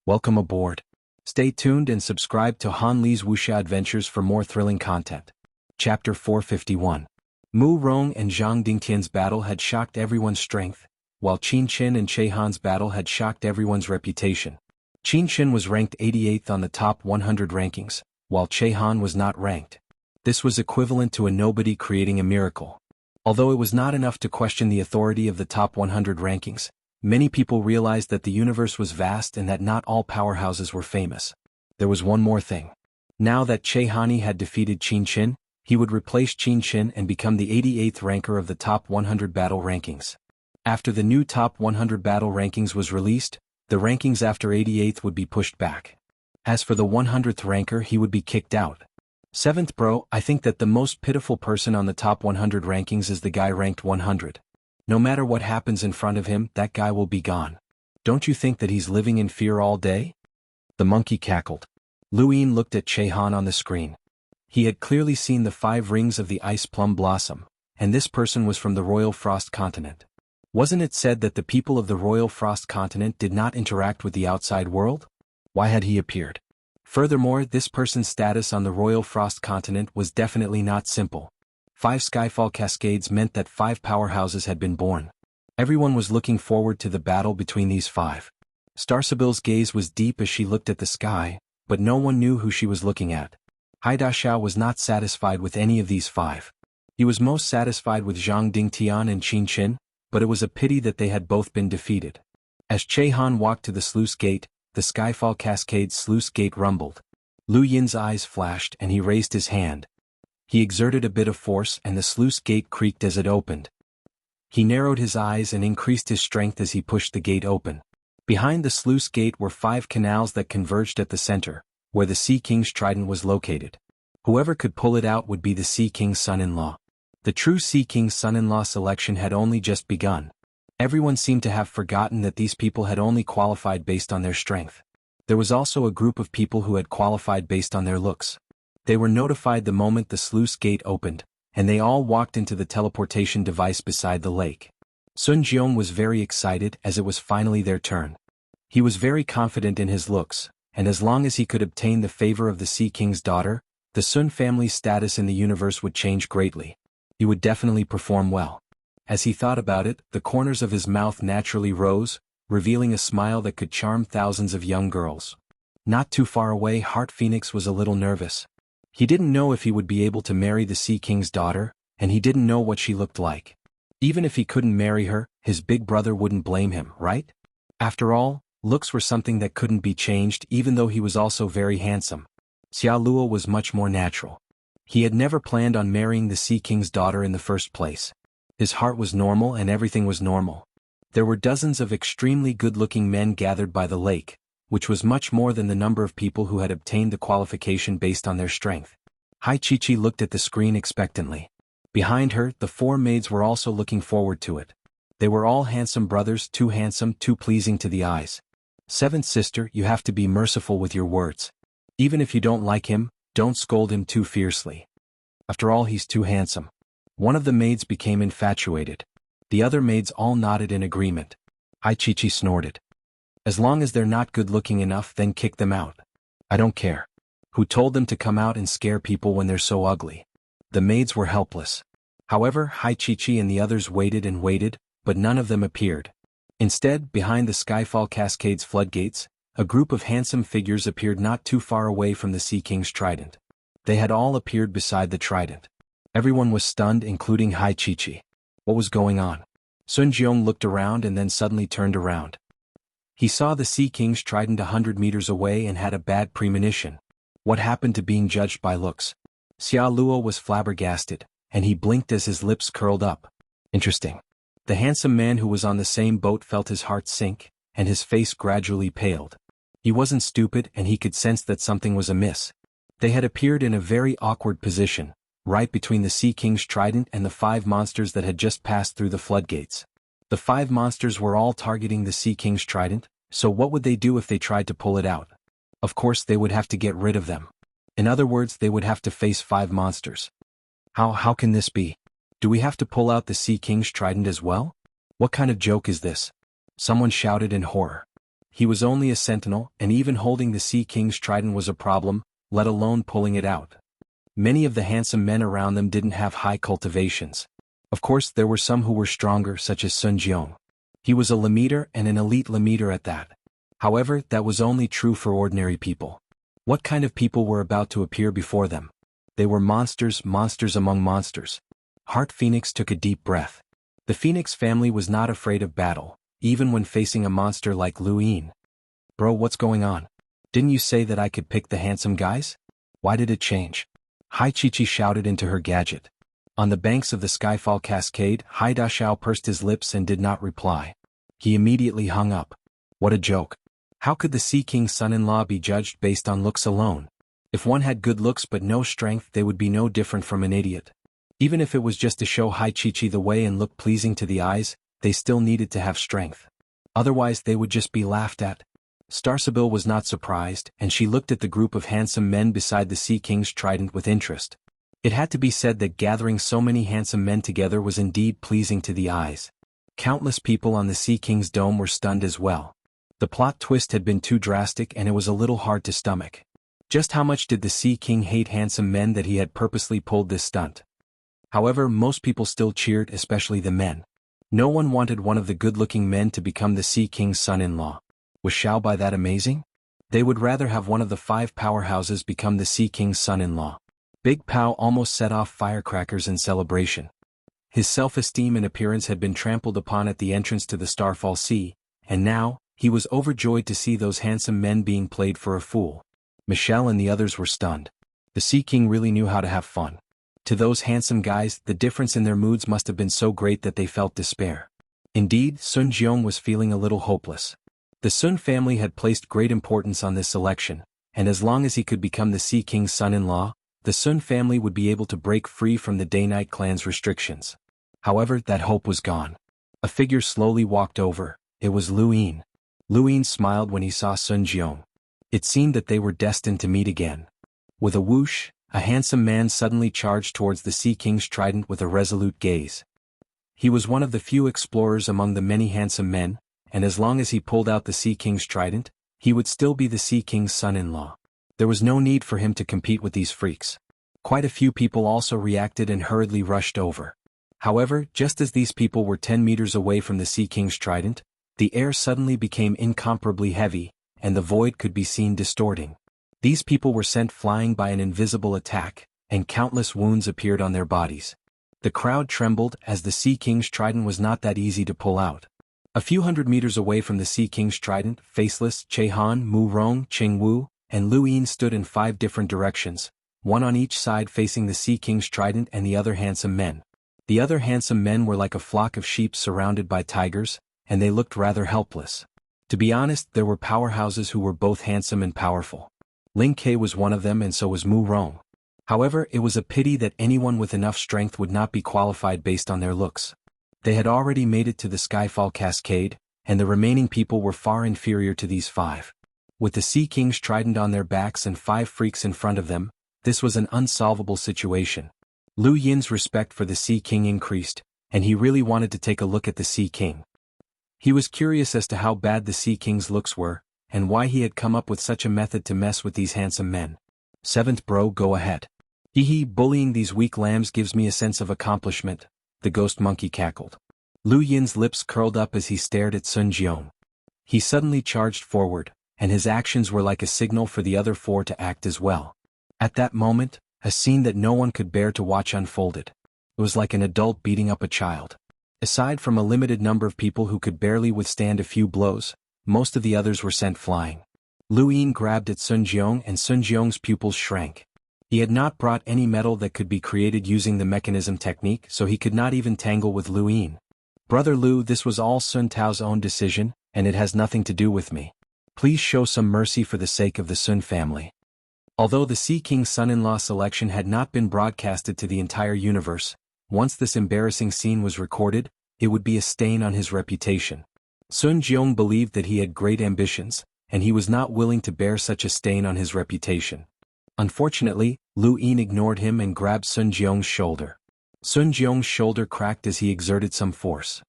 Welcome aboard. Stay tuned and subscribe to Han Li's Wuxia Adventures for more thrilling content. Chapter 451. Mu Rong and Zhang Dingtian's battle had shocked everyone's strength, while Qin Qin and Che Han's battle had shocked everyone's reputation. Qin Qin was ranked 88th on the top 100 rankings, while Che Han was not ranked. This was equivalent to a nobody creating a miracle. Although it was not enough to question the authority of the top 100 rankings, many people realized that the universe was vast and that not all powerhouses were famous. There was one more thing. Now that Che Han had defeated Qin Qin, he would replace Qin Qin and become the 88th ranker of the top 100 battle rankings. After the new top 100 battle rankings was released, the rankings after 88th would be pushed back. As for the 100th ranker, he would be kicked out. 7th bro, I think that the most pitiful person on the top 100 rankings is the guy ranked 100. No matter what happens in front of him, that guy will be gone. Don't you think that he's living in fear all day? The monkey cackled. Lu Yin looked at Che Han on the screen. He had clearly seen the 5 rings of the ice plum blossom, and this person was from the Royal Frost Continent. Wasn't it said that the people of the Royal Frost Continent did not interact with the outside world? Why had he appeared? Furthermore, this person's status on the Royal Frost Continent was definitely not simple. 5 Skyfall Cascades meant that 5 powerhouses had been born. Everyone was looking forward to the battle between these 5. Starsibyl's gaze was deep as she looked at the sky, but no one knew who she was looking at. Haida Xiao was not satisfied with any of these 5. He was most satisfied with Zhang Dingtian and Qin Qin, but it was a pity that they had both been defeated. As Che Han walked to the sluice gate, the Skyfall Cascade sluice gate rumbled. Lu Yin's eyes flashed and he raised his hand. He exerted a bit of force and the sluice gate creaked as it opened. He narrowed his eyes and increased his strength as he pushed the gate open. Behind the sluice gate were 5 canals that converged at the center, where the Sea King's trident was located. Whoever could pull it out would be the Sea King's son-in-law. The true Sea King's son-in-law selection had only just begun. Everyone seemed to have forgotten that these people had only qualified based on their strength. There was also a group of people who had qualified based on their looks. They were notified the moment the sluice gate opened, and they all walked into the teleportation device beside the lake. Sun Jiong was very excited as it was finally their turn. He was very confident in his looks, and as long as he could obtain the favor of the Sea King's daughter, the Sun family's status in the universe would change greatly. He would definitely perform well. As he thought about it, the corners of his mouth naturally rose, revealing a smile that could charm thousands of young girls. Not too far away, Heart Phoenix was a little nervous. He didn't know if he would be able to marry the Sea King's daughter, and he didn't know what she looked like. Even if he couldn't marry her, his big brother wouldn't blame him, right? After all, looks were something that couldn't be changed even though he was also very handsome. Xia Luo was much more natural. He had never planned on marrying the Sea King's daughter in the first place. His heart was normal and everything was normal. There were dozens of extremely good-looking men gathered by the lake, which was much more than the number of people who had obtained the qualification based on their strength. Hai Chi-Chi looked at the screen expectantly. Behind her, the 4 maids were also looking forward to it. They were all handsome brothers, too handsome, too pleasing to the eyes. 7th sister, you have to be merciful with your words. Even if you don't like him, don't scold him too fiercely. After all, he's too handsome. One of the maids became infatuated. The other maids all nodded in agreement. Hai Chi-Chi snorted. As long as they're not good-looking enough, then kick them out. I don't care. Who told them to come out and scare people when they're so ugly? The maids were helpless. However, Hai Chi-Chi and the others waited and waited, but none of them appeared. Instead, behind the Skyfall Cascade's floodgates, a group of handsome figures appeared not too far away from the Sea King's trident. They had all appeared beside the trident. Everyone was stunned, including Hai Chi-Chi. What was going on? Sun Jiong looked around and then suddenly turned around. He saw the Sea King's trident 100 meters away and had a bad premonition. What happened to being judged by looks? Xia Luo was flabbergasted, and he blinked as his lips curled up. Interesting. The handsome man who was on the same boat felt his heart sink, and his face gradually paled. He wasn't stupid and he could sense that something was amiss. They had appeared in a very awkward position, right between the Sea King's trident and the 5 monsters that had just passed through the floodgates. The 5 monsters were all targeting the Sea King's trident, so what would they do if they tried to pull it out? Of course they would have to get rid of them. In other words, they would have to face 5 monsters. How can this be? Do we have to pull out the Sea King's trident as well? What kind of joke is this? Someone shouted in horror. He was only a sentinel, and even holding the Sea King's trident was a problem, let alone pulling it out. Many of the handsome men around them didn't have high cultivations. Of course there were some who were stronger, such as Sun Jiong. He was a Lemeter and an elite Lemeter at that. However, that was only true for ordinary people. What kind of people were about to appear before them? They were monsters, monsters among monsters. Heart Phoenix took a deep breath. The Phoenix family was not afraid of battle, even when facing a monster like Lu Yin. Bro, what's going on? Didn't you say that I could pick the handsome guys? Why did it change? Hai Chi shouted into her gadget. On the banks of the Skyfall Cascade, Hai Dashao pursed his lips and did not reply. He immediately hung up. What a joke. How could the Sea King's son-in-law be judged based on looks alone? If one had good looks but no strength, they would be no different from an idiot. Even if it was just to show Hai Chi the way and look pleasing to the eyes, they still needed to have strength. Otherwise they would just be laughed at. Starsabil was not surprised, and she looked at the group of handsome men beside the Sea King's trident with interest. It had to be said that gathering so many handsome men together was indeed pleasing to the eyes. Countless people on the Sea King's dome were stunned as well. The plot twist had been too drastic and it was a little hard to stomach. Just how much did the Sea King hate handsome men that he had purposely pulled this stunt? However, most people still cheered, especially the men. No one wanted one of the good-looking men to become the Sea King's son-in-law. Was Xiao Bai that amazing? They would rather have one of the 5 powerhouses become the Sea King's son-in-law. Big Pao almost set off firecrackers in celebration. His self-esteem and appearance had been trampled upon at the entrance to the Starfall Sea, and now, he was overjoyed to see those handsome men being played for a fool. Michelle and the others were stunned. The Sea King really knew how to have fun. To those handsome guys, the difference in their moods must have been so great that they felt despair. Indeed, Sun Jiong was feeling a little hopeless. The Sun family had placed great importance on this selection, and as long as he could become the Sea King's son-in-law, the Sun family would be able to break free from the Day-Night clan's restrictions. However, that hope was gone. A figure slowly walked over. It was Lu Yin. Lu Yin smiled when he saw Sun Jiong. It seemed that they were destined to meet again. With a whoosh, a handsome man suddenly charged towards the Sea King's trident with a resolute gaze. He was one of the few explorers among the many handsome men, and as long as he pulled out the Sea King's trident, he would still be the Sea King's son-in-law. There was no need for him to compete with these freaks. Quite a few people also reacted and hurriedly rushed over. However, just as these people were 10 meters away from the Sea King's trident, the air suddenly became incomparably heavy, and the void could be seen distorting. These people were sent flying by an invisible attack, and countless wounds appeared on their bodies. The crowd trembled as the Sea King's trident was not that easy to pull out. A few hundred meters away from the Sea King's trident, Faceless, Che Han, Mu Rong, Ching Wu, and Lu Yin stood in 5 different directions, one on each side facing the Sea King's trident and the other handsome men. The other handsome men were like a flock of sheep surrounded by tigers, and they looked rather helpless. To be honest, there were powerhouses who were both handsome and powerful. Ling Ke was one of them and so was Mu Rong. However, it was a pity that anyone with enough strength would not be qualified based on their looks. They had already made it to the Skyfall Cascade, and the remaining people were far inferior to these 5. With the Sea King's trident on their backs and 5 freaks in front of them, this was an unsolvable situation. Lu Yin's respect for the Sea King increased, and he really wanted to take a look at the Sea King. He was curious as to how bad the Sea King's looks were, and why he had come up with such a method to mess with these handsome men. 7th bro, go ahead. Hee, bullying these weak lambs gives me a sense of accomplishment, the ghost monkey cackled. Lu Yin's lips curled up as he stared at Sun Jiong. He suddenly charged forward, and his actions were like a signal for the other 4 to act as well. At that moment, a scene that no one could bear to watch unfolded. It was like an adult beating up a child. Aside from a limited number of people who could barely withstand a few blows, most of the others were sent flying. Lu Yin grabbed at Sun Jiong and Sun Jiong's pupils shrank. He had not brought any metal that could be created using the mechanism technique, so he could not even tangle with Lu Yin. Brother Lu, this was all Sun Tao's own decision, and it has nothing to do with me. Please show some mercy for the sake of the Sun family. Although the Sea King's son-in-law selection had not been broadcasted to the entire universe, once this embarrassing scene was recorded, it would be a stain on his reputation. Sun Jiong believed that he had great ambitions, and he was not willing to bear such a stain on his reputation. Unfortunately, Lu Yin ignored him and grabbed Sun Jiong's shoulder. Sun Jiong's shoulder cracked as he exerted some force.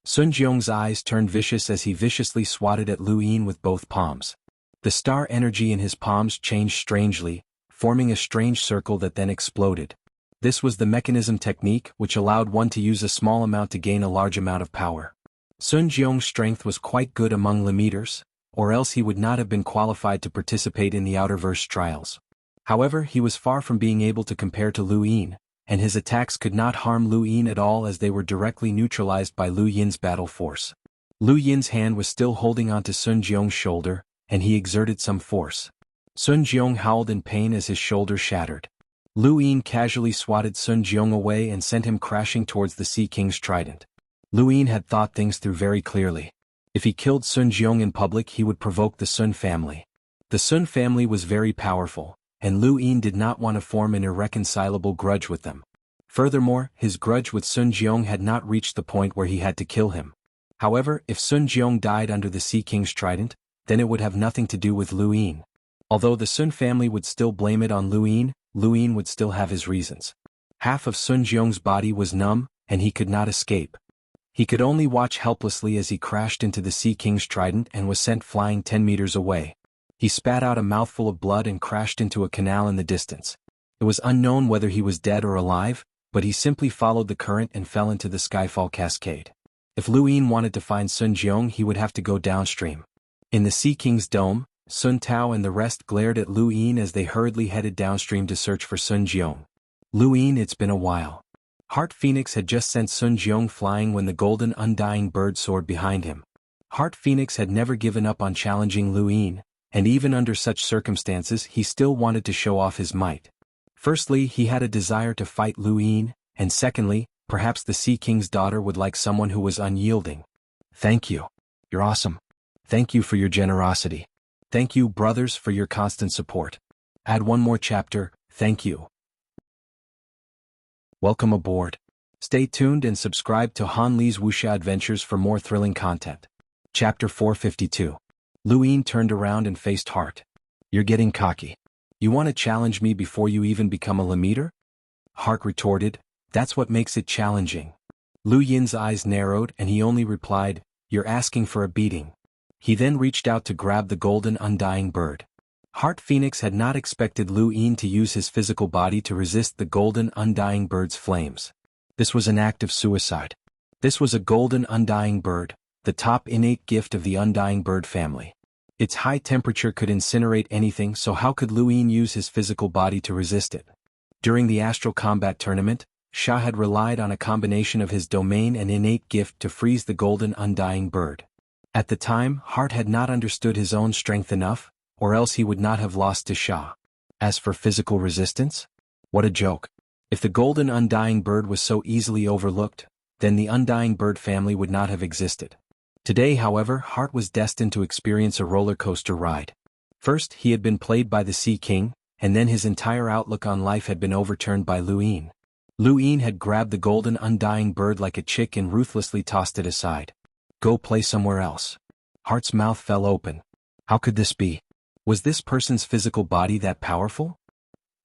Sun Jiong's eyes turned vicious as he viciously swatted at Lu Yin with both palms. The star energy in his palms changed strangely, forming a strange circle that then exploded. This was the mechanism technique which allowed one to use a small amount to gain a large amount of power. Sun Jiong's strength was quite good among Lemeters, or else he would not have been qualified to participate in the Outerverse trials. However, he was far from being able to compare to Lu Yin, and his attacks could not harm Lu Yin at all as they were directly neutralized by Lu Yin's battle force. Lu Yin's hand was still holding onto Sun Jiong's shoulder, and he exerted some force. Sun Jiong howled in pain as his shoulder shattered. Lu Yin casually swatted Sun Jiong away and sent him crashing towards the Sea King's trident. Lu Yin had thought things through very clearly. If he killed Sun Jiong in public, he would provoke the Sun family. The Sun family was very powerful, and Lu Yin did not want to form an irreconcilable grudge with them. Furthermore, his grudge with Sun Jiong had not reached the point where he had to kill him. However, if Sun Jiong died under the Sea King's trident, then it would have nothing to do with Lu Yin. Although the Sun family would still blame it on Lu Yin would still have his reasons. Half of Sun Jiong's body was numb, and he could not escape. He could only watch helplessly as he crashed into the Sea King's trident and was sent flying 10 meters away. He spat out a mouthful of blood and crashed into a canal in the distance. It was unknown whether he was dead or alive, but he simply followed the current and fell into the Skyfall Cascade. If Lu Yin wanted to find Sun Jiong, he would have to go downstream. In the Sea King's dome, Sun Tao and the rest glared at Lu Yin as they hurriedly headed downstream to search for Sun Jiong. Lu Yin, it's been a while. Heart Phoenix had just sent Sun Jiong flying when the golden undying bird soared behind him. Heart Phoenix had never given up on challenging Lu Yin, and even under such circumstances he still wanted to show off his might. Firstly, he had a desire to fight Lu Yin, and secondly, perhaps the Sea King's daughter would like someone who was unyielding. Thank you. You're awesome. Thank you for your generosity. Thank you, brothers, for your constant support. Add one more chapter, thank you. Welcome aboard. Stay tuned and subscribe to Han Li's Wuxia Adventures for more thrilling content. Chapter 452. Lu Yin turned around and faced Hart. You're getting cocky. You want to challenge me before you even become a Lemeter? Hart retorted, that's what makes it challenging. Lu Yin's eyes narrowed and he only replied, you're asking for a beating. He then reached out to grab the golden undying bird. Heart Phoenix had not expected Lu Yin to use his physical body to resist the golden undying bird's flames. This was an act of suicide. This was a golden undying bird, the top innate gift of the undying bird family. Its high temperature could incinerate anything, so how could Lu Yin use his physical body to resist it? During the Astral Combat Tournament, Sha had relied on a combination of his domain and innate gift to freeze the golden undying bird. At the time, Hart had not understood his own strength enough, or else he would not have lost to Sha. As for physical resistance? What a joke. If the golden undying bird was so easily overlooked, then the undying bird family would not have existed. Today, however, Hart was destined to experience a roller coaster ride. First, he had been played by the Sea King, and then his entire outlook on life had been overturned by Lu Yin. Lu Yin had grabbed the golden undying bird like a chick and ruthlessly tossed it aside. Go play somewhere else. Hart's mouth fell open. How could this be? Was this person's physical body that powerful?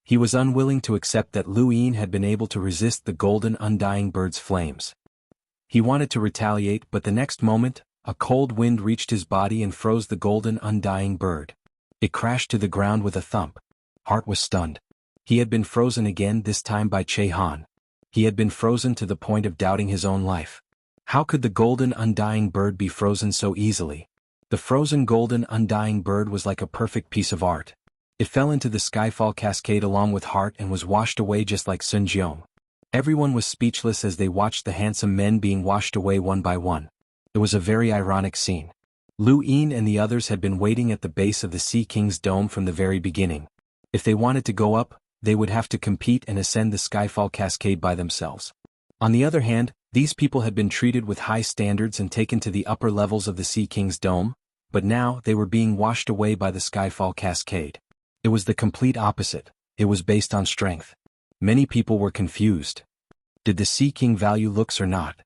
He was unwilling to accept that Lu Yin had been able to resist the golden undying bird's flames. He wanted to retaliate, but the next moment, a cold wind reached his body and froze the golden undying bird. It crashed to the ground with a thump. Hart was stunned. He had been frozen again, this time by Che Han. He had been frozen to the point of doubting his own life. How could the golden undying bird be frozen so easily? The frozen golden undying bird was like a perfect piece of art. It fell into the Skyfall Cascade along with Hart and was washed away just like Sun Jiong. Everyone was speechless as they watched the handsome men being washed away one by one. It was a very ironic scene. Lu Yin and the others had been waiting at the base of the Sea King's dome from the very beginning. If they wanted to go up, they would have to compete and ascend the Skyfall Cascade by themselves. On the other hand, these people had been treated with high standards and taken to the upper levels of the Sea King's dome, but now they were being washed away by the Skyfall Cascade. It was the complete opposite. It was based on strength. Many people were confused. Did the Sea King value looks or not?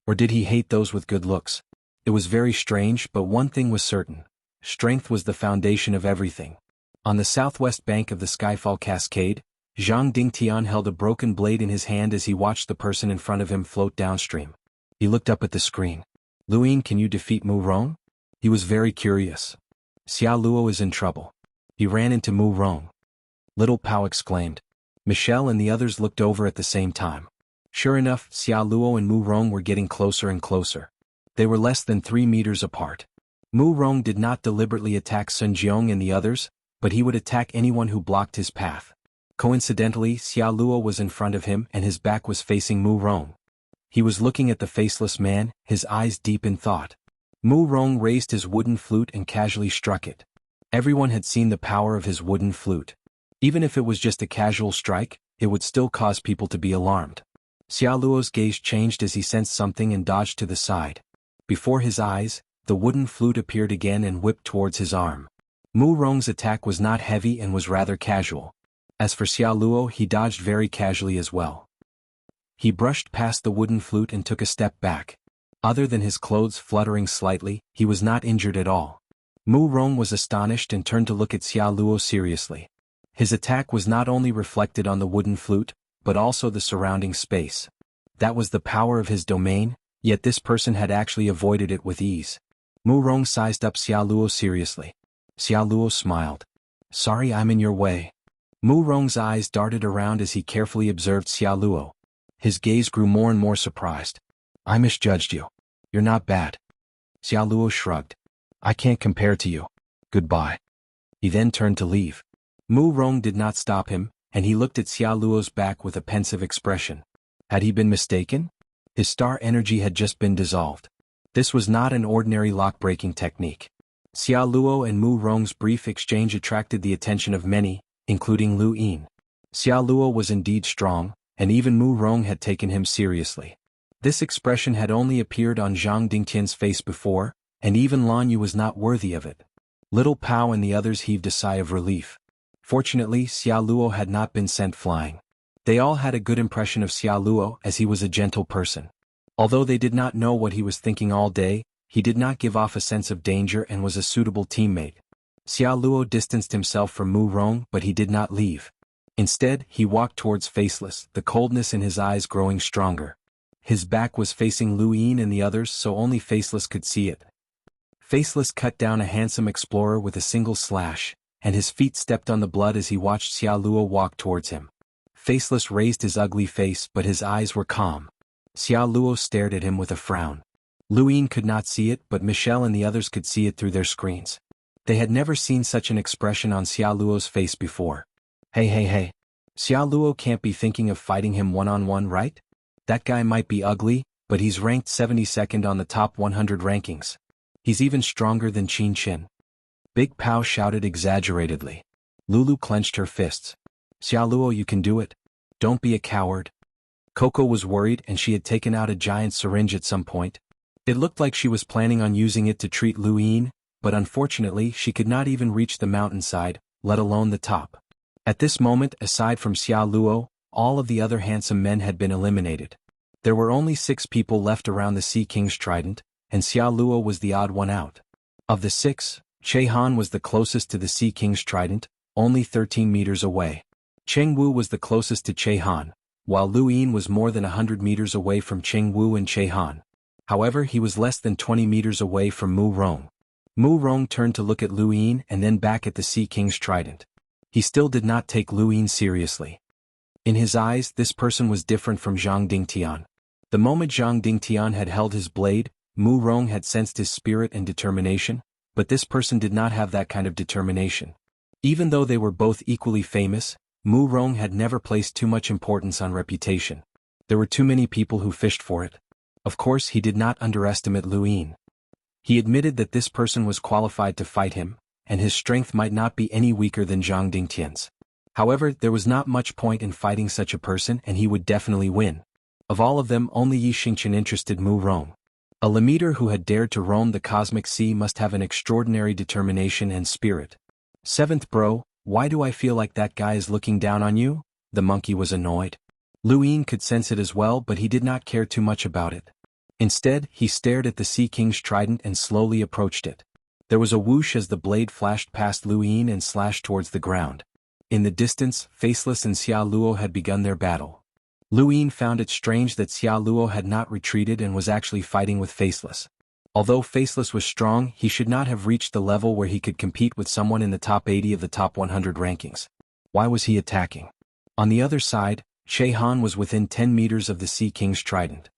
Or did he hate those with good looks? It was very strange, but one thing was certain. Strength was the foundation of everything. On the southwest bank of the Skyfall Cascade, Zhang Dingtian held a broken blade in his hand as he watched the person in front of him float downstream. He looked up at the screen. Luin, can you defeat Mu Rong? He was very curious. Xiao Luo is in trouble. He ran into Mu Rong. Little Pao exclaimed. Michelle and the others looked over at the same time. Sure enough, Xiao Luo and Mu Rong were getting closer and closer. They were less than 3 meters apart. Mu Rong did not deliberately attack Sun Jiong and the others, but he would attack anyone who blocked his path. Coincidentally, Xiao Luo was in front of him and his back was facing Mu Rong. He was looking at the faceless man, his eyes deep in thought. Mu Rong raised his wooden flute and casually struck it. Everyone had seen the power of his wooden flute. Even if it was just a casual strike, it would still cause people to be alarmed. Xiao Luo's gaze changed as he sensed something and dodged to the side. Before his eyes, the wooden flute appeared again and whipped towards his arm. Mu Rong's attack was not heavy and was rather casual. As for Xiao Luo, he dodged very casually as well. He brushed past the wooden flute and took a step back. Other than his clothes fluttering slightly, he was not injured at all. Mu Rong was astonished and turned to look at Xiao Luo seriously. His attack was not only reflected on the wooden flute, but also the surrounding space. That was the power of his domain, yet this person had actually avoided it with ease. Mu Rong sized up Xiao Luo seriously. Xiao Luo smiled. Sorry I'm in your way. Mu Rong's eyes darted around as he carefully observed Xiao Luo. His gaze grew more and more surprised. I misjudged you. You're not bad. Xiao Luo shrugged. I can't compare to you. Goodbye. He then turned to leave. Mu Rong did not stop him, and he looked at Xiao Luo's back with a pensive expression. Had he been mistaken? His star energy had just been dissolved. This was not an ordinary lock-breaking technique. Xiao Luo and Mu Rong's brief exchange attracted the attention of many, including Lu Yin. Xiao Luo was indeed strong, and even Mu Rong had taken him seriously. This expression had only appeared on Zhang Dingtian's face before, and even Lan Yu was not worthy of it. Little Pao and the others heaved a sigh of relief. Fortunately, Xiao Luo had not been sent flying. They all had a good impression of Xiao Luo as he was a gentle person. Although they did not know what he was thinking all day, he did not give off a sense of danger and was a suitable teammate. Xiao Luo distanced himself from Mu Rong, but he did not leave. Instead, he walked towards Faceless, the coldness in his eyes growing stronger. His back was facing Lu Yin and the others, so only Faceless could see it. Faceless cut down a handsome explorer with a single slash, and his feet stepped on the blood as he watched Xiao Luo walk towards him. Faceless raised his ugly face, but his eyes were calm. Xiao Luo stared at him with a frown. Lu Yin could not see it, but Michelle and the others could see it through their screens. They had never seen such an expression on Xiao Luo's face before. Hey. Xiao Luo can't be thinking of fighting him one-on-one, right? That guy might be ugly, but he's ranked 72nd on the top 100 rankings. He's even stronger than Qin Qin. Big Pao shouted exaggeratedly. Lulu clenched her fists. Xiao Luo, you can do it. Don't be a coward. Coco was worried and she had taken out a giant syringe at some point. It looked like she was planning on using it to treat Lu Yin, but unfortunately she could not even reach the mountainside, let alone the top. At this moment, aside from Xiao Luo, all of the other handsome men had been eliminated. There were only 6 people left around the Sea King's trident, and Xiao Luo was the odd one out. Of the 6, Che Han was the closest to the Sea King's trident, only 13 meters away. Cheng Wu was the closest to Che Han, while Lu Yin was more than 100 meters away from Cheng Wu and Che Han. However, he was less than 20 meters away from Mu Rong. Mu Rong turned to look at Lu Yin and then back at the Sea King's trident. He still did not take Lu Yin seriously. In his eyes, this person was different from Zhang Dingtian. The moment Zhang Dingtian had held his blade, Mu Rong had sensed his spirit and determination, but this person did not have that kind of determination. Even though they were both equally famous, Mu Rong had never placed too much importance on reputation. There were too many people who fished for it. Of course, he did not underestimate Lu Yin. He admitted that this person was qualified to fight him, and his strength might not be any weaker than Zhang Dingtian's. However, there was not much point in fighting such a person and he would definitely win. Of all of them, only Yi Xingqian interested Mu Rong. A Lemiter who had dared to roam the cosmic sea must have an extraordinary determination and spirit. 7th bro, why do I feel like that guy is looking down on you? The monkey was annoyed. Lu Yin could sense it as well, but he did not care too much about it. Instead, he stared at the Sea King's trident and slowly approached it. There was a whoosh as the blade flashed past Lu Yin and slashed towards the ground. In the distance, Faceless and Xiao Luo had begun their battle. Lu Yin found it strange that Xiao Luo had not retreated and was actually fighting with Faceless. Although Faceless was strong, he should not have reached the level where he could compete with someone in the top 80 of the top 100 rankings. Why was he attacking? On the other side, Chehan was within 10 meters of the Sea King's trident.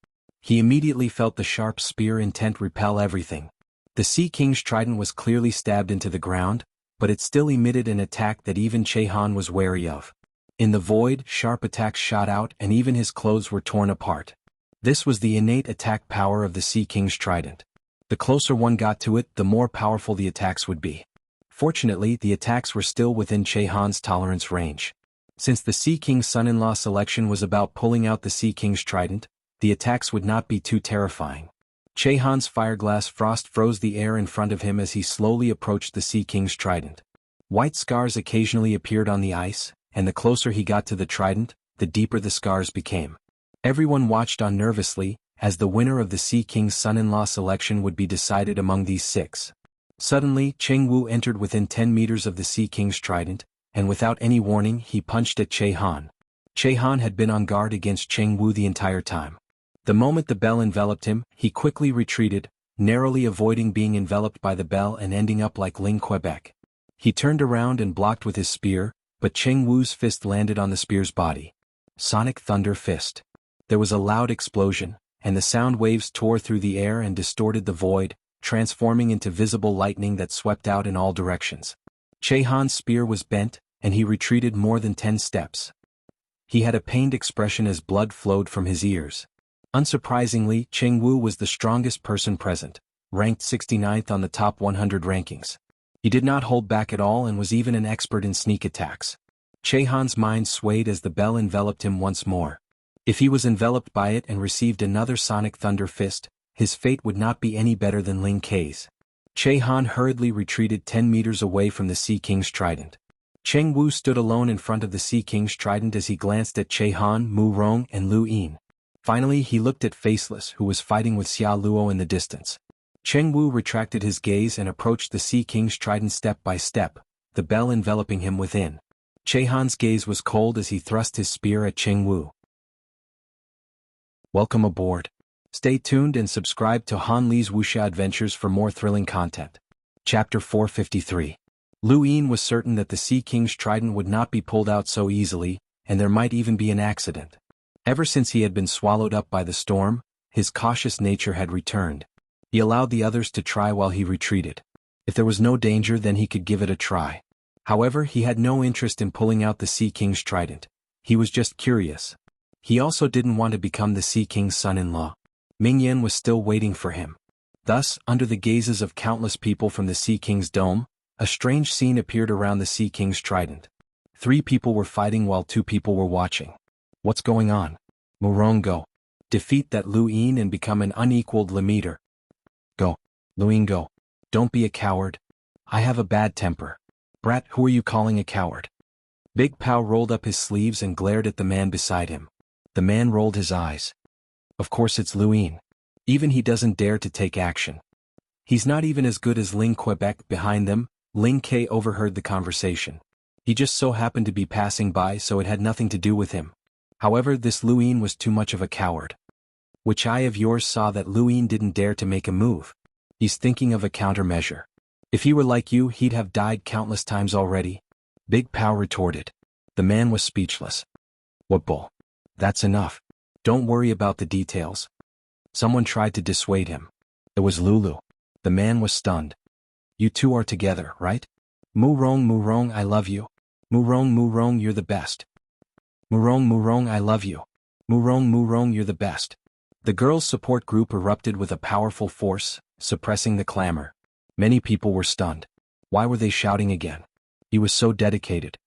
He immediately felt the sharp spear intent repel everything. The Sea King's trident was clearly stabbed into the ground, but it still emitted an attack that even Chehan was wary of. In the void, sharp attacks shot out and even his clothes were torn apart. This was the innate attack power of the Sea King's trident. The closer one got to it, the more powerful the attacks would be. Fortunately, the attacks were still within Chehan's tolerance range. Since the Sea King's son-in-law selection was about pulling out the Sea King's trident, the attacks would not be too terrifying. Chehan's fireglass frost froze the air in front of him as he slowly approached the Sea King's trident. White scars occasionally appeared on the ice, and the closer he got to the trident, the deeper the scars became. Everyone watched on nervously, as the winner of the Sea King's son-in-law selection would be decided among these six. Suddenly, Cheng Wu entered within 10 meters of the Sea King's trident, and without any warning he punched at Chehan. Chehan had been on guard against Cheng Wu the entire time. The moment the bell enveloped him, he quickly retreated, narrowly avoiding being enveloped by the bell and ending up like Ling Quebec. He turned around and blocked with his spear, but Cheng Wu's fist landed on the spear's body. Sonic Thunder Fist. There was a loud explosion, and the sound waves tore through the air and distorted the void, transforming into visible lightning that swept out in all directions. Chehan's spear was bent, and he retreated more than 10 steps. He had a pained expression as blood flowed from his ears. Unsurprisingly, Cheng Wu was the strongest person present, ranked 69th on the top 100 rankings. He did not hold back at all and was even an expert in sneak attacks. Chehan's mind swayed as the bell enveloped him once more. If he was enveloped by it and received another Sonic Thunder Fist, his fate would not be any better than Ling Kei's. Chehan hurriedly retreated 10 meters away from the Sea King's trident. Cheng Wu stood alone in front of the Sea King's trident as he glanced at Chehan, Mu Rong and Lu Yin. Finally he looked at Faceless, who was fighting with Xia Luo in the distance. Cheng Wu retracted his gaze and approached the Sea King's trident step by step, the bell enveloping him within. Chehan's gaze was cold as he thrust his spear at Cheng Wu. Welcome aboard. Stay tuned and subscribe to Han Li's Wuxia Adventures for more thrilling content. Chapter 453. Lu Yin was certain that the Sea King's trident would not be pulled out so easily, and there might even be an accident. Ever since he had been swallowed up by the storm, his cautious nature had returned. He allowed the others to try while he retreated. If there was no danger, then he could give it a try. However, he had no interest in pulling out the Sea King's trident. He was just curious. He also didn't want to become the Sea King's son-in-law. Ming Yan was still waiting for him. Thus, under the gazes of countless people from the Sea King's dome, a strange scene appeared around the Sea King's trident. 3 people were fighting while 2 people were watching. What's going on? Murong, go. Defeat that Lu Yin and become an unequaled Lemiter. Go. Lu Yin, go. Don't be a coward. I have a bad temper. Brat, who are you calling a coward? Big Pao rolled up his sleeves and glared at the man beside him. The man rolled his eyes. Of course it's Lu Yin. Even he doesn't dare to take action. He's not even as good as Ling Quebec. Behind them, Ling Kei overheard the conversation. He just so happened to be passing by, so it had nothing to do with him. However, this Lu Yin was too much of a coward. Which eye of yours saw that Lu Yin didn't dare to make a move? He's thinking of a countermeasure. If he were like you, he'd have died countless times already. Big Pao retorted. The man was speechless. What bull? That's enough. Don't worry about the details. Someone tried to dissuade him. It was Lulu. The man was stunned. You two are together, right? Mu Rong, I love you. Mu Rong, you're the best. Mu Rong, I love you. Mu Rong, you're the best. The girls' support group erupted with a powerful force, suppressing the clamor. Many people were stunned. Why were they shouting again? He was so dedicated.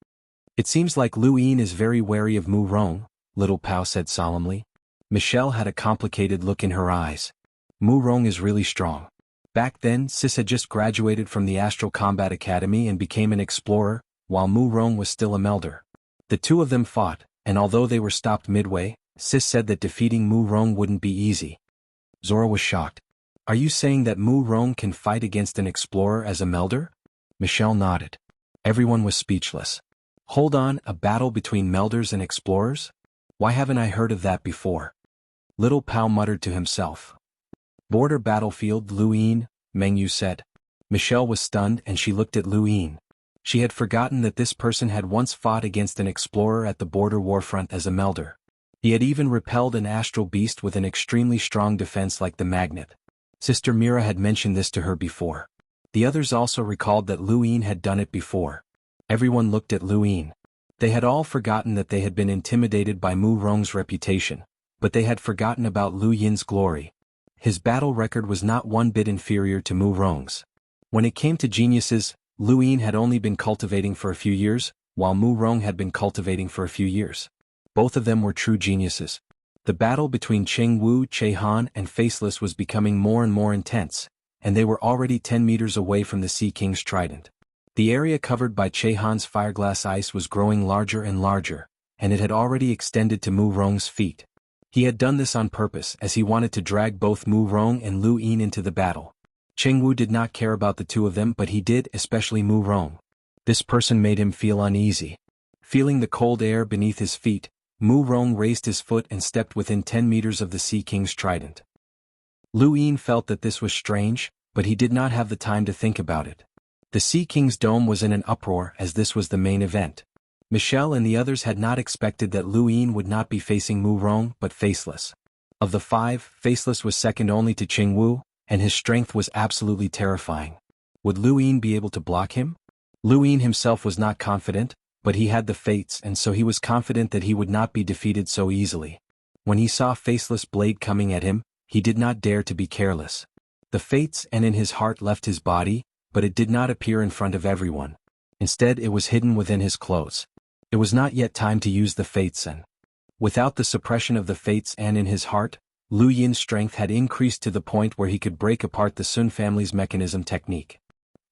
It seems like Lu Yin is very wary of Mu Rong, Little Pao said solemnly. Michelle had a complicated look in her eyes. Mu Rong is really strong. Back then, Sis had just graduated from the Astral Combat Academy and became an explorer, while Mu Rong was still a melder. The two of them fought, and although they were stopped midway, Sis said that defeating Mu Rong wouldn't be easy. Zora was shocked. Are you saying that Mu Rong can fight against an explorer as a melder? Michelle nodded. Everyone was speechless. Hold on, a battle between melders and explorers? Why haven't I heard of that before? Little Pao muttered to himself. Border battlefield, Luyin, Meng Yu said. Michelle was stunned and she looked at Luyin. She had forgotten that this person had once fought against an explorer at the border warfront as a melder. He had even repelled an astral beast with an extremely strong defense like the magnet. Sister Mira had mentioned this to her before. The others also recalled that Luyin had done it before. Everyone looked at Luyin. They had all forgotten that they had been intimidated by Mu Rong's reputation, but they had forgotten about Lu Yin's glory. His battle record was not one bit inferior to Mu Rong's. When it came to geniuses, Lu Yin had only been cultivating for a few years, while Mu Rong had been cultivating for a few years. Both of them were true geniuses. The battle between Cheng Wu, Che Han, and Faceless was becoming more and more intense, and they were already 10 meters away from the Sea King's trident. The area covered by Che Han's fireglass ice was growing larger and larger, and it had already extended to Mu Rong's feet. He had done this on purpose as he wanted to drag both Mu Rong and Lu Yin into the battle. Cheng Wu did not care about the two of them, but he did, especially Mu Rong. This person made him feel uneasy. Feeling the cold air beneath his feet, Mu Rong raised his foot and stepped within 10 meters of the Sea King's trident. Lu Yin felt that this was strange, but he did not have the time to think about it. The Sea King's dome was in an uproar as this was the main event. Michelle and the others had not expected that Lu Yin would not be facing Mu Rong but Faceless. Of the five, Faceless was second only to Cheng Wu, and his strength was absolutely terrifying. Would Lu Yin be able to block him? Lu Yin himself was not confident, but he had the fates and so he was confident that he would not be defeated so easily. When he saw Faceless' blade coming at him, he did not dare to be careless. The fates and in his heart left his body, but it did not appear in front of everyone. Instead it was hidden within his clothes. It was not yet time to use the fates and without the suppression of the fates and in his heart, Lu Yin's strength had increased to the point where he could break apart the Sun family's mechanism technique.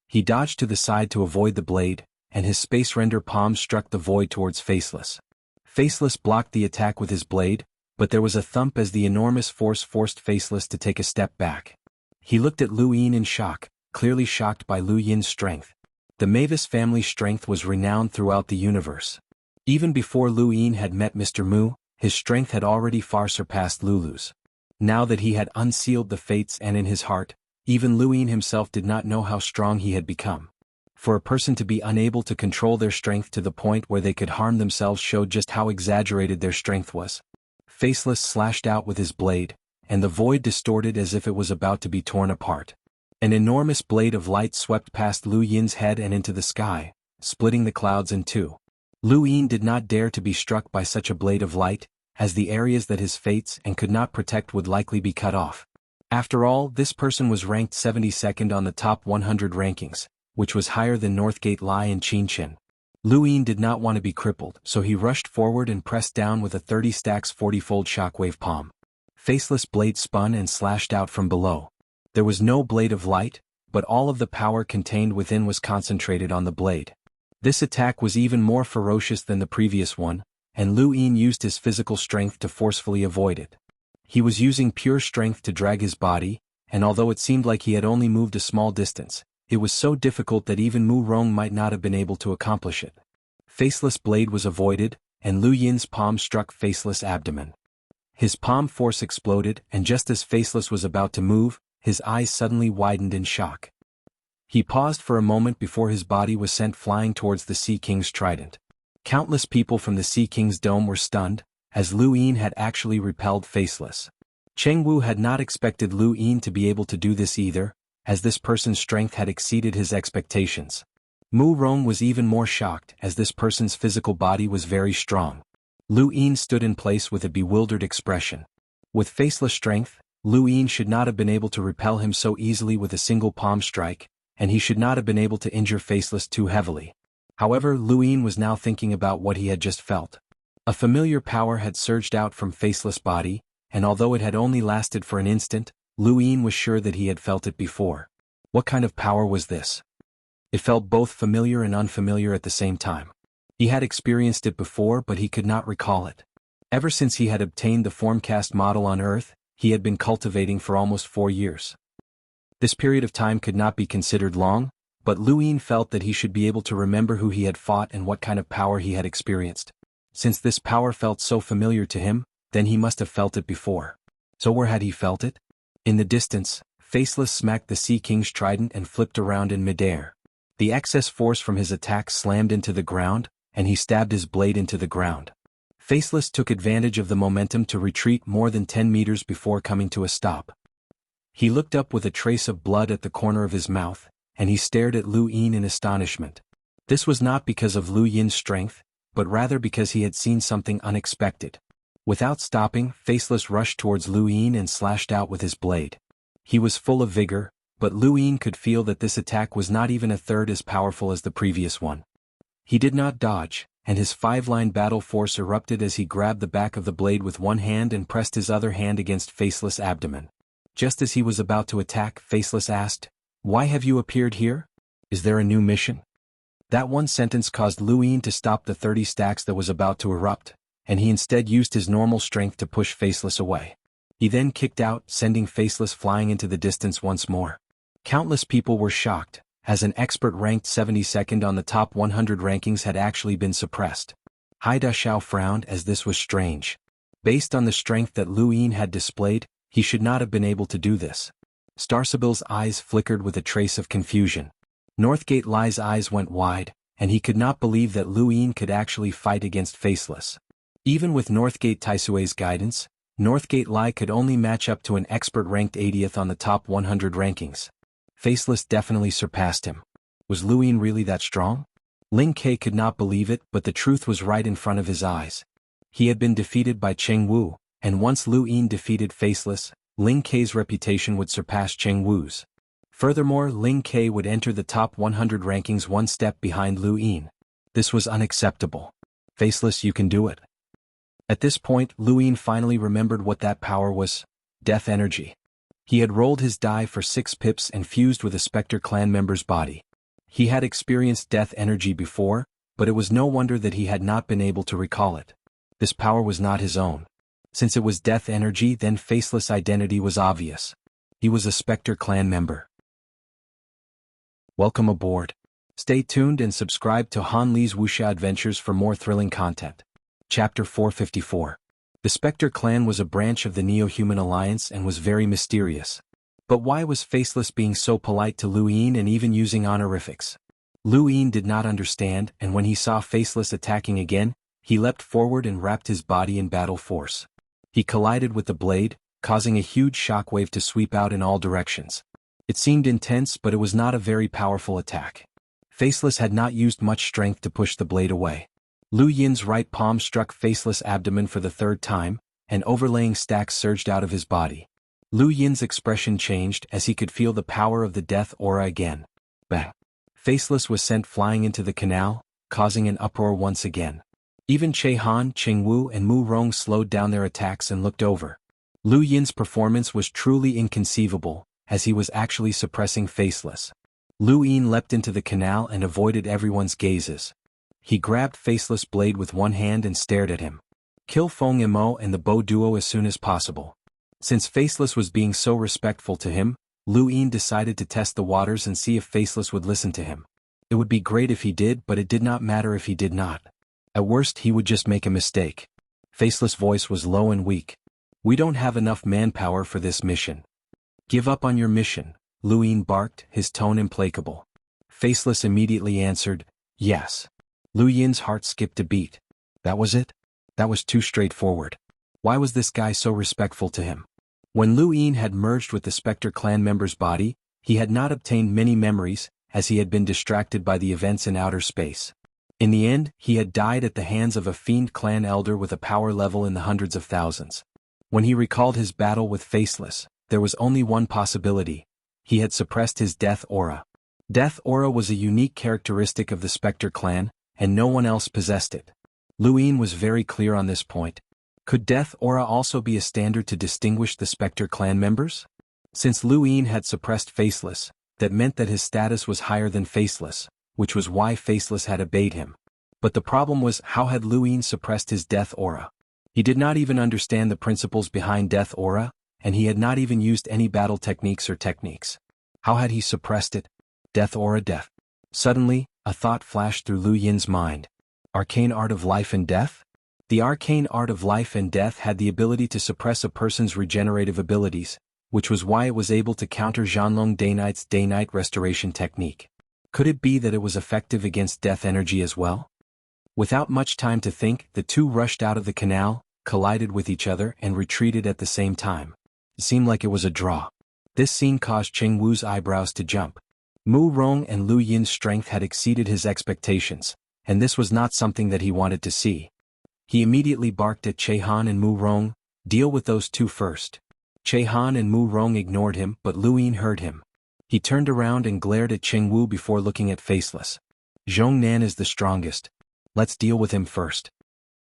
He dodged to the side to avoid the blade, and his space render palm struck the void towards Faceless. Faceless blocked the attack with his blade, but there was a thump as the enormous force forced Faceless to take a step back. He looked at Lu Yin in shock, clearly shocked by Lu Yin's strength. The Mavis family's strength was renowned throughout the universe. Even before Lu Yin had met Mr. Mu, his strength had already far surpassed Lulu's. Now that he had unsealed the fates and in his heart, even Lu Yin himself did not know how strong he had become. For a person to be unable to control their strength to the point where they could harm themselves showed just how exaggerated their strength was. Faceless slashed out with his blade, and the void distorted as if it was about to be torn apart. An enormous blade of light swept past Lu Yin's head and into the sky, splitting the clouds in two. Lu Yin did not dare to be struck by such a blade of light, as the areas that his fates and could not protect would likely be cut off. After all, this person was ranked 72nd on the top 100 rankings, which was higher than Northgate Lai and Qin Chen. Lu Yin did not want to be crippled, so he rushed forward and pressed down with a 30 stacks 40-fold shockwave palm. Faceless blade spun and slashed out from below. There was no blade of light, but all of the power contained within was concentrated on the blade. This attack was even more ferocious than the previous one, and Lu Yin used his physical strength to forcefully avoid it. He was using pure strength to drag his body, and although it seemed like he had only moved a small distance, it was so difficult that even Mu Rong might not have been able to accomplish it. Faceless blade was avoided, and Lu Yin's palm struck Faceless abdomen. His palm force exploded, and just as Faceless was about to move, his eyes suddenly widened in shock. He paused for a moment before his body was sent flying towards the Sea King's trident. Countless people from the Sea King's dome were stunned, as Lu Yin had actually repelled Faceless. Cheng Wu had not expected Lu Yin to be able to do this either, as this person's strength had exceeded his expectations. Mu Rong was even more shocked as this person's physical body was very strong. Lu Yin stood in place with a bewildered expression. With Faceless strength, Lu Yin should not have been able to repel him so easily with a single palm strike, and he should not have been able to injure Faceless too heavily. However, Lu Yin was now thinking about what he had just felt. A familiar power had surged out from Faceless' body, and although it had only lasted for an instant, Lu Yin was sure that he had felt it before. What kind of power was this? It felt both familiar and unfamiliar at the same time. He had experienced it before, but he could not recall it. Ever since he had obtained the Formcast model on Earth, he had been cultivating for almost 4 years. This period of time could not be considered long, but Lu Yin felt that he should be able to remember who he had fought and what kind of power he had experienced. Since this power felt so familiar to him, then he must have felt it before. So where had he felt it? In the distance, Faceless smacked the Sea King's trident and flipped around in midair. The excess force from his attack slammed into the ground, and he stabbed his blade into the ground. Faceless took advantage of the momentum to retreat more than 10 meters before coming to a stop. He looked up with a trace of blood at the corner of his mouth, and he stared at Lu Yin in astonishment. This was not because of Lu Yin's strength, but rather because he had seen something unexpected. Without stopping, Faceless rushed towards Lu Yin and slashed out with his blade. He was full of vigor, but Lu Yin could feel that this attack was not even a third as powerful as the previous one. He did not dodge, and his 5-line battle force erupted as he grabbed the back of the blade with one hand and pressed his other hand against Faceless' abdomen. Just as he was about to attack, Faceless asked, "Why have you appeared here? Is there a new mission?" That one sentence caused Lu Yin to stop the 30 stacks that was about to erupt, and he instead used his normal strength to push Faceless away. He then kicked out, sending Faceless flying into the distance once more. Countless people were shocked, as an expert ranked 72nd on the top 100 rankings had actually been suppressed. Haida Xiao frowned as this was strange. Based on the strength that Lu Yin had displayed, he should not have been able to do this. Starsibyl's eyes flickered with a trace of confusion. Northgate Lai's eyes went wide, and he could not believe that Lu Yin could actually fight against Faceless. Even with Northgate Taisue's guidance, Northgate Lai could only match up to an expert ranked 80th on the top 100 rankings. Faceless definitely surpassed him. Was Lu Yin really that strong? Ling Ke could not believe it, but the truth was right in front of his eyes. He had been defeated by Cheng Wu, and once Lu Yin defeated Faceless, Ling Ke's reputation would surpass Cheng Wu's. Furthermore, Ling Ke would enter the top 100 rankings one step behind Lu Yin. This was unacceptable. Faceless, you can do it. At this point, Lu Yin finally remembered what that power was: death energy. He had rolled his die for 6 pips and fused with a Spectre clan member's body. He had experienced death energy before, but it was no wonder that he had not been able to recall it. This power was not his own. Since it was death energy, then Faceless' identity was obvious. He was a Spectre clan member. Welcome aboard. Stay tuned and subscribe to Han Li's Wuxia Adventures for more thrilling content. Chapter 454. The Spectre clan was a branch of the Neo-Human Alliance and was very mysterious. But why was Faceless being so polite to Lu Yin and even using honorifics? Lu Yin did not understand, and when he saw Faceless attacking again, he leapt forward and wrapped his body in battle force. He collided with the blade, causing a huge shockwave to sweep out in all directions. It seemed intense, but it was not a very powerful attack. Faceless had not used much strength to push the blade away. Lu Yin's right palm struck Faceless' abdomen for the 3rd time, and overlaying stacks surged out of his body. Lu Yin's expression changed as he could feel the power of the death aura again. Bang! Faceless was sent flying into the canal, causing an uproar once again. Even Che Han, Cheng Wu and Mu Rong slowed down their attacks and looked over. Lu Yin's performance was truly inconceivable, as he was actually suppressing Faceless. Lu Yin leapt into the canal and avoided everyone's gazes. He grabbed Faceless' blade with one hand and stared at him. Kill Feng Imo and the Bo duo as soon as possible. Since Faceless was being so respectful to him, Lu Yin decided to test the waters and see if Faceless would listen to him. It would be great if he did, but it did not matter if he did not. At worst, he would just make a mistake. Faceless' voice was low and weak. "We don't have enough manpower for this mission." "Give up on your mission," Lu Yin barked, his tone implacable. Faceless immediately answered, "Yes." Lu Yin's heart skipped a beat. That was it? That was too straightforward. Why was this guy so respectful to him? When Lu Yin had merged with the Spectre clan member's body, he had not obtained many memories, as he had been distracted by the events in outer space. In the end, he had died at the hands of a fiend clan elder with a power level in the hundreds of thousands. When he recalled his battle with Faceless, there was only one possibility. He had suppressed his death aura. Death aura was a unique characteristic of the Spectre clan, and no one else possessed it. Lu Yin was very clear on this point. Could death aura also be a standard to distinguish the Spectre clan members? Since Lu Yin had suppressed Faceless, that meant that his status was higher than Faceless, which was why Faceless had obeyed him. But the problem was, how had Lu Yin suppressed his death aura? He did not even understand the principles behind death aura, and he had not even used any battle techniques or techniques. How had he suppressed it? Death aura, death. Suddenly, a thought flashed through Lu Yin's mind. Arcane art of life and death? The arcane art of life and death had the ability to suppress a person's regenerative abilities, which was why it was able to counter Zhanlong Daynight's day-night restoration technique. Could it be that it was effective against death energy as well? Without much time to think, the two rushed out of the canal, collided with each other and retreated at the same time. It seemed like it was a draw. This scene caused Cheng Wu's eyebrows to jump. Mu Rong and Lu Yin's strength had exceeded his expectations, and this was not something that he wanted to see. He immediately barked at Che Han and Mu Rong, "Deal with those two first." Che Han and Mu Rong ignored him, but Lu Yin heard him. He turned around and glared at Cheng Wu before looking at Faceless. "Zhong Nan is the strongest. Let's deal with him first."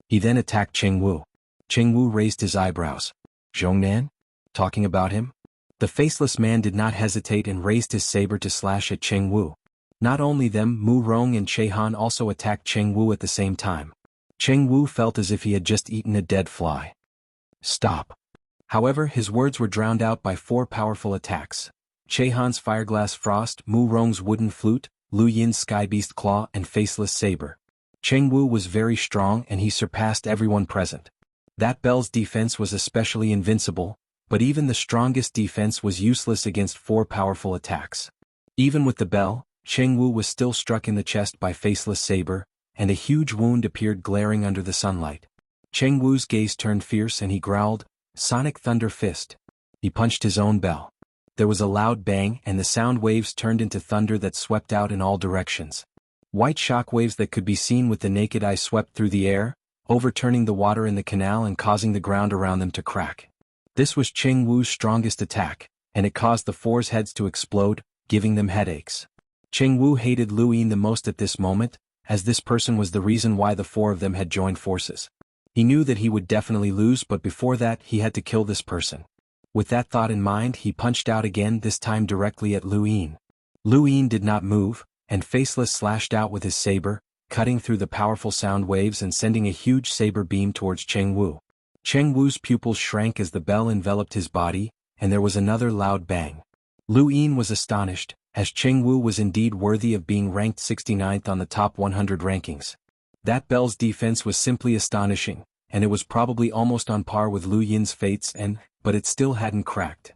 He then attacked Cheng Wu. Cheng Wu raised his eyebrows. "Zhong Nan? Talking about him?" The Faceless man did not hesitate and raised his saber to slash at Cheng Wu. Not only them, Mu Rong and Che Han also attacked Cheng Wu at the same time. Cheng Wu felt as if he had just eaten a dead fly. "Stop." However, his words were drowned out by 4 powerful attacks. Che Han's Fireglass Frost, Mu Rong's Wooden Flute, Lu Yin's Skybeast Claw and Faceless Saber. Cheng Wu was very strong and he surpassed everyone present. That bell's defense was especially invincible, but even the strongest defense was useless against 4 powerful attacks. Even with the bell, Cheng Wu was still struck in the chest by Faceless Saber, and a huge wound appeared glaring under the sunlight. Cheng Wu's gaze turned fierce and he growled, "Sonic Thunder Fist." He punched his own bell. There was a loud bang and the sound waves turned into thunder that swept out in all directions. White shock waves that could be seen with the naked eye swept through the air, overturning the water in the canal and causing the ground around them to crack. This was Cheng Wu's strongest attack, and it caused the 4's heads to explode, giving them headaches. Cheng Wu hated Lu Yin the most at this moment, as this person was the reason why the 4 of them had joined forces. He knew that he would definitely lose, but before that he had to kill this person. With that thought in mind, he punched out again, this time directly at Lu Yin. Lu Yin did not move, and Faceless slashed out with his saber, cutting through the powerful sound waves and sending a huge saber beam towards Cheng Wu. Cheng Wu's pupils shrank as the bell enveloped his body, and there was another loud bang. Lu Yin was astonished, as Cheng Wu was indeed worthy of being ranked 69th on the top 100 rankings. That bell's defense was simply astonishing, and it was probably almost on par with Lu Yin's fates but it still hadn't cracked.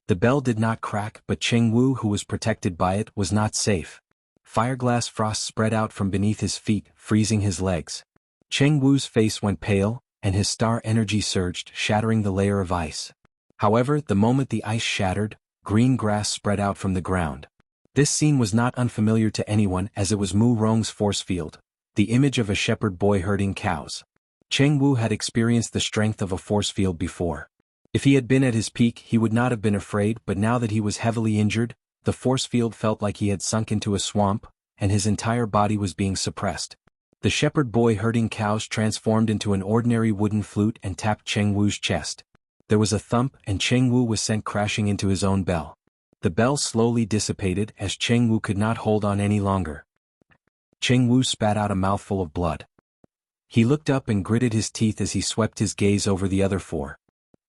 The bell did not crack, but Cheng Wu, who was protected by it, was not safe. Fireglass Frost spread out from beneath his feet, freezing his legs. Cheng Wu's face went pale, and his star energy surged, shattering the layer of ice. However, the moment the ice shattered, green grass spread out from the ground. This scene was not unfamiliar to anyone, as it was Mu Rong's force field, the image of a shepherd boy herding cows. Cheng Wu had experienced the strength of a force field before. If he had been at his peak, he would not have been afraid, but now that he was heavily injured, the force field felt like he had sunk into a swamp, and his entire body was being suppressed. The shepherd boy herding cows transformed into an ordinary wooden flute and tapped Cheng Wu's chest. There was a thump and Cheng Wu was sent crashing into his own bell. The bell slowly dissipated as Cheng Wu could not hold on any longer. Cheng Wu spat out a mouthful of blood. He looked up and gritted his teeth as he swept his gaze over the other 4.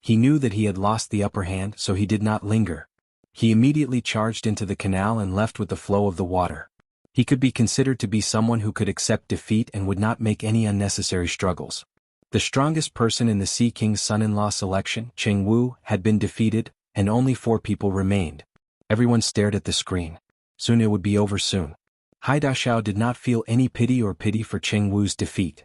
He knew that he had lost the upper hand, so he did not linger. He immediately charged into the canal and left with the flow of the water. He could be considered to be someone who could accept defeat and would not make any unnecessary struggles. The strongest person in the Sea King's son-in-law selection, Cheng Wu, had been defeated, and only 4 people remained. Everyone stared at the screen. Soon it would be over soon. Haidashao did not feel any pity for Cheng Wu's defeat.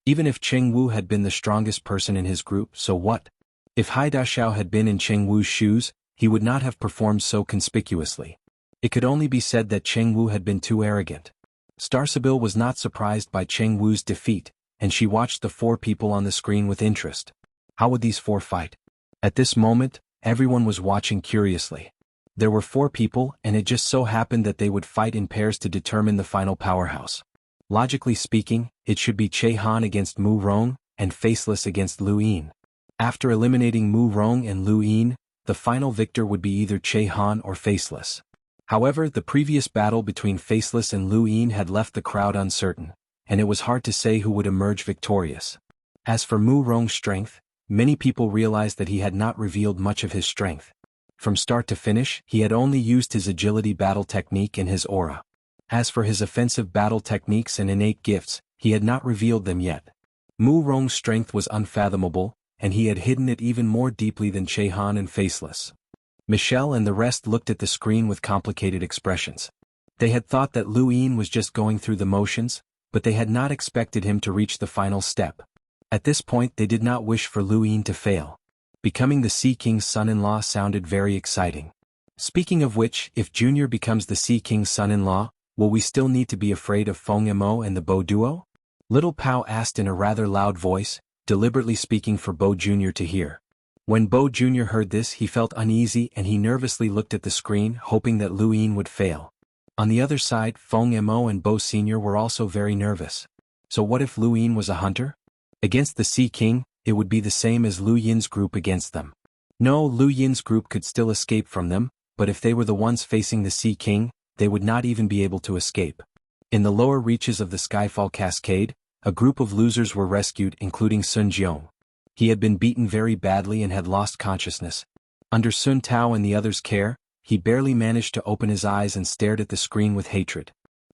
Even if Cheng Wu had been the strongest person in his group, so what? If Haidashao had been in Cheng Wu's shoes, he would not have performed so conspicuously. It could only be said that Cheng Wu had been too arrogant. Star Sibyl was not surprised by Cheng Wu's defeat, and she watched the 4 people on the screen with interest. How would these 4 fight? At this moment, everyone was watching curiously. There were 4 people, and it just so happened that they would fight in pairs to determine the final powerhouse. Logically speaking, it should be Che Han against Mu Rong, and Faceless against Lu Yin. After eliminating Mu Rong and Lu Yin, the final victor would be either Che Han or Faceless. However, the previous battle between Faceless and Lu Yin had left the crowd uncertain, and it was hard to say who would emerge victorious. As for Mu Rong's strength, many people realized that he had not revealed much of his strength. From start to finish, he had only used his agility battle technique and his aura. As for his offensive battle techniques and innate gifts, he had not revealed them yet. Mu Rong's strength was unfathomable, and he had hidden it even more deeply than Che Han and Faceless. Michelle and the rest looked at the screen with complicated expressions. They had thought that Lu Yin was just going through the motions, but they had not expected him to reach the final step. At this point they did not wish for Lu Yin to fail. Becoming the Sea King's son-in-law sounded very exciting. Speaking of which, if Junior becomes the Sea King's son-in-law, will we still need to be afraid of Feng Mo and the Bo duo? Little Pao asked in a rather loud voice, deliberately speaking for Bo Jr. to hear. When Bo Jr. heard this he felt uneasy and he nervously looked at the screen hoping that Lu Yin would fail. On the other side Feng Mo and Bo Sr. were also very nervous. So what if Lu Yin was a hunter? Against the Sea King, it would be the same as Lu Yin's group against them. No, Lu Yin's group could still escape from them, but if they were the ones facing the Sea King, they would not even be able to escape. In the lower reaches of the Skyfall Cascade, a group of losers were rescued including Sun Jiong. He had been beaten very badly and had lost consciousness. Under Sun Tao and the others' care, he barely managed to open his eyes and stared at the screen with hatred.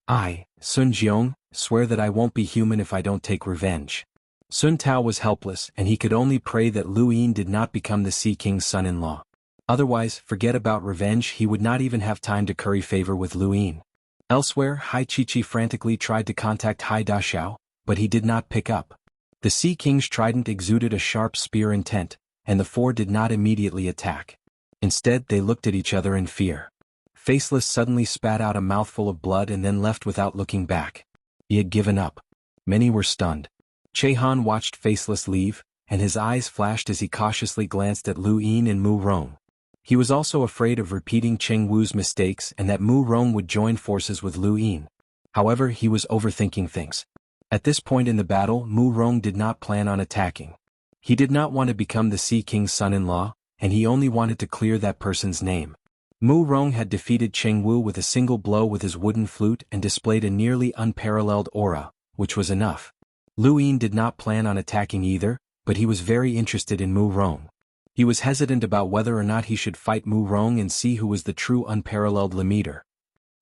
I, Sun Jiong, swear that I won't be human if I don't take revenge. Sun Tao was helpless and he could only pray that Lu Yin did not become the Sea King's son-in-law. Otherwise, forget about revenge, he would not even have time to curry favor with Lu Yin. Elsewhere, Hai Chi frantically tried to contact Hai Daxiao, but he did not pick up. The Sea King's trident exuded a sharp spear intent, and the four did not immediately attack. Instead they looked at each other in fear. Faceless suddenly spat out a mouthful of blood and then left without looking back. He had given up. Many were stunned. Chehan watched Faceless leave, and his eyes flashed as he cautiously glanced at Lu Yin and Mu Rong. He was also afraid of repeating Cheng Wu's mistakes and that Mu Rong would join forces with Lu Yin. However, he was overthinking things. At this point in the battle, Mu Rong did not plan on attacking. He did not want to become the Sea King's son-in-law, and he only wanted to clear that person's name. Mu Rong had defeated Cheng Wu with a single blow with his wooden flute and displayed a nearly unparalleled aura, which was enough. Lu Yin did not plan on attacking either, but he was very interested in Mu Rong. He was hesitant about whether or not he should fight Mu Rong and see who was the true unparalleled limiter.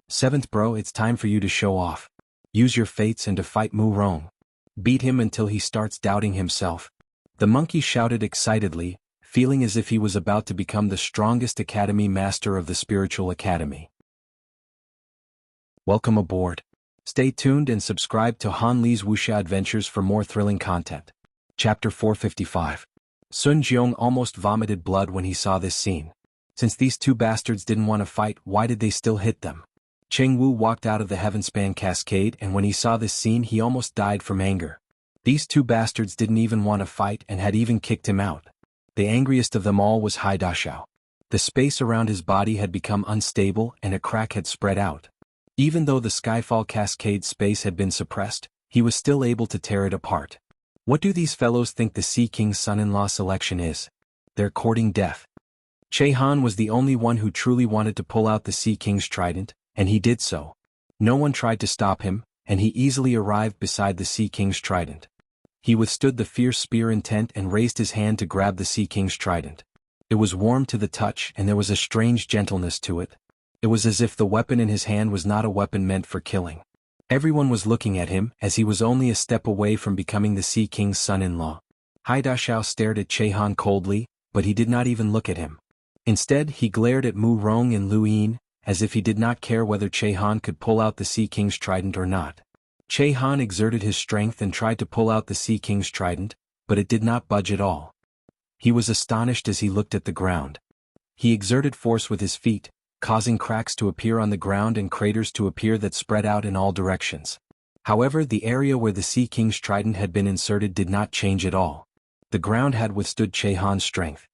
Seventh bro, it's time for you to show off. Use your fates and to fight Mu Rong. Beat him until he starts doubting himself. The monkey shouted excitedly, feeling as if he was about to become the strongest academy master of the spiritual academy. Welcome aboard. Stay tuned and subscribe to Han Li's Wuxia Adventures for more thrilling content. Chapter 455. Sun Jiong almost vomited blood when he saw this scene. Since these two bastards didn't want to fight, why did they still hit them? Cheng Wu walked out of the Heavenspan Cascade and when he saw this scene he almost died from anger. These two bastards didn't even want to fight and had even kicked him out. The angriest of them all was Hai Daxiao. The space around his body had become unstable and a crack had spread out. Even though the Skyfall Cascade space had been suppressed, he was still able to tear it apart. What do these fellows think the Sea King's son-in-law selection is? They're courting death. Chehan was the only one who truly wanted to pull out the Sea King's trident, and he did so. No one tried to stop him, and he easily arrived beside the Sea King's trident. He withstood the fierce spear intent and raised his hand to grab the Sea King's trident. It was warm to the touch and there was a strange gentleness to it. It was as if the weapon in his hand was not a weapon meant for killing. Everyone was looking at him as he was only a step away from becoming the Sea King's son-in-law. Hai Daxiao stared at Chehan coldly, but he did not even look at him. Instead, he glared at Mu Rong and Lu Yin, as if he did not care whether Chehan could pull out the Sea King's trident or not. Chehan exerted his strength and tried to pull out the Sea King's trident, but it did not budge at all. He was astonished as he looked at the ground. He exerted force with his feet, causing cracks to appear on the ground and craters to appear that spread out in all directions. However, the area where the Sea King's trident had been inserted did not change at all. The ground had withstood Chehan's strength.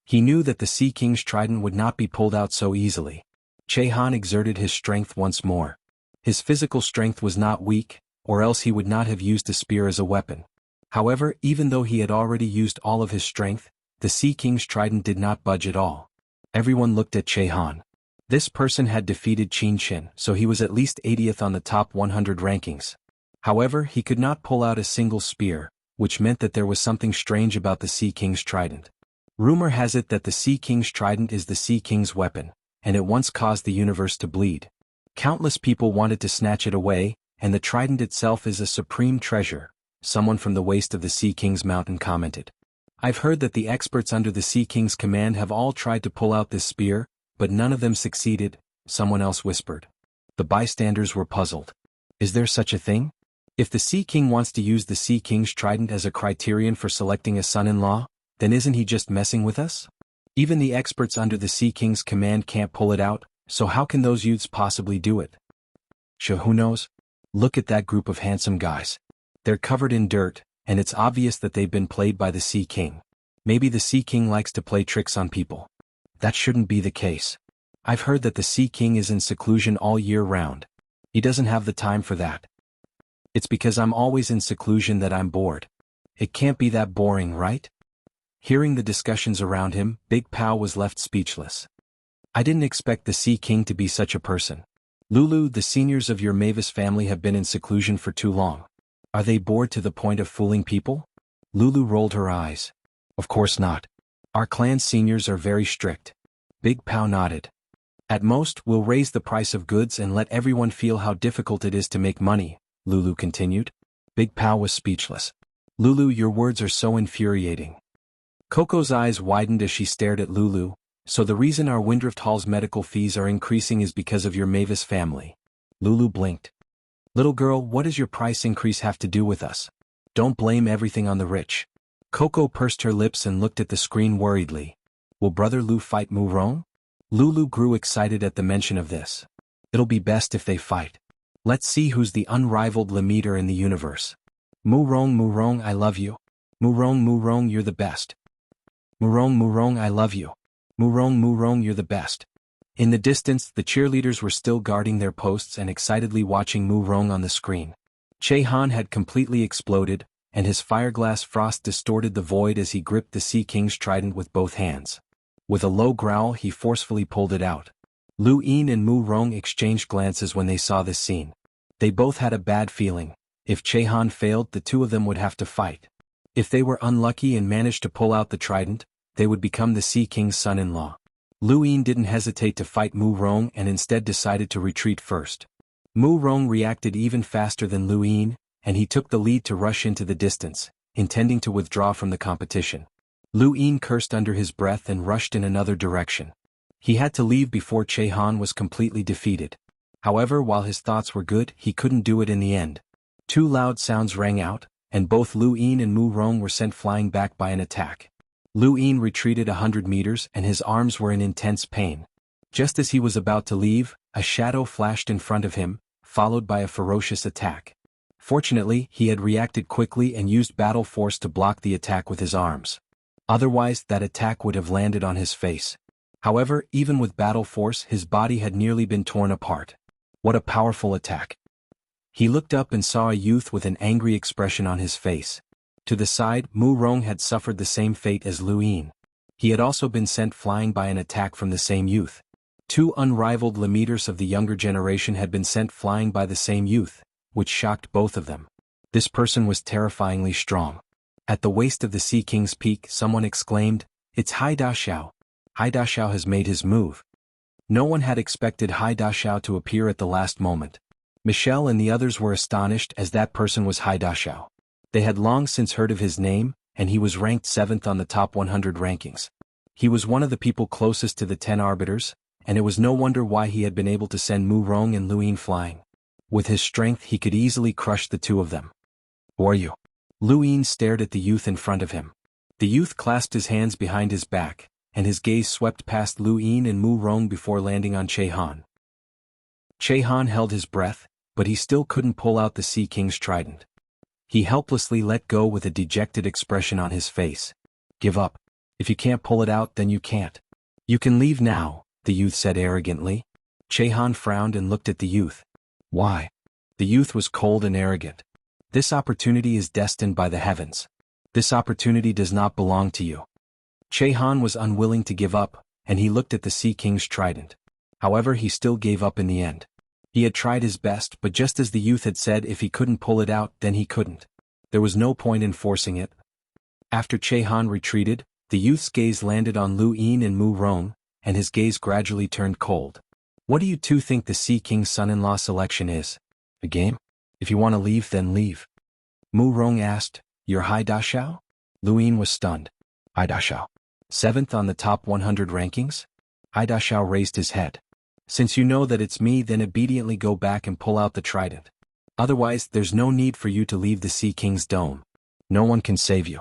He knew that the Sea King's trident would not be pulled out so easily. Chehan exerted his strength once more. His physical strength was not weak, or else he would not have used a spear as a weapon. However, even though he had already used all of his strength, the Sea King's trident did not budge at all. Everyone looked at Chehan. This person had defeated Qin Qin, so he was at least 80th on the top 100 rankings. However, he could not pull out a single spear, which meant that there was something strange about the Sea King's trident. Rumor has it that the Sea King's trident is the Sea King's weapon, and it once caused the universe to bleed. Countless people wanted to snatch it away, and the trident itself is a supreme treasure, someone from the waist of the Sea King's mountain commented. I've heard that the experts under the Sea King's command have all tried to pull out this spear, but none of them succeeded, someone else whispered. The bystanders were puzzled. Is there such a thing? If the Sea King wants to use the Sea King's trident as a criterion for selecting a son-in-law, then isn't he just messing with us? Even the experts under the Sea King's command can't pull it out, so how can those youths possibly do it? Sure, who knows? Look at that group of handsome guys. They're covered in dirt, and it's obvious that they've been played by the Sea King. Maybe the Sea King likes to play tricks on people. That shouldn't be the case. I've heard that the Sea King is in seclusion all year round. He doesn't have the time for that. It's because I'm always in seclusion that I'm bored. It can't be that boring, right? Hearing the discussions around him, Big Pow was left speechless. I didn't expect the Sea King to be such a person. Lulu, the seniors of your Mavis family have been in seclusion for too long. Are they bored to the point of fooling people? Lulu rolled her eyes. Of course not. Our clan's seniors are very strict. Big Pow nodded. At most, we'll raise the price of goods and let everyone feel how difficult it is to make money, Lulu continued. Big Pow was speechless. Lulu, your words are so infuriating. Coco's eyes widened as she stared at Lulu. So the reason our Windrift Hall's medical fees are increasing is because of your Mavis family. Lulu blinked. Little girl, what does your price increase have to do with us? Don't blame everything on the rich. Coco pursed her lips and looked at the screen worriedly. Will Brother Lou fight Murong? Lulu grew excited at the mention of this. It'll be best if they fight. Let's see who's the unrivaled Lemeter in the universe. Murong, I love you. Murong, you're the best. Murong, I love you. Murong, you're the best. In the distance, the cheerleaders were still guarding their posts and excitedly watching Murong on the screen. Chehan had completely exploded, and his fireglass frost distorted the void as he gripped the Sea King's trident with both hands. With a low growl, he forcefully pulled it out. Lu Yin and Murong exchanged glances when they saw this scene. They both had a bad feeling. If Chehan failed, the two of them would have to fight. If they were unlucky and managed to pull out the trident, they would become the Sea King's son-in-law. Lu Yin didn't hesitate to fight Murong and instead decided to retreat first. Murong reacted even faster than Lu Yin, and he took the lead to rush into the distance, intending to withdraw from the competition. Lu Yin cursed under his breath and rushed in another direction. He had to leave before Chehan was completely defeated. However, while his thoughts were good, he couldn't do it in the end. Two loud sounds rang out, and both Lu Yin and Murong were sent flying back by an attack. Lu Yin retreated 100 meters and his arms were in intense pain. Just as he was about to leave, a shadow flashed in front of him, followed by a ferocious attack. Fortunately, he had reacted quickly and used battle force to block the attack with his arms. Otherwise, that attack would have landed on his face. However, even with battle force, his body had nearly been torn apart. What a powerful attack. He looked up and saw a youth with an angry expression on his face. To the side, Murong had suffered the same fate as Lu Yin. He had also been sent flying by an attack from the same youth. Two unrivaled Lemeters of the younger generation had been sent flying by the same youth, which shocked both of them. This person was terrifyingly strong. At the waist of the Sea King's peak, someone exclaimed, "It's Hai Da Xiao. Hai Da Xiao has made his move." No one had expected Hai Da Xiao to appear at the last moment. Michelle and the others were astonished as that person was Hai Da Xiao. They had long since heard of his name, and he was ranked 7th on the top 100 rankings. He was one of the people closest to the 10 arbiters, and it was no wonder why he had been able to send Murong and Lu Yin flying. With his strength he could easily crush the two of them. "Who are you?" Lu Yin stared at the youth in front of him. The youth clasped his hands behind his back, and his gaze swept past Lu Yin and Murong before landing on Chehan. Chehan held his breath, but he still couldn't pull out the Sea King's trident. He helplessly let go with a dejected expression on his face. "Give up. If you can't pull it out, then you can't. You can leave now," the youth said arrogantly. Chehan frowned and looked at the youth. "Why?" The youth was cold and arrogant. "This opportunity is destined by the heavens. This opportunity does not belong to you." Chehan was unwilling to give up, and he looked at the Sea King's trident. However, he still gave up in the end. He had tried his best, but just as the youth had said, if he couldn't pull it out, then he couldn't. There was no point in forcing it. After Chehan retreated, the youth's gaze landed on Lu Yin and Murong, and his gaze gradually turned cold. "What do you two think the Sea King's son-in-law selection is? A game? If you want to leave, then leave." Murong asked, "You're Hai Da Xiao?" Lu Yin was stunned. Hai Dashao. 7th on the top 100 rankings? Hai Dashao raised his head. Since you know that it's me, then obediently go back and pull out the trident. Otherwise, there's no need for you to leave the Sea King's dome. No one can save you.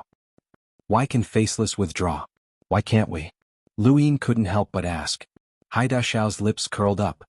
Why can Faceless withdraw? Why can't we? Luin couldn't help but ask. Hai Dashao's lips curled up.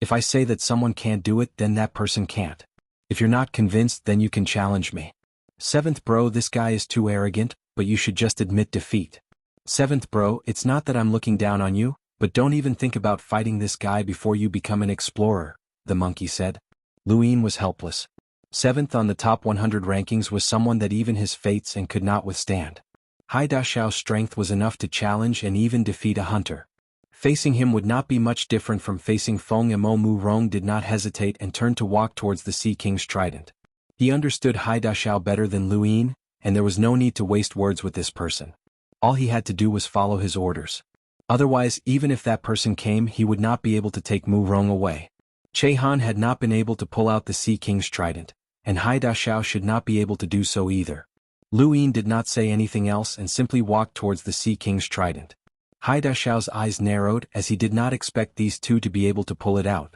If I say that someone can't do it, then that person can't. If you're not convinced, then you can challenge me. 7th bro, this guy is too arrogant, but you should just admit defeat. 7th bro, it's not that I'm looking down on you, but don't even think about fighting this guy before you become an explorer, the monkey said. Luin was helpless. 7th on the top 100 rankings was someone that even his fates and could not withstand. Hai Dashao's strength was enough to challenge and even defeat a hunter. Facing him would not be much different from facing Feng Mo. Mu Rong did not hesitate and turned to walk towards the Sea King's trident. He understood Hai Dashao better than Luin, and there was no need to waste words with this person. All he had to do was follow his orders. Otherwise, even if that person came, he would not be able to take Mu Rong away. Che Han had not been able to pull out the Sea King's trident, and Hai Dashao should not be able to do so either. Luin did not say anything else and simply walked towards the Sea King's trident. Hai Dashao's eyes narrowed as he did not expect these two to be able to pull it out.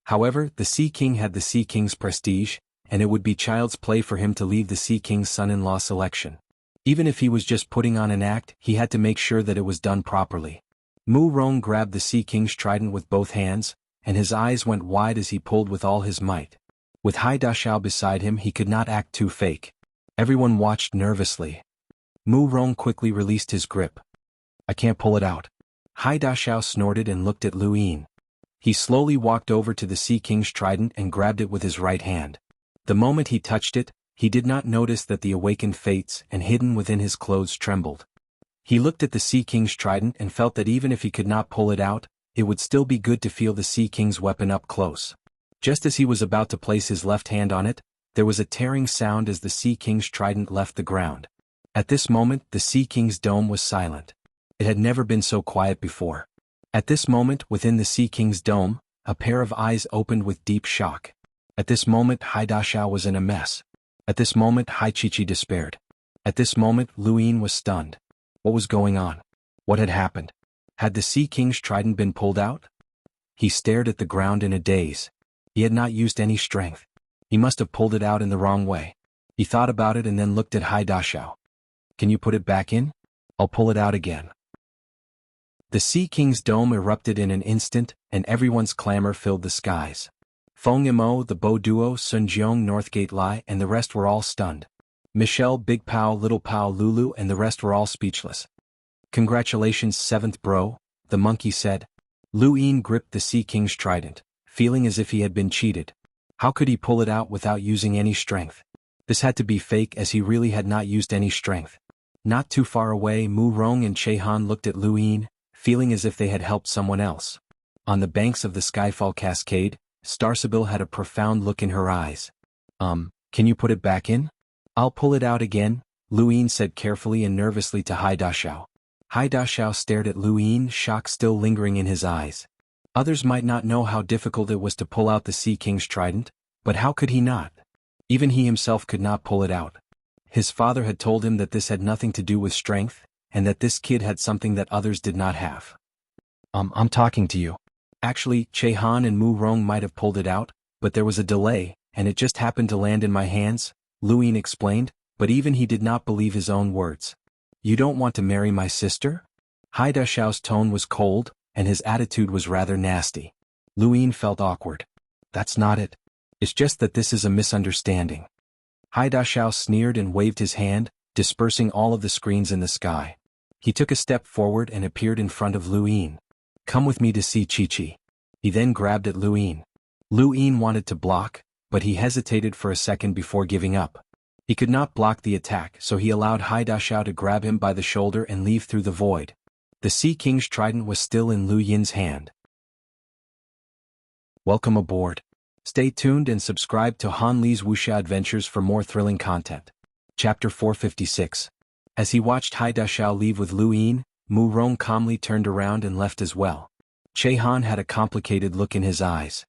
However, the Sea King had the Sea King's prestige, and it would be child's play for him to leave the Sea King's son-in-law selection. Even if he was just putting on an act, he had to make sure that it was done properly. Mu Rong grabbed the Sea King's trident with both hands, and his eyes went wide as he pulled with all his might. With Hai Dashao beside him, he could not act too fake. Everyone watched nervously. Mu Rong quickly released his grip. I can't pull it out. Hai Dashao snorted and looked at Luin. He slowly walked over to the Sea King's trident and grabbed it with his right hand. The moment he touched it, he did not notice that the awakened fates and hidden within his clothes trembled. He looked at the Sea King's trident and felt that even if he could not pull it out, it would still be good to feel the Sea King's weapon up close. Just as he was about to place his left hand on it, there was a tearing sound as the Sea King's trident left the ground. At this moment, the Sea King's dome was silent. It had never been so quiet before. At this moment, within the Sea King's dome, a pair of eyes opened with deep shock. At this moment, Hai Dashao was in a mess. At this moment, Hai Chichi despaired. At this moment, Luin was stunned. What was going on? What had happened? Had the Sea King's trident been pulled out? He stared at the ground in a daze. He had not used any strength. He must have pulled it out in the wrong way. He thought about it and then looked at Hai Dashao. Can you put it back in? I'll pull it out again. The Sea King's dome erupted in an instant, and everyone's clamor filled the skies. Feng Mo, the Bo duo, Sun Jiong, Northgate Lai, and the rest were all stunned. Michelle, Big Pao, Little Pao, Lulu, and the rest were all speechless. Congratulations, 7th bro, the monkey said. Luin gripped the Sea King's trident, feeling as if he had been cheated. How could he pull it out without using any strength? This had to be fake, as he really had not used any strength. Not too far away, Mu Rong and Che Han looked at Luin, feeling as if they had helped someone else. On the banks of the Skyfall Cascade, Starsibyl had a profound look in her eyes. Can you put it back in? I'll pull it out again, Luin said carefully and nervously to Hai Dashao. Hai Dashao stared at Luin, shock still lingering in his eyes. Others might not know how difficult it was to pull out the Sea King's trident, but how could he not? Even he himself could not pull it out. His father had told him that this had nothing to do with strength, and that this kid had something that others did not have. I'm talking to you. Actually, Che Han and Mu Rong might have pulled it out, but there was a delay, and it just happened to land in my hands, Luin explained, but even he did not believe his own words. You don't want to marry my sister? Hai Dashao's tone was cold, and his attitude was rather nasty. Luin felt awkward. That's not it. It's just that this is a misunderstanding. Hai Dashao sneered and waved his hand, dispersing all of the screens in the sky. He took a step forward and appeared in front of Luin. Come with me to see Chi-Chi. He then grabbed at Luin. Luin wanted to block, but he hesitated for a second before giving up. He could not block the attack, so he allowed Hai Dashao to grab him by the shoulder and leave through the void. The Sea King's trident was still in Lu Yin's hand. Welcome aboard. Stay tuned and subscribe to Han Li's Wuxia Adventures for more thrilling content. Chapter 456. As he watched Hai Dashao leave with Luin, Mu Rong calmly turned around and left as well. Che Han had a complicated look in his eyes.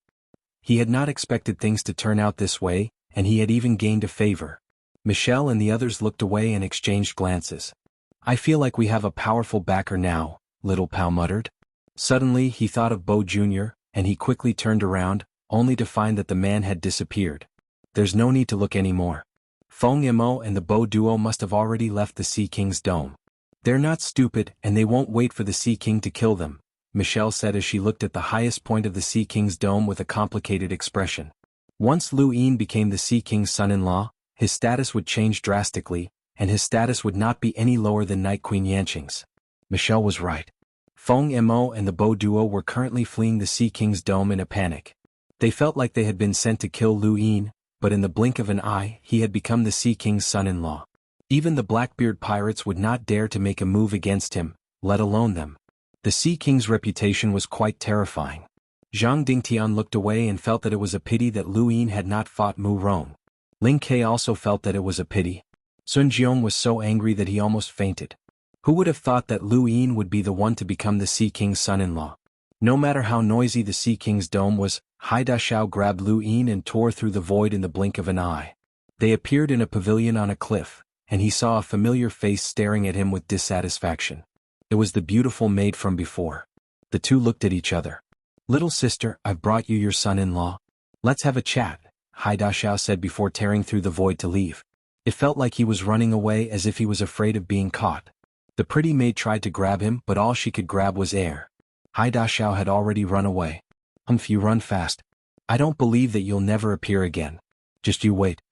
He had not expected things to turn out this way, and he had even gained a favor. Michelle and the others looked away and exchanged glances. I feel like we have a powerful backer now, Little Pal muttered. Suddenly he thought of Bo Jr., and he quickly turned around, only to find that the man had disappeared. There's no need to look anymore. Feng Mo and the Bo duo must have already left the Sea King's dome. They're not stupid and they won't wait for the Sea King to kill them, Michelle said as she looked at the highest point of the Sea King's dome with a complicated expression. Once Lu Yin became the Sea King's son-in-law, his status would change drastically, and his status would not be any lower than Night Queen Yanqing's. Michelle was right. Feng Mo and the Bo duo were currently fleeing the Sea King's dome in a panic. They felt like they had been sent to kill Lu Yin, but in the blink of an eye he had become the Sea King's son-in-law. Even the Blackbeard pirates would not dare to make a move against him, let alone them. The Sea King's reputation was quite terrifying. Zhang Dingtian looked away and felt that it was a pity that Lu Yin had not fought Mu Rong. Ling Ke also felt that it was a pity. Sun Jiong was so angry that he almost fainted. Who would have thought that Lu Yin would be the one to become the Sea King's son-in-law? No matter how noisy the Sea King's dome was, Haida Xiao grabbed Lu Yin and tore through the void in the blink of an eye. They appeared in a pavilion on a cliff, and he saw a familiar face staring at him with dissatisfaction. It was the beautiful maid from before. The two looked at each other. "Little sister, I've brought you your son-in-law. Let's have a chat," Haida Xiao said before tearing through the void to leave. It felt like he was running away as if he was afraid of being caught. The pretty maid tried to grab him but all she could grab was air. Haida Xiao had already run away. "If you run fast, I don't believe that you'll never appear again. Just you wait."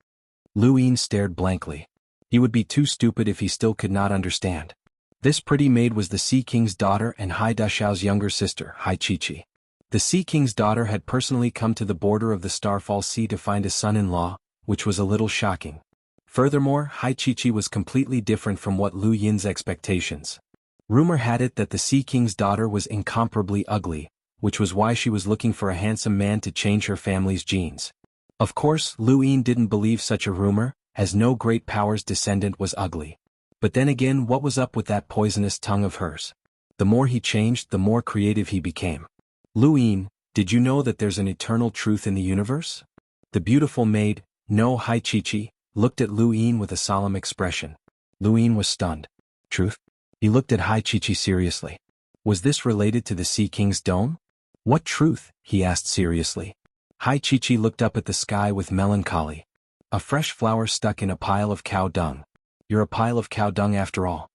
Lu Yin stared blankly. He would be too stupid if he still could not understand. This pretty maid was the Sea King's daughter and Haida Xiao's younger sister, Hai Chi-Chi. The Sea King's daughter had personally come to the border of the Starfall Sea to find a son-in-law, which was a little shocking. Furthermore, Hai Chi-Chi was completely different from what Lu Yin's expectations. Rumor had it that the Sea King's daughter was incomparably ugly, which was why she was looking for a handsome man to change her family's genes. Of course, Lu Yin didn't believe such a rumor, as no great power's descendant was ugly. But then again, what was up with that poisonous tongue of hers? The more he changed, the more creative he became. "Lu Yin, did you know that there's an eternal truth in the universe?" The beautiful maid, No Hai Chi-Chi, looked at Lu Yin with a solemn expression. Lu Yin was stunned. "Truth?" He looked at Hai Chi-Chi seriously. Was this related to the Sea King's dome? "What truth?" he asked seriously. Hai Chi-Chi looked up at the sky with melancholy. "A fresh flower stuck in a pile of cow dung. You're a pile of cow dung after all."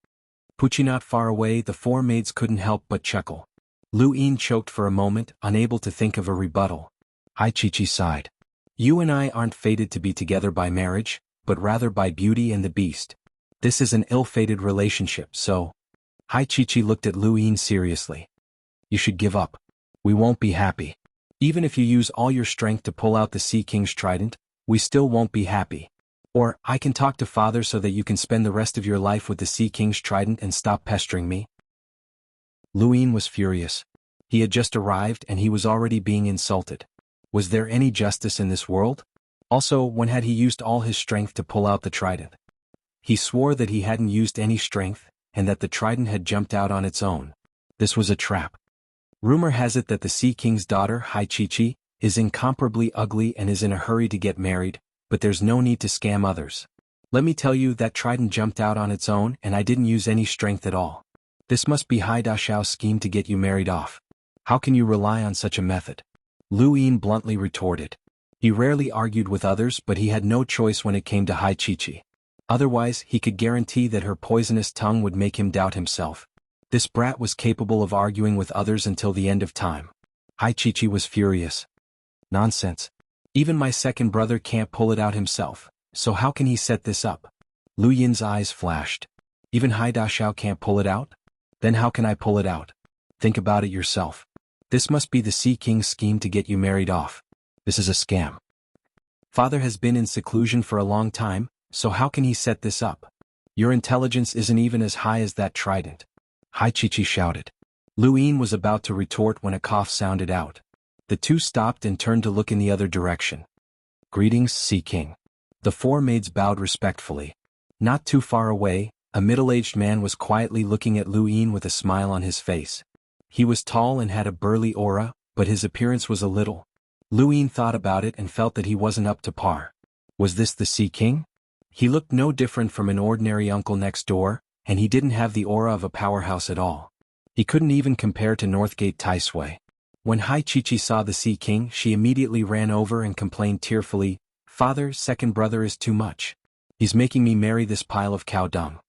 Pucci not far away, the four maids couldn't help but chuckle. Lu Yin choked for a moment, unable to think of a rebuttal. Hai Chi-Chi sighed. "You and I aren't fated to be together by marriage, but rather by Beauty and the Beast. This is an ill-fated relationship, so..." Hai Chi-Chi looked at Lu Yin seriously. "You should give up. We won't be happy. Even if you use all your strength to pull out the Sea King's trident, we still won't be happy. Or, I can talk to Father so that you can spend the rest of your life with the Sea King's trident and stop pestering me." Lu Yin was furious. He had just arrived and he was already being insulted. Was there any justice in this world? Also, when had he used all his strength to pull out the trident? He swore that he hadn't used any strength, and that the trident had jumped out on its own. This was a trap. Rumor has it that the Sea King's daughter, Hai Chi-Chi, is incomparably ugly and is in a hurry to get married, but there's no need to scam others. Let me tell you, that trident jumped out on its own and I didn't use any strength at all. This must be Haida Xiao's scheme to get you married off. How can you rely on such a method?" Lu Yin bluntly retorted. He rarely argued with others, but he had no choice when it came to Hai Chi-Chi. Otherwise, he could guarantee that her poisonous tongue would make him doubt himself. This brat was capable of arguing with others until the end of time. Hai Chi-Chi was furious. "Nonsense. Even my second brother can't pull it out himself, so how can he set this up?" Lu Yin's eyes flashed. "Even Haida Xiao can't pull it out? Then how can I pull it out? Think about it yourself. This must be the Sea King's scheme to get you married off. This is a scam. Father has been in seclusion for a long time, so how can he set this up? Your intelligence isn't even as high as that trident." Hai Chi-Chi shouted. Lu Yin was about to retort when a cough sounded out. The two stopped and turned to look in the other direction. "Greetings, Sea King." The four maids bowed respectfully. Not too far away, a middle-aged man was quietly looking at Lu Yin with a smile on his face. He was tall and had a burly aura, but his appearance was a little. Lu Yin thought about it and felt that he wasn't up to par. Was this the Sea King? He looked no different from an ordinary uncle next door, and he didn't have the aura of a powerhouse at all. He couldn't even compare to Northgate Taisui. When Hai Chi saw the Sea King, she immediately ran over and complained tearfully, "Father, second brother is too much. He's making me marry this pile of cow dung."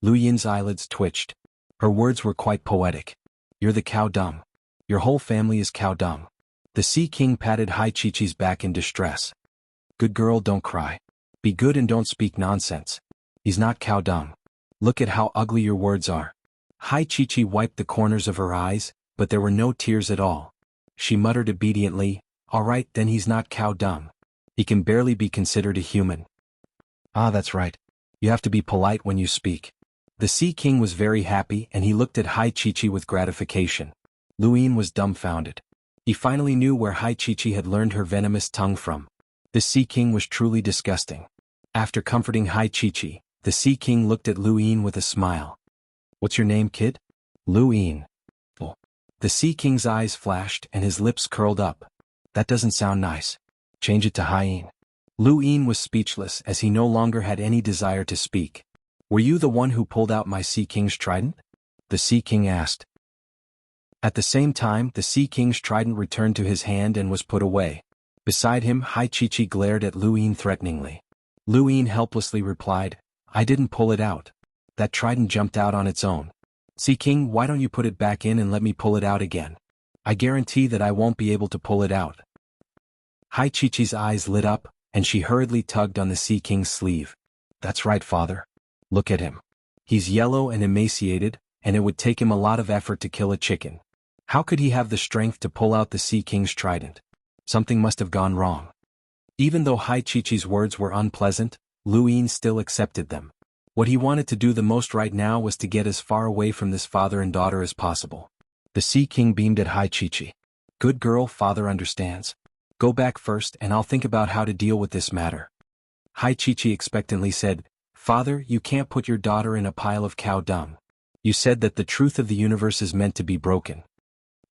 Lu Yin's eyelids twitched. Her words were quite poetic. "You're the cow dung. Your whole family is cow dung." The Sea King patted Hai Chi's back in distress. "Good girl, don't cry. Be good and don't speak nonsense. He's not cow dung. Look at how ugly your words are." Hai Chi wiped the corners of her eyes, but there were no tears at all. She muttered obediently, "All right, then he's not cow dung. He can barely be considered a human." "Ah, that's right. You have to be polite when you speak." The Sea King was very happy and he looked at Hai Chi with gratification. Lu Yin was dumbfounded. He finally knew where Hai Chi had learned her venomous tongue from. The Sea King was truly disgusting. After comforting Hai Chi, the Sea King looked at Lu Yin with a smile. "What's your name, kid?" "Lu Yin." "Oh." The Sea King's eyes flashed and his lips curled up. "That doesn't sound nice. Change it to Hien." Lu Yin was speechless as he no longer had any desire to speak. "Were you the one who pulled out my Sea King's trident?" the Sea King asked. At the same time, the Sea King's trident returned to his hand and was put away. Beside him, Hai Chi glared at Lu Yin threateningly. Lu Yin helplessly replied, "I didn't pull it out. That trident jumped out on its own. Sea King, why don't you put it back in and let me pull it out again? I guarantee that I won't be able to pull it out." Hai Chi's eyes lit up, and she hurriedly tugged on the Sea King's sleeve. "That's right, father. Look at him. He's yellow and emaciated, and it would take him a lot of effort to kill a chicken. How could he have the strength to pull out the Sea King's trident? Something must have gone wrong." Even though Hai Chi's words were unpleasant, Lu Yin still accepted them. What he wanted to do the most right now was to get as far away from this father and daughter as possible. The Sea King beamed at Hai Chi. "Good girl, father understands. Go back first and I'll think about how to deal with this matter." Hai Chi expectantly said, "Father, you can't put your daughter in a pile of cow dung. You said that the truth of the universe is meant to be broken."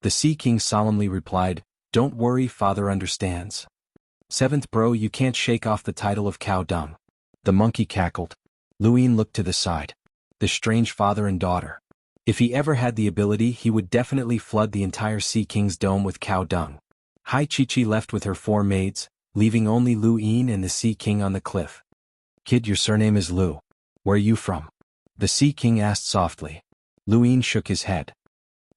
The Sea King solemnly replied, "Don't worry, father understands. Seventh bro, you can't shake off the title of cow dung." The monkey cackled. Lu Yin looked to the side. The strange father and daughter. If he ever had the ability, he would definitely flood the entire Sea King's dome with cow dung. Hai Chi left with her 4 maids, leaving only Lu Yin and the Sea King on the cliff. "Kid, your surname is Lu. Where are you from?" the Sea King asked softly. Lu Yin shook his head.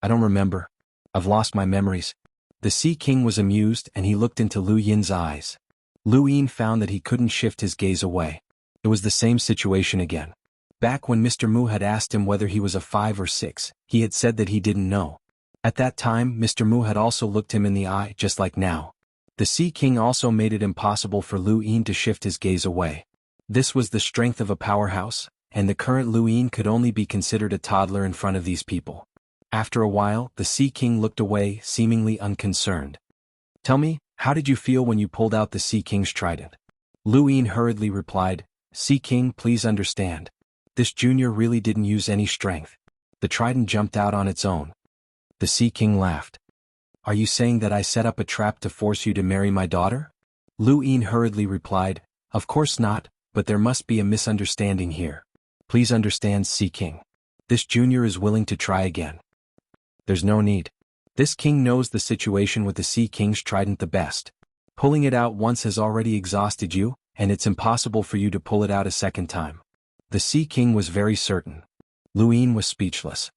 "I don't remember. I've lost my memories." The Sea King was amused and he looked into Lu Yin's eyes. Lu Yin found that he couldn't shift his gaze away. It was the same situation again. Back when Mr. Mu had asked him whether he was a 5 or 6, he had said that he didn't know. At that time, Mr. Mu had also looked him in the eye just like now. The Sea King also made it impossible for Lu Yin to shift his gaze away. This was the strength of a powerhouse, and the current Lu Yin could only be considered a toddler in front of these people. After a while, the Sea King looked away, seemingly unconcerned. "Tell me, how did you feel when you pulled out the Sea King's trident?" Lu Yin hurriedly replied, "Sea King, please understand. This junior really didn't use any strength. The trident jumped out on its own." The Sea King laughed. "Are you saying that I set up a trap to force you to marry my daughter?" Lu Yin hurriedly replied, "Of course not, but there must be a misunderstanding here. Please understand, Sea King. This junior is willing to try again." "There's no need. This king knows the situation with the Sea King's trident the best. Pulling it out once has already exhausted you, and it's impossible for you to pull it out a second time." The Sea King was very certain. Lu Yin was speechless.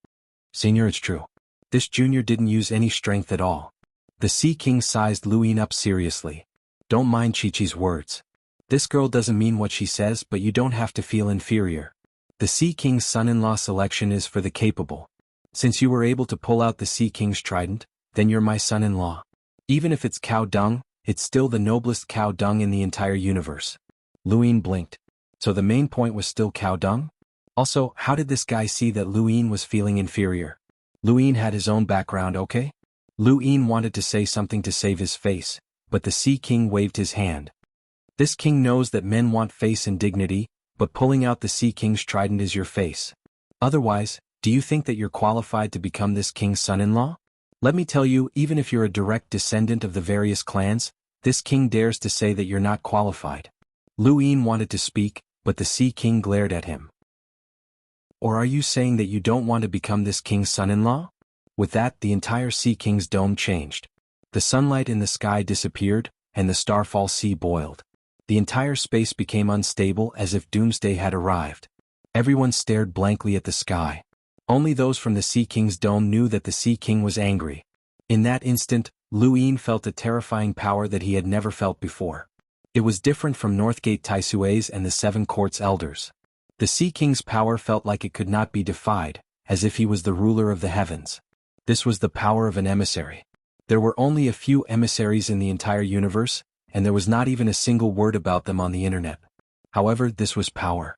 "Senior, it's true. This junior didn't use any strength at all." The Sea King sized Lu Yin up seriously. "Don't mind Chi-Chi's words. This girl doesn't mean what she says, but you don't have to feel inferior. The Sea King's son-in-law selection is for the capable. Since you were able to pull out the Sea King's trident, then you're my son-in-law. Even if it's cow dung, it's still the noblest cow dung in the entire universe." Lu Yin blinked. So the main point was still cow dung? Also, how did this guy see that Lu Yin was feeling inferior? Lu Yin had his own background, okay? Lu Yin wanted to say something to save his face, but the Sea King waved his hand. This king knows that men want face and dignity, but pulling out the Sea King's trident is your face. Otherwise, do you think that you're qualified to become this king's son-in-law? Let me tell you, even if you're a direct descendant of the various clans, this king dares to say that you're not qualified. Lu Yin wanted to speak, but the Sea King glared at him. Or are you saying that you don't want to become this king's son-in-law? With that, the entire Sea King's dome changed. The sunlight in the sky disappeared, and the starfall sea boiled. The entire space became unstable as if doomsday had arrived. Everyone stared blankly at the sky. Only those from the Sea King's dome knew that the Sea King was angry. In that instant, Luin felt a terrifying power that he had never felt before. It was different from Northgate Taisue's and the Seven Courts elders. The Sea King's power felt like it could not be defied, as if he was the ruler of the heavens. This was the power of an emissary. There were only a few emissaries in the entire universe, and there was not even a single word about them on the internet. However, this was power.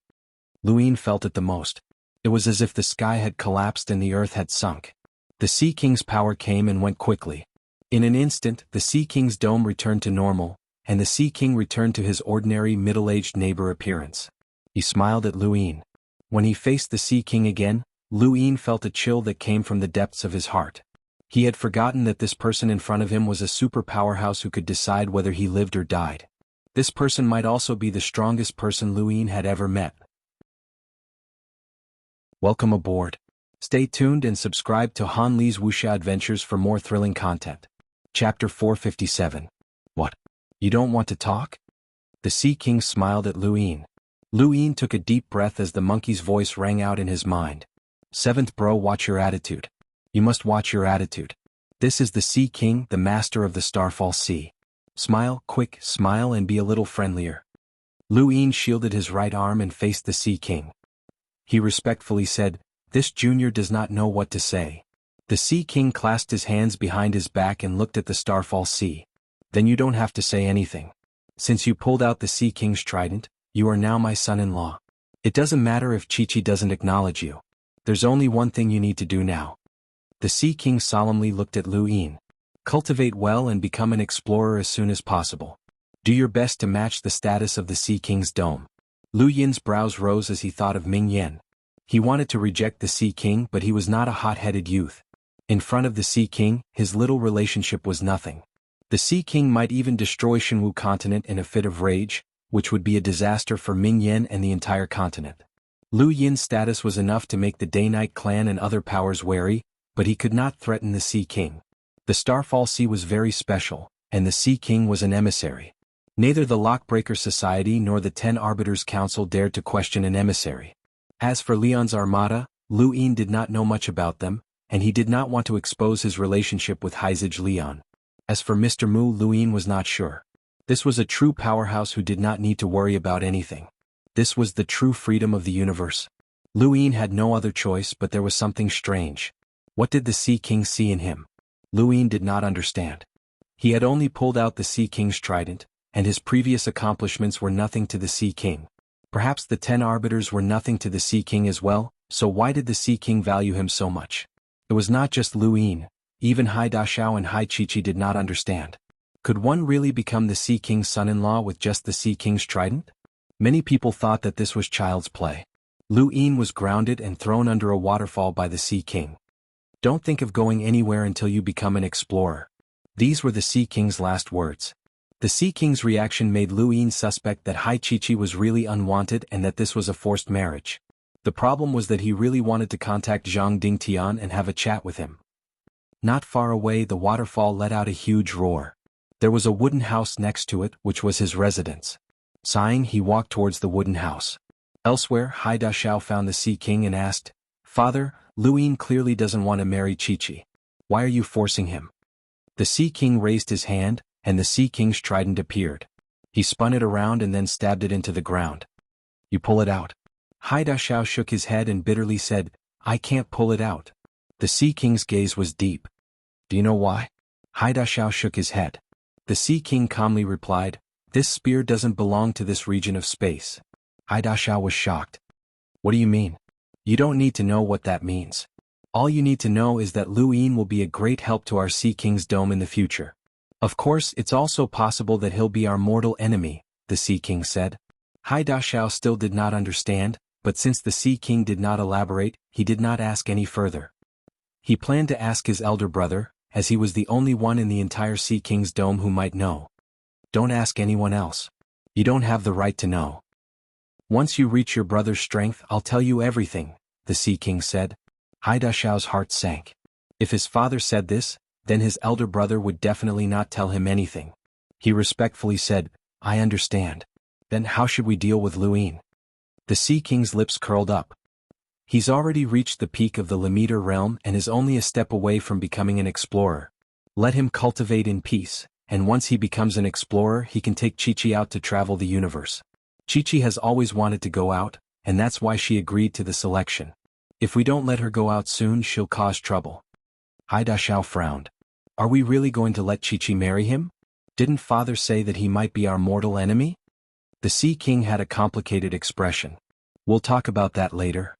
Luin felt it the most. It was as if the sky had collapsed and the earth had sunk. The Sea King's power came and went quickly. In an instant, the Sea King's dome returned to normal, and the Sea King returned to his ordinary middle-aged neighbor appearance. He smiled at Luin. When he faced the Sea King again, Luin felt a chill that came from the depths of his heart. He had forgotten that this person in front of him was a super powerhouse who could decide whether he lived or died. This person might also be the strongest person Luin had ever met. Welcome aboard. Stay tuned and subscribe to Han Li's Wuxia Adventures for more thrilling content. Chapter 457. What? You don't want to talk? The Sea King smiled at Luin. Luin took a deep breath as the monkey's voice rang out in his mind. Seventh bro, watch your attitude. You must watch your attitude. This is the Sea King, the master of the Starfall Sea. Smile, quick, smile and be a little friendlier. Luin shielded his right arm and faced the Sea King. He respectfully said, "This junior does not know what to say." The Sea King clasped his hands behind his back and looked at the Starfall Sea. "Then you don't have to say anything. Since you pulled out the Sea King's trident, you are now my son-in-law. It doesn't matter if Chi-Chi doesn't acknowledge you. There's only one thing you need to do now." The Sea King solemnly looked at Luin. "Cultivate well and become an explorer as soon as possible. Do your best to match the status of the Sea King's dome." Lu Yin's brows rose as he thought of Ming Yen. He wanted to reject the Sea King, but he was not a hot-headed youth. In front of the Sea King, his little relationship was nothing. The Sea King might even destroy Shenwu continent in a fit of rage, which would be a disaster for Ming Yen and the entire continent. Lu Yin's status was enough to make the Day-Night clan and other powers wary, but he could not threaten the Sea King. The Starfall Sea was very special, and the Sea King was an emissary. Neither the Lockbreaker Society nor the 10 Arbiters Council dared to question an emissary. As for Leon's Armada, Luin did not know much about them, and he did not want to expose his relationship with Heizage Leon. As for Mr. Mu, Luin was not sure. This was a true powerhouse who did not need to worry about anything. This was the true freedom of the universe. Luin had no other choice, but there was something strange. What did the Sea King see in him? Luin did not understand. He had only pulled out the Sea King's trident, and his previous accomplishments were nothing to the Sea King. Perhaps the 10 Arbiters were nothing to the Sea King as well, so why did the Sea King value him so much? It was not just Luin, even Hai Dashao and Hai Chi-Chi did not understand. Could one really become the Sea King's son-in-law with just the Sea King's trident? Many people thought that this was child's play. Luin was grounded and thrown under a waterfall by the Sea King. "Don't think of going anywhere until you become an explorer." These were the Sea King's last words. The Sea King's reaction made Luin suspect that Hai Chi-Chi was really unwanted and that this was a forced marriage. The problem was that he really wanted to contact Zhang Dingtian and have a chat with him. Not far away, the waterfall let out a huge roar. There was a wooden house next to it, which was his residence. Sighing, he walked towards the wooden house. Elsewhere, Hai Dashao found the Sea King and asked, "Father, Luin clearly doesn't want to marry Chi-Chi. Why are you forcing him?" The Sea King raised his hand, and the Sea King's trident appeared. He spun it around and then stabbed it into the ground. "You pull it out." Hai Dashao shook his head and bitterly said, "I can't pull it out." The Sea King's gaze was deep. "Do you know why?" Hai Dashao shook his head. The Sea King calmly replied, "This spear doesn't belong to this region of space." Hai Dashao was shocked. "What do you mean?" "You don't need to know what that means. All you need to know is that Luin will be a great help to our Sea King's dome in the future. Of course, it's also possible that he'll be our mortal enemy," the Sea King said. Hai Dashao still did not understand, but since the Sea King did not elaborate, he did not ask any further. He planned to ask his elder brother, as he was the only one in the entire Sea King's dome who might know. "Don't ask anyone else. You don't have the right to know. Once you reach your brother's strength, I'll tell you everything," the the Sea King said. Haida Xiao's heart sank. If his father said this, then his elder brother would definitely not tell him anything. He respectfully said, I understand. Then how should we deal with Luin? The Sea King's lips curled up. He's already reached the peak of the Limiter realm and is only a step away from becoming an explorer. Let him cultivate in peace, and once he becomes an explorer he can take Qiqi out to travel the universe. Qiqi has always wanted to go out, and that's why she agreed to the selection. If we don't let her go out soon she'll cause trouble. Haida Xiao frowned. Are we really going to let Qiqi marry him? Didn't father say that he might be our mortal enemy? The Sea King had a complicated expression. We'll talk about that later.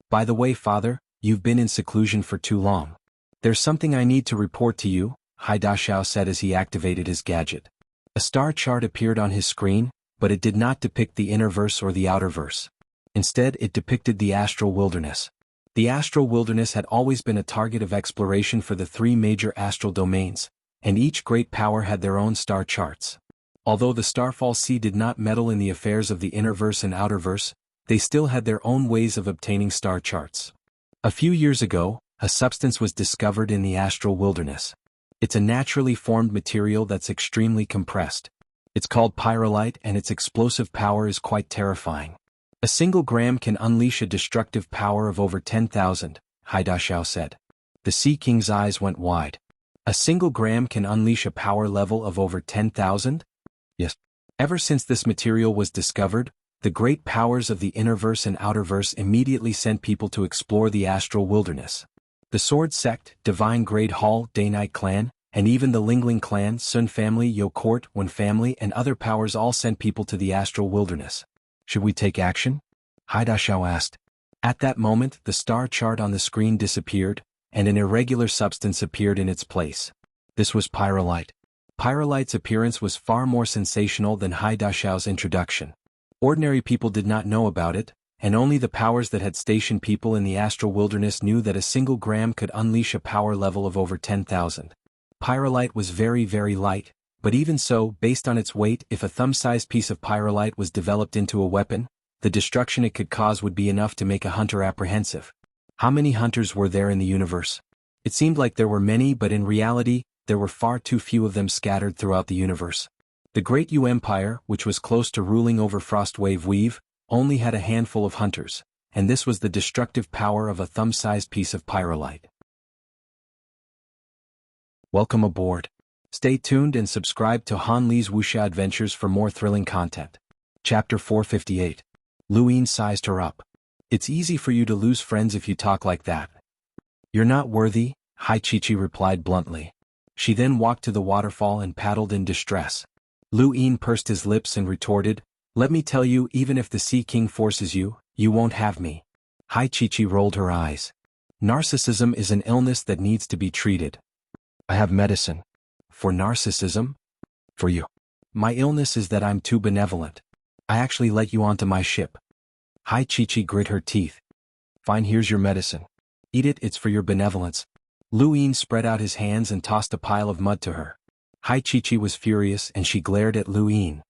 By the way, father, you've been in seclusion for too long. There's something I need to report to you, Haida Xiao said as he activated his gadget. A star chart appeared on his screen, but it did not depict the inner verse or the outer verse. Instead, it depicted the astral wilderness. The astral wilderness had always been a target of exploration for the three major astral domains, and each great power had their own star charts. Although the Starfall Sea did not meddle in the affairs of the inner verse and outer verse, they still had their own ways of obtaining star charts. A few years ago, a substance was discovered in the astral wilderness. It's a naturally formed material that's extremely compressed. It's called pyrolite and its explosive power is quite terrifying. A single gram can unleash a destructive power of over 10,000, Haida Xiao said. The Sea King's eyes went wide. A single gram can unleash a power level of over 10,000? Yes. Ever since this material was discovered, the great powers of the inner verse and outer verse immediately sent people to explore the astral wilderness. The Sword Sect, Divine Great Hall, Day-Night Clan, and even the Lingling Clan, Sun Family, Yo Court, Wen Family, and other powers all sent people to the astral wilderness. Should we take action? Haida Xiao asked. At that moment, the star chart on the screen disappeared, and an irregular substance appeared in its place. This was pyrolite. Pyrolite's appearance was far more sensational than Haida Xiao's introduction. Ordinary people did not know about it, and only the powers that had stationed people in the astral wilderness knew that a single gram could unleash a power level of over 10,000. Pyrolite was very, very light, but even so, based on its weight, if a thumb-sized piece of pyrolite was developed into a weapon, the destruction it could cause would be enough to make a hunter apprehensive. How many hunters were there in the universe? It seemed like there were many, but in reality, there were far too few of them scattered throughout the universe. The Great Yu Empire, which was close to ruling over Frostwave Weave, only had a handful of hunters, and this was the destructive power of a thumb-sized piece of pyrolite. Welcome aboard. Stay tuned and subscribe to Han Li's Wuxia Adventures for more thrilling content. Chapter 458. Luin sized her up. It's easy for you to lose friends if you talk like that. You're not worthy, Hai Qiqi replied bluntly. She then walked to the waterfall and paddled in distress. Luin pursed his lips and retorted, Let me tell you, even if the Sea King forces you, you won't have me. Hai Qiqi rolled her eyes. Narcissism is an illness that needs to be treated. I have medicine. For narcissism? For you. My illness is that I'm too benevolent. I actually let you onto my ship. Hai Qiqi grit her teeth. Fine, here's your medicine. Eat it, it's for your benevolence. Luin spread out his hands and tossed a pile of mud to her. Hai Qiqi was furious and she glared at Luin.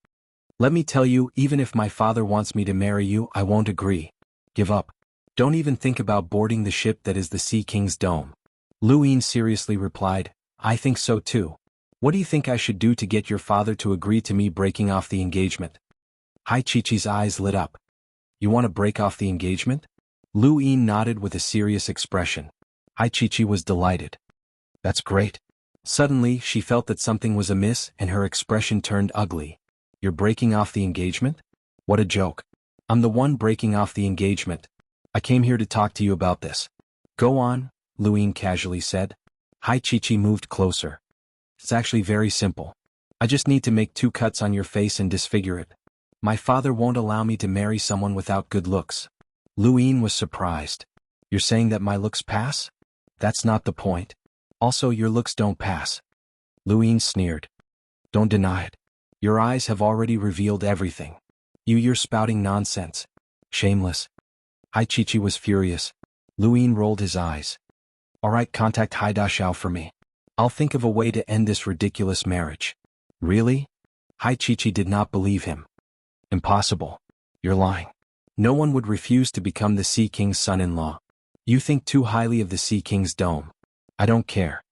Let me tell you, even if my father wants me to marry you, I won't agree. Give up. Don't even think about boarding the ship that is the Sea King's dome. Luin seriously replied, I think so too. What do you think I should do to get your father to agree to me breaking off the engagement? Hai Qiqi's eyes lit up. You want to break off the engagement? Luin nodded with a serious expression. Hai Qiqi was delighted. That's great. Suddenly, she felt that something was amiss and her expression turned ugly. You're breaking off the engagement? What a joke. I'm the one breaking off the engagement. I came here to talk to you about this. Go on, Luin casually said. Hai Qiqi moved closer. It's actually very simple. I just need to make 2 cuts on your face and disfigure it. My father won't allow me to marry someone without good looks. Luin was surprised. You're saying that my looks pass? That's not the point. Also, your looks don't pass. Luin sneered. Don't deny it. Your eyes have already revealed everything. You're spouting nonsense. Shameless. Hai Qiqi was furious. Luin rolled his eyes. Alright, contact Haida Xiao for me. I'll think of a way to end this ridiculous marriage. Really? Hai Qiqi did not believe him. Impossible. You're lying. No one would refuse to become the Sea King's son-in-law. You think too highly of the Sea King's dome. I don't care.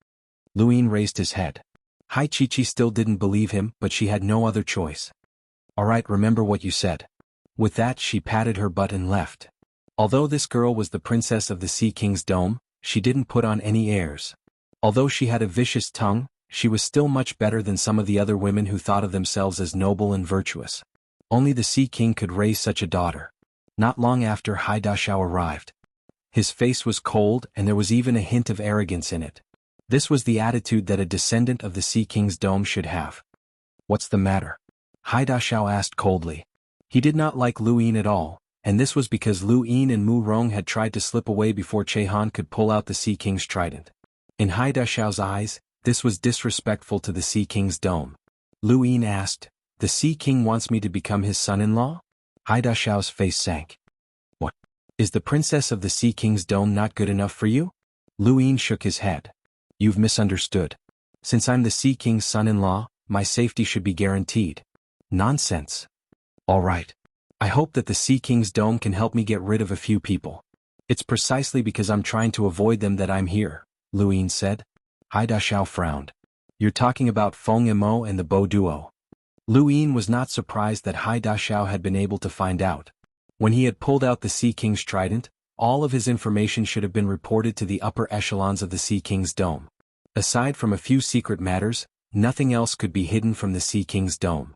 Luin raised his head. Hai Chi still didn't believe him, but she had no other choice. Alright, remember what you said. With that she patted her butt and left. Although this girl was the princess of the Sea King's dome, she didn't put on any airs. Although she had a vicious tongue, she was still much better than some of the other women who thought of themselves as noble and virtuous. Only the Sea King could raise such a daughter. Not long after Hai Dashao arrived. His face was cold and there was even a hint of arrogance in it. This was the attitude that a descendant of the Sea King's dome should have. What's the matter? Hai Dashao asked coldly. He did not like Luin at all, and this was because Luin and Mu Rong had tried to slip away before Chehan could pull out the Sea King's trident. In Hai Dashao's eyes, this was disrespectful to the Sea King's dome. Luin asked, "The Sea King wants me to become his son-in-law?" Hai Dashao's face sank. What? Is the princess of the Sea King's dome not good enough for you? Luin shook his head. You've misunderstood. Since I'm the Sea King's son-in-law, my safety should be guaranteed. Nonsense. All right. I hope that the Sea King's dome can help me get rid of a few people. It's precisely because I'm trying to avoid them that I'm here, Luin said. Hai Dashao frowned. You're talking about Feng Imo and the Bo duo. Luin was not surprised that Hai Dashao had been able to find out. When he had pulled out the Sea King's trident, all of his information should have been reported to the upper echelons of the Sea King's dome. Aside from a few secret matters, nothing else could be hidden from the Sea King's dome.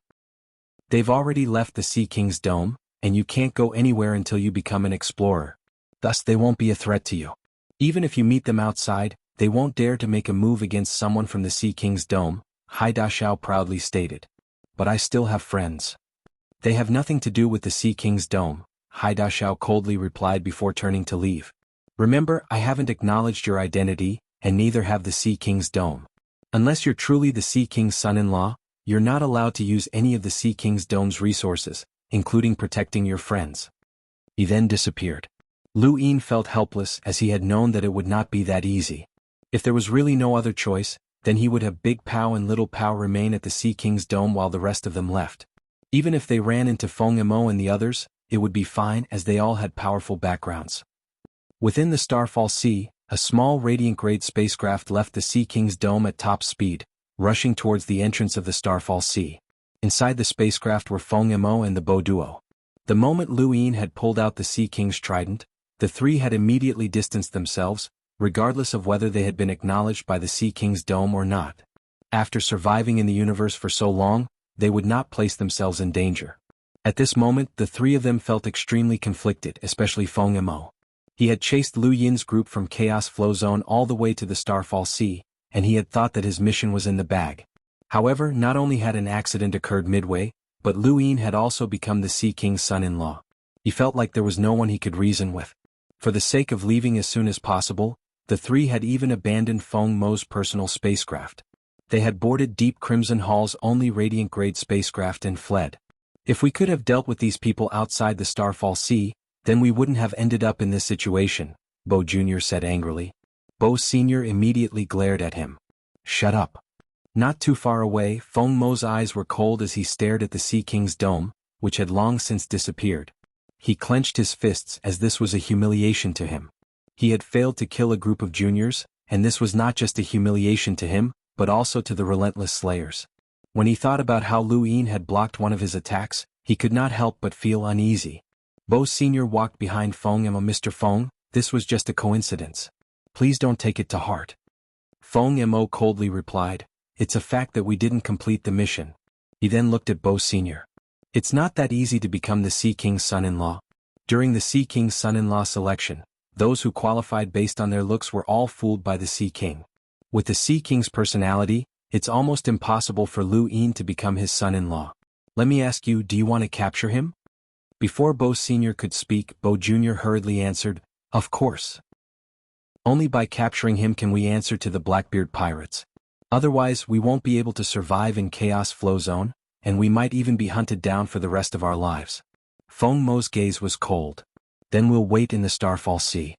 They've already left the Sea King's dome, and you can't go anywhere until you become an explorer. Thus they won't be a threat to you. Even if you meet them outside, they won't dare to make a move against someone from the Sea King's dome, Hai Dashao proudly stated. But I still have friends. They have nothing to do with the Sea King's dome, Hai Dashao coldly replied before turning to leave. Remember, I haven't acknowledged your identity, and neither have the Sea King's dome. Unless you're truly the Sea King's son-in-law, you're not allowed to use any of the Sea King's dome's resources, including protecting your friends. He then disappeared. Luin felt helpless as he had known that it would not be that easy. If there was really no other choice, then he would have Big Pow and Little Pow remain at the Sea King's dome while the rest of them left. Even if they ran into Feng Imo and the others, it would be fine as they all had powerful backgrounds. Within the Starfall Sea, a small Radiant-grade spacecraft left the Sea King's dome at top speed, rushing towards the entrance of the Starfall Sea. Inside the spacecraft were Feng Imo and the Bo duo. The moment Luin had pulled out the Sea King's trident, the three had immediately distanced themselves, regardless of whether they had been acknowledged by the Sea King's dome or not. After surviving in the universe for so long, they would not place themselves in danger. At this moment, the three of them felt extremely conflicted, especially Feng Imo. He had chased Lu Yin's group from Chaos Flow Zone all the way to the Starfall Sea, and he had thought that his mission was in the bag. However, not only had an accident occurred midway, but Luin had also become the Sea King's son-in-law. He felt like there was no one he could reason with. For the sake of leaving as soon as possible, the three had even abandoned Feng Mo's personal spacecraft. They had boarded Deep Crimson Hall's only Radiant-grade spacecraft and fled. If we could have dealt with these people outside the Starfall Sea, then we wouldn't have ended up in this situation, Bo Jr. said angrily. Bo Sr. immediately glared at him. Shut up. Not too far away, Feng Mo's eyes were cold as he stared at the Sea King's dome, which had long since disappeared. He clenched his fists as this was a humiliation to him. He had failed to kill a group of juniors, and this was not just a humiliation to him, but also to the relentless slayers. When he thought about how Luin had blocked one of his attacks, he could not help but feel uneasy. Bo Sr. walked behind Feng Imo. Mr. Feng, this was just a coincidence. Please don't take it to heart. Feng Imo coldly replied, it's a fact that we didn't complete the mission. He then looked at Bo Sr. It's not that easy to become the Sea King's son-in-law. During the Sea King's son-in-law selection, those who qualified based on their looks were all fooled by the Sea King. With the Sea King's personality, it's almost impossible for Luin to become his son-in-law. Let me ask you, do you want to capture him? Before Bo Sr. could speak, Bo Jr. hurriedly answered, of course. Only by capturing him can we answer to the Blackbeard pirates. Otherwise, we won't be able to survive in Chaos Flow Zone, and we might even be hunted down for the rest of our lives. Feng Mo's gaze was cold. Then we'll wait in the Starfall Sea.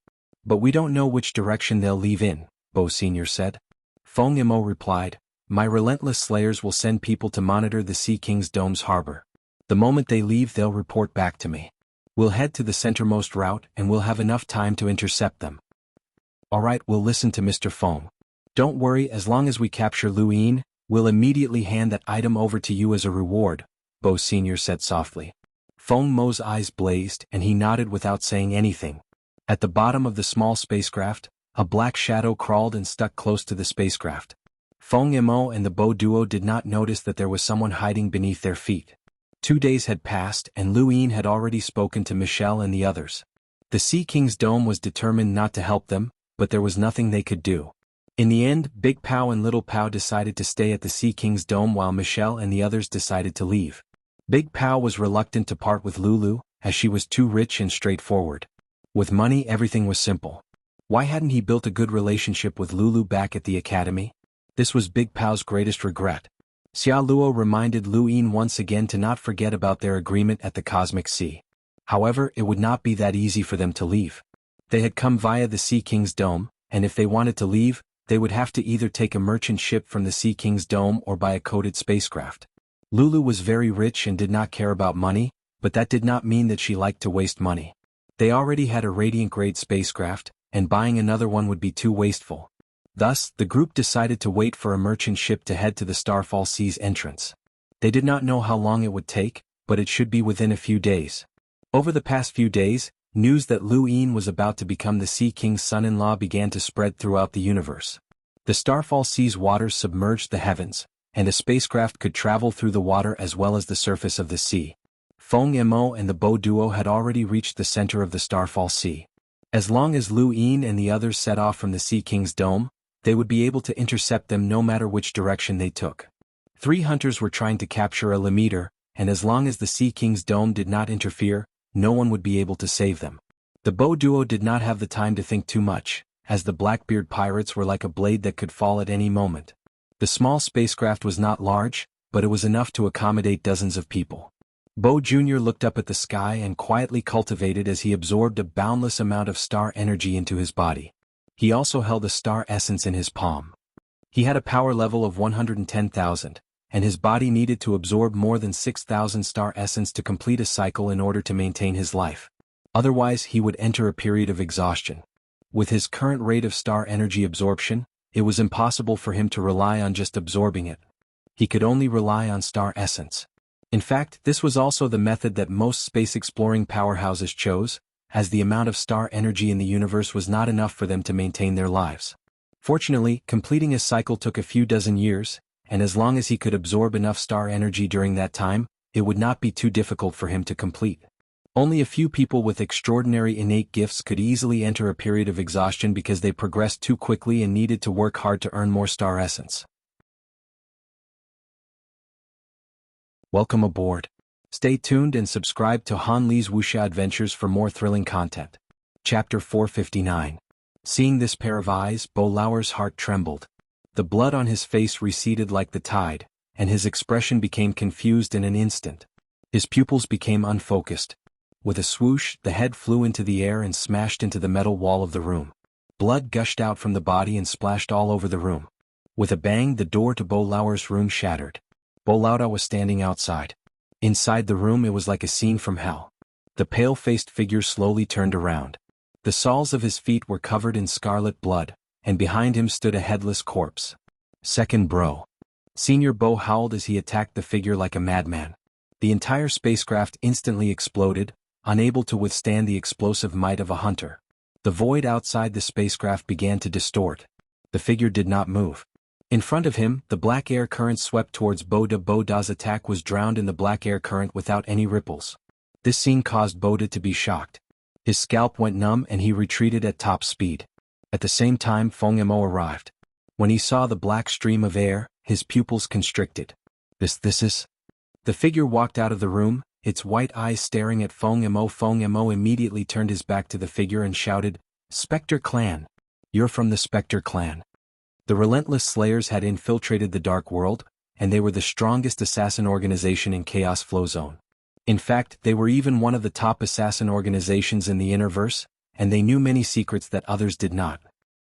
But we don't know which direction they'll leave in, Bo Sr. said. Feng Imo replied, my relentless slayers will send people to monitor the Sea King's dome's harbor. The moment they leave, they'll report back to me. We'll head to the centermost route and we'll have enough time to intercept them. Alright, we'll listen to Mr. Feng. Don't worry, as long as we capture Lu Yin, we'll immediately hand that item over to you as a reward, Bo Sr. said softly. Feng Mo's eyes blazed and he nodded without saying anything. At the bottom of the small spacecraft, a black shadow crawled and stuck close to the spacecraft. Feng Mo and the Bo duo did not notice that there was someone hiding beneath their feet. 2 days had passed and Lu Yin had already spoken to Michelle and the others. The Sea King's dome was determined not to help them, but there was nothing they could do. In the end, Big Pow and Little Pow decided to stay at the Sea King's dome while Michelle and the others decided to leave. Big Pow was reluctant to part with Lulu, as she was too rich and straightforward. With money, everything was simple. Why hadn't he built a good relationship with Lulu back at the academy? This was Big Pow's greatest regret. Xia Luo reminded Lu Yin once again to not forget about their agreement at the Cosmic Sea. However, it would not be that easy for them to leave. They had come via the Sea King's dome, and if they wanted to leave, they would have to either take a merchant ship from the Sea King's dome or buy a coded spacecraft. Lulu was very rich and did not care about money, but that did not mean that she liked to waste money. They already had a Radiant-grade spacecraft, and buying another one would be too wasteful. Thus, the group decided to wait for a merchant ship to head to the Starfall Sea's entrance. They did not know how long it would take, but it should be within a few days. Over the past few days, news that Lu Yin was about to become the Sea King's son-in-law began to spread throughout the universe. The Starfall Sea's waters submerged the heavens, and a spacecraft could travel through the water as well as the surface of the sea. Feng Mo and the Bo duo had already reached the center of the Starfall Sea. As long as Lu Yin and the others set off from the Sea King's dome, they would be able to intercept them no matter which direction they took. 3 hunters were trying to capture a Lemur, and as long as the Sea King's dome did not interfere, no one would be able to save them. The Bo duo did not have the time to think too much, as the Blackbeard pirates were like a blade that could fall at any moment. The small spacecraft was not large, but it was enough to accommodate dozens of people. Bo Jr. looked up at the sky and quietly cultivated as he absorbed a boundless amount of star energy into his body. He also held a star essence in his palm. He had a power level of 110,000, and his body needed to absorb more than 6,000 star essence to complete a cycle in order to maintain his life. Otherwise, he would enter a period of exhaustion. With his current rate of star energy absorption, it was impossible for him to rely on just absorbing it. He could only rely on star essence. In fact, this was also the method that most space-exploring powerhouses chose, as the amount of star energy in the universe was not enough for them to maintain their lives. Fortunately, completing a cycle took a few dozen years, and as long as he could absorb enough star energy during that time, it would not be too difficult for him to complete. Only a few people with extraordinary innate gifts could easily enter a period of exhaustion because they progressed too quickly and needed to work hard to earn more star essence. Welcome aboard. Stay tuned and subscribe to Han Li's Wuxia Adventures for more thrilling content. Chapter 459. Seeing this pair of eyes, Bo Lauer's heart trembled. The blood on his face receded like the tide, and his expression became confused in an instant. His pupils became unfocused. With a swoosh, the head flew into the air and smashed into the metal wall of the room. Blood gushed out from the body and splashed all over the room. With a bang, the door to Bo Lauer's room shattered. Bo Lauer was standing outside. Inside the room, it was like a scene from hell. The pale-faced figure slowly turned around. The soles of his feet were covered in scarlet blood, and behind him stood a headless corpse. Second bro. Senior Bo howled as he attacked the figure like a madman. The entire spacecraft instantly exploded, unable to withstand the explosive might of a hunter. The void outside the spacecraft began to distort. The figure did not move. In front of him, the black air current swept towards Boda. Boda's attack was drowned in the black air current without any ripples. This scene caused Boda to be shocked. His scalp went numb and he retreated at top speed. At the same time, Feng Mo arrived. When he saw the black stream of air, his pupils constricted. This is... The figure walked out of the room, its white eyes staring at Feng Mo. Feng Mo immediately turned his back to the figure and shouted, "Spectre Clan! You're from the Spectre Clan." The Relentless Slayers had infiltrated the Dark World, and they were the strongest assassin organization in Chaos Flow Zone. In fact, they were even one of the top assassin organizations in the Interverse, and they knew many secrets that others did not.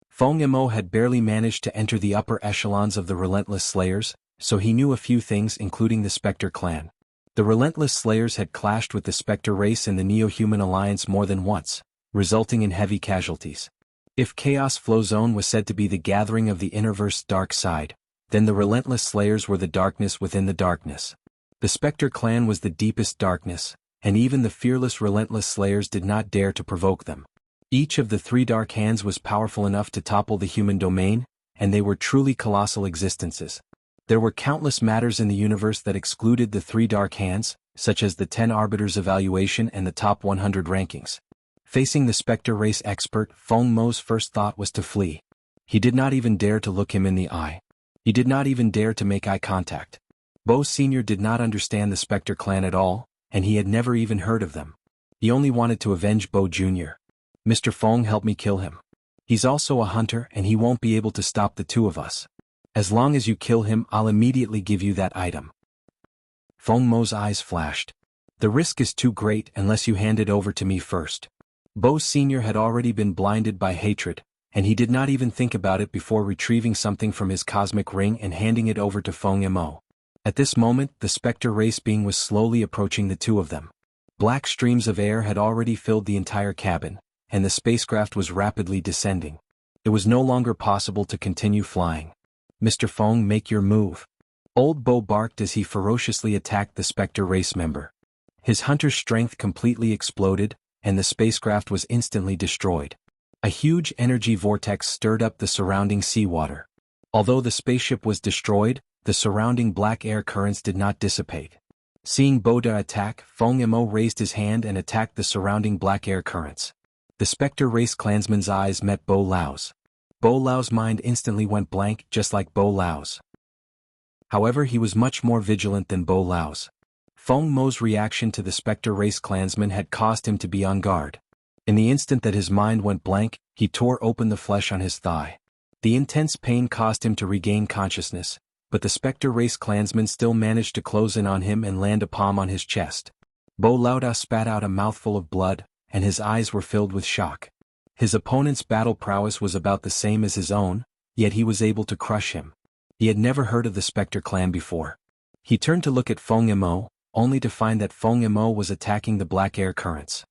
Feng Mo had barely managed to enter the upper echelons of the Relentless Slayers, so he knew a few things including the Spectre Clan. The Relentless Slayers had clashed with the Spectre race and the Neo-Human Alliance more than once, resulting in heavy casualties. If Chaos Flow Zone was said to be the gathering of the Innerverse's dark side, then the Relentless Slayers were the darkness within the darkness. The Spectre clan was the deepest darkness, and even the fearless Relentless Slayers did not dare to provoke them. Each of the three Dark Hands was powerful enough to topple the human domain, and they were truly colossal existences. There were countless matters in the universe that excluded the three Dark Hands, such as the 10 Arbiters evaluation and the top 100 rankings. Facing the Spectre race expert, Feng Mo's first thought was to flee. He did not even dare to look him in the eye. He did not even dare to make eye contact. Bo Sr. did not understand the Spectre clan at all, and he had never even heard of them. He only wanted to avenge Bo Jr. Mr. Feng, help me kill him. He's also a hunter and he won't be able to stop the two of us. As long as you kill him, I'll immediately give you that item. Feng Mo's eyes flashed. The risk is too great unless you hand it over to me first. Bo Sr. had already been blinded by hatred, and he did not even think about it before retrieving something from his cosmic ring and handing it over to Feng Mo. At this moment, the Spectre race being was slowly approaching the two of them. Black streams of air had already filled the entire cabin, and the spacecraft was rapidly descending. It was no longer possible to continue flying. Mr. Feng, make your move. Old Bo barked as he ferociously attacked the Spectre race member. His hunter's strength completely exploded, and the spacecraft was instantly destroyed. A huge energy vortex stirred up the surrounding seawater. Although the spaceship was destroyed, the surrounding black air currents did not dissipate. Seeing Boda attack, Feng Mo raised his hand and attacked the surrounding black air currents. The Spectre race clansman's eyes met Bo Lao's. Bo Lao's mind instantly went blank, just like Bo Lao's. However, he was much more vigilant than Bo Lao's. Feng Mo's reaction to the Spectre race clansman had caused him to be on guard. In the instant that his mind went blank, he tore open the flesh on his thigh. The intense pain caused him to regain consciousness, but the Spectre race clansman still managed to close in on him and land a palm on his chest. Bo Lauda spat out a mouthful of blood, and his eyes were filled with shock. His opponent's battle prowess was about the same as his own, yet he was able to crush him. He had never heard of the Spectre clan before. He turned to look at Feng Mo, only to find that Feng Mo was attacking the black air currents.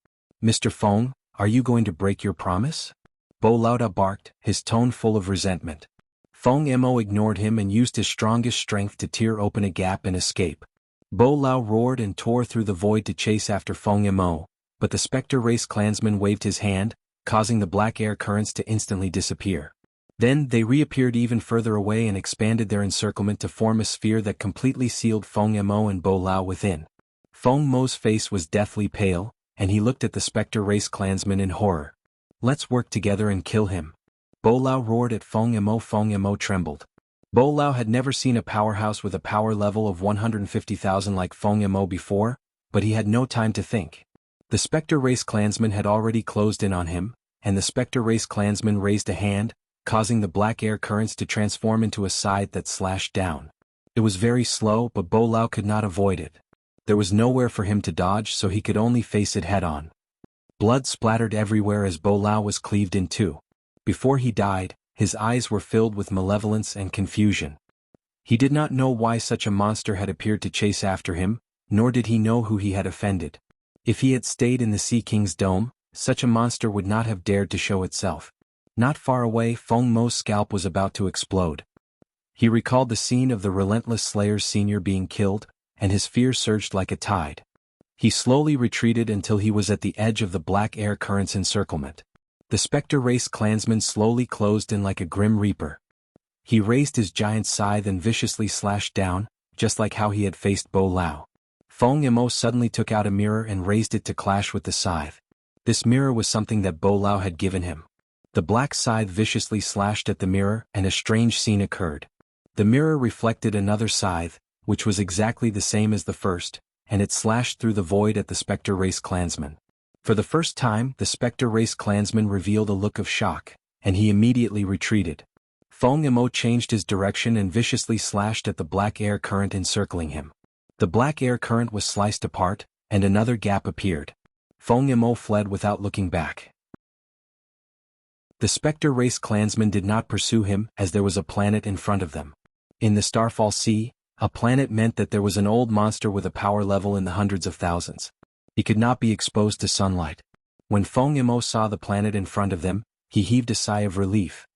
Mr. Feng, are you going to break your promise? Bo Lauda barked, his tone full of resentment. Feng Mo ignored him and used his strongest strength to tear open a gap and escape. Bo Lao roared and tore through the void to chase after Feng Mo, but the Spectre race clansman waved his hand, causing the black air currents to instantly disappear. Then they reappeared even further away and expanded their encirclement to form a sphere that completely sealed Feng Mo and Bo Lao within. Feng Mo's face was deathly pale, and he looked at the Spectre race clansman in horror. Let's work together and kill him. Bo Lao roared at Feng Mo. Feng Mo trembled. Bo Lao had never seen a powerhouse with a power level of 150,000 like Feng Mo before, but he had no time to think. The Spectre race clansman had already closed in on him, and the Spectre race clansman raised a hand, causing the black air currents to transform into a scythe that slashed down. It was very slow, but Bo Lao could not avoid it. There was nowhere for him to dodge, so he could only face it head-on. Blood splattered everywhere as Bo Lao was cleaved in two. Before he died, his eyes were filled with malevolence and confusion. He did not know why such a monster had appeared to chase after him, nor did he know who he had offended. If he had stayed in the Sea King's dome, such a monster would not have dared to show itself. Not far away, Feng Mo's scalp was about to explode. He recalled the scene of the Relentless Slayers Sr. being killed, and his fear surged like a tide. He slowly retreated until he was at the edge of the black air current's encirclement. The Spectre race clansman slowly closed in like a grim reaper. He raised his giant scythe and viciously slashed down, just like how he had faced Bo Lao. Feng Mo suddenly took out a mirror and raised it to clash with the scythe. This mirror was something that Bo Lao had given him. The black scythe viciously slashed at the mirror and a strange scene occurred. The mirror reflected another scythe, which was exactly the same as the first, and it slashed through the void at the Spectre race clansman. For the first time, the Spectre race clansman revealed a look of shock, and he immediately retreated. Feng Mo changed his direction and viciously slashed at the black air current encircling him. The black air current was sliced apart, and another gap appeared. Feng Mo fled without looking back. The Spectre race clansman did not pursue him as there was a planet in front of them. In the Starfall Sea, a planet meant that there was an old monster with a power level in the hundreds of thousands. He could not be exposed to sunlight. When Feng Mo saw the planet in front of them, he heaved a sigh of relief.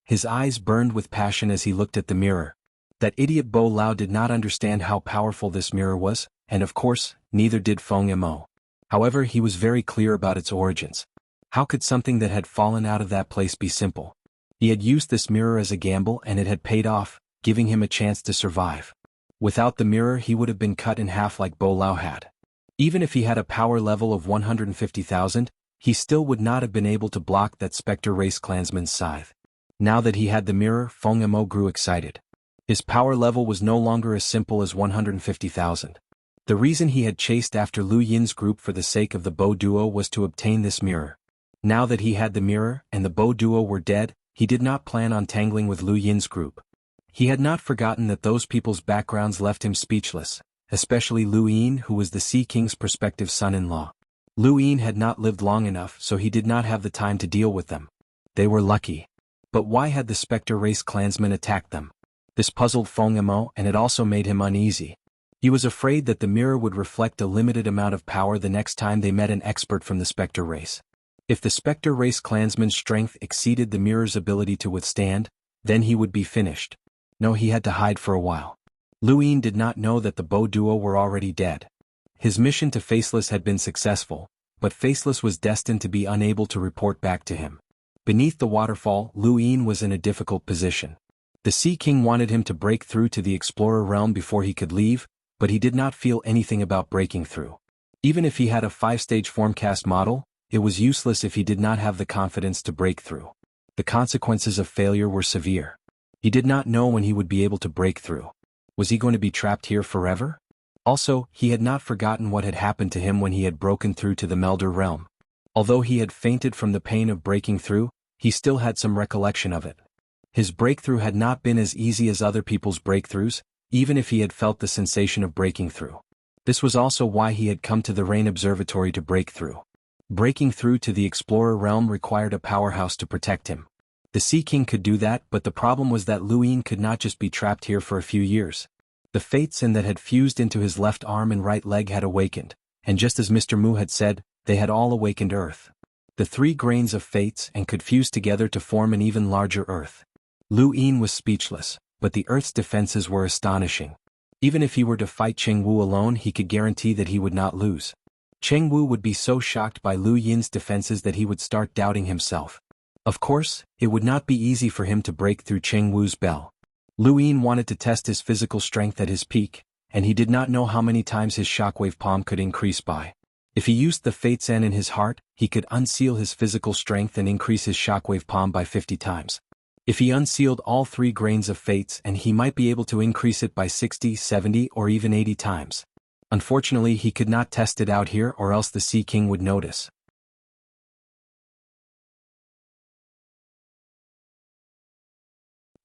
His eyes burned with passion as he looked at the mirror. That idiot Bo Lao did not understand how powerful this mirror was, and of course, neither did Feng Mo. However, he was very clear about its origins. How could something that had fallen out of that place be simple? He had used this mirror as a gamble and it had paid off, giving him a chance to survive. Without the mirror he would have been cut in half like Bo Lao had. Even if he had a power level of 150,000, he still would not have been able to block that Spectre Race clansman's scythe. Now that he had the mirror, Feng Mo grew excited. His power level was no longer as simple as 150,000. The reason he had chased after Lu Yin's group for the sake of the Bo duo was to obtain this mirror. Now that he had the mirror and the Bo duo were dead, he did not plan on tangling with Lu Yin's group. He had not forgotten that those people's backgrounds left him speechless, especially Lu Yin, who was the Sea King's prospective son-in-law. Lu Yin had not lived long enough, so he did not have the time to deal with them. They were lucky. But why had the Spectre Race clansmen attacked them? This puzzled Feng Mo, and it also made him uneasy. He was afraid that the mirror would reflect a limited amount of power the next time they met an expert from the Spectre Race. If the Spectre Race clansman's strength exceeded the mirror's ability to withstand, then he would be finished. No, he had to hide for a while. Lu Yin did not know that the Bo duo were already dead. His mission to Faceless had been successful, but Faceless was destined to be unable to report back to him. Beneath the waterfall, Lu Yin was in a difficult position. The Sea King wanted him to break through to the Explorer realm before he could leave, but he did not feel anything about breaking through. Even if he had a 5-stage formcast model, it was useless if he did not have the confidence to break through. The consequences of failure were severe. He did not know when he would be able to break through. Was he going to be trapped here forever? Also, he had not forgotten what had happened to him when he had broken through to the Melder realm. Although he had fainted from the pain of breaking through, he still had some recollection of it. His breakthrough had not been as easy as other people's breakthroughs, even if he had felt the sensation of breaking through. This was also why he had come to the Rain Observatory to break through. Breaking through to the Explorer realm required a powerhouse to protect him. The Sea King could do that, but the problem was that Lu Yin could not just be trapped here for a few years. The fates in that had fused into his left arm and right leg had awakened, and just as Mr. Mu had said, they had all awakened Earth. The 3 grains of fates and could fuse together to form an even larger Earth. Lu Yin was speechless, but the Earth's defenses were astonishing. Even if he were to fight Cheng Wu alone, he could guarantee that he would not lose. Cheng Wu would be so shocked by Lu Yin's defenses that he would start doubting himself. Of course, it would not be easy for him to break through Cheng Wu's bell. Lu Yin wanted to test his physical strength at his peak, and he did not know how many times his shockwave palm could increase by. If he used the Fates N in his heart, he could unseal his physical strength and increase his shockwave palm by 50 times. If he unsealed all 3 grains of Fates N, he might be able to increase it by 60, 70, or even 80 times. Unfortunately, he could not test it out here, or else the Sea King would notice.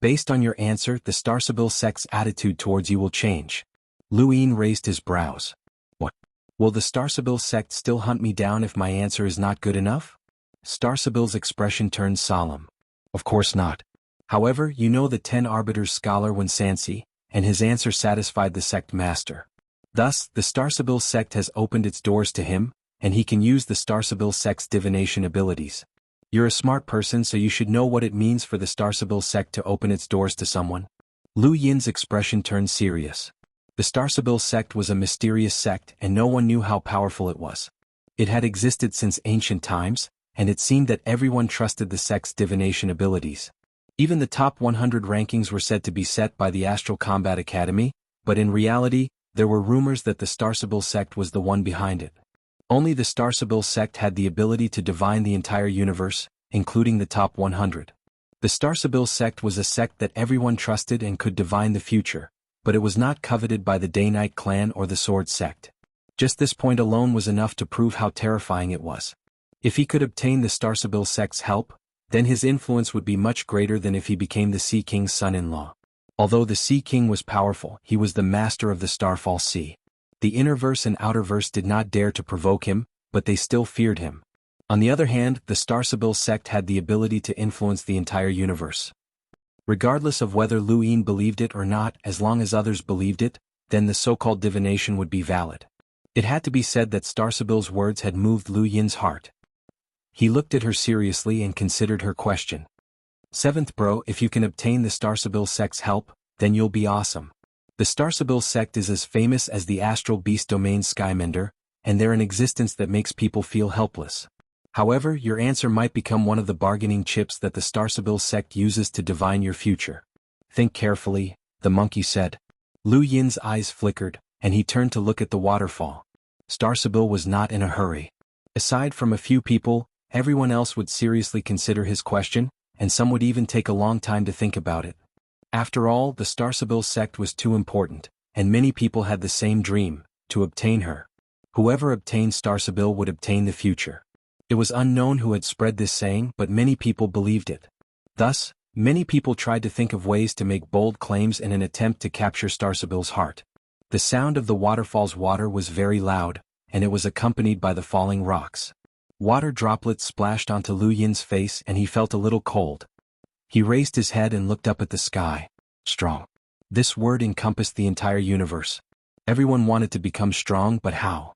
Based on your answer, the Starsibyl sect's attitude towards you will change. Lu Yin raised his brows. What? Will the Starsibyl sect still hunt me down if my answer is not good enough? Starsibyl's expression turned solemn. Of course not. However, you know the 10 Arbiters scholar Wensansi, and his answer satisfied the sect master. Thus, the Starsibyl sect has opened its doors to him, and he can use the Starsibyl sect's divination abilities. You're a smart person, so you should know what it means for the Starsibyl sect to open its doors to someone. Lu Yin's expression turned serious. The Starsibyl sect was a mysterious sect and no one knew how powerful it was. It had existed since ancient times, and it seemed that everyone trusted the sect's divination abilities. Even the top 100 rankings were said to be set by the Astral Combat Academy, but in reality, there were rumors that the Starsibyl sect was the one behind it. Only the Starsibyl sect had the ability to divine the entire universe, including the top 100. The Starsibyl sect was a sect that everyone trusted and could divine the future, but it was not coveted by the Day-Night clan or the Sword sect. Just this point alone was enough to prove how terrifying it was. If he could obtain the Starsibyl sect's help, then his influence would be much greater than if he became the Sea King's son-in-law. Although the Sea King was powerful, he was the master of the Starfall Sea. The Innerverse and Outerverse did not dare to provoke him, but they still feared him. On the other hand, the Starsibyl sect had the ability to influence the entire universe. Regardless of whether Lu Yin believed it or not, as long as others believed it, then the so-called divination would be valid. It had to be said that Starsibyl's words had moved Lu Yin's heart. He looked at her seriously and considered her question. Seventh bro, if you can obtain the Starsabil sect's help, then you'll be awesome. The Starsabil sect is as famous as the Astral Beast Domain Skymender, and they're an existence that makes people feel helpless. However, your answer might become one of the bargaining chips that the Starsabil sect uses to divine your future. Think carefully, the monkey said. Lu Yin's eyes flickered, and he turned to look at the waterfall. Starsabil was not in a hurry. Aside from a few people, everyone else would seriously consider his question, and some would even take a long time to think about it. After all, the Starsabil sect was too important, and many people had the same dream, to obtain her. Whoever obtained Starsabil would obtain the future. It was unknown who had spread this saying, but many people believed it. Thus, many people tried to think of ways to make bold claims in an attempt to capture Starsabil's heart. The sound of the waterfall's water was very loud, and it was accompanied by the falling rocks. Water droplets splashed onto Lu Yin's face and he felt a little cold. He raised his head and looked up at the sky. Strong. This word encompassed the entire universe. Everyone wanted to become strong, but how?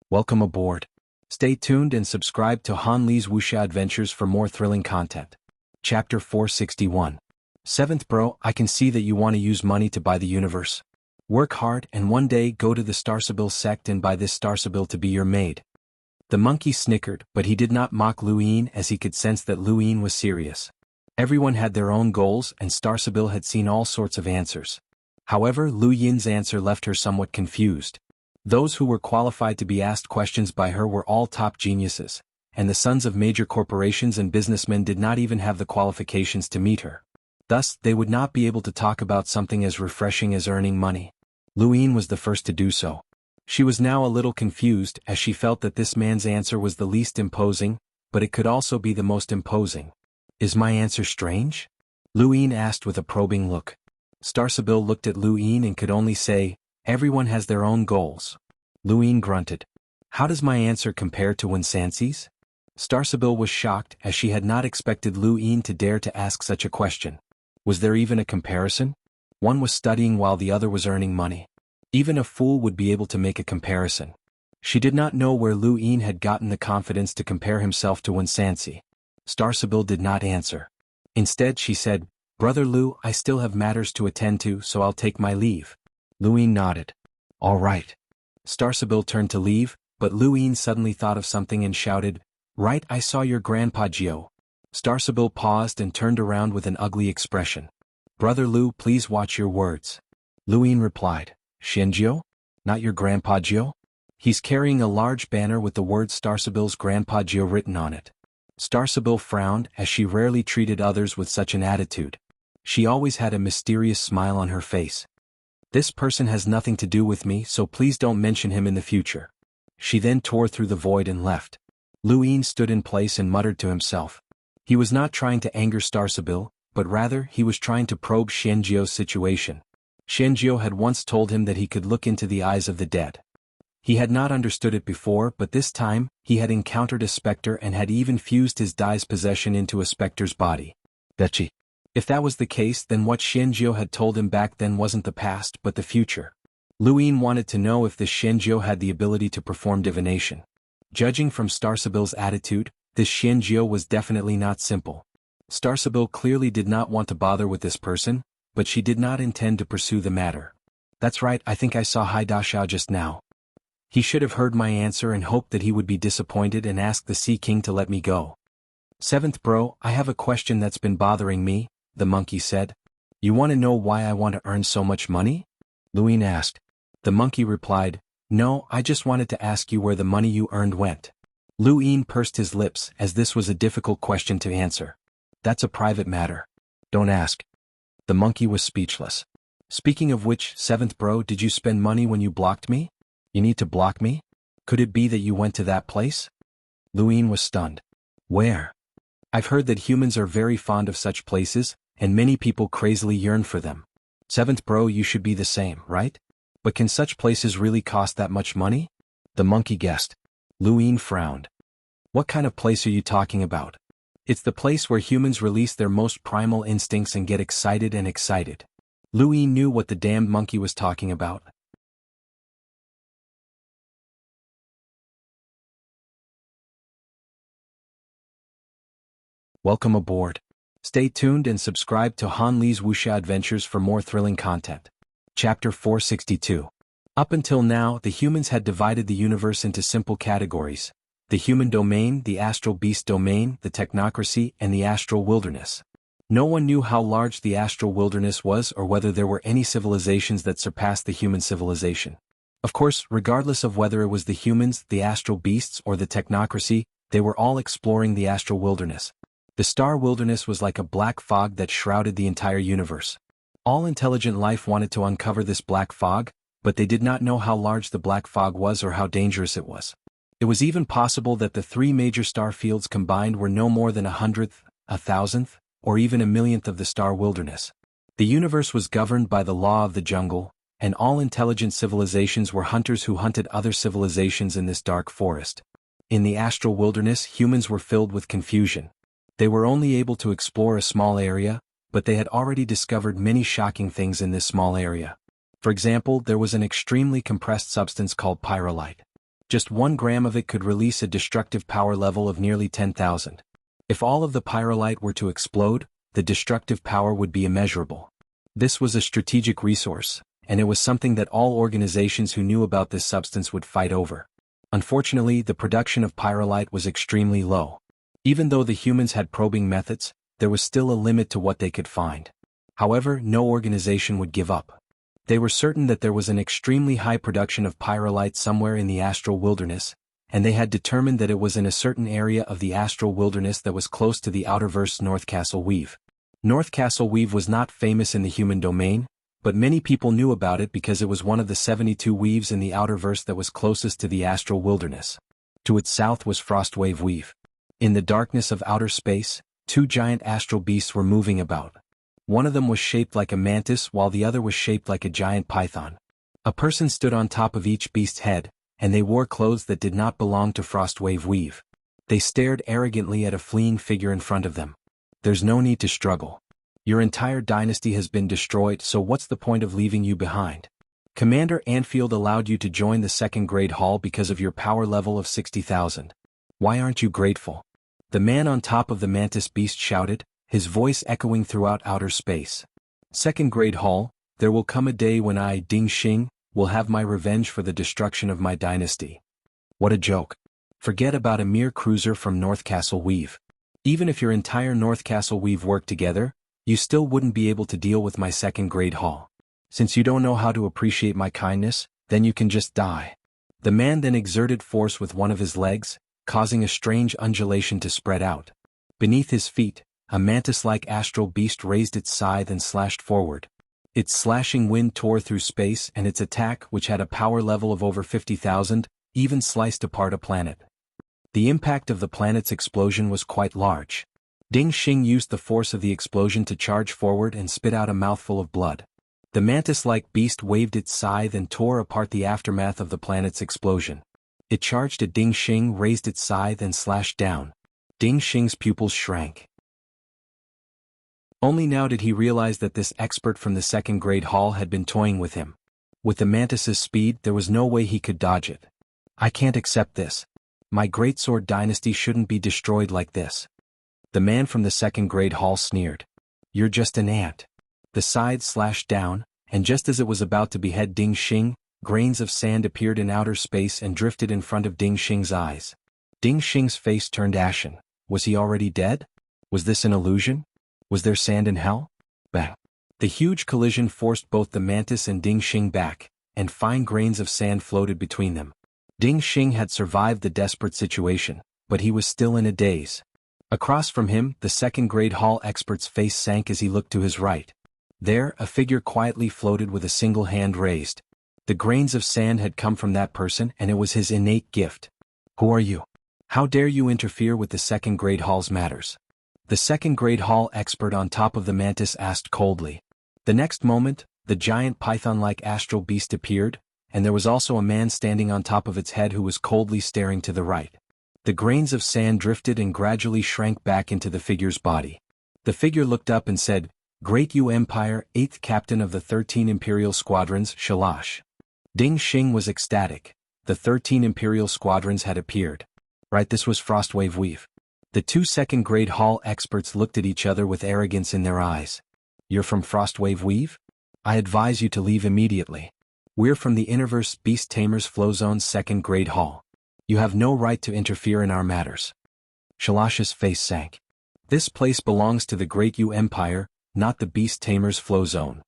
Welcome aboard. Stay tuned and subscribe to Han Li's Wuxia Adventures for more thrilling content. Chapter 461. Seventh bro, I can see that you want to use money to buy the universe. Work hard and one day go to the Starsabil sect and buy this Starsabil to be your maid. The monkey snickered, but he did not mock Lu Yin as he could sense that Lu Yin was serious. Everyone had their own goals and Starsabil had seen all sorts of answers. However, Lu Yin's answer left her somewhat confused. Those who were qualified to be asked questions by her were all top geniuses, and the sons of major corporations and businessmen did not even have the qualifications to meet her. Thus, they would not be able to talk about something as refreshing as earning money. Lu Yin was the first to do so. She was now a little confused as she felt that this man's answer was the least imposing, but it could also be the most imposing. Is my answer strange? Lu Yin asked with a probing look. Starsabil looked at Lu Yin and could only say, everyone has their own goals. Lu Yin grunted. How does my answer compare to Winsansi's? Starsabil was shocked as she had not expected Lu Yin to dare to ask such a question. Was there even a comparison? One was studying while the other was earning money. Even a fool would be able to make a comparison. She did not know where Lu Yin had gotten the confidence to compare himself to Winsansi. Starsabil did not answer. Instead she said, Brother Lu, I still have matters to attend to, so I'll take my leave. Lu Yin nodded. All right. Starsabil turned to leave, but Lu Yin suddenly thought of something and shouted, Right, I saw your grandpa Gio. Starsabil paused and turned around with an ugly expression. Brother Lu, please watch your words. Lu Yin replied, Xianjiu? Not your grandpa Gio? He's carrying a large banner with the word Starsabil's grandpa Gio written on it. Starsabil frowned as she rarely treated others with such an attitude. She always had a mysterious smile on her face. This person has nothing to do with me, so please don't mention him in the future. She then tore through the void and left. Lu Yin stood in place and muttered to himself. He was not trying to anger Starsabil, but rather he was trying to probe Xianjiu's situation. Xianjiu had once told him that he could look into the eyes of the dead. He had not understood it before, but this time, he had encountered a specter and had even fused his Dai's possession into a specter's body. Betchy. If that was the case, then what Xianjiu had told him back then wasn't the past but the future. Lu Yin wanted to know if this Xianjiu had the ability to perform divination. Judging from Starsabil's attitude, this Xianjiu was definitely not simple. Starsabil clearly did not want to bother with this person, but she did not intend to pursue the matter. That's right, I think I saw Hai Daxiao just now. He should have heard my answer and hoped that he would be disappointed and ask the Sea King to let me go. Seventh bro, I have a question that's been bothering me, the monkey said. You want to know why I want to earn so much money? Lu Yin asked. The monkey replied, No, I just wanted to ask you where the money you earned went. Lu Yin pursed his lips as this was a difficult question to answer. That's a private matter. Don't ask. The monkey was speechless. Speaking of which, seventh bro, did you spend money when you blocked me? You need to block me? Could it be that you went to that place? Lu Yin was stunned. Where? I've heard that humans are very fond of such places, and many people crazily yearn for them. Seventh bro, you should be the same, right? But can such places really cost that much money? The monkey guessed. Lu Yin frowned. What kind of place are you talking about? It's the place where humans release their most primal instincts and get excited and excited. Lu Yin knew what the damned monkey was talking about. Welcome aboard. Stay tuned and subscribe to Han Li's Wuxia Adventures for more thrilling content. Chapter 462. Up until now, the humans had divided the universe into simple categories: the human domain, the astral beast domain, the technocracy, and the astral wilderness. No one knew how large the astral wilderness was or whether there were any civilizations that surpassed the human civilization. Of course, regardless of whether it was the humans, the astral beasts, or the technocracy, they were all exploring the astral wilderness. The star wilderness was like a black fog that shrouded the entire universe. All intelligent life wanted to uncover this black fog, but they did not know how large the black fog was or how dangerous it was. It was even possible that the three major star fields combined were no more than 100th, 1,000th, or even 1,000,000th of the star wilderness. The universe was governed by the law of the jungle, and all intelligent civilizations were hunters who hunted other civilizations in this dark forest. In the astral wilderness, humans were filled with confusion. They were only able to explore a small area, but they had already discovered many shocking things in this small area. For example, there was an extremely compressed substance called pyrolite. Just 1 gram of it could release a destructive power level of nearly 10,000. If all of the pyrolite were to explode, the destructive power would be immeasurable. This was a strategic resource, and it was something that all organizations who knew about this substance would fight over. Unfortunately, the production of pyrolite was extremely low. Even though the humans had probing methods, there was still a limit to what they could find. However, no organization would give up. They were certain that there was an extremely high production of pyrolite somewhere in the astral wilderness, and they had determined that it was in a certain area of the astral wilderness that was close to the outerverse North Castle Weave. North Castle Weave was not famous in the human domain, but many people knew about it because it was one of the 72 weaves in the outerverse that was closest to the astral wilderness. To its south was Frostwave Weave. In the darkness of outer space, 2 giant astral beasts were moving about. One of them was shaped like a mantis while the other was shaped like a giant python. A person stood on top of each beast's head, and they wore clothes that did not belong to Frostwave Weave. They stared arrogantly at a fleeing figure in front of them. There's no need to struggle. Your entire dynasty has been destroyed, so what's the point of leaving you behind? Commander Anfield allowed you to join the 2nd grade hall because of your power level of 60,000. Why aren't you grateful? The man on top of the mantis beast shouted, his voice echoing throughout outer space. 2nd grade hall, there will come a day when I, Ding Xing, will have my revenge for the destruction of my dynasty. What a joke. Forget about a mere cruiser from North Castle Weave. Even if your entire North Castle Weave worked together, you still wouldn't be able to deal with my 2nd grade hall. Since you don't know how to appreciate my kindness, then you can just die. The man then exerted force with one of his legs, causing a strange undulation to spread out. Beneath his feet, a mantis-like astral beast raised its scythe and slashed forward. Its slashing wind tore through space, and its attack, which had a power level of over 50,000, even sliced apart a planet. The impact of the planet's explosion was quite large. Ding Xing used the force of the explosion to charge forward and spit out a mouthful of blood. The mantis-like beast waved its scythe and tore apart the aftermath of the planet's explosion. It charged at Ding Xing, raised its scythe and slashed down. Ding Xing's pupils shrank. Only now did he realize that this expert from the 2nd grade hall had been toying with him. With the mantis's speed, there was no way he could dodge it. I can't accept this. My greatsword dynasty shouldn't be destroyed like this. The man from the 2nd grade hall sneered. You're just an ant. The scythe slashed down, and just as it was about to behead Ding Xing, grains of sand appeared in outer space and drifted in front of Ding Xing's eyes. Ding Xing's face turned ashen. Was he already dead? Was this an illusion? Was there sand in hell? Bang. The huge collision forced both the mantis and Ding Xing back, and fine grains of sand floated between them. Ding Xing had survived the desperate situation, but he was still in a daze. Across from him, the 2nd grade hall expert's face sank as he looked to his right. There, a figure quietly floated with a single hand raised. The grains of sand had come from that person, and it was his innate gift. Who are you? How dare you interfere with the 2nd grade hall's matters? The 2nd grade hall expert on top of the mantis asked coldly. The next moment, the giant python-like astral beast appeared, and there was also a man standing on top of its head who was coldly staring to the right. The grains of sand drifted and gradually shrank back into the figure's body. The figure looked up and said, Great Yu Empire, 8th Captain of the 13 Imperial Squadrons, Shalash. Ding Xing was ecstatic. The 13 Imperial Squadrons had appeared. Right, this was Frostwave Weave. The two second-grade hall experts looked at each other with arrogance in their eyes. You're from Frostwave Weave? I advise you to leave immediately. We're from the Interverse Beast Tamers Flow Zone's second-grade hall. You have no right to interfere in our matters. Shalash's face sank. This place belongs to the Great U Empire, not the Beast Tamers Flow Zone.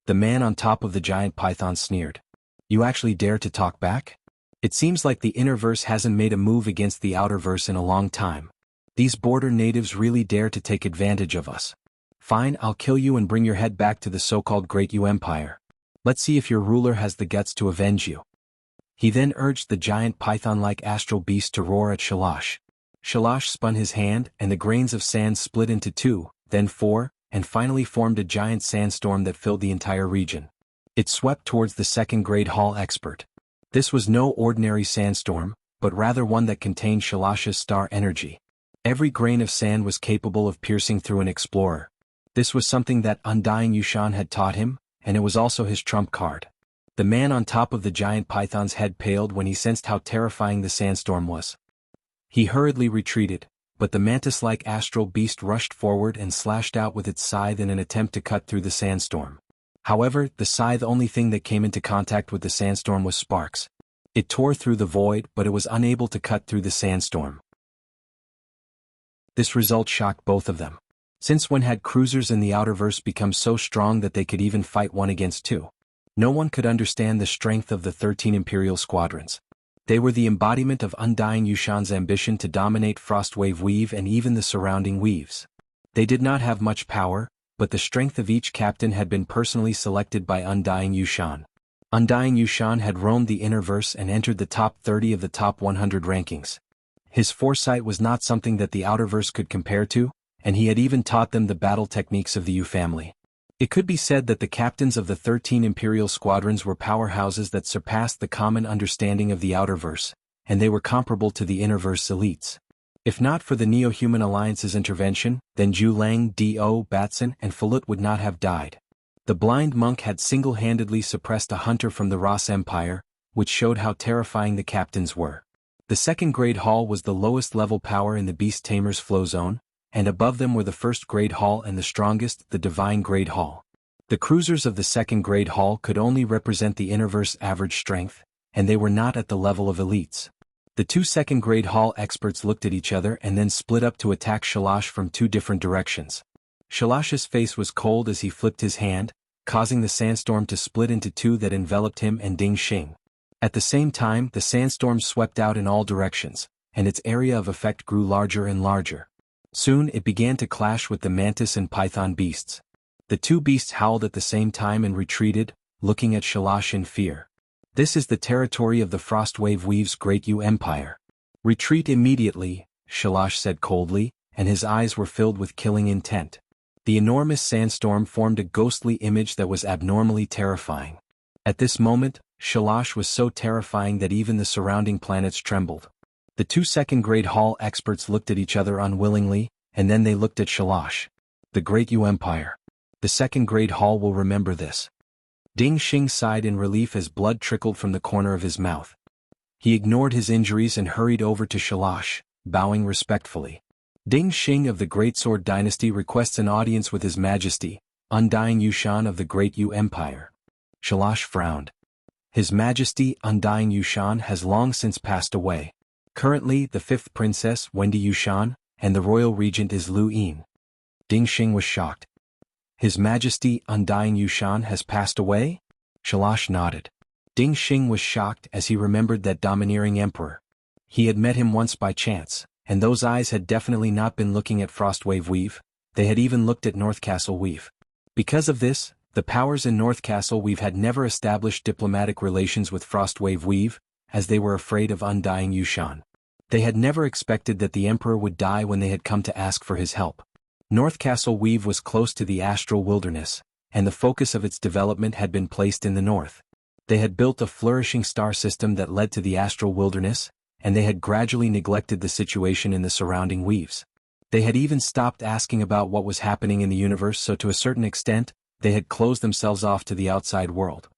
The man on top of the giant python sneered. You actually dare to talk back? It seems like the Innerverse hasn't made a move against the Outerverse in a long time. These border natives really dare to take advantage of us. Fine, I'll kill you and bring your head back to the so-called Great U Empire. Let's see if your ruler has the guts to avenge you. He then urged the giant python-like astral beast to roar at Shalash. Shalash spun his hand, and the grains of sand split into 2, then 4, and finally formed a giant sandstorm that filled the entire region. It swept towards the second-grade hall expert. This was no ordinary sandstorm, but rather one that contained Shalash's star energy. Every grain of sand was capable of piercing through an explorer. This was something that Undying Yushan had taught him, and it was also his trump card. The man on top of the giant python's head paled when he sensed how terrifying the sandstorm was. He hurriedly retreated, but the mantis-like astral beast rushed forward and slashed out with its scythe in an attempt to cut through the sandstorm. However, the scythe only thing that came into contact with the sandstorm was sparks. It tore through the void, but it was unable to cut through the sandstorm. This result shocked both of them. Since when had cruisers in the Outerverse become so strong that they could even fight 1 against 2? No one could understand the strength of the 13 Imperial squadrons. They were the embodiment of Undying Yushan's ambition to dominate Frostwave Weave and even the surrounding weaves. They did not have much power, but the strength of each captain had been personally selected by Undying Yushan. Undying Yushan had roamed the Innerverse and entered the top 30 of the top 100 rankings. His foresight was not something that the Outerverse could compare to, and he had even taught them the battle techniques of the U family. It could be said that the captains of the 13 Imperial squadrons were powerhouses that surpassed the common understanding of the Outerverse, and they were comparable to the Innerverse elites. If not for the Neo-Human Alliance's intervention, then Zhu Lang, D.O. Batson, and Falut would not have died. The blind monk had single-handedly suppressed a hunter from the Ross Empire, which showed how terrifying the captains were. The second-grade hall was the lowest level power in the Beast Tamers Flow Zone, and above them were the first-grade hall and the strongest, the Divine-grade hall. The cruisers of the second-grade hall could only represent the Innerverse average strength, and they were not at the level of elites. The two second-grade hall experts looked at each other and then split up to attack Shalash from 2 different directions. Shalash's face was cold as he flipped his hand, causing the sandstorm to split into 2 that enveloped him and Ding Xing. At the same time, the sandstorm swept out in all directions, and its area of effect grew larger and larger. Soon it began to clash with the mantis and python beasts. The 2 beasts howled at the same time and retreated, looking at Shalash in fear. This is the territory of the Frostwave Weave's Great U Empire. Retreat immediately, Shalash said coldly, and his eyes were filled with killing intent. The enormous sandstorm formed a ghostly image that was abnormally terrifying. At this moment, Shalash was so terrifying that even the surrounding planets trembled. The 2 second-grade hall experts looked at each other unwillingly, and then they looked at Shalash. The Great U Empire. The second-grade hall will remember this. Ding Xing sighed in relief as blood trickled from the corner of his mouth. He ignored his injuries and hurried over to Shalash, bowing respectfully. Ding Xing of the Greatsword Dynasty requests an audience with His Majesty, Undying Yushan of the Great U Empire. Shalash frowned. His Majesty, Undying Yushan, has long since passed away. Currently, the 5th Princess, Wendy Yushan, and the Royal Regent is Lu Yin. Ding Xing was shocked. His Majesty, Undying Yushan, has passed away? Shalash nodded. Ding Xing was shocked as he remembered that domineering emperor. He had met him once by chance, and those eyes had definitely not been looking at Frostwave Weave, they had even looked at North Castle Weave. Because of this, the powers in North Castle Weave had never established diplomatic relations with Frostwave Weave, as they were afraid of Undying Yushan. They had never expected that the Emperor would die when they had come to ask for his help. North Castle Weave was close to the Astral Wilderness, and the focus of its development had been placed in the north. They had built a flourishing star system that led to the Astral Wilderness, and they had gradually neglected the situation in the surrounding weaves. They had even stopped asking about what was happening in the universe, so to a certain extent, they had closed themselves off to the outside world.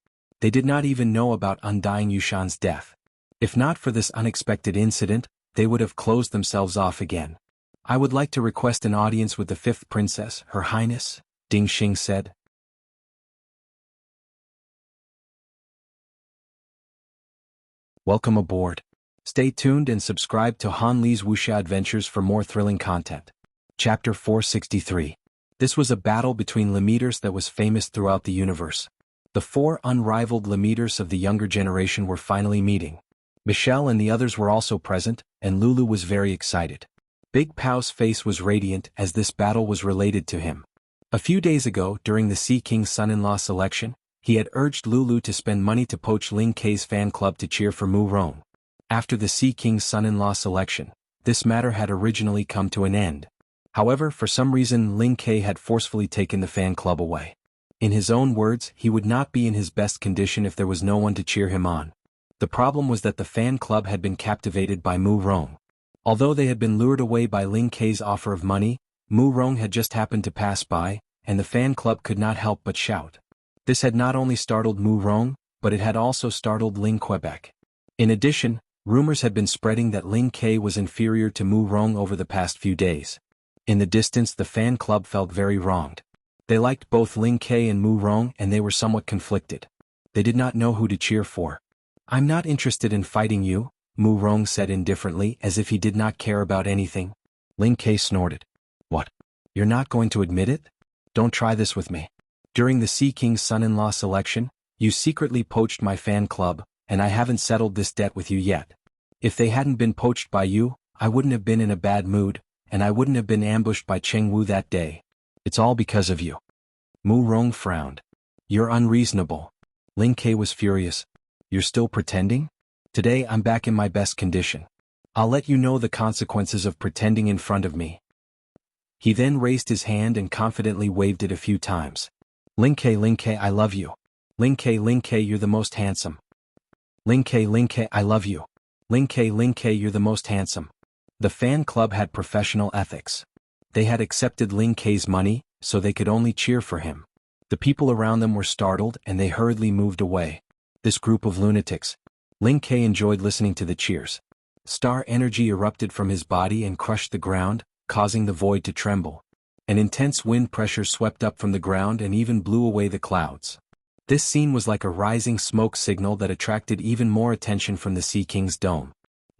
They did not even know about Undying Yushan's death. If not for this unexpected incident, they would have closed themselves off again. I would like to request an audience with the fifth princess, Her Highness, Ding Xing said. Welcome aboard. Stay tuned and subscribe to Han Li's Wuxia Adventures for more thrilling content. Chapter 463. This was a battle between Lemeters that was famous throughout the universe. The four unrivaled Lemeters of the younger generation were finally meeting. Michelle and the others were also present, and Lulu was very excited. Big Pao's face was radiant as this battle was related to him. A few days ago, during the Sea King's son-in-law selection, he had urged Lulu to spend money to poach Ling Kei's fan club to cheer for Mu Rong. After the Sea King's son-in-law selection, this matter had originally come to an end. However, for some reason Ling Kei had forcefully taken the fan club away. In his own words, he would not be in his best condition if there was no one to cheer him on. The problem was that the fan club had been captivated by Mu Rong. Although they had been lured away by Ling Kei's offer of money, Mu Rong had just happened to pass by, and the fan club could not help but shout. This had not only startled Mu Rong, but it had also startled Ling Quebec. In addition, rumors had been spreading that Ling Kei was inferior to Mu Rong over the past few days. In the distance the fan club felt very wronged. They liked both Ling Kei and Mu Rong and they were somewhat conflicted. They did not know who to cheer for. I'm not interested in fighting you, Mu Rong said indifferently as if he did not care about anything. Ling Kei snorted. What? You're not going to admit it? Don't try this with me. During the Sea King's son-in-law selection, you secretly poached my fan club, and I haven't settled this debt with you yet. If they hadn't been poached by you, I wouldn't have been in a bad mood, and I wouldn't have been ambushed by Cheng Wu that day. It's all because of you. Mu Rong frowned. You're unreasonable. Ling Kei was furious. You're still pretending? Today I'm back in my best condition. I'll let you know the consequences of pretending in front of me. He then raised his hand and confidently waved it a few times. Ling Kei, I love you. Ling Kei, you're the most handsome. Ling Kei, I love you. Ling Kei, you're the most handsome. The fan club had professional ethics. They had accepted Ling Kei's money, so they could only cheer for him. The people around them were startled and they hurriedly moved away. This group of lunatics. Ling Kei enjoyed listening to the cheers. Star energy erupted from his body and crushed the ground, causing the void to tremble. An intense wind pressure swept up from the ground and even blew away the clouds. This scene was like a rising smoke signal that attracted even more attention from the Sea King's dome.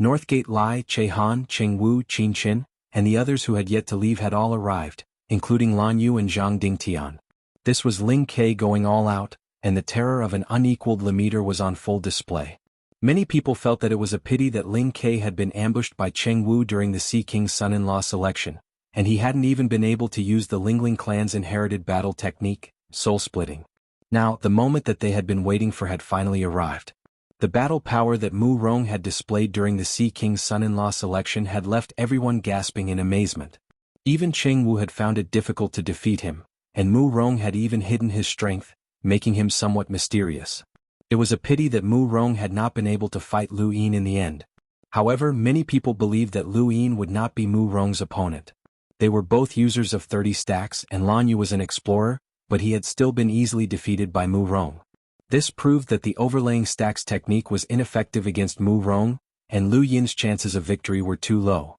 Northgate Lai, Che Han, Cheng Wu, Qin Qin, and the others who had yet to leave had all arrived, including Lan Yu and Zhang Dingtian. This was Ling Kei going all out, and the terror of an unequaled Lemeter was on full display. Many people felt that it was a pity that Ling Kei had been ambushed by Cheng Wu during the Sea King's son-in-law selection, and he hadn't even been able to use the Lingling clan's inherited battle technique, soul-splitting. Now, the moment that they had been waiting for had finally arrived. The battle power that Mu Rong had displayed during the Sea King's son-in-law selection had left everyone gasping in amazement. Even Cheng Wu had found it difficult to defeat him, and Mu Rong had even hidden his strength, making him somewhat mysterious. It was a pity that Mu Rong had not been able to fight Lu Yin in the end. However, many people believed that Lu Yin would not be Mu Rong's opponent. They were both users of 30 stacks and Lan Yu was an explorer, but he had still been easily defeated by Mu Rong. This proved that the overlaying stacks technique was ineffective against Mu Rong, and Lu Yin's chances of victory were too low.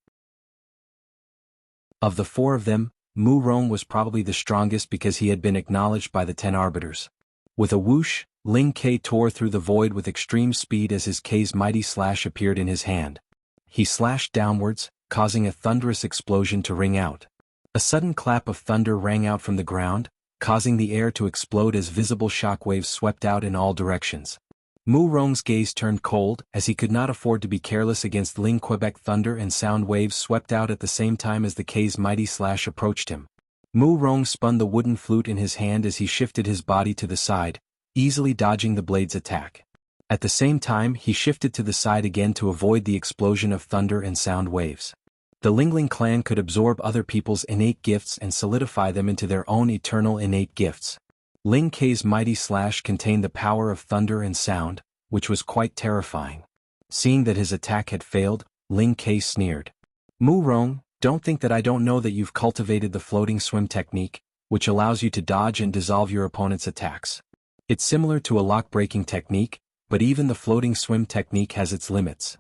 Of the four of them, Mu Rong was probably the strongest because he had been acknowledged by the 10 arbiters. With a whoosh, Ling Kei tore through the void with extreme speed as his Kei's mighty slash appeared in his hand. He slashed downwards, causing a thunderous explosion to ring out. A sudden clap of thunder rang out from the ground, causing the air to explode as visible shockwaves swept out in all directions. Mu Rong's gaze turned cold as he could not afford to be careless against Ling Quebec. Thunder and sound waves swept out at the same time as the Kei's mighty slash approached him. Mu Rong spun the wooden flute in his hand as he shifted his body to the side, easily dodging the blade's attack. At the same time he shifted to the side again to avoid the explosion of thunder and sound waves. The Lingling clan could absorb other people's innate gifts and solidify them into their own eternal innate gifts. Ling Kei's mighty slash contained the power of thunder and sound, which was quite terrifying. Seeing that his attack had failed, Ling Kei sneered. Mu Rong, don't think that I don't know that you've cultivated the floating swim technique, which allows you to dodge and dissolve your opponent's attacks. It's similar to a lock-breaking technique, but even the floating swim technique has its limits.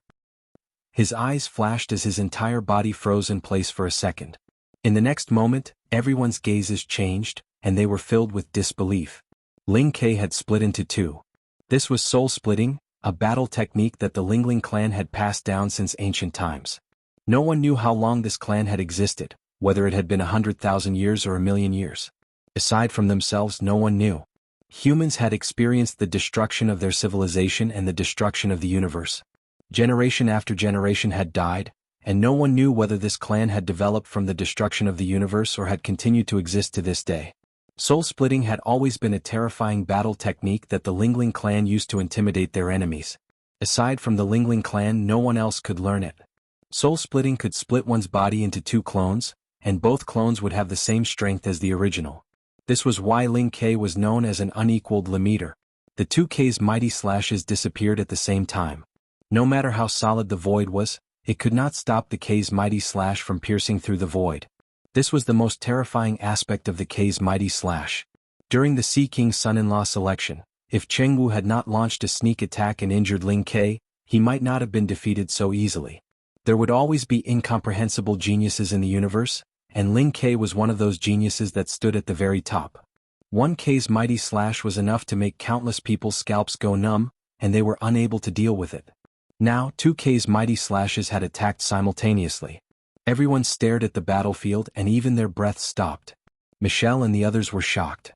His eyes flashed as his entire body froze in place for a second. In the next moment, everyone's gazes changed, and they were filled with disbelief. Ling Ke had split into two. This was soul-splitting, a battle technique that the Lingling clan had passed down since ancient times. No one knew how long this clan had existed, whether it had been 100,000 years or 1,000,000 years. Aside from themselves, no one knew. Humans had experienced the destruction of their civilization and the destruction of the universe. Generation after generation had died, and no one knew whether this clan had developed from the destruction of the universe or had continued to exist to this day. Soul-splitting had always been a terrifying battle technique that the Lingling clan used to intimidate their enemies. Aside from the Lingling clan, no one else could learn it. Soul-splitting could split one's body into two clones, and both clones would have the same strength as the original. This was why Ling Ke was known as an unequaled limiter. The two K's mighty slashes disappeared at the same time. No matter how solid the void was, it could not stop the K's mighty slash from piercing through the void. This was the most terrifying aspect of the K's mighty slash. During the Sea King's son-in-law selection, if Cheng Wu had not launched a sneak attack and injured Ling Ke, he might not have been defeated so easily. There would always be incomprehensible geniuses in the universe, and Ling Ke was one of those geniuses that stood at the very top. One K's mighty slash was enough to make countless people's scalps go numb, and they were unable to deal with it. Now, two K's mighty slashes had attacked simultaneously. Everyone stared at the battlefield and even their breaths stopped. Michelle and the others were shocked.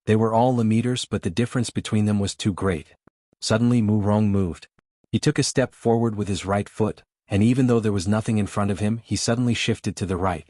They were all limiters, but the difference between them was too great. Suddenly Mu Rong moved. He took a step forward with his right foot, and even though there was nothing in front of him, he suddenly shifted to the right.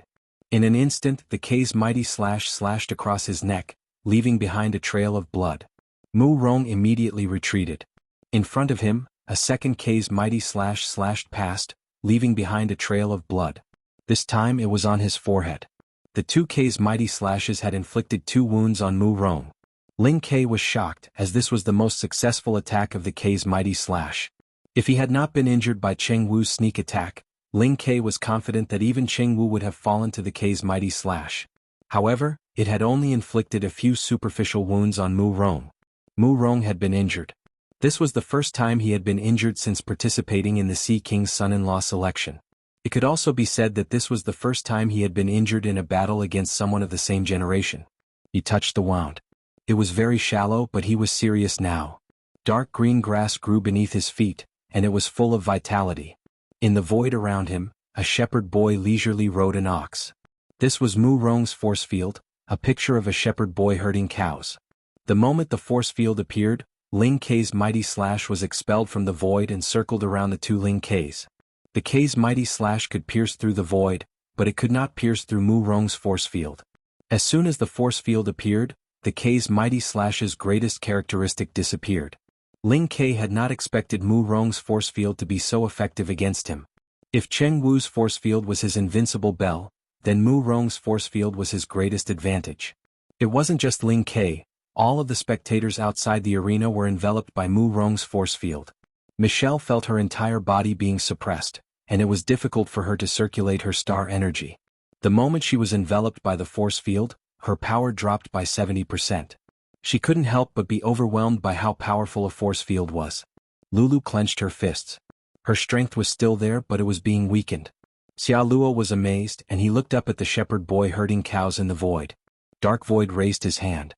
In an instant, the K's mighty slash slashed across his neck, leaving behind a trail of blood. Mu Rong immediately retreated. In front of him, a second K's mighty slash slashed past, leaving behind a trail of blood. This time it was on his forehead. The two K's mighty slashes had inflicted 2 wounds on Mu Rong. Ling Ke was shocked, as this was the most successful attack of the K's mighty slash. If he had not been injured by Cheng Wu's sneak attack, Ling Ke was confident that even Cheng Wu would have fallen to the K's mighty slash. However, it had only inflicted a few superficial wounds on Mu Rong. Mu Rong had been injured. This was the first time he had been injured since participating in the Sea King's son-in-law selection. It could also be said that this was the first time he had been injured in a battle against someone of the same generation. He touched the wound. It was very shallow, but he was serious now. Dark green grass grew beneath his feet, and it was full of vitality. In the void around him, a shepherd boy leisurely rode an ox. This was Mu Rong's force field, a picture of a shepherd boy herding cows. The moment the force field appeared, Ling Ke's mighty slash was expelled from the void and circled around the two Ling K's. The K's mighty slash could pierce through the void, but it could not pierce through Mu Rong's force field. As soon as the force field appeared, the K's mighty slash's greatest characteristic disappeared. Ling Ke had not expected Mu Rong's force field to be so effective against him. If Cheng Wu's force field was his invincible bell, then Mu Rong's force field was his greatest advantage. It wasn't just Ling Ke. All of the spectators outside the arena were enveloped by Mu Rong's force field. Michelle felt her entire body being suppressed, and it was difficult for her to circulate her star energy. The moment she was enveloped by the force field, her power dropped by 70%. She couldn't help but be overwhelmed by how powerful a force field was. Lulu clenched her fists. Her strength was still there, but it was being weakened. Xia Luo was amazed, and he looked up at the shepherd boy herding cows in the void. Dark Void raised his hand.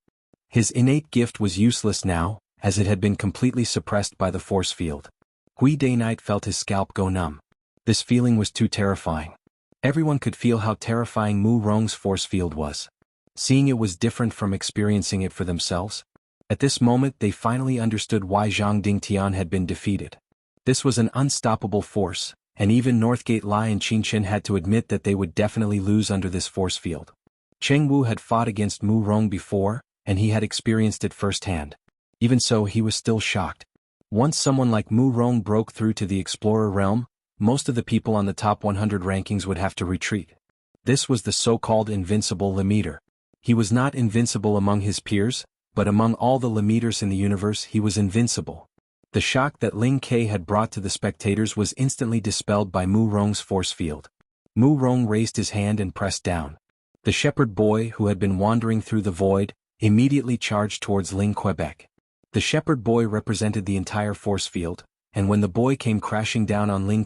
His innate gift was useless now, as it had been completely suppressed by the force field. Hui Day Knight felt his scalp go numb. This feeling was too terrifying. Everyone could feel how terrifying Mu Rong's force field was. Seeing it was different from experiencing it for themselves. At this moment they finally understood why Zhang Dingtian had been defeated. This was an unstoppable force, and even Northgate Lai and Qinchen had to admit that they would definitely lose under this force field. Cheng Wu had fought against Mu Rong before, and he had experienced it firsthand. Even so, he was still shocked. Once someone like Mu Rong broke through to the Explorer realm, most of the people on the top 100 rankings would have to retreat. This was the so-called invincible limiter. He was not invincible among his peers, but among all the limiters in the universe he was invincible. The shock that Ling Ke had brought to the spectators was instantly dispelled by Mu Rong's force field. Mu Rong raised his hand and pressed down. The shepherd boy, who had been wandering through the void, immediately charged towards Ling Quebec. The shepherd boy represented the entire force field, and when the boy came crashing down on Ling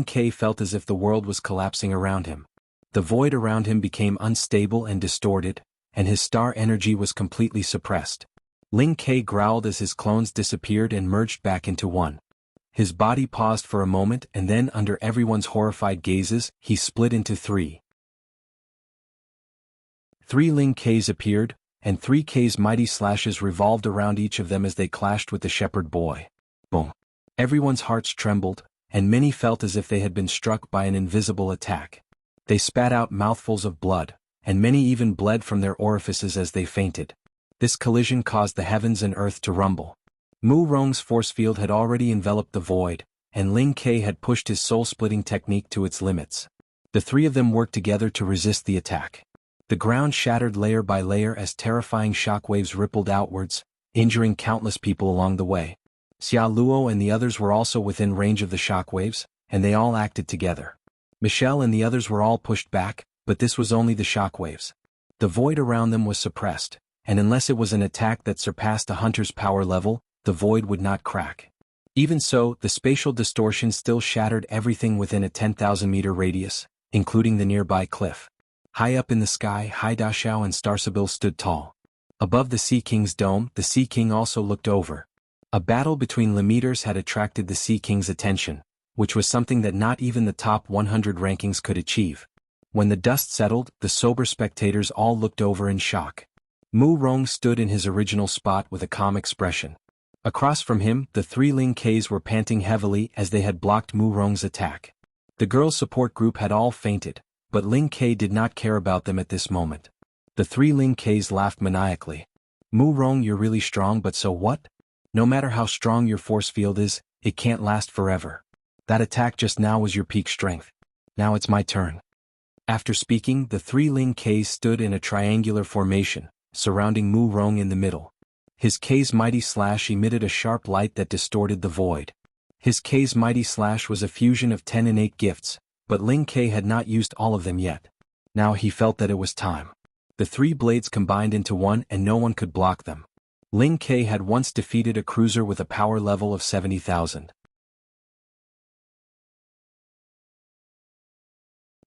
Kei felt as if the world was collapsing around him. The void around him became unstable and distorted, and his star energy was completely suppressed. Ling Kei growled as his clones disappeared and merged back into one. His body paused for a moment and then under everyone's horrified gazes, he split into three. 3 Ling Keis appeared, and 3 K's mighty slashes revolved around each of them as they clashed with the shepherd boy. Boom! Everyone's hearts trembled, and many felt as if they had been struck by an invisible attack. They spat out mouthfuls of blood, and many even bled from their orifices as they fainted. This collision caused the heavens and earth to rumble. Mu Rong's force field had already enveloped the void, and Ling Kei had pushed his soul-splitting technique to its limits. The three of them worked together to resist the attack. The ground shattered layer by layer as terrifying shockwaves rippled outwards, injuring countless people along the way. Xia Luo and the others were also within range of the shockwaves, and they all acted together. Michelle and the others were all pushed back, but this was only the shockwaves. The void around them was suppressed, and unless it was an attack that surpassed a hunter's power level, the void would not crack. Even so, the spatial distortion still shattered everything within a 10,000-meter radius, including the nearby cliff. High up in the sky, Haidashao and Starsabil stood tall. Above the Sea King's dome, the Sea King also looked over. A battle between Lemeters had attracted the Sea King's attention, which was something that not even the top 100 rankings could achieve. When the dust settled, the sober spectators all looked over in shock. Mu Rong stood in his original spot with a calm expression. Across from him, the 3 Ling Keis were panting heavily as they had blocked Mu Rong's attack. The girls' support group had all fainted, but Ling Kei did not care about them at this moment. The 3 Ling Keis laughed maniacally. Mu Rong, you're really strong, but so what? No matter how strong your force field is, it can't last forever. That attack just now was your peak strength. Now it's my turn. After speaking, the 3 Ling Keis stood in a triangular formation, surrounding Mu Rong in the middle. His K's mighty slash emitted a sharp light that distorted the void. His K's mighty slash was a fusion of 10 innate gifts, but Ling Kei had not used all of them yet. Now he felt that it was time. The 3 blades combined into one and no one could block them. Ling Kei had once defeated a cruiser with a power level of 70,000.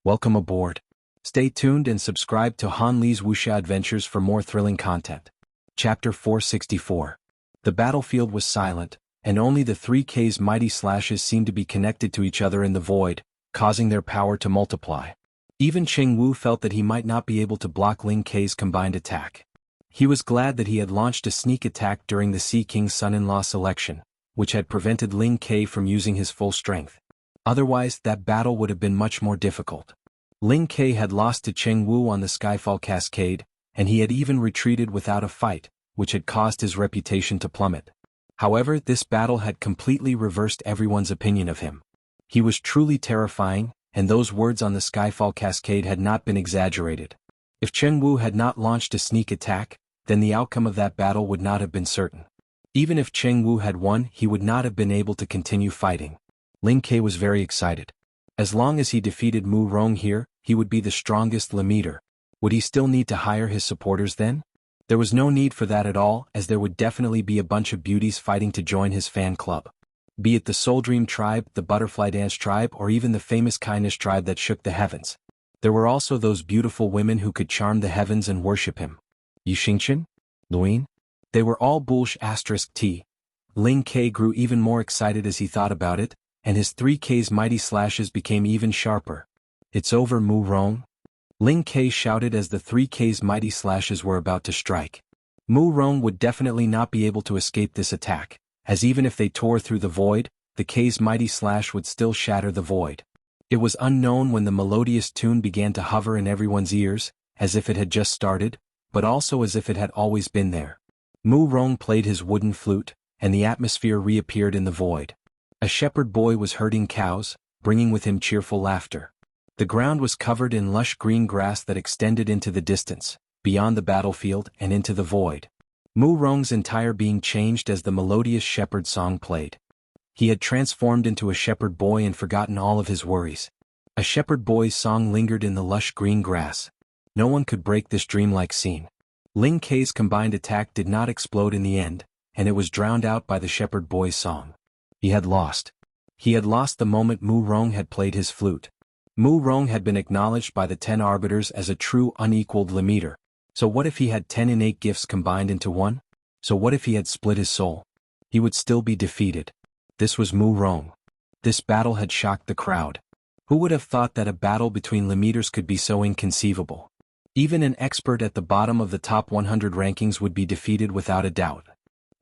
Welcome aboard. Stay tuned and subscribe to Han Li's Wuxia Adventures for more thrilling content. Chapter 464. The battlefield was silent, and only the 3 K's mighty slashes seemed to be connected to each other in the void, causing their power to multiply. Even Cheng Wu felt that he might not be able to block Ling Kei's combined attack. He was glad that he had launched a sneak attack during the Sea King's son-in-law selection, which had prevented Ling Kei from using his full strength. Otherwise, that battle would have been much more difficult. Ling Kei had lost to Cheng Wu on the Skyfall Cascade, and he had even retreated without a fight, which had caused his reputation to plummet. However, this battle had completely reversed everyone's opinion of him. He was truly terrifying, and those words on the Skyfall Cascade had not been exaggerated. If Cheng Wu had not launched a sneak attack, then the outcome of that battle would not have been certain. Even if Cheng Wu had won, he would not have been able to continue fighting. Ling Kei was very excited. As long as he defeated Mu Rong here, he would be the strongest Lemeter. Would he still need to hire his supporters then? There was no need for that at all, as there would definitely be a bunch of beauties fighting to join his fan club. Be it the Soul Dream tribe, the Butterfly Dance tribe, or even the famous Kindness tribe that shook the heavens. There were also those beautiful women who could charm the heavens and worship him. Yixingchen? Luin? They were all bullish *T. Ling Kei grew even more excited as he thought about it, and his 3 K's mighty slashes became even sharper. It's over, Mu Rong. Ling Kei shouted as the 3 K's mighty slashes were about to strike. Mu Rong would definitely not be able to escape this attack, as even if they tore through the void, the K's mighty slash would still shatter the void. It was unknown when the melodious tune began to hover in everyone's ears, as if it had just started, but also as if it had always been there. Mu Rong played his wooden flute, and the atmosphere reappeared in the void. A shepherd boy was herding cows, bringing with him cheerful laughter. The ground was covered in lush green grass that extended into the distance, beyond the battlefield and into the void. Mu Rong's entire being changed as the melodious shepherd song played. He had transformed into a shepherd boy and forgotten all of his worries. A shepherd boy's song lingered in the lush green grass. No one could break this dreamlike scene. Ling Kei's combined attack did not explode in the end, and it was drowned out by the shepherd boy's song. He had lost. He had lost the moment Mu Rong had played his flute. Mu Rong had been acknowledged by the 10 arbiters as a true unequaled limiter. So what if he had 10 innate gifts combined into one? So what if he had split his soul? He would still be defeated. This was Mu Rong. This battle had shocked the crowd. Who would have thought that a battle between limiters could be so inconceivable? Even an expert at the bottom of the top 100 rankings would be defeated without a doubt.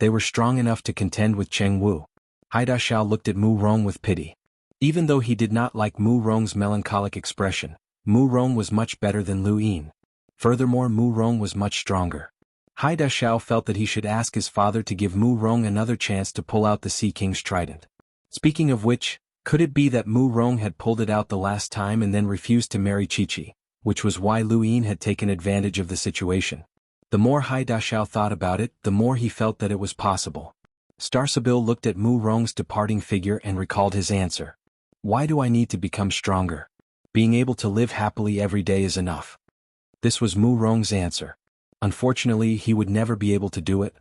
They were strong enough to contend with Cheng Wu. Haida Xiao looked at Mu Rong with pity. Even though he did not like Mu Rong's melancholic expression, Mu Rong was much better than Lu Yin. Furthermore, Mu Rong was much stronger. Haida Xiao felt that he should ask his father to give Mu Rong another chance to pull out the Sea King's trident. Speaking of which, could it be that Mu Rong had pulled it out the last time and then refused to marry Chi-Chi, which was why Lu Yin had taken advantage of the situation? The more Haida Xiao thought about it, the more he felt that it was possible. Starsabil looked at Mu Rong's departing figure and recalled his answer. Why do I need to become stronger? Being able to live happily every day is enough. This was Mu Rong's answer. Unfortunately, he would never be able to do it.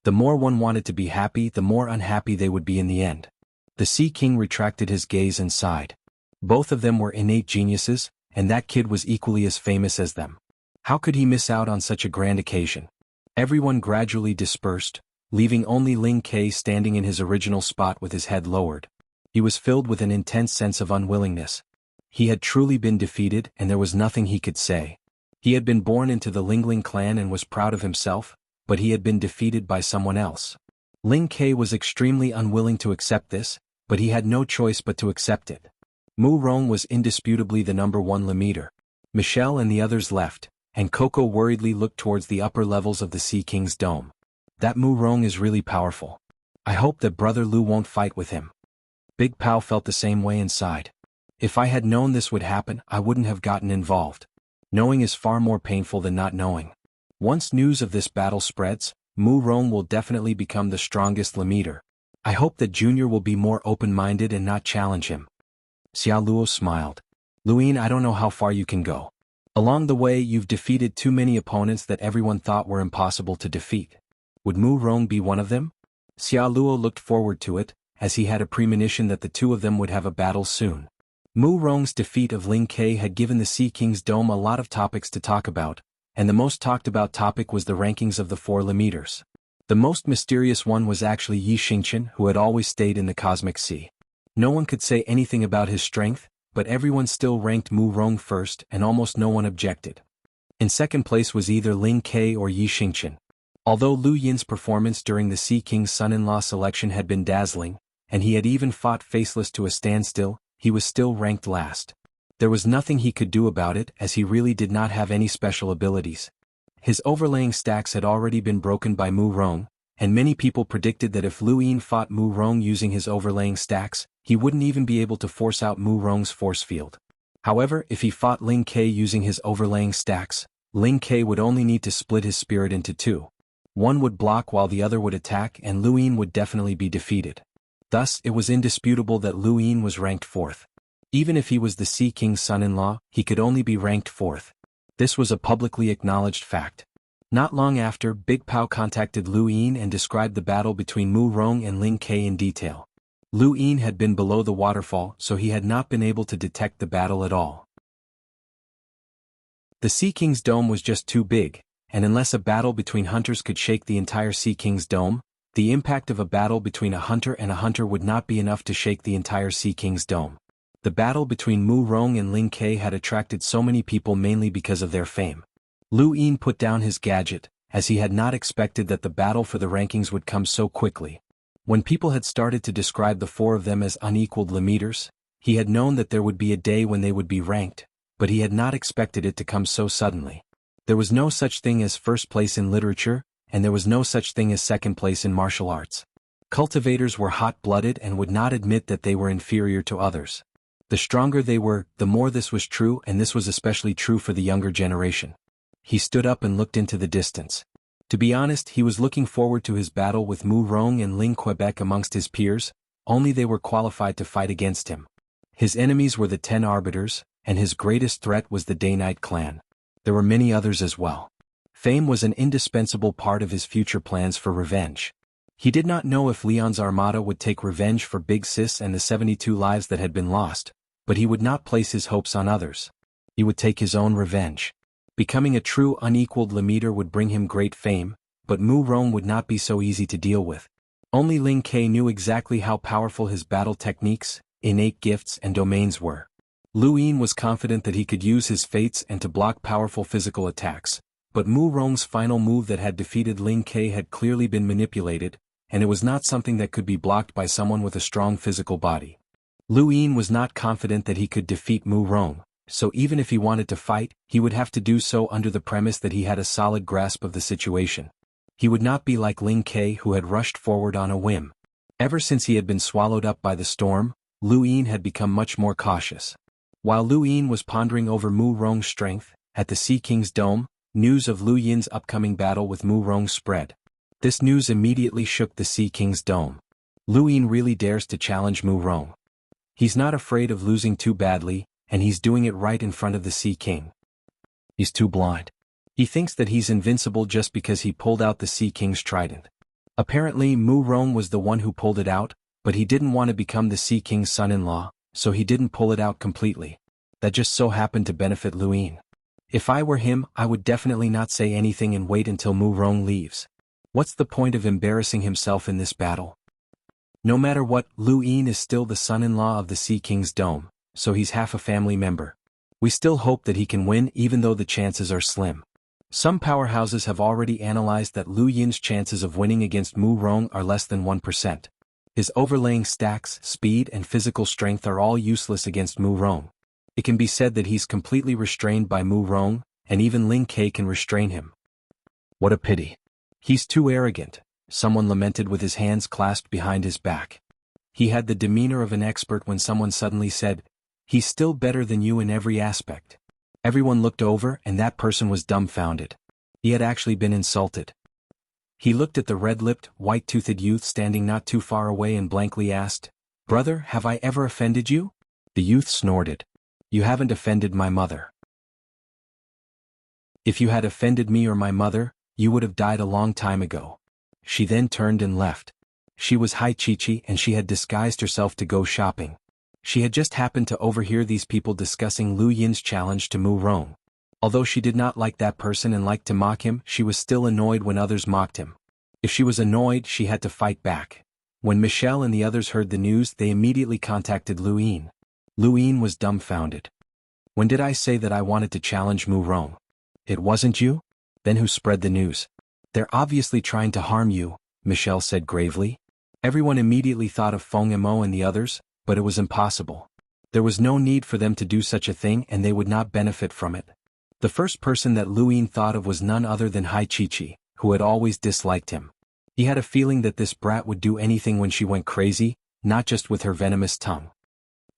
The more one wanted to be happy, the more unhappy they would be in the end. The Sea King retracted his gaze and sighed. Both of them were innate geniuses, and that kid was equally as famous as them. How could he miss out on such a grand occasion? Everyone gradually dispersed, leaving only Ling Ke standing in his original spot with his head lowered. He was filled with an intense sense of unwillingness. He had truly been defeated, and there was nothing he could say. He had been born into the Lingling clan and was proud of himself, but he had been defeated by someone else. Ling Ke was extremely unwilling to accept this, but he had no choice but to accept it. Mu Rong was indisputably the number 1 limiter. Michelle and the others left, and Coco worriedly looked towards the upper levels of the Sea King's dome. That Mu Rong is really powerful. I hope that Brother Lu won't fight with him. Big Pao felt the same way inside. If I had known this would happen, I wouldn't have gotten involved. Knowing is far more painful than not knowing. Once news of this battle spreads, Mu Rong will definitely become the strongest limiter. I hope that Junior will be more open-minded and not challenge him. Xia Luo smiled. Luin, I don't know how far you can go. Along the way you've defeated too many opponents that everyone thought were impossible to defeat. Would Mu Rong be one of them? Xia Luo looked forward to it, as he had a premonition that the two of them would have a battle soon. Mu Rong's defeat of Ling Ke had given the Sea King's dome a lot of topics to talk about, and the most talked about topic was the rankings of the 4 limiters. The most mysterious one was actually Yi Xingqian, who had always stayed in the Cosmic Sea. No one could say anything about his strength, but everyone still ranked Mu Rong first and almost no one objected. In second place was either Ling Ke or Yi Xingqian. Although Lu Yin's performance during the Sea King's son-in-law selection had been dazzling, and he had even fought Faceless to a standstill, he was still ranked last. There was nothing he could do about it, as he really did not have any special abilities. His overlaying stacks had already been broken by Mu Rong, and many people predicted that if Lu Yin fought Mu Rong using his overlaying stacks, he wouldn't even be able to force out Mu Rong's force field. However, if he fought Ling Ke using his overlaying stacks, Ling Ke would only need to split his spirit into 2. One would block while the other would attack, and Lu Yin would definitely be defeated. Thus, it was indisputable that Lu Yin was ranked 4th. Even if he was the Sea King's son-in-law, he could only be ranked 4th. This was a publicly acknowledged fact. Not long after, Big Pao contacted Lu Yin and described the battle between Mu Rong and Ling Ke in detail. Lu Yin had been below the waterfall, so he had not been able to detect the battle at all. The Sea King's dome was just too big, and unless a battle between hunters could shake the entire Sea King's dome, the impact of a battle between a hunter would not be enough to shake the entire Sea King's dome. The battle between Mu Rong and Ling Ke had attracted so many people mainly because of their fame. Lu Yin put down his gadget, as he had not expected that the battle for the rankings would come so quickly. When people had started to describe the 4 of them as unequaled limiters, he had known that there would be a day when they would be ranked, but he had not expected it to come so suddenly. There was no such thing as first place in literature, and there was no such thing as second place in martial arts. Cultivators were hot-blooded and would not admit that they were inferior to others. The stronger they were, the more this was true, and this was especially true for the younger generation. He stood up and looked into the distance. To be honest, he was looking forward to his battle with Mu Rong and Ling Quebec amongst his peers, only they were qualified to fight against him. His enemies were the 10 arbiters, and his greatest threat was the Day-Night clan. There were many others as well. Fame was an indispensable part of his future plans for revenge. He did not know if Leon's armada would take revenge for Big Sis and the 72 lives that had been lost, but he would not place his hopes on others. He would take his own revenge. Becoming a true unequaled leader would bring him great fame, but Mu Rong would not be so easy to deal with. Only Ling Ke knew exactly how powerful his battle techniques, innate gifts and domains were. Lu Yin was confident that he could use his fates and to block powerful physical attacks, but Mu Rong's final move that had defeated Ling Ke had clearly been manipulated, and it was not something that could be blocked by someone with a strong physical body. Lu Yin was not confident that he could defeat Mu Rong, so even if he wanted to fight, he would have to do so under the premise that he had a solid grasp of the situation. He would not be like Ling Ke who had rushed forward on a whim. Ever since he had been swallowed up by the storm, Lu Yin had become much more cautious. While Lu Yin was pondering over Mu Rong's strength, at the Sea King's dome, news of Lu Yin's upcoming battle with Mu Rong spread. This news immediately shook the Sea King's dome. Lu Yin really dares to challenge Mu Rong. He's not afraid of losing too badly, and he's doing it right in front of the Sea King. He's too blind. He thinks that he's invincible just because he pulled out the Sea King's trident. Apparently Mu Rong was the one who pulled it out, but he didn't want to become the Sea King's son-in-law, so he didn't pull it out completely. That just so happened to benefit Lu Yin. If I were him, I would definitely not say anything and wait until Mu Rong leaves. What's the point of embarrassing himself in this battle? No matter what, Lu Yin is still the son-in-law of the Sea King's dome, so he's half a family member. We still hope that he can win even though the chances are slim. Some powerhouses have already analyzed that Lu Yin's chances of winning against Mu Rong are less than 1%. His overlaying stacks, speed and physical strength are all useless against Mu Rong. It can be said that he's completely restrained by Mu Rong, and even Ling Ke can restrain him. What a pity. He's too arrogant, someone lamented with his hands clasped behind his back. He had the demeanor of an expert when someone suddenly said, "He's still better than you in every aspect." Everyone looked over and that person was dumbfounded. He had actually been insulted. He looked at the red-lipped, white-toothed youth standing not too far away and blankly asked, "Brother, have I ever offended you?" The youth snorted. "You haven't offended my mother. If you had offended me or my mother, you would have died a long time ago." She then turned and left. She was Hai Chi-Chi and she had disguised herself to go shopping. She had just happened to overhear these people discussing Lu Yin's challenge to Mu Rong. Although she did not like that person and liked to mock him, she was still annoyed when others mocked him. If she was annoyed, she had to fight back. When Michelle and the others heard the news, they immediately contacted Lu Yin. Lu Yin was dumbfounded. "When did I say that I wanted to challenge Mu Rong? It wasn't you? Then who spread the news?" "They're obviously trying to harm you," Michelle said gravely. Everyone immediately thought of Feng Emo and the others, but it was impossible. There was no need for them to do such a thing and they would not benefit from it. The first person that Lu Yin thought of was none other than Hai Chi-Chi, who had always disliked him. He had a feeling that this brat would do anything when she went crazy, not just with her venomous tongue.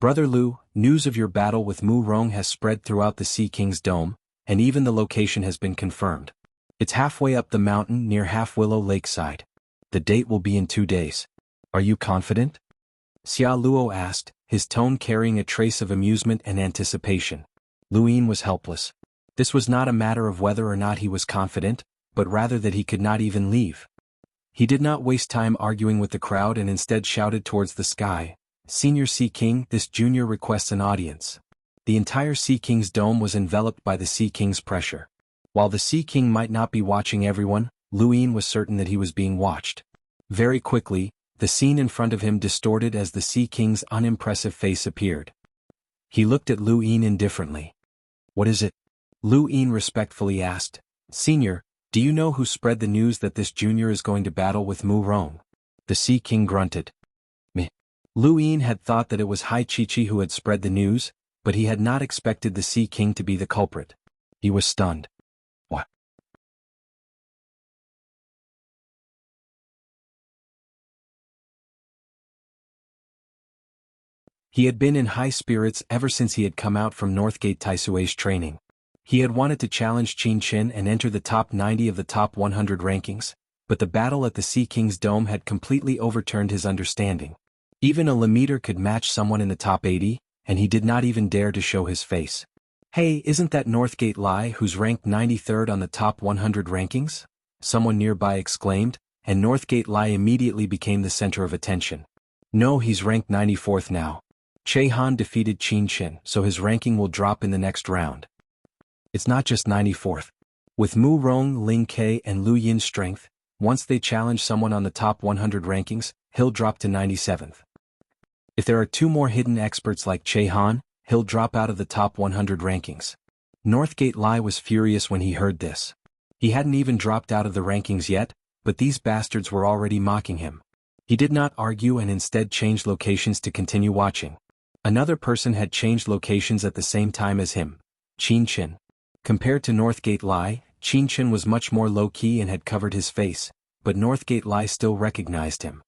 "Brother Lu, news of your battle with Mu Rong has spread throughout the Sea King's dome, and even the location has been confirmed. It's halfway up the mountain near Half Willow Lakeside. The date will be in 2 days. Are you confident?" Xia Luo asked, his tone carrying a trace of amusement and anticipation. Lu Yin was helpless. This was not a matter of whether or not he was confident, but rather that he could not even leave. He did not waste time arguing with the crowd and instead shouted towards the sky, "Senior Sea King, this junior requests an audience." The entire Sea King's dome was enveloped by the Sea King's pressure. While the Sea King might not be watching everyone, Lu Yin was certain that he was being watched. Very quickly, the scene in front of him distorted as the Sea King's unimpressive face appeared. He looked at Lu Yin indifferently. "What is it?" Lu Yin respectfully asked. "Senior, do you know who spread the news that this junior is going to battle with Mu Rong?" The Sea King grunted. "Meh." Lu Yin had thought that it was Hai Chi-Chi who had spread the news, but he had not expected the Sea King to be the culprit. He was stunned. "What?" He had been in high spirits ever since he had come out from Northgate Taisue's training. He had wanted to challenge Qin Qin and enter the top 90 of the top 100 rankings, but the battle at the Sea King's dome had completely overturned his understanding. Even a Lemiter could match someone in the top 80, and he did not even dare to show his face. "Hey, isn't that Northgate Lai who's ranked 93rd on the top 100 rankings?" someone nearby exclaimed, and Northgate Lai immediately became the center of attention. No, he's ranked 94th now. Che Han defeated Qin Chen, so his ranking will drop in the next round. It's not just 94th. With Mu Rong, Ling Ke and Lu Yin's strength, once they challenge someone on the top 100 rankings, he'll drop to 97th. If there are two more hidden experts like Che Han, he'll drop out of the top 100 rankings. Northgate Lai was furious when he heard this. He hadn't even dropped out of the rankings yet, but these bastards were already mocking him. He did not argue and instead changed locations to continue watching. Another person had changed locations at the same time as him, Qin Chen. Compared to Northgate Lai, Qin Chen was much more low-key and had covered his face, but Northgate Lai still recognized him.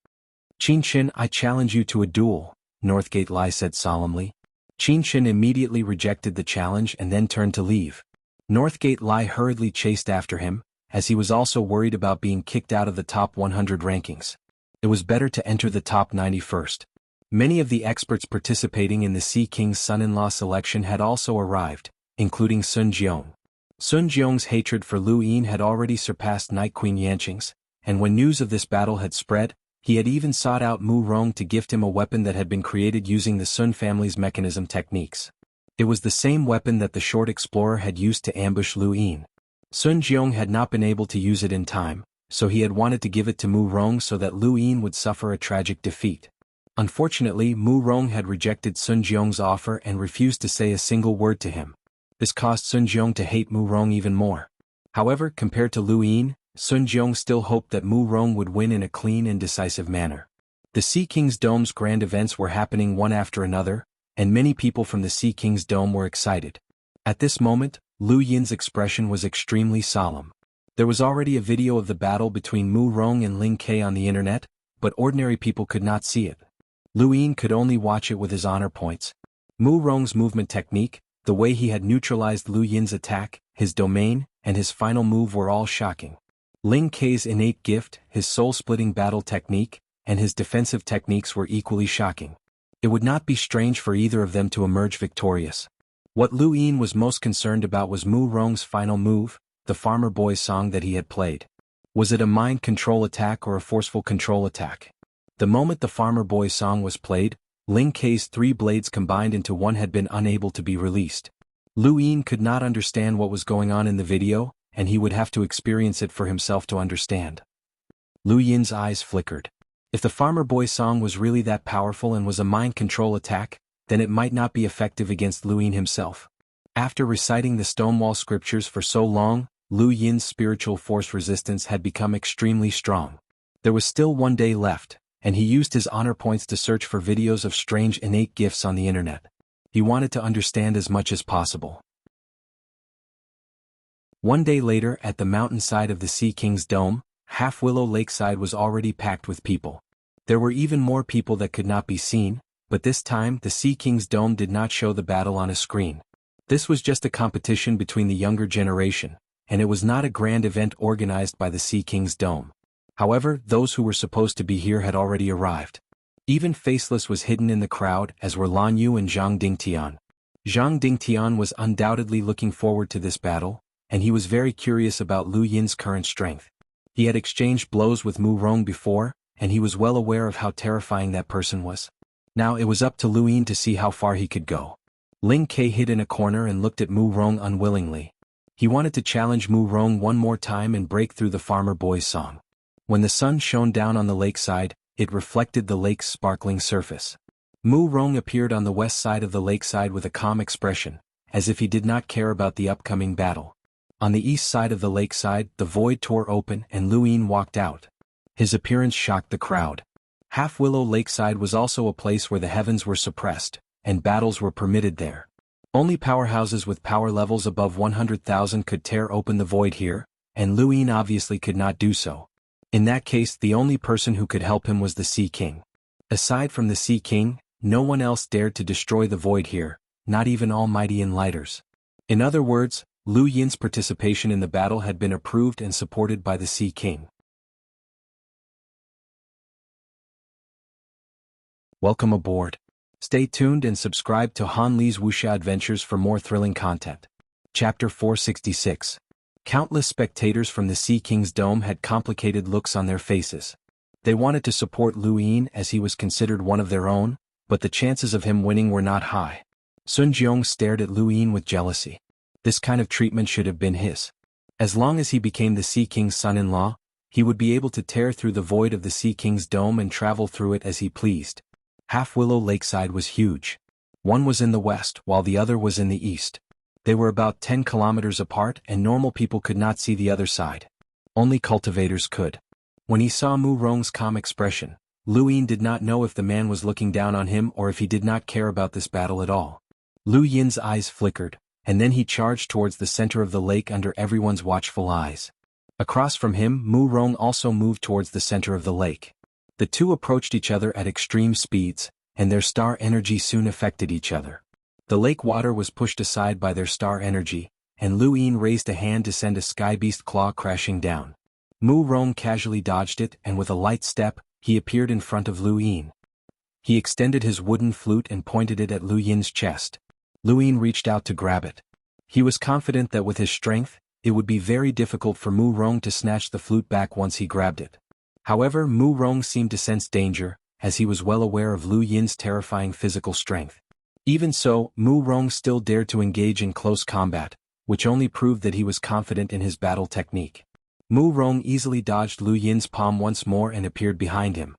Qin Chen, I challenge you to a duel, Northgate Lai said solemnly. Qin Chen immediately rejected the challenge and then turned to leave. Northgate Lai hurriedly chased after him, as he was also worried about being kicked out of the top 100 rankings. It was better to enter the top 90 first. Many of the experts participating in the Sea King's son-in-law selection had also arrived, including Sun Jiong. Sun Jiong's hatred for Lu Yin had already surpassed Night Queen Yanqing's, and when news of this battle had spread, he had even sought out Mu Rong to gift him a weapon that had been created using the Sun family's mechanism techniques. It was the same weapon that the short explorer had used to ambush Lu Yin. Sun Jiong had not been able to use it in time, so he had wanted to give it to Mu Rong so that Lu Yin would suffer a tragic defeat. Unfortunately, Mu Rong had rejected Sun Jiong's offer and refused to say a single word to him. This caused Sun Jiong to hate Mu Rong even more. However, compared to Lu Yin, Sun Jiong still hoped that Mu Rong would win in a clean and decisive manner. The Sea King's Dome's grand events were happening one after another, and many people from the Sea King's Dome were excited. At this moment, Lu Yin's expression was extremely solemn. There was already a video of the battle between Mu Rong and Ling Ke on the internet, but ordinary people could not see it. Lu Yin could only watch it with his honor points. Mu Rong's movement technique, the way he had neutralized Lu Yin's attack, his domain, and his final move were all shocking. Ling Ke's innate gift, his soul-splitting battle technique, and his defensive techniques were equally shocking. It would not be strange for either of them to emerge victorious. What Lu Yin was most concerned about was Mu Rong's final move, the Farmer Boy song that he had played. Was it a mind control attack or a forceful control attack? The moment the Farmer Boy song was played, Ling Ke's three blades combined into one had been unable to be released. Lu Yin could not understand what was going on in the video, and he would have to experience it for himself to understand. Lu Yin's eyes flickered. If the Farmer Boy song was really that powerful and was a mind control attack, then it might not be effective against Lu Yin himself. After reciting the Stonewall scriptures for so long, Lu Yin's spiritual force resistance had become extremely strong. There was still one day left, and he used his honor points to search for videos of strange innate gifts on the internet. He wanted to understand as much as possible. One day later, at the mountainside of the Sea King's Dome, Half Willow Lakeside was already packed with people. There were even more people that could not be seen, but this time the Sea King's Dome did not show the battle on a screen. This was just a competition between the younger generation, and it was not a grand event organized by the Sea King's Dome. However, those who were supposed to be here had already arrived. Even Faceless was hidden in the crowd, as were Lan Yu and Zhang Dingtian. Zhang Dingtian was undoubtedly looking forward to this battle, and he was very curious about Lu Yin's current strength. He had exchanged blows with Mu Rong before, and he was well aware of how terrifying that person was. Now it was up to Lu Yin to see how far he could go. Ling Ke hid in a corner and looked at Mu Rong unwillingly. He wanted to challenge Mu Rong one more time and break through the Farmer Boy's song. When the sun shone down on the lakeside, it reflected the lake's sparkling surface. Mu Rong appeared on the west side of the lakeside with a calm expression, as if he did not care about the upcoming battle. On the east side of the lakeside, the void tore open and Lu Yin walked out. His appearance shocked the crowd. Half Willow Lakeside was also a place where the heavens were suppressed, and battles were permitted there. Only powerhouses with power levels above 100,000 could tear open the void here, and Lu Yin obviously could not do so. In that case, the only person who could help him was the Sea King. Aside from the Sea King, no one else dared to destroy the void here, not even Almighty Enlighters. In other words, Lu Yin's participation in the battle had been approved and supported by the Sea King. Welcome aboard. Stay tuned and subscribe to Han Li's Wuxia Adventures for more thrilling content. Chapter 466. Countless spectators from the Sea King's dome had complicated looks on their faces. They wanted to support Lu Yin as he was considered one of their own, but the chances of him winning were not high. Sun Jiong stared at Lu Yin with jealousy. This kind of treatment should have been his. As long as he became the Sea King's son-in-law, he would be able to tear through the void of the Sea King's dome and travel through it as he pleased. Half Willow Lakeside was huge. One was in the west while the other was in the east. They were about 10 kilometers apart and normal people could not see the other side. Only cultivators could. When he saw Mu Rong's calm expression, Lu Yin did not know if the man was looking down on him or if he did not care about this battle at all. Lu Yin's eyes flickered, and then he charged towards the center of the lake under everyone's watchful eyes. Across from him, Mu Rong also moved towards the center of the lake. The two approached each other at extreme speeds, and their star energy soon affected each other. The lake water was pushed aside by their star energy, and Lu Yin raised a hand to send a sky-beast claw crashing down. Mu Rong casually dodged it and with a light step, he appeared in front of Lu Yin. He extended his wooden flute and pointed it at Lu Yin's chest. Lu Yin reached out to grab it. He was confident that with his strength, it would be very difficult for Mu Rong to snatch the flute back once he grabbed it. However, Mu Rong seemed to sense danger, as he was well aware of Lu Yin's terrifying physical strength. Even so, Mu Rong still dared to engage in close combat, which only proved that he was confident in his battle technique. Mu Rong easily dodged Lu Yin's palm once more and appeared behind him.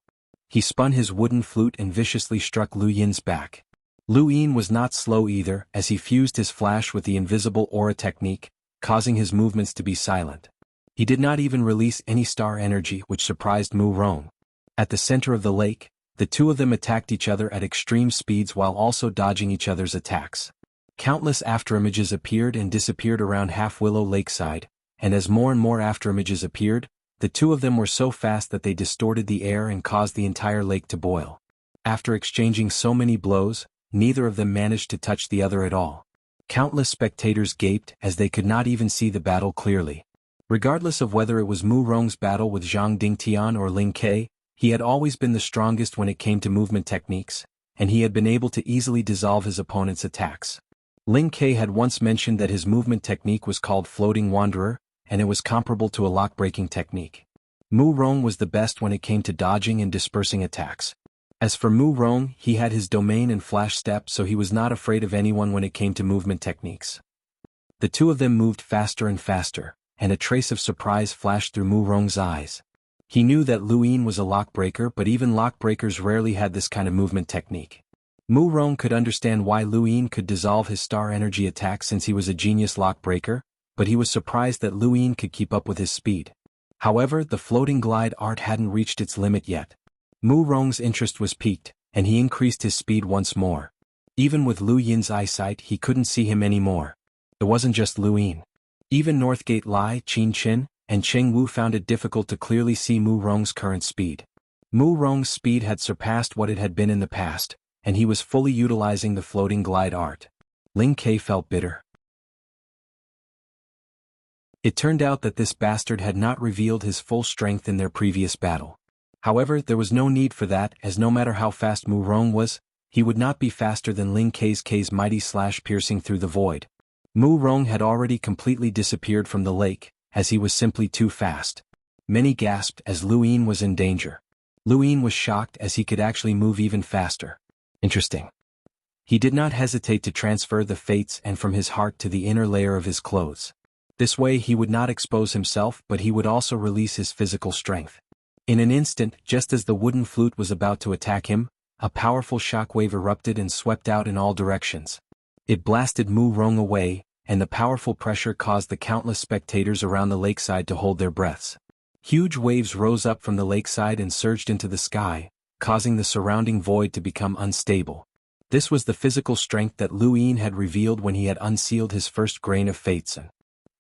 He spun his wooden flute and viciously struck Lu Yin's back. Lu Yin was not slow either, as he fused his flash with the invisible aura technique, causing his movements to be silent. He did not even release any star energy, which surprised Mu Rong. At the center of the lake, the two of them attacked each other at extreme speeds while also dodging each other's attacks. Countless afterimages appeared and disappeared around Half Willow Lakeside, and as more and more afterimages appeared, the two of them were so fast that they distorted the air and caused the entire lake to boil. After exchanging so many blows, neither of them managed to touch the other at all. Countless spectators gaped as they could not even see the battle clearly. Regardless of whether it was Mu Rong's battle with Zhang Dingtian or Ling Ke, he had always been the strongest when it came to movement techniques, and he had been able to easily dissolve his opponent's attacks. Ling Ke had once mentioned that his movement technique was called Floating Wanderer, and it was comparable to a lock-breaking technique. Mu Rong was the best when it came to dodging and dispersing attacks. As for Mu Rong, he had his domain and flash step, so he was not afraid of anyone when it came to movement techniques. The two of them moved faster and faster, and a trace of surprise flashed through Mu Rong's eyes. He knew that Lu Yin was a lockbreaker, but even lockbreakers rarely had this kind of movement technique. Mu Rong could understand why Lu Yin could dissolve his star energy attack since he was a genius lockbreaker, but he was surprised that Lu Yin could keep up with his speed. However, the floating glide art hadn't reached its limit yet. Mu Rong's interest was piqued, and he increased his speed once more. Even with Lu Yin's eyesight, he couldn't see him anymore. It wasn't just Lu Yin. Even Northgate Lai, Qin Qin, and Cheng Wu found it difficult to clearly see Mu Rong's current speed. Mu Rong's speed had surpassed what it had been in the past, and he was fully utilizing the floating glide art. Ling Ke felt bitter. It turned out that this bastard had not revealed his full strength in their previous battle. However, there was no need for that, as no matter how fast Mu Rong was, he would not be faster than Ling Ke's mighty slash piercing through the void. Mu Rong had already completely disappeared from the lake, as he was simply too fast. Many gasped as Lu Yin was in danger. Lu Yin was shocked as he could actually move even faster. Interesting. He did not hesitate to transfer the fates and from his heart to the inner layer of his clothes. This way he would not expose himself, but he would also release his physical strength. In an instant, just as the wooden flute was about to attack him, a powerful shockwave erupted and swept out in all directions. It blasted Mu Rong away, and the powerful pressure caused the countless spectators around the lakeside to hold their breaths. Huge waves rose up from the lakeside and surged into the sky, causing the surrounding void to become unstable. This was the physical strength that Lu Yin had revealed when he had unsealed his first grain of Fatesun.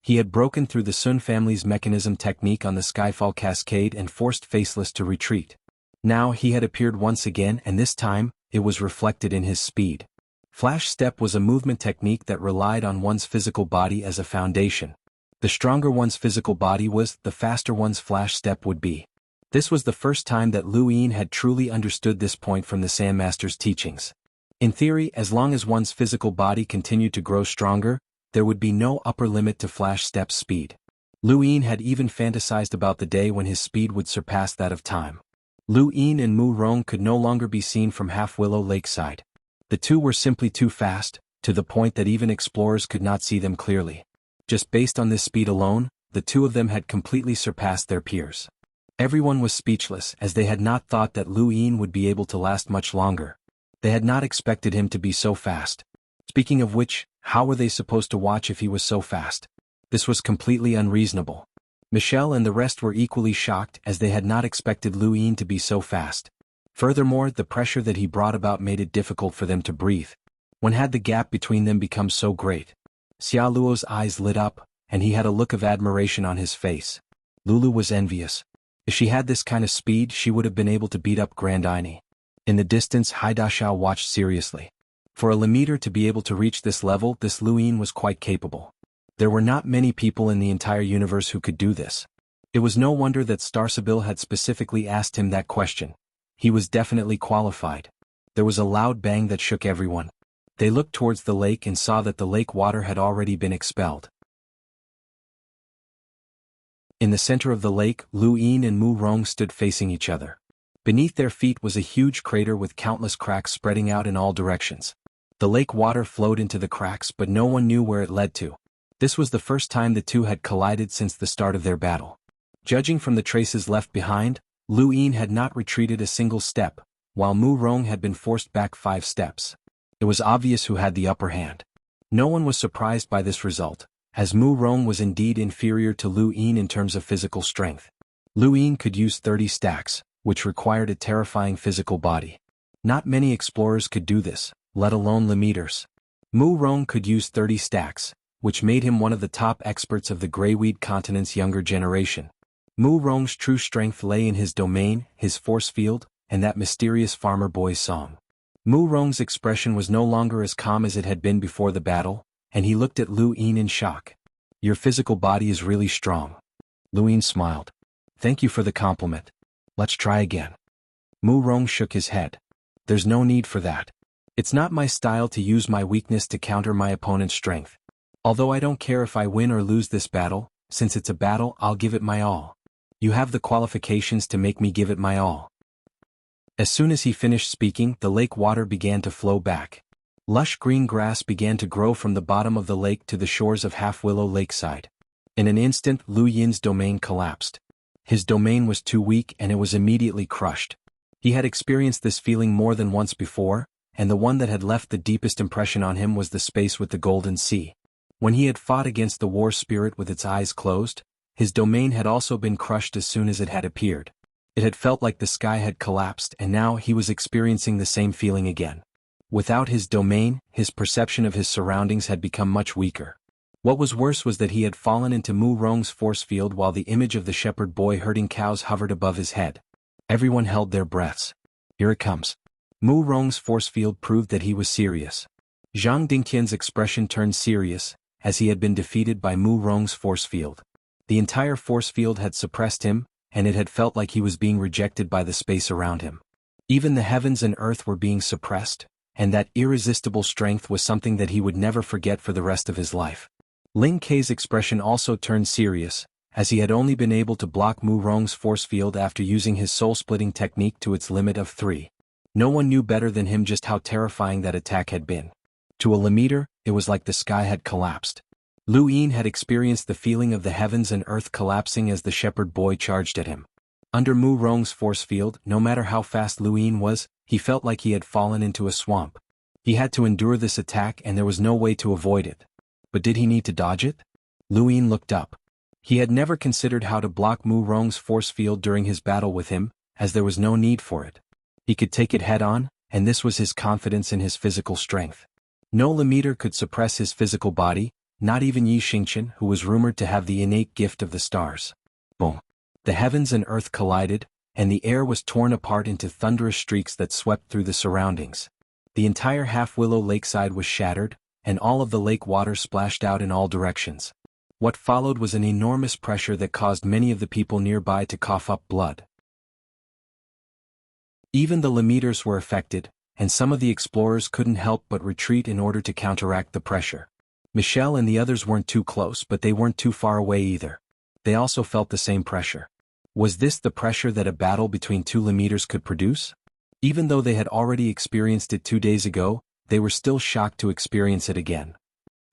He had broken through the Sun family's mechanism technique on the Skyfall Cascade and forced Faceless to retreat. Now he had appeared once again, and this time, it was reflected in his speed. Flash Step was a movement technique that relied on one's physical body as a foundation. The stronger one's physical body was, the faster one's Flash Step would be. This was the first time that Lu Yin had truly understood this point from the Sandmaster's teachings. In theory, as long as one's physical body continued to grow stronger, there would be no upper limit to Flash Step speed. Lu Yin had even fantasized about the day when his speed would surpass that of time. Lu Yin and Mu Rong could no longer be seen from Half Willow Lakeside. The two were simply too fast, to the point that even explorers could not see them clearly. Just based on this speed alone, the two of them had completely surpassed their peers. Everyone was speechless, as they had not thought that Lu Yin would be able to last much longer. They had not expected him to be so fast. Speaking of which, how were they supposed to watch if he was so fast? This was completely unreasonable. Michelle and the rest were equally shocked, as they had not expected Lu Yin to be so fast. Furthermore, the pressure that he brought about made it difficult for them to breathe. When had the gap between them become so great? Xia Luo's eyes lit up, and he had a look of admiration on his face. Lulu was envious. If she had this kind of speed, she would have been able to beat up Grand Ini. In the distance, Haidashao watched seriously. For a Lemiter to be able to reach this level, this Lu Yin was quite capable. There were not many people in the entire universe who could do this. It was no wonder that Star Sibyl had specifically asked him that question. He was definitely qualified. There was a loud bang that shook everyone. They looked towards the lake and saw that the lake water had already been expelled. In the center of the lake, Lu Yin and Mu Rong stood facing each other. Beneath their feet was a huge crater with countless cracks spreading out in all directions. The lake water flowed into the cracks, but no one knew where it led to. This was the first time the two had collided since the start of their battle. Judging from the traces left behind, Lu Yin had not retreated a single step, while Mu Rong had been forced back 5 steps. It was obvious who had the upper hand. No one was surprised by this result, as Mu Rong was indeed inferior to Lu Yin in terms of physical strength. Lu Yin could use 30 stacks, which required a terrifying physical body. Not many explorers could do this, let alone Lemeters. Mu Rong could use 30 stacks, which made him one of the top experts of the Greyweed continent's younger generation. Mu Rong's true strength lay in his domain, his force field, and that mysterious farmer boy's song. Mu Rong's expression was no longer as calm as it had been before the battle, and he looked at Lu Yin in shock. "Your physical body is really strong." Lu Yin smiled. "Thank you for the compliment. Let's try again." Mu Rong shook his head. "There's no need for that. It's not my style to use my weakness to counter my opponent's strength. Although I don't care if I win or lose this battle, since it's a battle, I'll give it my all. You have the qualifications to make me give it my all." As soon as he finished speaking, the lake water began to flow back. Lush green grass began to grow from the bottom of the lake to the shores of Half Willow Lakeside. In an instant, Lu Yin's domain collapsed. His domain was too weak and it was immediately crushed. He had experienced this feeling more than once before, and the one that had left the deepest impression on him was the space with the Golden Sea. When he had fought against the war spirit with its eyes closed, his domain had also been crushed as soon as it had appeared. It had felt like the sky had collapsed, and now he was experiencing the same feeling again. Without his domain, his perception of his surroundings had become much weaker. What was worse was that he had fallen into Mu Rong's force field while the image of the shepherd boy herding cows hovered above his head. Everyone held their breaths. Here it comes. Mu Rong's force field proved that he was serious. Zhang Dingtian's expression turned serious, as he had been defeated by Mu Rong's force field. The entire force field had suppressed him, and it had felt like he was being rejected by the space around him. Even the heavens and earth were being suppressed, and that irresistible strength was something that he would never forget for the rest of his life. Ling Kei's expression also turned serious, as he had only been able to block Mu Rong's force field after using his soul-splitting technique to its limit of 3. No one knew better than him just how terrifying that attack had been. To a Lemeter, it was like the sky had collapsed. Lu Yin had experienced the feeling of the heavens and earth collapsing as the shepherd boy charged at him. Under Mu Rong's force field, no matter how fast Lu Yin was, he felt like he had fallen into a swamp. He had to endure this attack and there was no way to avoid it. But did he need to dodge it? Lu Yin looked up. He had never considered how to block Mu Rong's force field during his battle with him, as there was no need for it. He could take it head-on, and this was his confidence in his physical strength. No Lemeter could suppress his physical body, not even Yi Xingqian, who was rumored to have the innate gift of the stars. Boom. The heavens and earth collided, and the air was torn apart into thunderous streaks that swept through the surroundings. The entire Half Willow Lakeside was shattered, and all of the lake water splashed out in all directions. What followed was an enormous pressure that caused many of the people nearby to cough up blood. Even the Lemeters were affected, and some of the explorers couldn't help but retreat in order to counteract the pressure. Michelle and the others weren't too close, but they weren't too far away either. they also felt the same pressure. Was this the pressure that a battle between two leaders could produce? Even though they had already experienced it 2 days ago, they were still shocked to experience it again.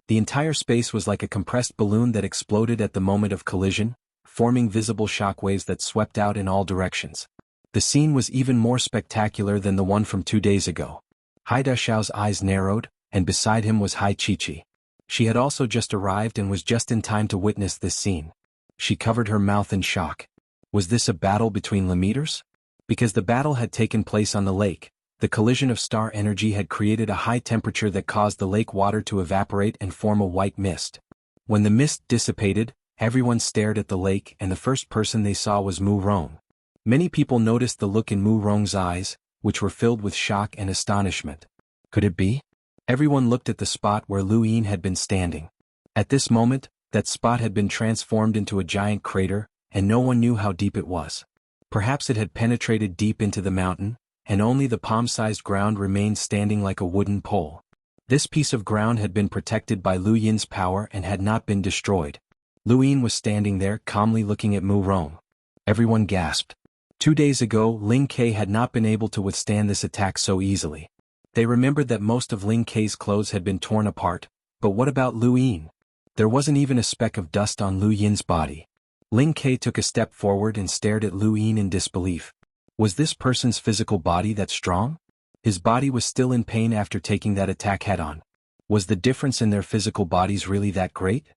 The entire space was like a compressed balloon that exploded at the moment of collision, forming visible shockwaves that swept out in all directions. The scene was even more spectacular than the one from 2 days ago. Haida Xiao's eyes narrowed, and beside him was Hai Chichi. She had also just arrived and was just in time to witness this scene. She covered her mouth in shock. Was this a battle between leaders? Because the battle had taken place on the lake, the collision of star energy had created a high temperature that caused the lake water to evaporate and form a white mist. When the mist dissipated, everyone stared at the lake and the first person they saw was Mu Rong. Many people noticed the look in Mu Rong's eyes, which were filled with shock and astonishment. Could it be? Everyone looked at the spot where Lu Yin had been standing. At this moment, that spot had been transformed into a giant crater, and no one knew how deep it was. Perhaps it had penetrated deep into the mountain, and only the palm-sized ground remained standing like a wooden pole. This piece of ground had been protected by Lu Yin's power and had not been destroyed. Lu Yin was standing there calmly looking at Mu Rong. Everyone gasped. 2 days ago, Ling Ke had not been able to withstand this attack so easily. They remembered that most of Ling Ke's clothes had been torn apart, but what about Lu Yin? There wasn't even a speck of dust on Lu Yin's body. Ling Ke took a step forward and stared at Lu Yin in disbelief. Was this person's physical body that strong? His body was still in pain after taking that attack head-on. Was the difference in their physical bodies really that great?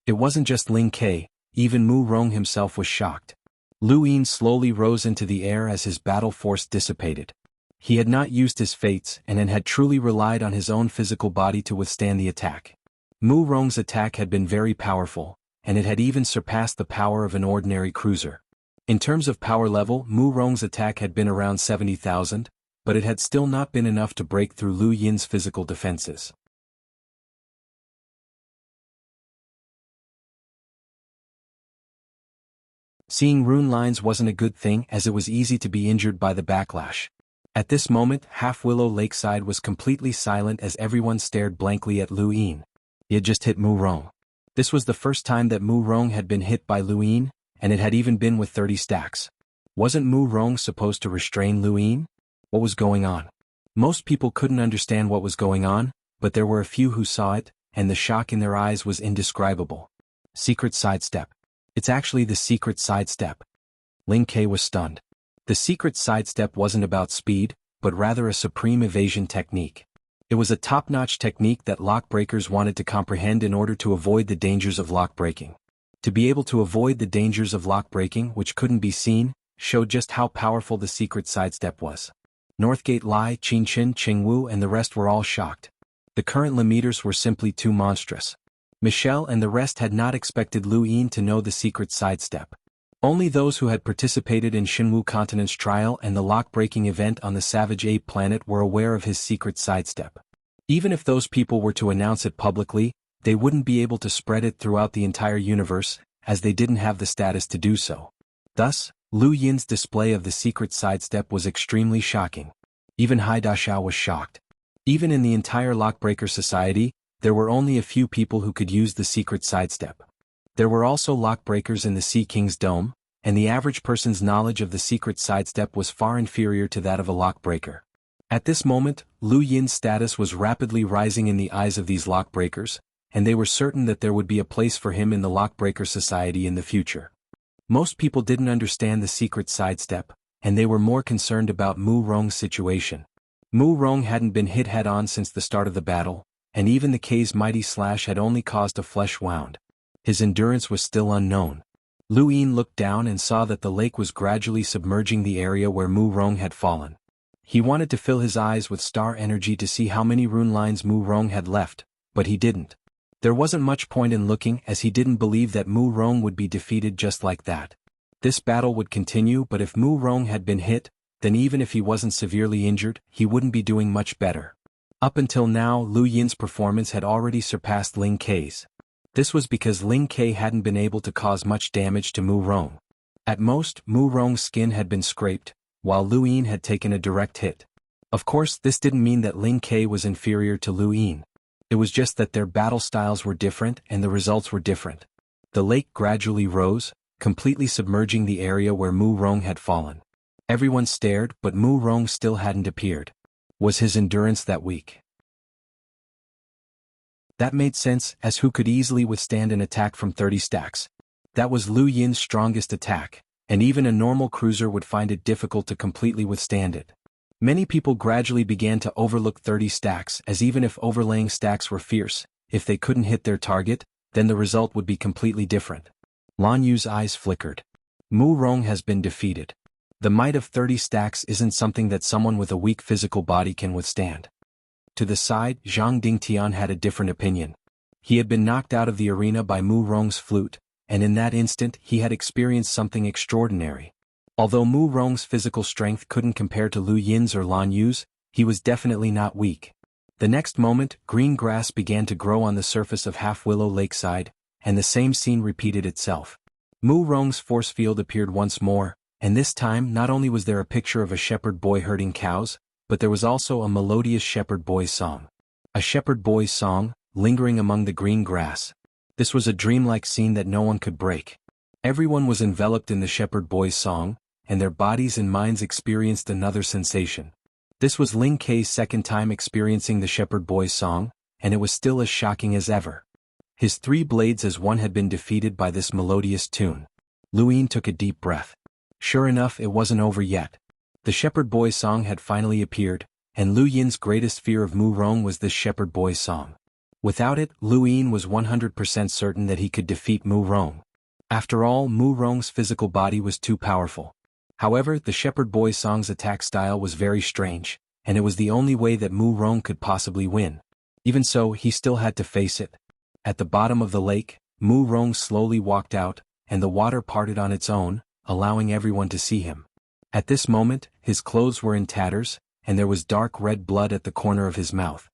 It wasn't just Ling Ke, even Mu Rong himself was shocked. Lu Yin slowly rose into the air as his battle force dissipated. He had not used his fates and had truly relied on his own physical body to withstand the attack. Mu Rong's attack had been very powerful, and it had even surpassed the power of an ordinary cruiser. In terms of power level, Mu Rong's attack had been around 70,000, but it had still not been enough to break through Lu Yin's physical defenses. Seeing rune lines wasn't a good thing as it was easy to be injured by the backlash. At this moment, Half Willow Lakeside was completely silent as everyone stared blankly at Lu Yin. He had just hit Mu Rong. This was the first time that Mu Rong had been hit by Lu Yin, and it had even been with 30 stacks. Wasn't Mu Rong supposed to restrain Lu Yin? What was going on? Most people couldn't understand what was going on, but there were a few who saw it, and the shock in their eyes was indescribable. Secret sidestep. It's actually the secret sidestep. Ling Ke was stunned. The secret sidestep wasn't about speed, but rather a supreme evasion technique. It was a top-notch technique that lock breakers wanted to comprehend in order to avoid the dangers of lock breaking. To be able to avoid the dangers of lock breaking, which couldn't be seen, showed just how powerful the secret sidestep was. Northgate Lai, Qin Chin, Qing Wu and the rest were all shocked. The current leaders were simply too monstrous. Michelle and the rest had not expected Lu Yin to know the secret sidestep. Only those who had participated in Xinwu Continent's trial and the lock-breaking event on the Savage Ape planet were aware of his secret sidestep. Even if those people were to announce it publicly, they wouldn't be able to spread it throughout the entire universe, as they didn't have the status to do so. Thus, Lu Yin's display of the secret sidestep was extremely shocking. Even Hai Daxiao was shocked. Even in the entire Lockbreaker society, there were only a few people who could use the secret sidestep. There were also lockbreakers in the Sea King's Dome, and the average person's knowledge of the secret sidestep was far inferior to that of a lockbreaker. At this moment, Lu Yin's status was rapidly rising in the eyes of these lockbreakers, and they were certain that there would be a place for him in the Lockbreaker Society in the future. Most people didn't understand the secret sidestep, and they were more concerned about Mu Rong's situation. Mu Rong hadn't been hit head-on since the start of the battle, and even the K's mighty slash had only caused a flesh wound. His endurance was still unknown. Lu Yin looked down and saw that the lake was gradually submerging the area where Mu Rong had fallen. He wanted to fill his eyes with star energy to see how many rune lines Mu Rong had left, but he didn't. There wasn't much point in looking as he didn't believe that Mu Rong would be defeated just like that. This battle would continue, but if Mu Rong had been hit, then even if he wasn't severely injured, he wouldn't be doing much better. Up until now, Lu Yin's performance had already surpassed Ling Ke's. This was because Ling Ke hadn't been able to cause much damage to Mu Rong. At most, Mu Rong's skin had been scraped, while Lu Yin had taken a direct hit. Of course, this didn't mean that Ling Ke was inferior to Lu Yin. It was just that their battle styles were different and the results were different. The lake gradually rose, completely submerging the area where Mu Rong had fallen. Everyone stared, but Mu Rong still hadn't appeared. Was his endurance that weak? That made sense, as who could easily withstand an attack from 30 stacks? That was Lu Yin's strongest attack, and even a normal cruiser would find it difficult to completely withstand it. Many people gradually began to overlook 30 stacks, as even if overlaying stacks were fierce, if they couldn't hit their target, then the result would be completely different. Lan Yu's eyes flickered. Mu Rong has been defeated. The might of 30 stacks isn't something that someone with a weak physical body can withstand. To the side, Zhang Dingtian had a different opinion. He had been knocked out of the arena by Mu Rong's flute, and in that instant he had experienced something extraordinary. Although Mu Rong's physical strength couldn't compare to Lu Yin's or Lan Yu's, he was definitely not weak. The next moment, green grass began to grow on the surface of Half Willow Lakeside, and the same scene repeated itself. Mu Rong's force field appeared once more, and this time not only was there a picture of a shepherd boy herding cows, but there was also a melodious shepherd boy's song. A shepherd boy's song, lingering among the green grass. This was a dreamlike scene that no one could break. Everyone was enveloped in the shepherd boy's song, and their bodies and minds experienced another sensation. This was Ling Kei's second time experiencing the shepherd boy's song, and it was still as shocking as ever. His 3 blades as one had been defeated by this melodious tune. Lu Yin took a deep breath. Sure enough, it wasn't over yet. The shepherd boy's song had finally appeared, and Lu Yin's greatest fear of Mu Rong was this shepherd boy's song. Without it, Lu Yin was 100% certain that he could defeat Mu Rong. After all, Mu Rong's physical body was too powerful. However, the shepherd boy's song's attack style was very strange, and it was the only way that Mu Rong could possibly win. Even so, he still had to face it. At the bottom of the lake, Mu Rong slowly walked out, and the water parted on its own, allowing everyone to see him. At this moment, his clothes were in tatters, and there was dark red blood at the corner of his mouth.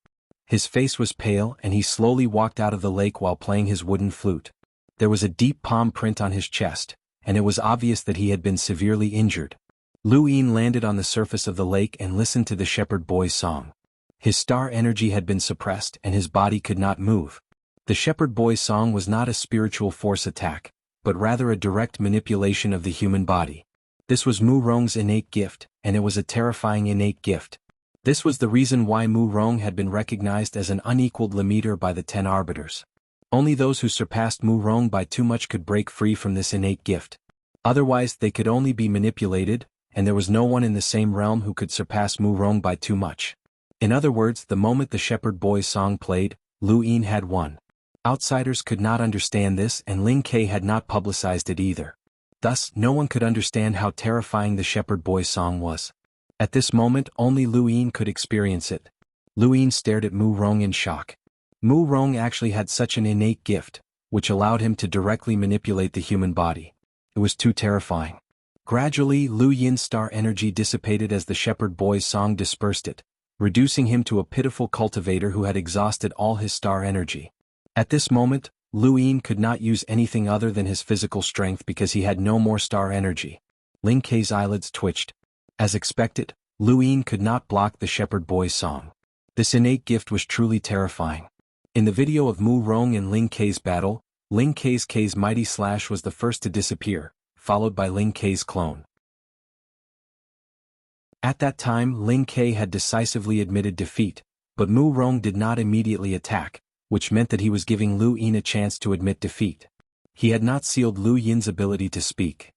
His face was pale, and he slowly walked out of the lake while playing his wooden flute. There was a deep palm print on his chest, and it was obvious that he had been severely injured. Lu Yin landed on the surface of the lake and listened to the shepherd boy's song. His star energy had been suppressed and his body could not move. The shepherd boy's song was not a spiritual force attack, but rather a direct manipulation of the human body. This was Mu Rong's innate gift, and it was a terrifying innate gift. This was the reason why Mu Rong had been recognized as an unequaled limiter by the 10 arbiters. Only those who surpassed Mu Rong by too much could break free from this innate gift. Otherwise they could only be manipulated, and there was no one in the same realm who could surpass Mu Rong by too much. In other words, the moment the shepherd boy's song played, Lu Yin had won. Outsiders could not understand this, and Ling Kei had not publicized it either. Thus, no one could understand how terrifying the shepherd boy's song was. At this moment, only Lu Yin could experience it. Lu Yin stared at Mu Rong in shock. Mu Rong actually had such an innate gift, which allowed him to directly manipulate the human body. It was too terrifying. Gradually, Lu Yin's star energy dissipated as the shepherd boy's song dispersed it, reducing him to a pitiful cultivator who had exhausted all his star energy. At this moment, Lu Yin could not use anything other than his physical strength because he had no more star energy. Ling Kei's eyelids twitched. As expected, Lu Yin could not block the shepherd boy's song. This innate gift was truly terrifying. In the video of Mu Rong and Ling Kei's battle, Ling Kei's mighty slash was the first to disappear, followed by Ling Kei's clone. At that time, Ling Kei had decisively admitted defeat, but Mu Rong did not immediately attack, which meant that he was giving Lu Yin a chance to admit defeat. He had not sealed Lu Yin's ability to speak.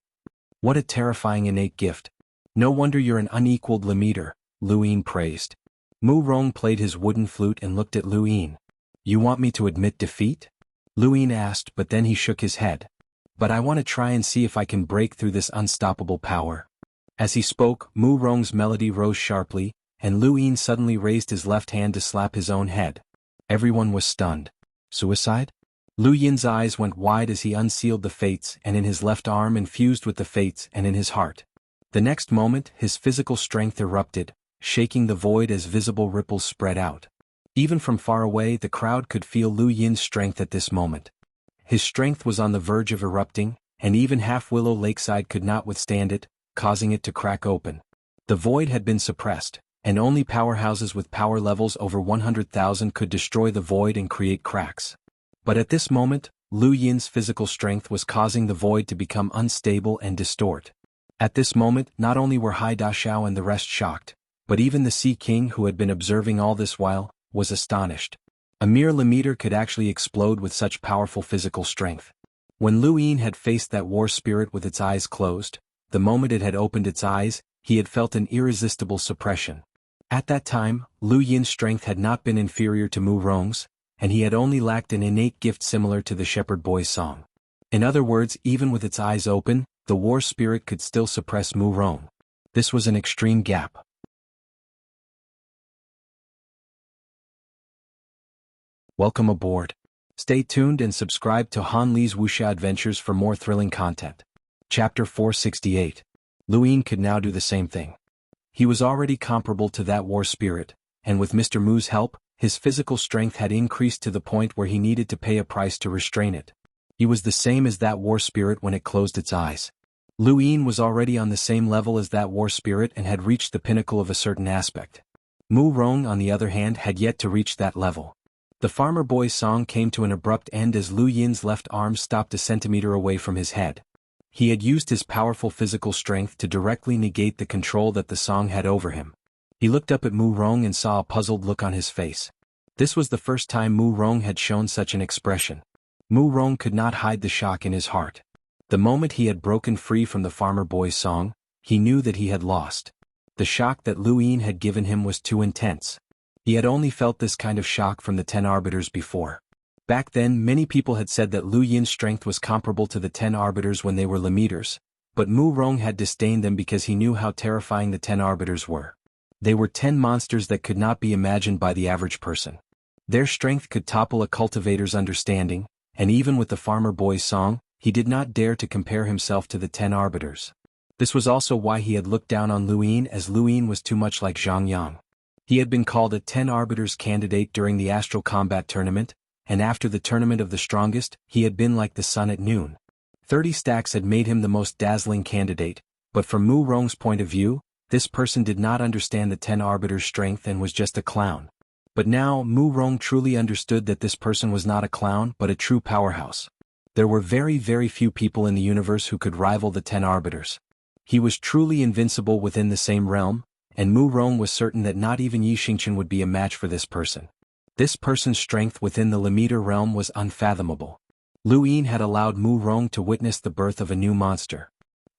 What a terrifying innate gift. No wonder you're an unequaled limiter, Lu Yin praised. Mu Rong played his wooden flute and looked at Lu Yin. You want me to admit defeat? Lu Yin asked, but then he shook his head. But I want to try and see if I can break through this unstoppable power. As he spoke, Mu Rong's melody rose sharply, and Lu Yin suddenly raised his left hand to slap his own head. Everyone was stunned. Suicide? Lu Yin's eyes went wide as he unsealed the fates and in his left arm infused with the fates and in his heart. The next moment, his physical strength erupted, shaking the void as visible ripples spread out. Even from far away, the crowd could feel Lu Yin's strength at this moment. His strength was on the verge of erupting, and even Half Willow Lakeside could not withstand it, causing it to crack open. The void had been suppressed, and only powerhouses with power levels over 100,000 could destroy the void and create cracks. But at this moment, Lu Yin's physical strength was causing the void to become unstable and distort. At this moment, not only were Hai Da Xiao and the rest shocked, but even the Sea King, who had been observing all this while, was astonished. A mere Lemeter could actually explode with such powerful physical strength. When Lu Yin had faced that war spirit with its eyes closed, the moment it had opened its eyes, he had felt an irresistible suppression. At that time, Lu Yin's strength had not been inferior to Mu Rong's, and he had only lacked an innate gift similar to the shepherd boy's song. In other words, even with its eyes open, the war spirit could still suppress Mu Rong. This was an extreme gap. Welcome aboard. Stay tuned and subscribe to Han Li's Wuxia Adventures for more thrilling content. Chapter 468. Lu Yin could now do the same thing. He was already comparable to that war spirit, and with Mr. Mu's help, his physical strength had increased to the point where he needed to pay a price to restrain it. He was the same as that war spirit when it closed its eyes. Lu Yin was already on the same level as that war spirit and had reached the pinnacle of a certain aspect. Mu Rong, on the other hand, had yet to reach that level. The farmer boy's song came to an abrupt end as Lu Yin's left arm stopped a centimeter away from his head. He had used his powerful physical strength to directly negate the control that the song had over him. He looked up at Mu Rong and saw a puzzled look on his face. This was the first time Mu Rong had shown such an expression. Mu Rong could not hide the shock in his heart. The moment he had broken free from the farmer boy's song, he knew that he had lost. The shock that Lu Yin had given him was too intense. He had only felt this kind of shock from the 10 arbiters before. Back then, many people had said that Lu Yin's strength was comparable to the 10 arbiters when they were Lemeters, but Mu Rong had disdained them because he knew how terrifying the 10 arbiters were. They were 10 monsters that could not be imagined by the average person. Their strength could topple a cultivator's understanding, and even with the farmer boy's song, he did not dare to compare himself to the 10 arbiters. This was also why he had looked down on Lu Yin, as Lu Yin was too much like Zhang Yang. He had been called a 10 arbiters candidate during the Astral combat tournament, and after the tournament of the strongest, he had been like the sun at noon. 30 stacks had made him the most dazzling candidate, but from Mu Rong's point of view, this person did not understand the 10 arbiters' strength and was just a clown. But now, Mu Rong truly understood that this person was not a clown but a true powerhouse. There were very few people in the universe who could rival the 10 arbiters. He was truly invincible within the same realm, and Mu Rong was certain that not even Yi Xingqian would be a match for this person. This person's strength within the Lemeter realm was unfathomable. Lu Yin had allowed Mu Rong to witness the birth of a new monster.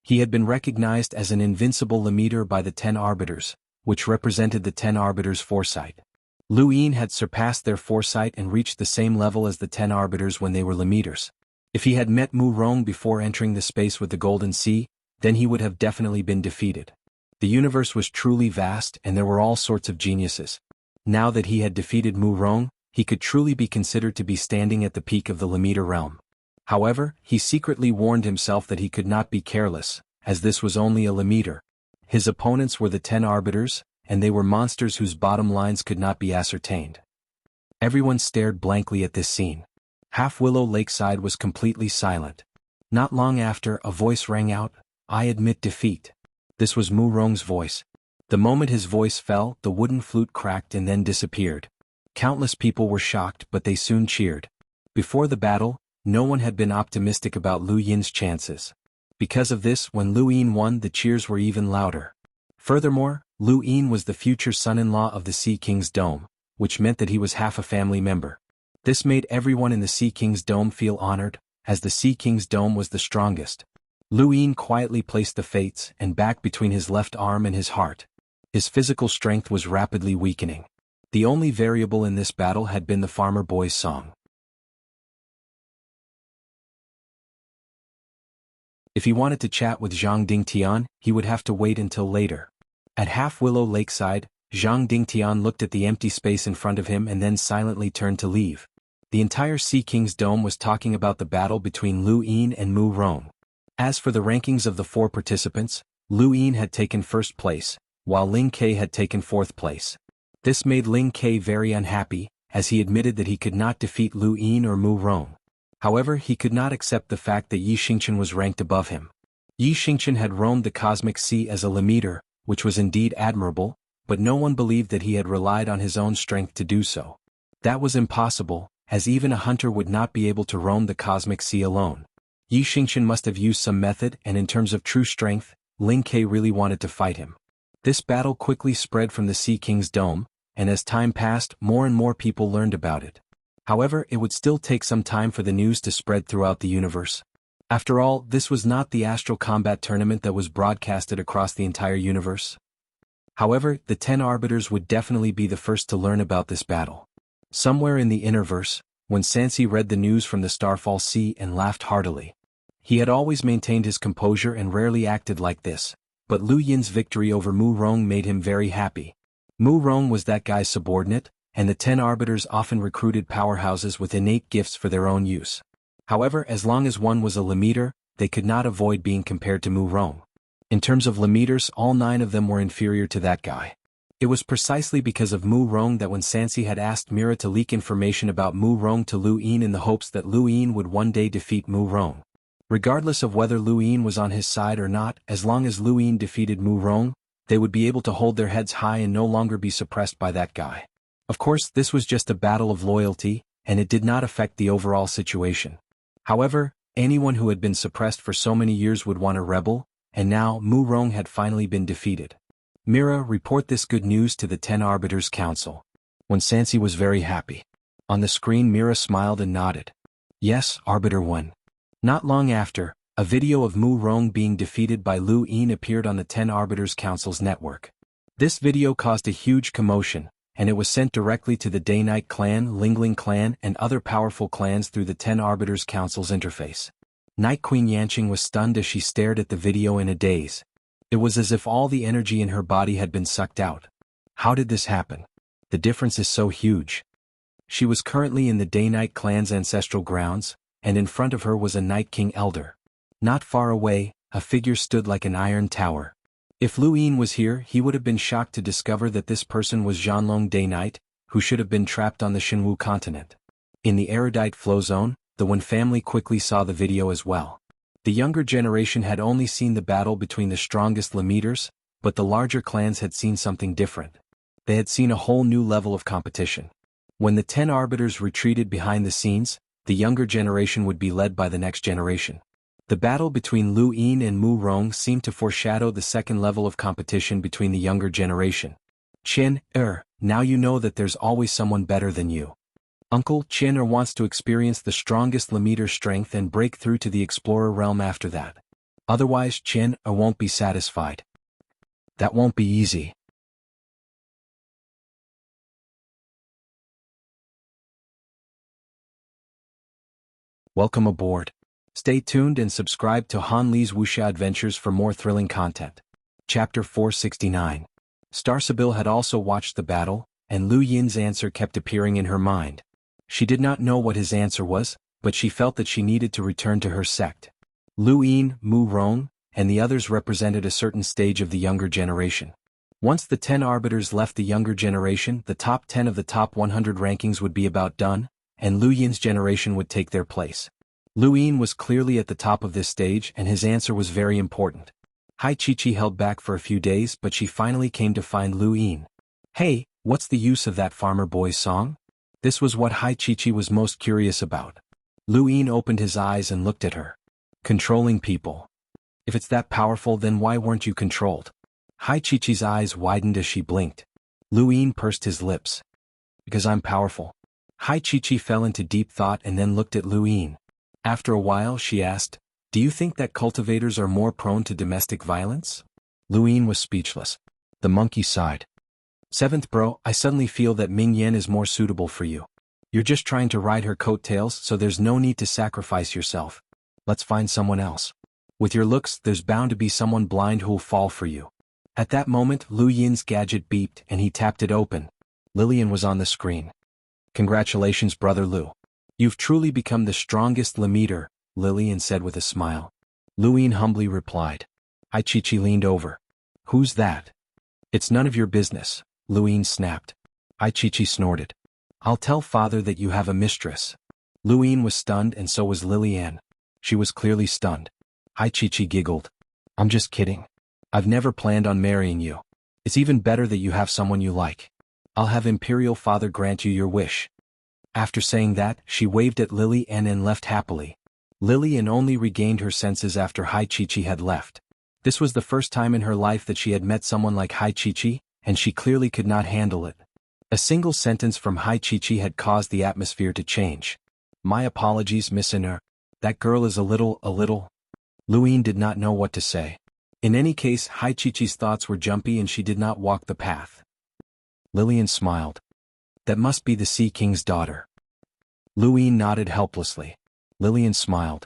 He had been recognized as an invincible Lemeter by the 10 arbiters, which represented the 10 arbiters' foresight. Lu Yin had surpassed their foresight and reached the same level as the 10 arbiters when they were Lemeters. If he had met Mu Rong before entering the space with the Golden Sea, then he would have definitely been defeated. The universe was truly vast and there were all sorts of geniuses. Now that he had defeated Mu Rong, he could truly be considered to be standing at the peak of the Lemeter realm. However, he secretly warned himself that he could not be careless, as this was only a Lemeter. His opponents were the 10 arbiters, and they were monsters whose bottom lines could not be ascertained. Everyone stared blankly at this scene. Half Willow Lakeside was completely silent. Not long after, a voice rang out, "I admit defeat." This was Mu Rong's voice. The moment his voice fell, the wooden flute cracked and then disappeared. Countless people were shocked, but they soon cheered. Before the battle, no one had been optimistic about Lu Yin's chances. Because of this, when Lu Yin won, the cheers were even louder. Furthermore, Lu Yin was the future son-in-law of the Sea King's Dome, which meant that he was half a family member. This made everyone in the Sea King's Dome feel honored, as the Sea King's Dome was the strongest. Lu Yin quietly placed the fates and back between his left arm and his heart. His physical strength was rapidly weakening. The only variable in this battle had been the farmer boy's song. If he wanted to chat with Zhang Dingtian, he would have to wait until later. At Half Willow Lakeside, Zhang Dingtian looked at the empty space in front of him and then silently turned to leave. The entire Sea King's Dome was talking about the battle between Lu Yin and Mu Rong. As for the rankings of the 4 participants, Lu Yin had taken first place, while Ling Ke had taken 4th place. This made Ling Ke very unhappy, as he admitted that he could not defeat Lu Yin or Mu Rong. However, he could not accept the fact that Yi Xingqian was ranked above him. Yi Xingqian had roamed the cosmic sea as a Lemeter, which was indeed admirable, but no one believed that he had relied on his own strength to do so. That was impossible, as even a hunter would not be able to roam the cosmic sea alone. Yi Xingqian must have used some method, and in terms of true strength, Ling Ke really wanted to fight him. This battle quickly spread from the Sea King's dome, and as time passed, more and more people learned about it. However, it would still take some time for the news to spread throughout the universe. After all, this was not the Astral Combat Tournament that was broadcasted across the entire universe. However, the 10 Arbiters would definitely be the first to learn about this battle. Somewhere in the Innerverse, when Sansi read the news from the Starfall Sea and laughed heartily. He had always maintained his composure and rarely acted like this, but Lu Yin's victory over Mu Rong made him very happy. Mu Rong was that guy's subordinate, and the 10 Arbiters often recruited powerhouses with innate gifts for their own use. However, as long as one was a Lemeter, they could not avoid being compared to Mu Rong. In terms of Lemeters, all 9 of them were inferior to that guy. It was precisely because of Mu Rong that when Sansi had asked Mira to leak information about Mu Rong to Lu Yin in the hopes that Lu Yin would one day defeat Mu Rong. Regardless of whether Lu Yin was on his side or not, as long as Lu Yin defeated Mu Rong, they would be able to hold their heads high and no longer be suppressed by that guy. Of course, this was just a battle of loyalty, and it did not affect the overall situation. However, anyone who had been suppressed for so many years would want to rebel, and now Mu Rong had finally been defeated. Mira, report this good news to the 10 Arbiters Council. When Sansi was very happy. On the screen Mira smiled and nodded. Yes, Arbiter 1. Not long after, a video of Mu Rong being defeated by Lu Yin appeared on the 10 Arbiters Council's network. This video caused a huge commotion, and it was sent directly to the Day-Night Clan, Lingling Clan, and other powerful clans through the 10 Arbiters Council's interface. Night Queen Yanqing was stunned as she stared at the video in a daze. It was as if all the energy in her body had been sucked out. How did this happen? The difference is so huge. She was currently in the Day-Night Clan's ancestral grounds, and in front of her was a Night King Elder. Not far away, a figure stood like an iron tower. If Lu Yin was here, he would have been shocked to discover that this person was Zhanlong Day-Night, who should have been trapped on the Xinwu continent. In the erudite flow zone, the Wen family quickly saw the video as well. The younger generation had only seen the battle between the strongest Lemeters, but the larger clans had seen something different. They had seen a whole new level of competition. When the 10 Arbiters retreated behind the scenes, the younger generation would be led by the next generation. The battle between Lu Yin and Mu Rong seemed to foreshadow the second level of competition between the younger generation. Qin, now you know that there's always someone better than you. Uncle Qin wants to experience the strongest Lemeter strength and break through to the Explorer realm after that. Otherwise Qin won't be satisfied. That won't be easy. Welcome aboard. Stay tuned and subscribe to Han Li's Wuxia Adventures for more thrilling content. Chapter 469. Star Sibyl had also watched the battle, and Lu Yin's answer kept appearing in her mind. She did not know what his answer was, but she felt that she needed to return to her sect. Lu Yin, Mu Rong, and the others represented a certain stage of the younger generation. Once the 10 Arbiters left the younger generation, the top 10 of the top 100 rankings would be about done, and Lu Yin's generation would take their place. Lu Yin was clearly at the top of this stage, and his answer was very important. Hai Chi held back for a few days, but she finally came to find Lu Yin. Hey, what's the use of that farmer boy's song? This was what Hai Chi was most curious about. Lu Yin opened his eyes and looked at her. Controlling people. If it's that powerful, then why weren't you controlled? Hai Chi's eyes widened as she blinked. Lu Yin pursed his lips. Because I'm powerful. Hai Chi fell into deep thought and then looked at Lu Yin. After a while she asked, do you think that cultivators are more prone to domestic violence? Lu Yin was speechless. The monkey sighed. Seventh bro, I suddenly feel that Ming Yan is more suitable for you. You're just trying to ride her coattails, so there's no need to sacrifice yourself. Let's find someone else. With your looks, there's bound to be someone blind who'll fall for you. At that moment Lu Yin's gadget beeped and he tapped it open. Lillian was on the screen. Congratulations brother Lu. You've truly become the strongest Lemeter, Lillian said with a smile. Lu Yin humbly replied. Hai Chi leaned over. Who's that? It's none of your business, Lu Yin snapped. Hai Chi snorted. I'll tell father that you have a mistress. Lu Yin was stunned and so was Lillian. She was clearly stunned. Hai Chi giggled. I'm just kidding. I've never planned on marrying you. It's even better that you have someone you like. I'll have Imperial Father grant you your wish. After saying that, she waved at Lily and left happily. Lily only regained her senses after Hai Chi had left. This was the first time in her life that she had met someone like Hai Chi, and she clearly could not handle it. A single sentence from Hai Chi had caused the atmosphere to change. My apologies, Miss Iner. That girl is a little. Luine did not know what to say. In any case, Hai Chi's thoughts were jumpy and she did not walk the path. Lillian smiled. That must be the Sea King's daughter. Luine nodded helplessly. Lillian smiled.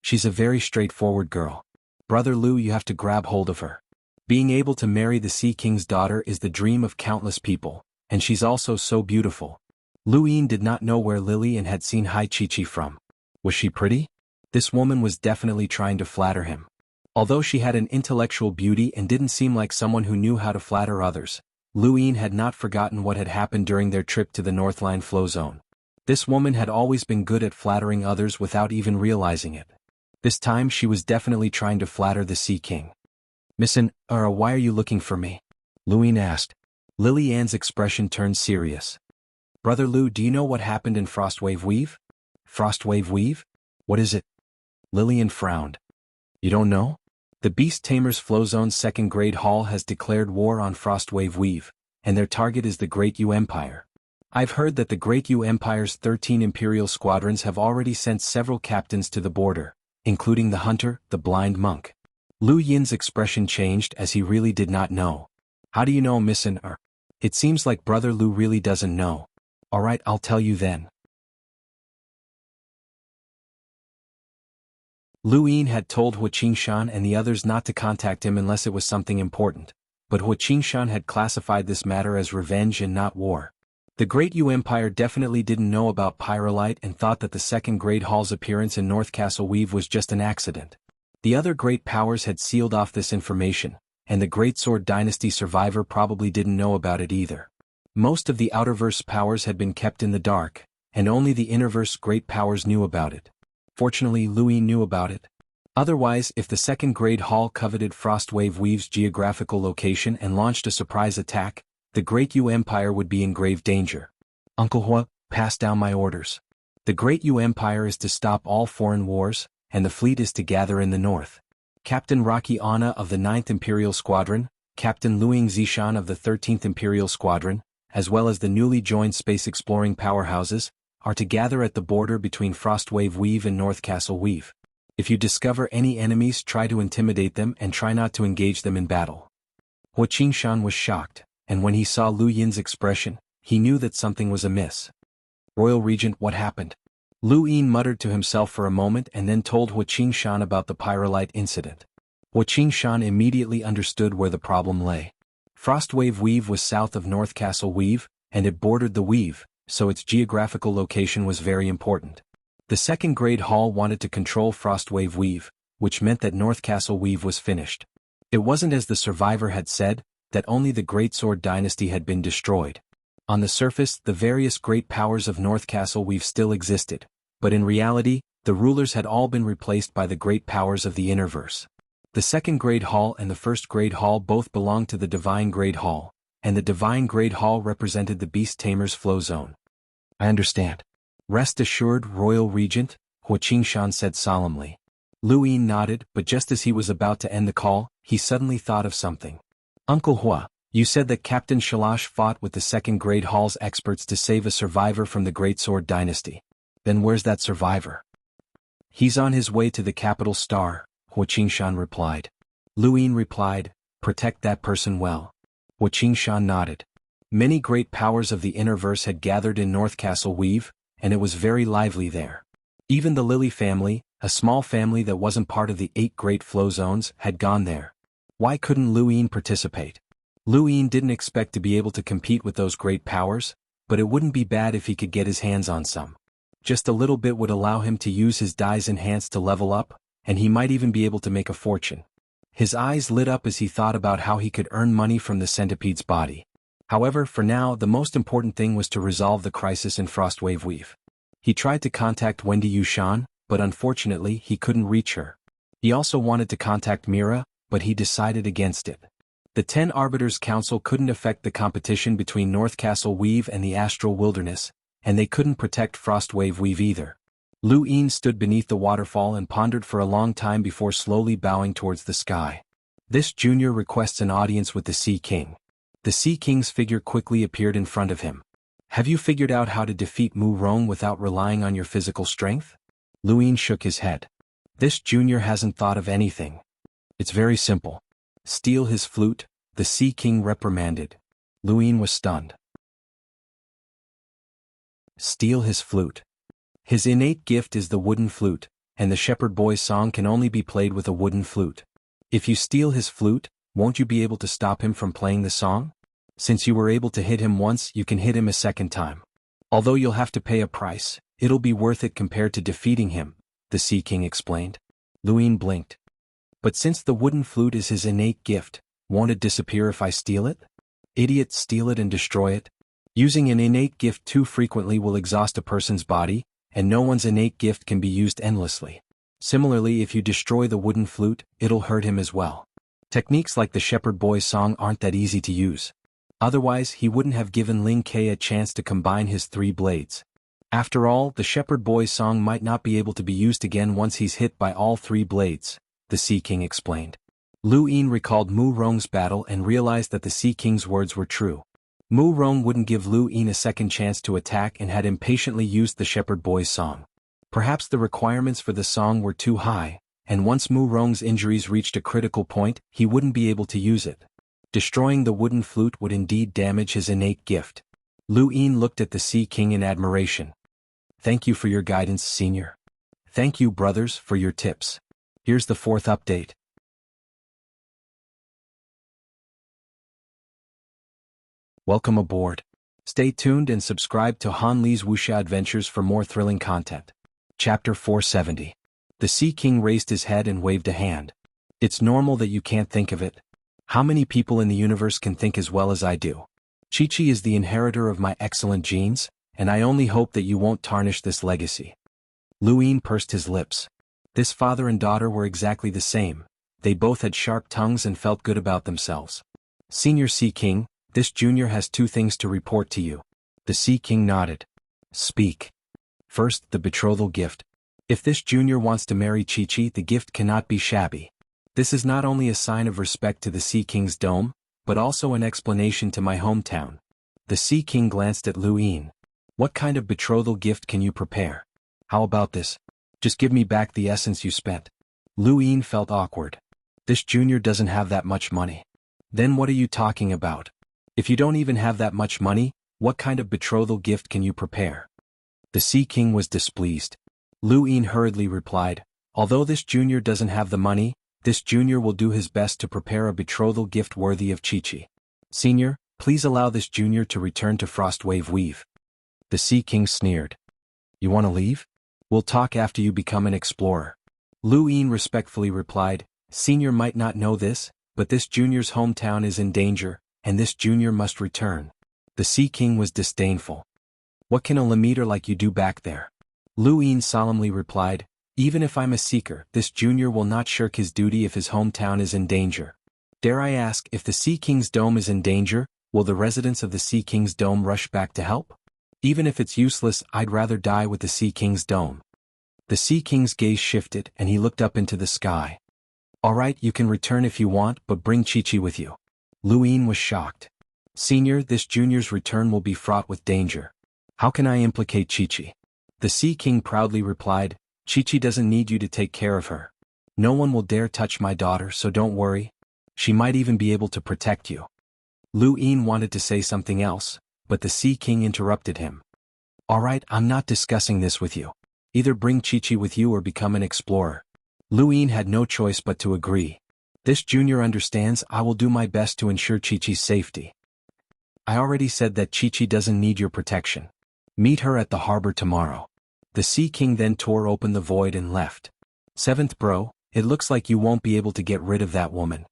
She's a very straightforward girl. Brother Lu, you have to grab hold of her. Being able to marry the Sea King's daughter is the dream of countless people, and she's also so beautiful. Luine did not know where Lillian had seen Hai Chi from. Was she pretty? This woman was definitely trying to flatter him. Although she had an intellectual beauty and didn't seem like someone who knew how to flatter others, Luine had not forgotten what had happened during their trip to the Northline flow zone. This woman had always been good at flattering others without even realizing it. This time she was definitely trying to flatter the Sea King. Miss Iner, why are you looking for me? Luine asked. Lily-Ann's expression turned serious. Brother Lu, do you know what happened in Frostwave Weave? Frostwave Weave? What is it? Lillian frowned. You don't know? The Beast Tamers Flow Zone's second grade hall has declared war on Frostwave Weave, and their target is the Great U Empire. I've heard that the Great U Empire's 13 Imperial squadrons have already sent several captains to the border, including the Hunter, the Blind Monk. Lu Yin's expression changed as he really did not know. How do you know, Miss Iner? It seems like Brother Lu really doesn't know. Alright, I'll tell you then. Luine had told Hua Qingshan and the others not to contact him unless it was something important, but Hua Qingshan had classified this matter as revenge and not war. The Great U Empire definitely didn't know about Pyrolite and thought that the second Great Hall's appearance in North Castle Weave was just an accident. The other great powers had sealed off this information, and the Great Sword Dynasty survivor probably didn't know about it either. Most of the Outerverse powers had been kept in the dark, and only the Innerverse great powers knew about it. Fortunately, Luine knew about it. Otherwise, if the second grade hall coveted Frostwave Weave's geographical location and launched a surprise attack, the Great U Empire would be in grave danger. Uncle Hua, pass down my orders. The Great U Empire is to stop all foreign wars, and the fleet is to gather in the north. Captain Rocky Anna of the 9th Imperial Squadron, Captain Luing Zishan of the 13th Imperial Squadron, as well as the newly joined space-exploring powerhouses, are to gather at the border between Frostwave Weave and North Castle Weave. If you discover any enemies, try to intimidate them and try not to engage them in battle. Hua Qingshan was shocked, and when he saw Lu Yin's expression, he knew that something was amiss. Royal Regent, what happened? Lu Yin muttered to himself for a moment and then told Hua Qingshan about the Pyrolite incident. Hua Qingshan immediately understood where the problem lay. Frostwave Weave was south of North Castle Weave, and it bordered the Weave, so its geographical location was very important. The second grade hall wanted to control Frostwave Weave, which meant that North Castle Weave was finished. It wasn't as the survivor had said, that only the Great Sword Dynasty had been destroyed. On the surface, the various great powers of North Castle Weave still existed, but in reality, the rulers had all been replaced by the great powers of the Innerverse. The second grade hall and the first grade hall both belonged to the Divine Grade Hall, and the Divine Grade Hall represented the Beast Tamer's flow zone. I understand. Rest assured, Royal Regent, Hua Qingshan said solemnly. Lu Yin nodded, but just as he was about to end the call, he suddenly thought of something. Uncle Hua, you said that Captain Shalash fought with the second grade hall's experts to save a survivor from the Great Sword Dynasty. Then where's that survivor? He's on his way to the capital star, Hua Qingshan replied. Lu Yin replied, protect that person well. Hua Qingshan nodded. Many great powers of the Innerverse had gathered in North Castle Weave, and it was very lively there. Even the Lily family, a small family that wasn't part of the 8 great flow zones, had gone there. Why couldn't Lu Yin participate? Lu Yin didn't expect to be able to compete with those great powers, but it wouldn't be bad if he could get his hands on some. Just a little bit would allow him to use his Dai's Enhance to level up, and he might even be able to make a fortune. His eyes lit up as he thought about how he could earn money from the centipede's body. However, for now, the most important thing was to resolve the crisis in Frostwave Weave. He tried to contact Wendy Yushan, but unfortunately he couldn't reach her. He also wanted to contact Mira, but he decided against it. The 10 Arbiters' Council couldn't affect the competition between North Castle Weave and the Astral Wilderness, and they couldn't protect Frostwave Weave either. Lu Yin stood beneath the waterfall and pondered for a long time before slowly bowing towards the sky. This junior requests an audience with the Sea King. The Sea King's figure quickly appeared in front of him. Have you figured out how to defeat Mu Rong without relying on your physical strength? Lu Yin shook his head. This junior hasn't thought of anything. It's very simple. Steal his flute, the Sea King reprimanded. Lu Yin was stunned. Steal his flute. His innate gift is the wooden flute, and the shepherd boy's song can only be played with a wooden flute. If you steal his flute, won't you be able to stop him from playing the song? Since you were able to hit him once, you can hit him a second time. Although you'll have to pay a price, it'll be worth it compared to defeating him, the Sea King explained. Lu Yin blinked. But since the wooden flute is his innate gift, won't it disappear if I steal it? Idiot, steal it and destroy it. Using an innate gift too frequently will exhaust a person's body, and no one's innate gift can be used endlessly. Similarly, if you destroy the wooden flute, it'll hurt him as well. Techniques like the shepherd boy's song aren't that easy to use. Otherwise, he wouldn't have given Ling Kei a chance to combine his 3 blades. After all, the shepherd boy's song might not be able to be used again once he's hit by all 3 blades, the Sea King explained. Lu Yin recalled Mu Rong's battle and realized that the Sea King's words were true. Mu Rong wouldn't give Lu Yin a second chance to attack and had impatiently used the shepherd boy's song. Perhaps the requirements for the song were too high, and once Mu Rong's injuries reached a critical point, he wouldn't be able to use it. Destroying the wooden flute would indeed damage his innate gift. Lu Yin looked at the Sea King in admiration. Thank you for your guidance, senior. Thank you, brothers, for your tips. Here's the 4th update. Welcome aboard. Stay tuned and subscribe to Han Li's Wuxia Adventures for more thrilling content. Chapter 470. The Sea King raised his head and waved a hand. It's normal that you can't think of it. How many people in the universe can think as well as I do? Chi-Chi is the inheritor of my excellent genes, and I only hope that you won't tarnish this legacy. Lu Yin pursed his lips. This father and daughter were exactly the same. They both had sharp tongues and felt good about themselves. Senior Sea King, this junior has 2 things to report to you. The Sea King nodded. Speak. First, the betrothal gift. If this junior wants to marry Chi-Chi, the gift cannot be shabby. This is not only a sign of respect to the Sea King's dome, but also an explanation to my hometown. The Sea King glanced at Lu Yin. What kind of betrothal gift can you prepare? How about this? Just give me back the essence you spent. Lu Yin felt awkward. This junior doesn't have that much money. Then what are you talking about? If you don't even have that much money, what kind of betrothal gift can you prepare? The Sea King was displeased. Lu Yin hurriedly replied, although this junior doesn't have the money, this junior will do his best to prepare a betrothal gift worthy of Chi-Chi. Senior, please allow this junior to return to Frostwave Weave. The Sea King sneered. You want to leave? We'll talk after you become an explorer. Lu Yin respectfully replied, Senior might not know this, but this junior's hometown is in danger, and this junior must return. The Sea King was disdainful. What can a Lamiter like you do back there? Lu Yin solemnly replied, even if I'm a seeker, this junior will not shirk his duty if his hometown is in danger. Dare I ask, if the Sea King's dome is in danger, will the residents of the Sea King's dome rush back to help? Even if it's useless, I'd rather die with the Sea King's dome. The Sea King's gaze shifted and he looked up into the sky. Alright, you can return if you want, but bring Chi-Chi with you. Lu Yin was shocked. Senior, this junior's return will be fraught with danger. How can I implicate Chi-Chi? The Sea King proudly replied, Chi-Chi doesn't need you to take care of her. No one will dare touch my daughter, so don't worry. She might even be able to protect you. Lu Yin wanted to say something else, but the Sea King interrupted him. Alright, I'm not discussing this with you. Either bring Chi-Chi with you or become an explorer. Lu Yin had no choice but to agree. This junior understands. I will do my best to ensure Chi-Chi's safety. I already said that Chi-Chi doesn't need your protection. Meet her at the harbor tomorrow. The Sea King then tore open the void and left. 7th bro, it looks like you won't be able to get rid of that woman.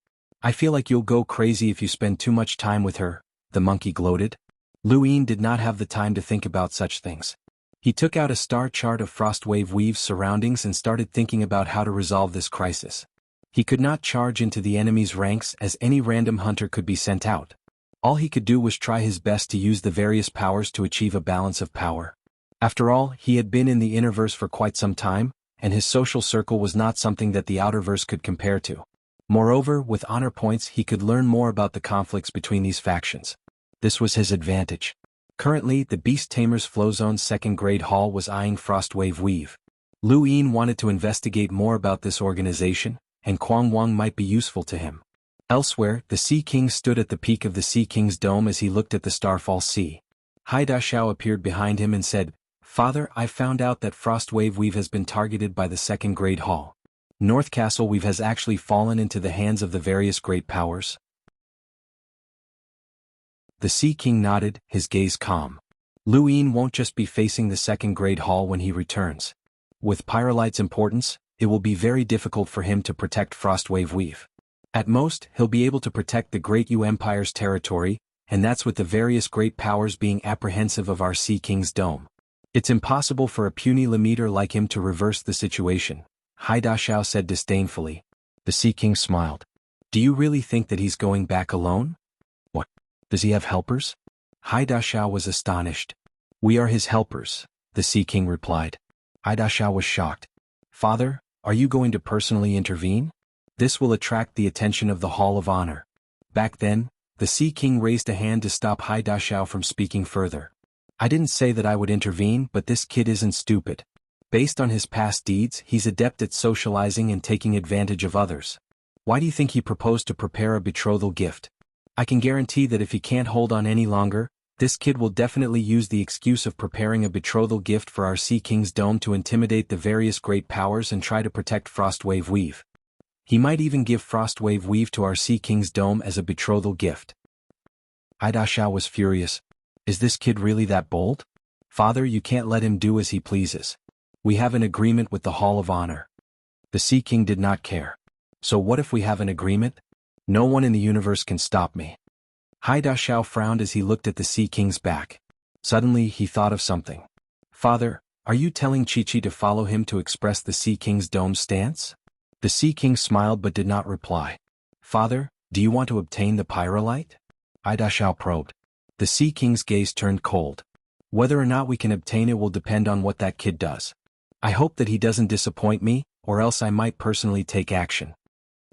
I feel like you'll go crazy if you spend too much time with her, the monkey gloated. Lu Yin did not have the time to think about such things. He took out a star chart of Frostwave Weave's surroundings and started thinking about how to resolve this crisis. He could not charge into the enemy's ranks as any random hunter could be sent out. All he could do was try his best to use the various powers to achieve a balance of power. After all, he had been in the innerverse for quite some time, and his social circle was not something that the outerverse could compare to. Moreover, with honor points he could learn more about the conflicts between these factions. This was his advantage. Currently, the Beast Tamers Flowzone's second-grade hall was eyeing Frostwave Weave. Lu Yin wanted to investigate more about this organization, and Quang Wang might be useful to him. Elsewhere, the Sea King stood at the peak of the Sea King's dome as he looked at the Starfall Sea. Haida Xiao appeared behind him and said, "Father, I found out that Frostwave Weave has been targeted by the second-grade hall. North Castle Weave has actually fallen into the hands of the various great powers." The Sea King nodded, his gaze calm. Lu Yin won't just be facing the second-grade hall when he returns. With Pyrolite's importance, it will be very difficult for him to protect Frostwave Weave. At most, he'll be able to protect the Great Yu Empire's territory, and that's with the various great powers being apprehensive of our Sea King's dome. It's impossible for a puny Lemeter like him to reverse the situation, Haida Xiao said disdainfully. The Sea King smiled. Do you really think that he's going back alone? What? Does he have helpers? Haida Xiao was astonished. We are his helpers, the Sea King replied. Haida Xiao was shocked. Father, are you going to personally intervene? This will attract the attention of the Hall of Honor. Back then, the Sea King raised a hand to stop Haida Xiao from speaking further. I didn't say that I would intervene, but this kid isn't stupid. Based on his past deeds, he's adept at socializing and taking advantage of others. Why do you think he proposed to prepare a betrothal gift? I can guarantee that if he can't hold on any longer, this kid will definitely use the excuse of preparing a betrothal gift for our Sea King's dome to intimidate the various great powers and try to protect Frostwave Weave. He might even give Frostwave Weave to our Sea King's dome as a betrothal gift. Haida Xiao was furious. Is this kid really that bold? Father, you can't let him do as he pleases. We have an agreement with the Hall of Honor. The Sea King did not care. So what if we have an agreement? No one in the universe can stop me. Haida Xiao frowned as he looked at the Sea King's back. Suddenly he thought of something. Father, are you telling Chi-Chi to follow him to express the Sea King's dome stance? The Sea King smiled but did not reply. Father, do you want to obtain the Pyrolite? Haida Xiao probed. The Sea King's gaze turned cold. Whether or not we can obtain it will depend on what that kid does. I hope that he doesn't disappoint me, or else I might personally take action.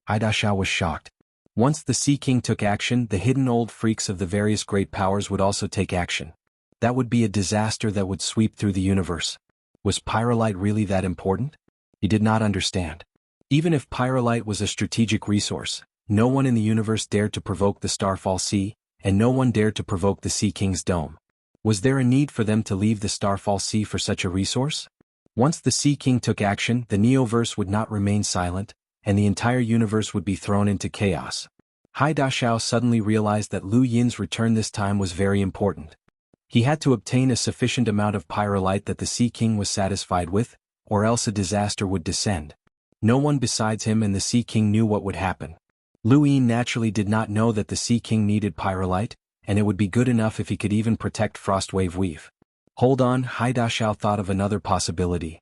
Haida Xiao was shocked. Once the Sea King took action, the hidden old freaks of the various great powers would also take action. That would be a disaster that would sweep through the universe. Was Pyrolite really that important? He did not understand. Even if Pyrolite was a strategic resource, no one in the universe dared to provoke the Starfall Sea, and no one dared to provoke the Sea King's dome. Was there a need for them to leave the Starfall Sea for such a resource? Once the Sea King took action, the Neoverse would not remain silent, and the entire universe would be thrown into chaos. Haida Xiao suddenly realized that Lu Yin's return this time was very important. He had to obtain a sufficient amount of Pyrolite that the Sea King was satisfied with, or else a disaster would descend. No one besides him and the Sea King knew what would happen. Lu Yin naturally did not know that the Sea King needed Pyrolite, and it would be good enough if he could even protect Frostwave Weave. Hold on, Haida Xiao thought of another possibility.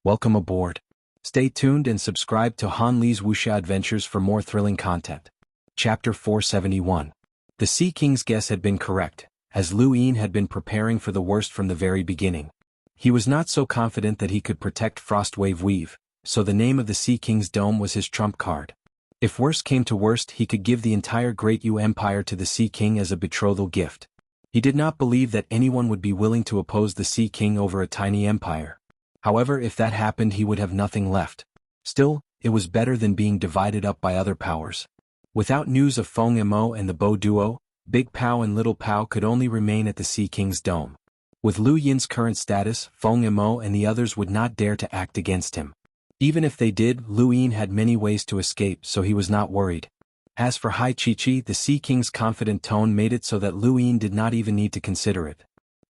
Welcome aboard. Stay tuned and subscribe to Han Li's Wuxia Adventures for more thrilling content. Chapter 471. The Sea King's guess had been correct, as Lu Yin had been preparing for the worst from the very beginning. He was not so confident that he could protect Frostwave Weave, so the name of the Sea King's dome was his trump card. If worst came to worst, he could give the entire Great Yu Empire to the Sea King as a betrothal gift. He did not believe that anyone would be willing to oppose the Sea King over a tiny empire. However, if that happened, he would have nothing left. Still, it was better than being divided up by other powers. Without news of Feng Mo and the Bo duo, Big Pao and Little Pao could only remain at the Sea King's dome. With Lu Yin's current status, Feng Mo and the others would not dare to act against him. Even if they did, Lu Yin had many ways to escape, so he was not worried. As for Hai Chi-Chi, the Sea King's confident tone made it so that Lu Yin did not even need to consider it.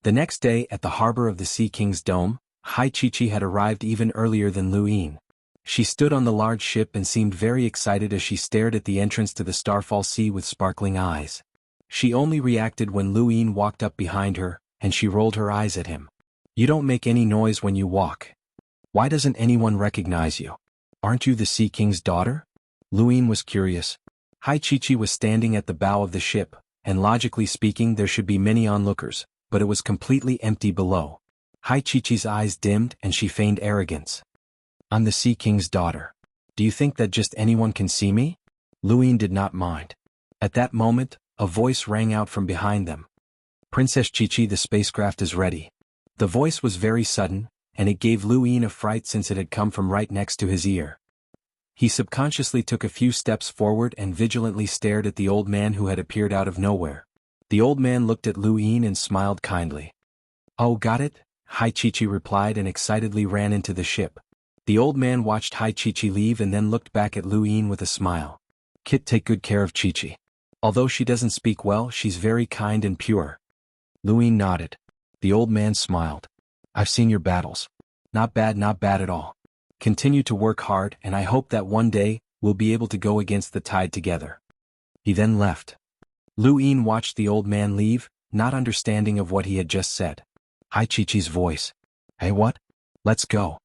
The next day, at the harbor of the Sea King's dome, Hai Chi-Chi had arrived even earlier than Lu Yin. She stood on the large ship and seemed very excited as she stared at the entrance to the Starfall Sea with sparkling eyes. She only reacted when Lu Yin walked up behind her, and she rolled her eyes at him. You don't make any noise when you walk. Why doesn't anyone recognize you? Aren't you the Sea King's daughter? Luin was curious. Hai Chi was standing at the bow of the ship, and logically speaking there should be many onlookers, but it was completely empty below. Hai Chi's eyes dimmed and she feigned arrogance. I'm the Sea King's daughter. Do you think that just anyone can see me? Luin did not mind. At that moment, a voice rang out from behind them. Princess Chi, the spacecraft is ready. The voice was very sudden, and it gave Luin a fright since it had come from right next to his ear. He subconsciously took a few steps forward and vigilantly stared at the old man who had appeared out of nowhere. The old man looked at Luin and smiled kindly. Oh, got it? Hai Chi replied and excitedly ran into the ship. The old man watched Hai Chi leave and then looked back at Luin with a smile. Kit, take good care of Chi. Although she doesn't speak well, she's very kind and pure. Luin nodded. The old man smiled. I've seen your battles. Not bad at all. Continue to work hard and I hope that one day, we'll be able to go against the tide together. He then left. Luin watched the old man leave, not understanding of what he had just said. Hai Chi's voice. Hey, what? Let's go.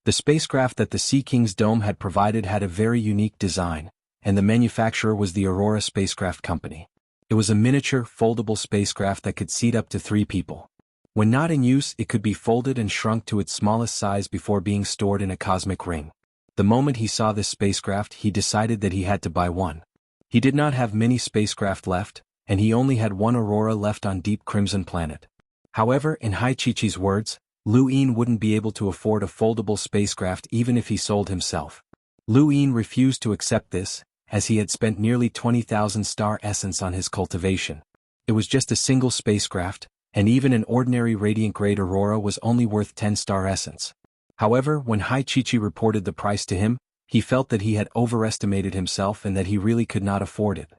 The spacecraft that the Sea King's dome had provided had a very unique design, and the manufacturer was the Aurora Spacecraft Company. It was a miniature, foldable spacecraft that could seat up to 3 people. When not in use, it could be folded and shrunk to its smallest size before being stored in a cosmic ring. The moment he saw this spacecraft, he decided that he had to buy one. He did not have many spacecraft left, and he only had one Aurora left on Deep Crimson Planet. However, in Hai Chi's words, Luin wouldn't be able to afford a foldable spacecraft even if he sold himself. Luin refused to accept this, as he had spent nearly 20,000 star essence on his cultivation. It was just a single spacecraft, and even an ordinary radiant-grade Aurora was only worth 10 star essence. However, when Hai Chi reported the price to him, he felt that he had overestimated himself and that he really could not afford it.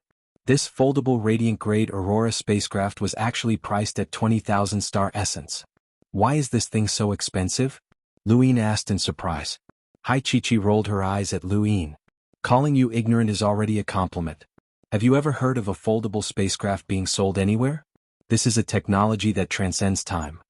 This foldable radiant-grade Aurora spacecraft was actually priced at 20,000 star essence. Why is this thing so expensive? Luin asked in surprise. Hai Chi rolled her eyes at Luin. Calling you ignorant is already a compliment. Have you ever heard of a foldable spacecraft being sold anywhere? This is a technology that transcends time.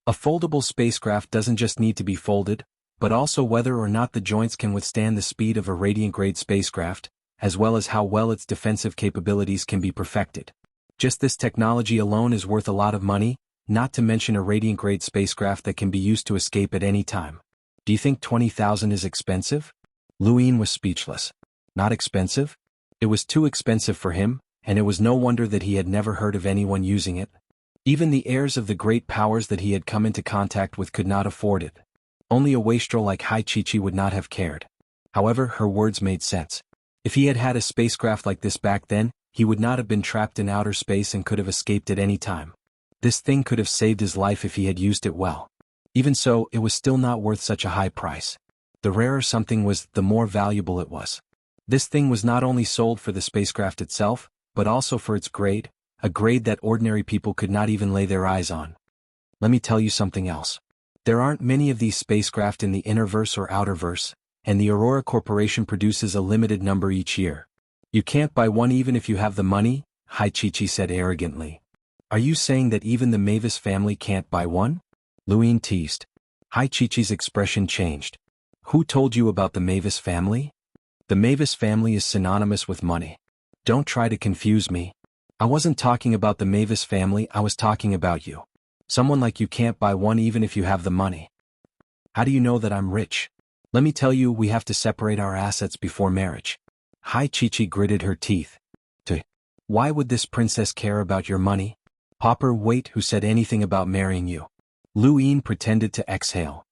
A foldable spacecraft doesn't just need to be folded, but also whether or not the joints can withstand the speed of a radiant-grade spacecraft, as well as how well its defensive capabilities can be perfected. Just this technology alone is worth a lot of money, not to mention a radiant-grade spacecraft that can be used to escape at any time. Do you think 20,000 is expensive? Luin was speechless. Not expensive? It was too expensive for him, and it was no wonder that he had never heard of anyone using it. Even the heirs of the great powers that he had come into contact with could not afford it. Only a wastrel like Hai Chi would not have cared. However, her words made sense. If he had had a spacecraft like this back then, he would not have been trapped in outer space and could have escaped at any time. This thing could have saved his life if he had used it well. Even so, it was still not worth such a high price. The rarer something was, the more valuable it was. This thing was not only sold for the spacecraft itself, but also for its grade, a grade that ordinary people could not even lay their eyes on. Let me tell you something else. There aren't many of these spacecraft in the innerverse or outerverse, and the Aurora Corporation produces a limited number each year. You can't buy one even if you have the money, Hai Chi said arrogantly. Are you saying that even the Mavis family can't buy one? Luin teased. Hai Chi's expression changed. Who told you about the Mavis family? The Mavis family is synonymous with money. Don't try to confuse me. I wasn't talking about the Mavis family, I was talking about you. Someone like you can't buy one even if you have the money. How do you know that I'm rich? Let me tell you, we have to separate our assets before marriage. Hai Chi gritted her teeth. Why would this princess care about your money? Popper, wait, who said anything about marrying you? Luin pretended to exhale.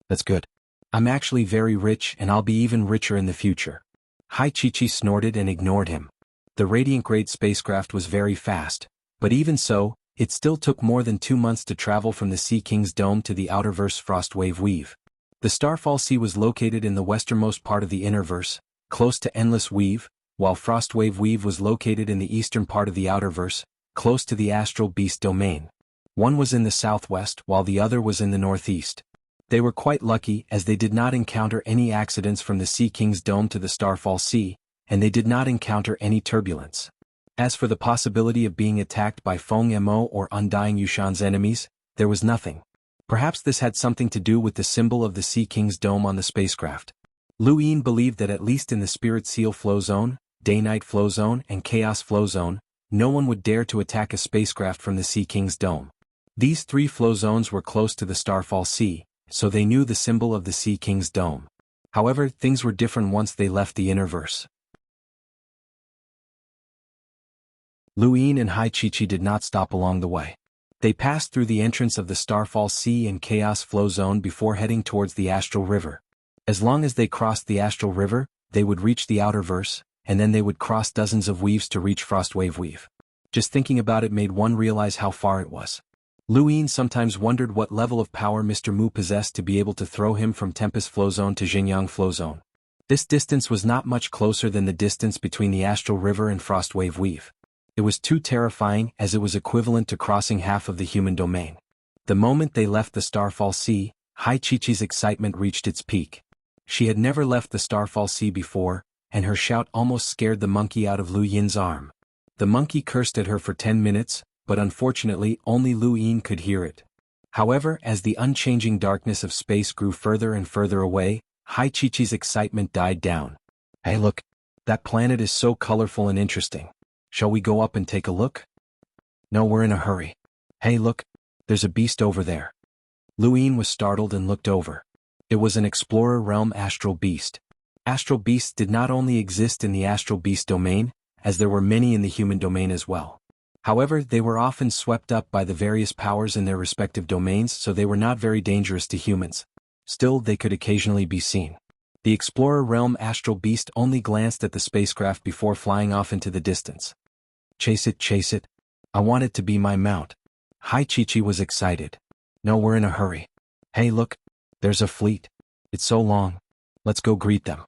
That's good. I'm actually very rich and I'll be even richer in the future. Hai Chi snorted and ignored him. The radiant-grade spacecraft was very fast, but even so, it still took more than 2 months to travel from the Sea King's dome to the outerverse Frostwave Weave. The Starfall Sea was located in the westernmost part of the innerverse, close to Endless Weave, while Frostwave Weave was located in the eastern part of the outerverse, close to the Astral Beast domain. One was in the southwest while the other was in the northeast. They were quite lucky as they did not encounter any accidents from the Sea King's dome to the Starfall Sea, and they did not encounter any turbulence. As for the possibility of being attacked by Feng Mo or Undying Yushan's enemies, there was nothing. Perhaps this had something to do with the symbol of the Sea King's dome on the spacecraft. Lu Yin believed that at least in the Spirit Seal Flow Zone, Day-Night Flow Zone, and Chaos Flow Zone, no one would dare to attack a spacecraft from the Sea King's dome. These 3 flow zones were close to the Starfall Sea, so they knew the symbol of the Sea King's dome. However, things were different once they left the Innerverse. Lu Yin and Hai Chi-Chi did not stop along the way. They passed through the entrance of the Starfall Sea and Chaos Flow Zone before heading towards the Astral River. As long as they crossed the Astral River, they would reach the Outerverse, and then they would cross dozens of weaves to reach Frostwave Weave. Just thinking about it made one realize how far it was. Lu Yin sometimes wondered what level of power Mr. Mu possessed to be able to throw him from Tempest Flow Zone to Xinjiang Flow Zone. This distance was not much closer than the distance between the Astral River and Frostwave Weave. It was too terrifying as it was equivalent to crossing half of the human domain. The moment they left the Starfall Sea, Hai Chi-Chi's excitement reached its peak. She had never left the Starfall Sea before, and her shout almost scared the monkey out of Lu Yin's arm. The monkey cursed at her for 10 minutes, but unfortunately only Lu Yin could hear it. However, as the unchanging darkness of space grew further and further away, Hai Chi-Chi's excitement died down. Hey look, that planet is so colorful and interesting. Shall we go up and take a look? No, we're in a hurry. Hey look, there's a beast over there. Lu Yin was startled and looked over. It was an Explorer Realm Astral Beast. Astral beasts did not only exist in the Astral Beast domain, as there were many in the human domain as well. However, they were often swept up by the various powers in their respective domains, so they were not very dangerous to humans. Still, they could occasionally be seen. The Explorer Realm Astral Beast only glanced at the spacecraft before flying off into the distance. Chase it, chase it. I want it to be my mount. Hai Chi-Chi was excited. No, we're in a hurry. Hey look, there's a fleet. It's so long. Let's go greet them.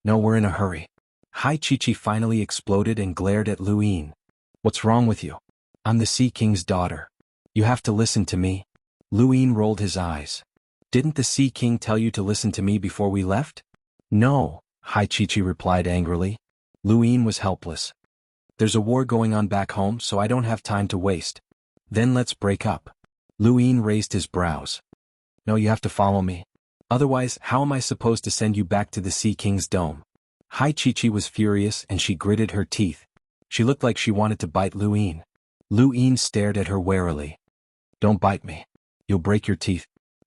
No, we're in a hurry. Hai Chi-Chi finally exploded and glared at Lu Yin. What's wrong with you? I'm the Sea King's daughter. You have to listen to me. Lu Yin rolled his eyes. Didn't the Sea King tell you to listen to me before we left? No, Hai Chi-Chi replied angrily. Lu Yin was helpless. There's a war going on back home, so I don't have time to waste. Then let's break up. Lu Yin raised his brows. No, you have to follow me. Otherwise, how am I supposed to send you back to the Sea King's dome? Hai Chi-Chi was furious and she gritted her teeth. She looked like she wanted to bite Lu Yin. Lu Yin stared at her warily. Don't bite me. You'll break your teeth.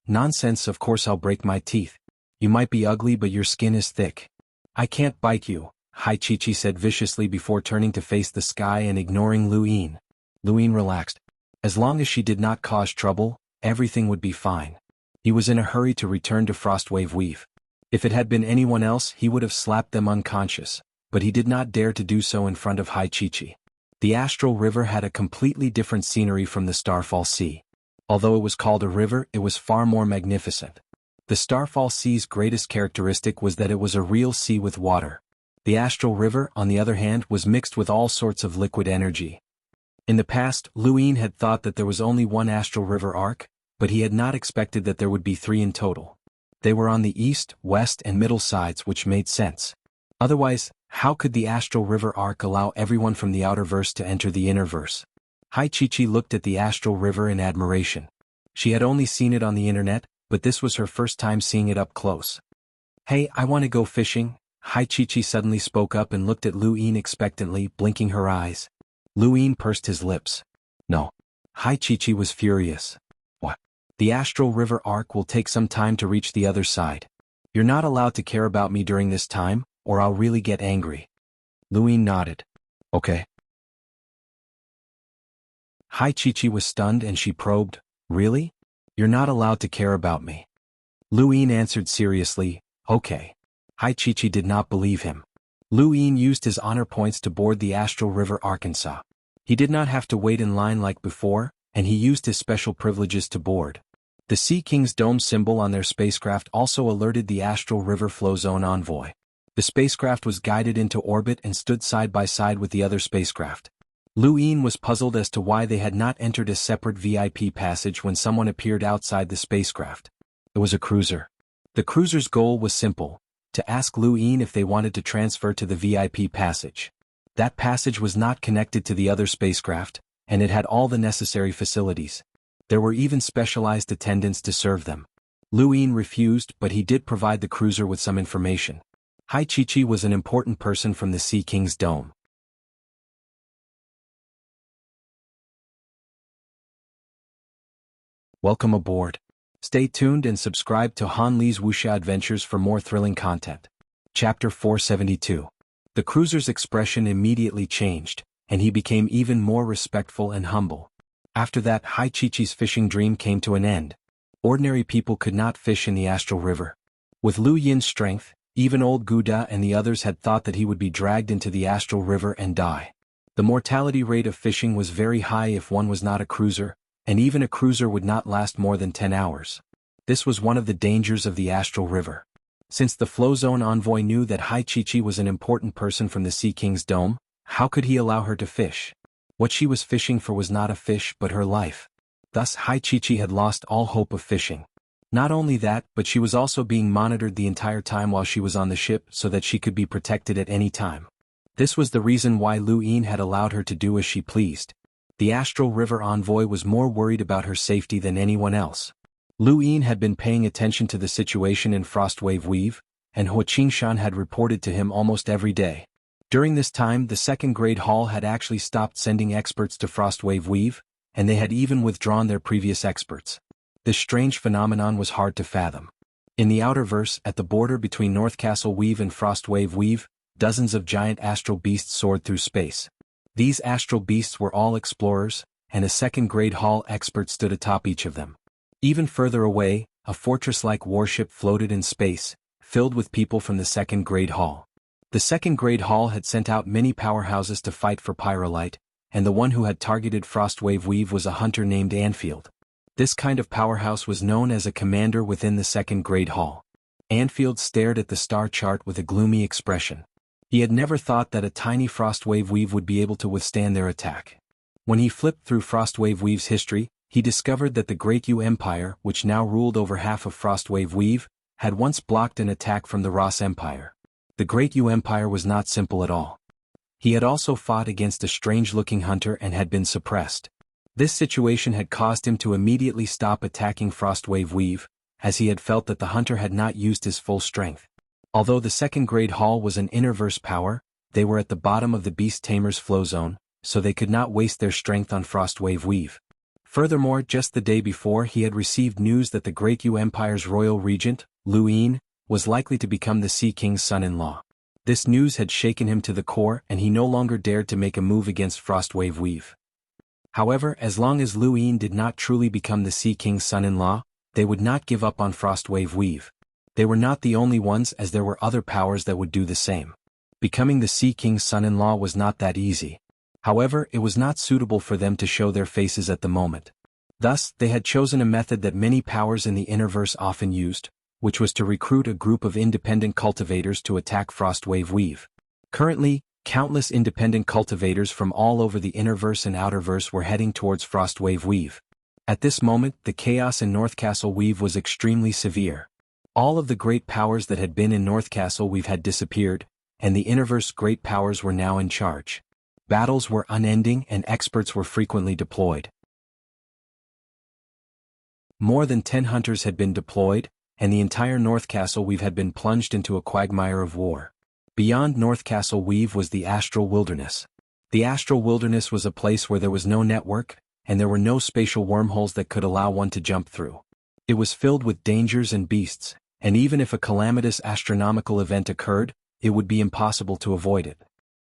Nonsense, of course I'll break my teeth. You might be ugly but your skin is thick. I can't bite you, Hai Chi-Chi said viciously before turning to face the sky and ignoring Lu Yin. Lu Yin relaxed. As long as she did not cause trouble, everything would be fine. He was in a hurry to return to Frostwave Weave. If it had been anyone else he would have slapped them unconscious, but he did not dare to do so in front of Hai Chi-Chi. The Astral River had a completely different scenery from the Starfall Sea. Although it was called a river, it was far more magnificent. The Starfall Sea's greatest characteristic was that it was a real sea with water. The Astral River, on the other hand, was mixed with all sorts of liquid energy. In the past, Lu Yin had thought that there was only one Astral River arc, but he had not expected that there would be 3 in total. They were on the east, west, and middle sides, which made sense. Otherwise, how could the Astral River arc allow everyone from the Outerverse to enter the Innerverse? Hai Chi-Chi looked at the Astral River in admiration. She had only seen it on the internet, but this was her first time seeing it up close. Hey, I want to go fishing. Hai Chi-Chi suddenly spoke up and looked at Lu Yin expectantly, blinking her eyes. Lu Yin pursed his lips. No. Hai Chi-Chi was furious. What? The Astral River arc will take some time to reach the other side. You're not allowed to care about me during this time, or I'll really get angry. Lu Yin nodded. Okay. Hai Chi-Chi was stunned and she probed, Really? You're not allowed to care about me. Lu Yin answered seriously, Okay. Hai Chi-Chi did not believe him. Lu Yin used his honor points to board the Astral River Arkansas. He did not have to wait in line like before, and he used his special privileges to board. The Sea King's dome symbol on their spacecraft also alerted the Astral River Flow Zone envoy. The spacecraft was guided into orbit and stood side by side with the other spacecraft. Lu Yin was puzzled as to why they had not entered a separate VIP passage when someone appeared outside the spacecraft. It was a cruiser. The cruiser's goal was simple, to ask Lu Yin if they wanted to transfer to the VIP passage. That passage was not connected to the other spacecraft, and it had all the necessary facilities. There were even specialized attendants to serve them. Lu Yin refused, but he did provide the cruiser with some information. Hai Chi was an important person from the Sea King's dome. Welcome aboard. Stay tuned and subscribe to Han Li's Wuxia Adventures for more thrilling content. Chapter 472. The cruiser's expression immediately changed, and he became even more respectful and humble. After that, Hai Chi's fishing dream came to an end. Ordinary people could not fish in the Astral River. With Lu Yin's strength, even old Guda and the others had thought that he would be dragged into the Astral River and die. The mortality rate of fishing was very high if one was not a cruiser, and even a cruiser would not last more than 10 hours. This was one of the dangers of the Astral River. Since the Flow Zone envoy knew that Hai Chi was an important person from the Sea King's dome, how could he allow her to fish? What she was fishing for was not a fish but her life. Thus Hai Chi had lost all hope of fishing. Not only that, but she was also being monitored the entire time while she was on the ship so that she could be protected at any time. This was the reason why Lu Yin had allowed her to do as she pleased. The Astral River envoy was more worried about her safety than anyone else. Lu Yin had been paying attention to the situation in Frostwave Weave, and Ho Qingshan had reported to him almost every day. During this time, the second grade hall had actually stopped sending experts to Frostwave Weave, and they had even withdrawn their previous experts. This strange phenomenon was hard to fathom. In the Outerverse, at the border between North Castle Weave and Frostwave Weave, dozens of giant astral beasts soared through space. These astral beasts were all explorers, and a second-grade hall expert stood atop each of them. Even further away, a fortress-like warship floated in space, filled with people from the second-grade hall. The second-grade hall had sent out many powerhouses to fight for Pyrolite, and the one who had targeted Frostwave Weave was a hunter named Anfield. This kind of powerhouse was known as a commander within the second-grade hall. Anfield stared at the star chart with a gloomy expression. He had never thought that a tiny Frostwave Weave would be able to withstand their attack. When he flipped through Frostwave Weave's history, he discovered that the Great Yu Empire, which now ruled over half of Frostwave Weave, had once blocked an attack from the Ross Empire. The Great Yu Empire was not simple at all. He had also fought against a strange-looking hunter and had been suppressed. This situation had caused him to immediately stop attacking Frostwave Weave, as he had felt that the hunter had not used his full strength. Although the second-grade hall was an innerverse power, they were at the bottom of the Beast Tamer's flow zone, so they could not waste their strength on Frostwave Weave. Furthermore, just the day before he had received news that the Great Yu Empire's royal regent, Lu Yin, was likely to become the Sea King's son-in-law. This news had shaken him to the core and he no longer dared to make a move against Frostwave Weave. However, as long as Lu Yin did not truly become the Sea King's son-in-law, they would not give up on Frostwave Weave. They were not the only ones, as there were other powers that would do the same. Becoming the Sea King's son-in-law was not that easy. However, it was not suitable for them to show their faces at the moment. Thus, they had chosen a method that many powers in the Innerverse often used, which was to recruit a group of independent cultivators to attack Frostwave Weave. Currently, countless independent cultivators from all over the Innerverse and Outerverse were heading towards Frostwave Weave. At this moment, the chaos in North Castle Weave was extremely severe. All of the great powers that had been in North Castle Weave had disappeared, and the Innerverse great powers were now in charge. Battles were unending and experts were frequently deployed. More than 10 hunters had been deployed, and the entire North Castle Weave had been plunged into a quagmire of war. Beyond North Castle Weave was the Astral Wilderness. The Astral Wilderness was a place where there was no network, and there were no spatial wormholes that could allow one to jump through. It was filled with dangers and beasts, and even if a calamitous astronomical event occurred, it would be impossible to avoid it.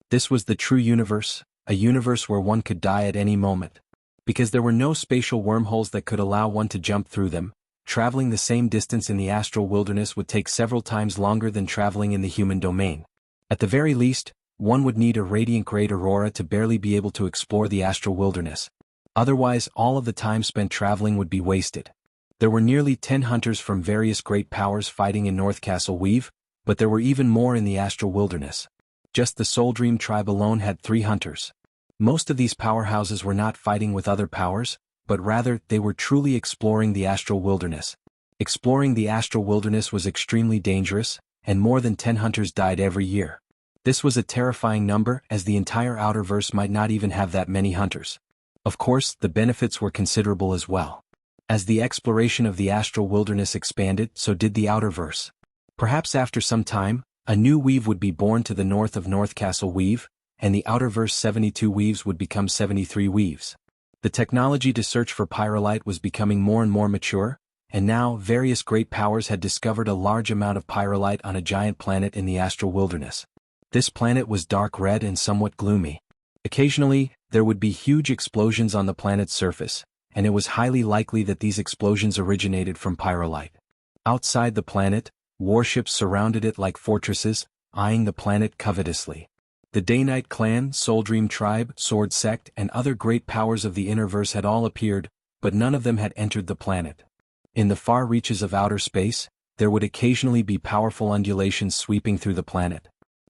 This was the true universe, a universe where one could die at any moment. Because there were no spatial wormholes that could allow one to jump through them, traveling the same distance in the Astral Wilderness would take several times longer than traveling in the human domain. At the very least, one would need a radiant great aurora to barely be able to explore the Astral Wilderness. Otherwise, all of the time spent traveling would be wasted. There were nearly 10 hunters from various great powers fighting in North Castle Weave, but there were even more in the Astral Wilderness. Just the Soul Dream tribe alone had 3 hunters. Most of these powerhouses were not fighting with other powers, but rather they were truly exploring the Astral Wilderness. Exploring the Astral Wilderness was extremely dangerous, and more than 10 hunters died every year. This was a terrifying number, as the entire Outerverse might not even have that many hunters. Of course, the benefits were considerable as well. As the exploration of the astral wilderness expanded, so did the outerverse. Perhaps after some time, a new weave would be born to the north of North Castle Weave, and the outerverse 72 weaves would become 73 weaves. The technology to search for pyrolite was becoming more and more mature, and now various great powers had discovered a large amount of pyrolite on a giant planet in the astral wilderness. This planet was dark red and somewhat gloomy. Occasionally, there would be huge explosions on the planet's surface, and it was highly likely that these explosions originated from pyrolite. Outside the planet, warships surrounded it like fortresses, eyeing the planet covetously. The Day-Night Clan, Soul Dream Tribe, Sword Sect, and other great powers of the Innerverse had all appeared, but none of them had entered the planet. In the far reaches of outer space, there would occasionally be powerful undulations sweeping through the planet.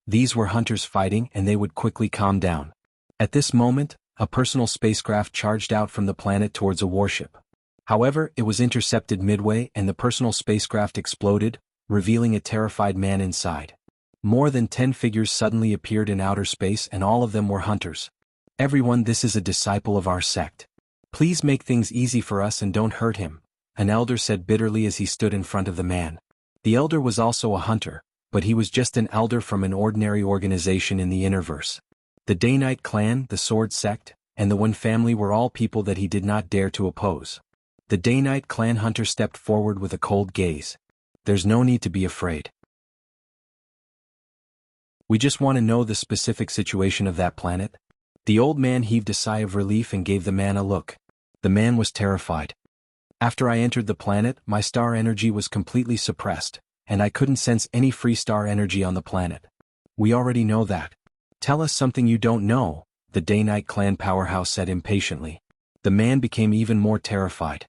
These were hunters fighting, and they would quickly calm down. At this moment, a personal spacecraft charged out from the planet towards a warship. However, it was intercepted midway and the personal spacecraft exploded, revealing a terrified man inside. More than 10 figures suddenly appeared in outer space and all of them were hunters. "Everyone, this is a disciple of our sect. Please make things easy for us and don't hurt him," an elder said bitterly as he stood in front of the man. The elder was also a hunter, but he was just an elder from an ordinary organization in the Innerverse. The Day-Night Clan, the Sword Sect, and the One Family were all people that he did not dare to oppose. The Day-Night Clan hunter stepped forward with a cold gaze. "There's no need to be afraid. We just want to know the specific situation of that planet." The old man heaved a sigh of relief and gave the man a look. The man was terrified. "After I entered the planet, my star energy was completely suppressed, and I couldn't sense any free star energy on the planet." "We already know that. Tell us something you don't know," the Day-Night Clan powerhouse said impatiently. The man became even more terrified.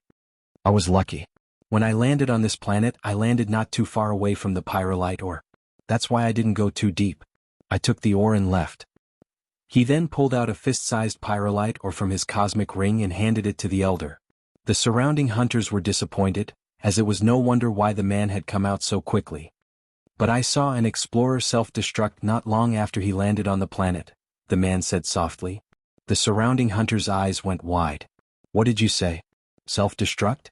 "I was lucky. When I landed on this planet, I landed not too far away from the pyrolite ore. That's why I didn't go too deep. I took the ore and left." He then pulled out a fist-sized pyrolite ore from his cosmic ring and handed it to the elder. The surrounding hunters were disappointed, as it was no wonder why the man had come out so quickly. "But I saw an explorer self-destruct not long after he landed on the planet," the man said softly. The surrounding hunters' eyes went wide. "What did you say? Self-destruct?"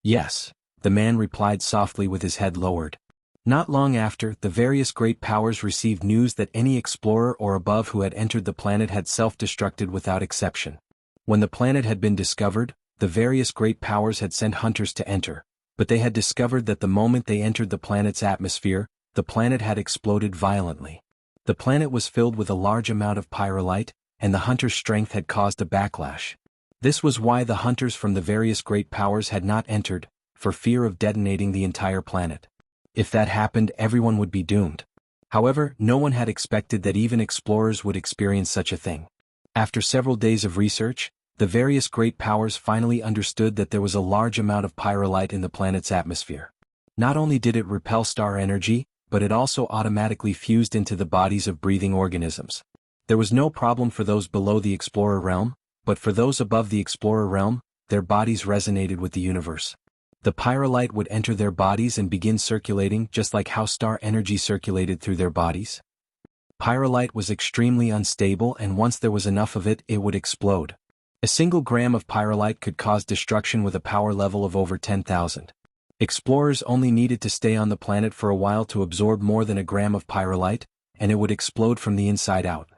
"Yes," the man replied softly with his head lowered. Not long after, the various great powers received news that any explorer or above who had entered the planet had self-destructed without exception. When the planet had been discovered, the various great powers had sent hunters to enter, but they had discovered that the moment they entered the planet's atmosphere, the planet had exploded violently. The planet was filled with a large amount of pyrolite, and the hunter's strength had caused a backlash. This was why the hunters from the various great powers had not entered, for fear of detonating the entire planet. If that happened, everyone would be doomed. However, no one had expected that even explorers would experience such a thing. After several days of research, the various great powers finally understood that there was a large amount of pyrolite in the planet's atmosphere. Not only did it repel star energy, but it also automatically fused into the bodies of breathing organisms. There was no problem for those below the explorer realm, but for those above the explorer realm, their bodies resonated with the universe. The pyrolite would enter their bodies and begin circulating just like how star energy circulated through their bodies. Pyrolite was extremely unstable, and once there was enough of it, it would explode. A single gram of pyrolite could cause destruction with a power level of over 10,000. Explorers only needed to stay on the planet for a while to absorb more than a gram of pyrolite, and it would explode from the inside out.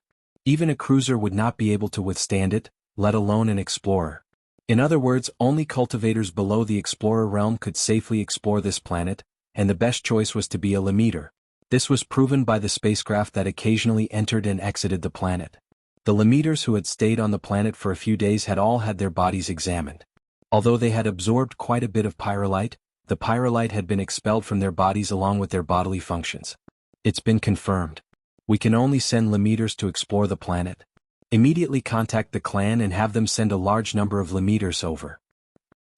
Even a cruiser would not be able to withstand it, let alone an explorer. In other words, only cultivators below the explorer realm could safely explore this planet, and the best choice was to be a Lemmeter. This was proven by the spacecraft that occasionally entered and exited the planet. The Lemmeters who had stayed on the planet for a few days had all had their bodies examined. Although they had absorbed quite a bit of pyrolite, the pyrolite had been expelled from their bodies along with their bodily functions. "It's been confirmed. We can only send Lemmeters to explore the planet. Immediately contact the clan and have them send a large number of Lemmeters over.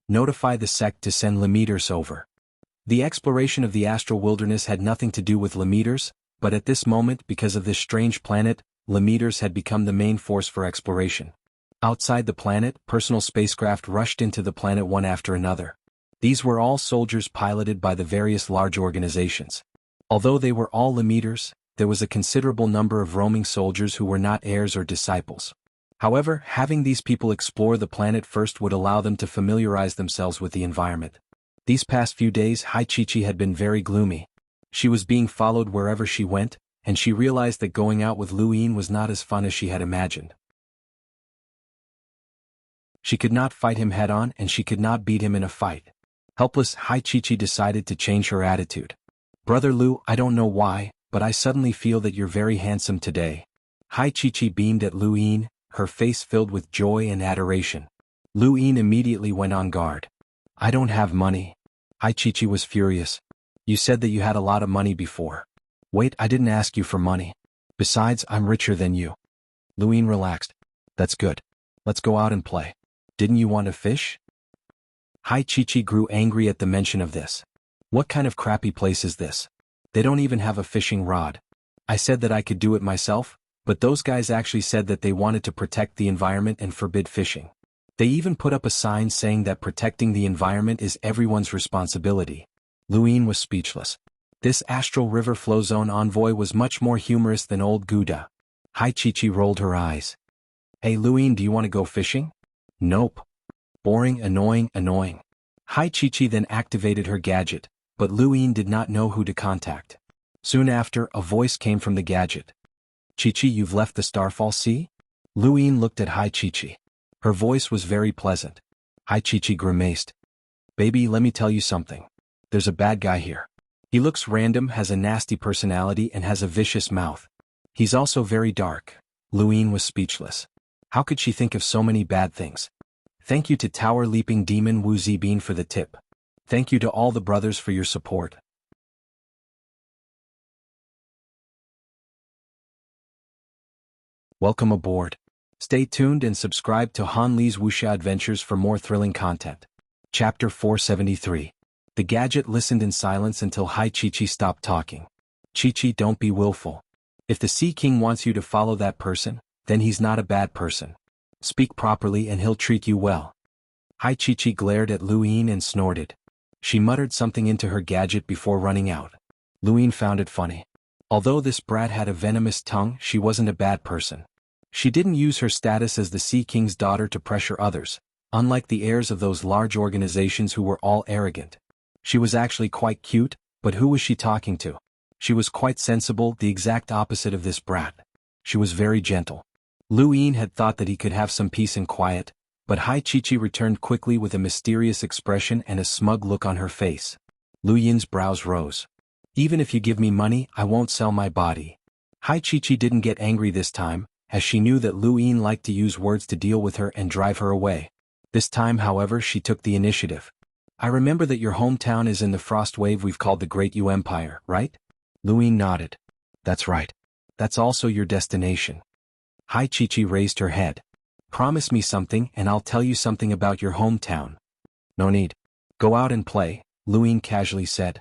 Notify the sect to send Lemmeters over." The exploration of the astral wilderness had nothing to do with Lemmeters, but at this moment, because of this strange planet, Lemmeters had become the main force for exploration. Outside the planet, personal spacecraft rushed into the planet one after another. These were all soldiers piloted by the various large organizations. Although they were all Lemmeters, there was a considerable number of roaming soldiers who were not heirs or disciples. However, having these people explore the planet first would allow them to familiarize themselves with the environment. These past few days, Hai Chi had been very gloomy. She was being followed wherever she went, and she realized that going out with Lu Yin was not as fun as she had imagined. She could not fight him head-on and she could not beat him in a fight. Helpless, Hai Chi decided to change her attitude. "Brother Lu, I don't know why, but I suddenly feel that you're very handsome today." Hai Chi beamed at Lu Yin, her face filled with joy and adoration. Lu Yin immediately went on guard. "I don't have money." Hai Chi was furious. "You said that you had a lot of money before." "Wait, I didn't ask you for money. Besides, I'm richer than you." Lu Yin relaxed. "That's good. Let's go out and play. Didn't you want to fish?" Hai Chi grew angry at the mention of this. "What kind of crappy place is this? They don't even have a fishing rod. I said that I could do it myself, but those guys actually said that they wanted to protect the environment and forbid fishing. They even put up a sign saying that protecting the environment is everyone's responsibility." Lu Yin was speechless. This Astral River Flow Zone envoy was much more humorous than old Gouda. Hai Chi rolled her eyes. "Hey Lu Yin, do you want to go fishing?" "Nope. Boring, annoying." Hai Chi then activated her gadget, but Lu Yin did not know who to contact. Soon after, a voice came from the gadget. "Chi, you've left the Starfall Sea?" Lu Yin looked at Hai Chi. Her voice was very pleasant. Hai Chi grimaced. "Baby, let me tell you something. There's a bad guy here. He looks random, has a nasty personality and has a vicious mouth. He's also very dark." Lu Yin was speechless. How could she think of so many bad things? Thank you to Tower Leaping Demon Wu Zibin for the tip. Thank you to all the brothers for your support. Welcome aboard. Stay tuned and subscribe to Han Li's Wuxia Adventures for more thrilling content. Chapter 473. The gadget listened in silence until Hai Chi stopped talking. "Chi, don't be willful. If the Sea King wants you to follow that person, then he's not a bad person. Speak properly and he'll treat you well." Hai Chi glared at Lu Yin and snorted. She muttered something into her gadget before running out. Lu Yin found it funny. Although this brat had a venomous tongue, she wasn't a bad person. She didn't use her status as the Sea King's daughter to pressure others, unlike the heirs of those large organizations who were all arrogant. She was actually quite cute, but who was she talking to? She was quite sensible, the exact opposite of this brat. She was very gentle. Lu Yin had thought that he could have some peace and quiet, but Hai Chi returned quickly with a mysterious expression and a smug look on her face. Lu Yin's brows rose. "Even if you give me money, I won't sell my body." Hai Chi didn't get angry this time, as she knew that Lu Yin liked to use words to deal with her and drive her away. This time, however, she took the initiative. "I remember that your hometown is in the frost wave we've called the Great Yu Empire, right?" Lu Yin nodded. "That's right. That's also your destination." Hai Chi raised her head. "Promise me something and I'll tell you something about your hometown." "No need. Go out and play," Lu Yin casually said.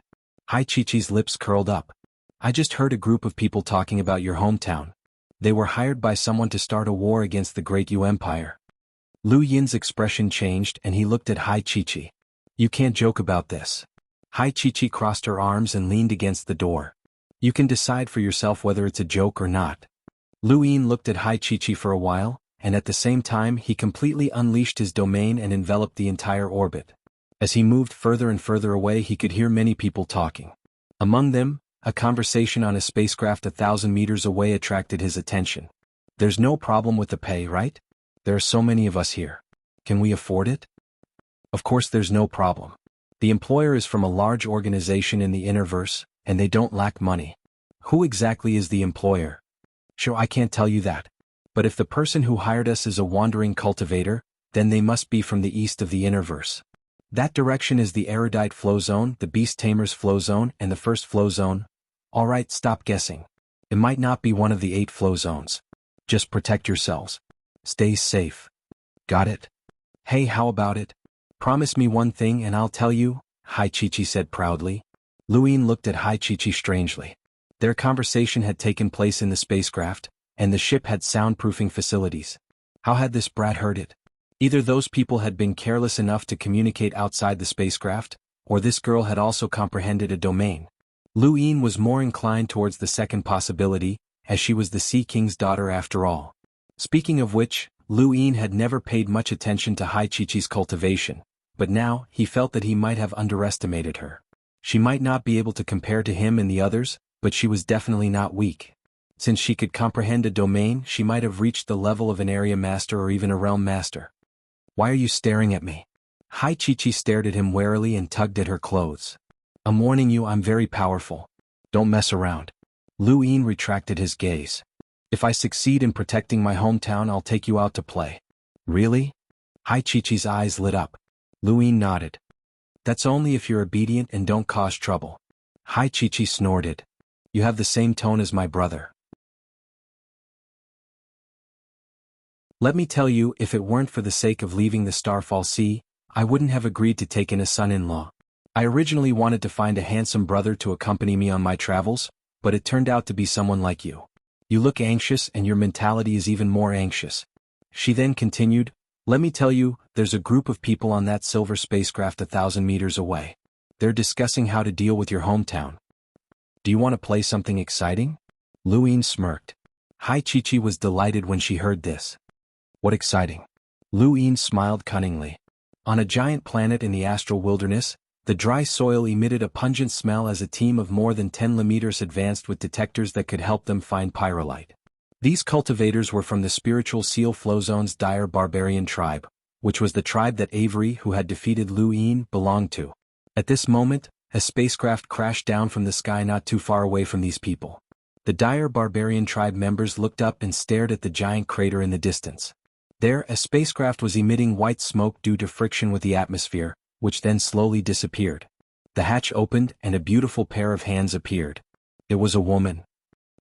Hai Chi's lips curled up. "I just heard a group of people talking about your hometown. They were hired by someone to start a war against the Great Yu Empire." Lu Yin's expression changed and he looked at Hai Chi. "You can't joke about this." Hai Chi crossed her arms and leaned against the door. "You can decide for yourself whether it's a joke or not." Lu Yin looked at Hai Chi for a while, and at the same time he completely unleashed his domain and enveloped the entire orbit. As he moved further and further away, he could hear many people talking. Among them, a conversation on a spacecraft 1,000 meters away attracted his attention. "There's no problem with the pay, right? There are so many of us here. Can we afford it?" "Of course there's no problem. The employer is from a large organization in the Innerverse, and they don't lack money." "Who exactly is the employer?" "Sure, I can't tell you that. But if the person who hired us is a wandering cultivator, then they must be from the east of the Innerverse. That direction is the Erudite Flow Zone, the Beast Tamer's Flow Zone, and the First Flow Zone." "Alright, stop guessing. It might not be one of the 8 flow zones. Just protect yourselves. Stay safe. Got it?" "Hey, how about it? Promise me one thing and I'll tell you," Hai Chi said proudly. Lu Yin looked at Hai Chi strangely. Their conversation had taken place in the spacecraft, and the ship had soundproofing facilities. How had this brat heard it? Either those people had been careless enough to communicate outside the spacecraft, or this girl had also comprehended a domain. Lu Yin was more inclined towards the second possibility, as she was the Sea King's daughter after all. Speaking of which, Lu Yin had never paid much attention to Hai Chi-Chi's cultivation, but now he felt that he might have underestimated her. She might not be able to compare to him and the others, but she was definitely not weak. Since she could comprehend a domain, she might have reached the level of an area master or even a realm master. Why are you staring at me? Hai Chi-Chi stared at him warily and tugged at her clothes. I'm warning you, I'm very powerful. Don't mess around. Lu Yin retracted his gaze. If I succeed in protecting my hometown, I'll take you out to play. Really? Hai Chi-Chi's eyes lit up. Lu Yin nodded. That's only if you're obedient and don't cause trouble. Hai Chi-Chi snorted. You have the same tone as my brother. Let me tell you, if it weren't for the sake of leaving the Starfall Sea, I wouldn't have agreed to take in a son-in-law. I originally wanted to find a handsome brother to accompany me on my travels, but it turned out to be someone like you. You look anxious and your mentality is even more anxious. She then continued, let me tell you, there's a group of people on that silver spacecraft 1,000 meters away. They're discussing how to deal with your hometown. Do you want to play something exciting? Lu Yin smirked. Hai Chi-Chi was delighted when she heard this. What exciting? Lu Yin smiled cunningly. On a giant planet in the astral wilderness, the dry soil emitted a pungent smell as a team of more than 10 limeters advanced with detectors that could help them find pyrolite. These cultivators were from the spiritual seal flow zone's dire barbarian tribe, which was the tribe that Avery, who had defeated Lu Yin, belonged to. At this moment, a spacecraft crashed down from the sky not too far away from these people. The dire barbarian tribe members looked up and stared at the giant crater in the distance. There, a spacecraft was emitting white smoke due to friction with the atmosphere, which then slowly disappeared. The hatch opened and a beautiful pair of hands appeared. It was a woman.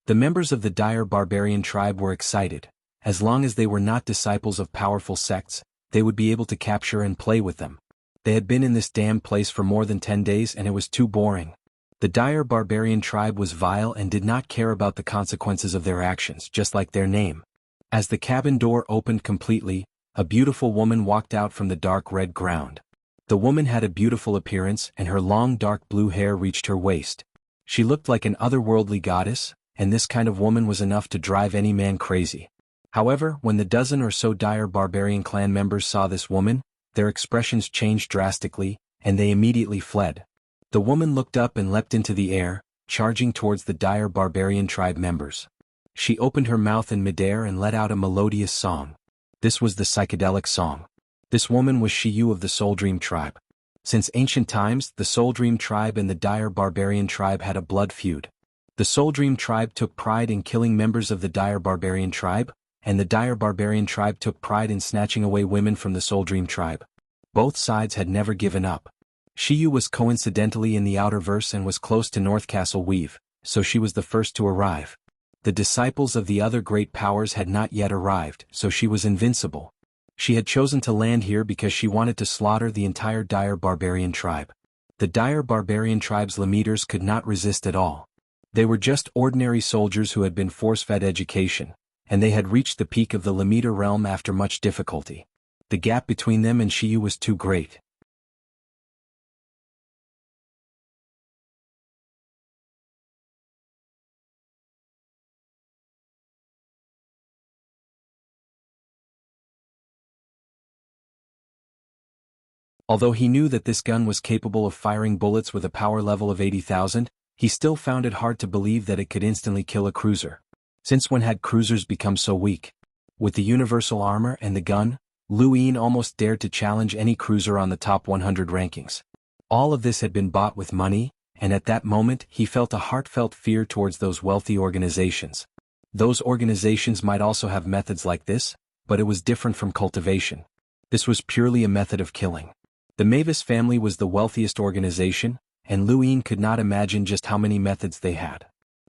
The members of the dire barbarian tribe were excited. As long as they were not disciples of powerful sects, they would be able to capture and play with them. They had been in this damned place for more than 10 days and it was too boring. The dire barbarian tribe was vile and did not care about the consequences of their actions, just like their name. As the cabin door opened completely, a beautiful woman walked out from the dark red ground. The woman had a beautiful appearance and her long dark blue hair reached her waist. She looked like an otherworldly goddess, and this kind of woman was enough to drive any man crazy. However, when the dozen or so dire barbarian clan members saw this woman, their expressions changed drastically, and they immediately fled. The woman looked up and leapt into the air, charging towards the dire barbarian tribe members. She opened her mouth in midair and let out a melodious song. This was the psychedelic song. This woman was Shiyu of the Soul Dream tribe. Since ancient times, the Soul Dream tribe and the dire barbarian tribe had a blood feud. The Soul Dream tribe took pride in killing members of the dire barbarian tribe, and the dire barbarian tribe took pride in snatching away women from the Soul Dream tribe. Both sides had never given up. Shiyu was coincidentally in the outer verse and was close to North Castle Weave, so she was the first to arrive. The disciples of the other great powers had not yet arrived, so she was invincible. She had chosen to land here because she wanted to slaughter the entire dire barbarian tribe. The dire barbarian tribe's Limeters could not resist at all. They were just ordinary soldiers who had been force-fed education, and they had reached the peak of the Limeter realm after much difficulty. The gap between them and Shiyu was too great. Although he knew that this gun was capable of firing bullets with a power level of 80,000, he still found it hard to believe that it could instantly kill a cruiser. Since when had cruisers become so weak? With the universal armor and the gun, Lu Yin almost dared to challenge any cruiser on the top 100 rankings. All of this had been bought with money, and at that moment he felt a heartfelt fear towards those wealthy organizations. Those organizations might also have methods like this, but it was different from cultivation. This was purely a method of killing. The Mavis family was the wealthiest organization, and Lu Yin could not imagine just how many methods they had.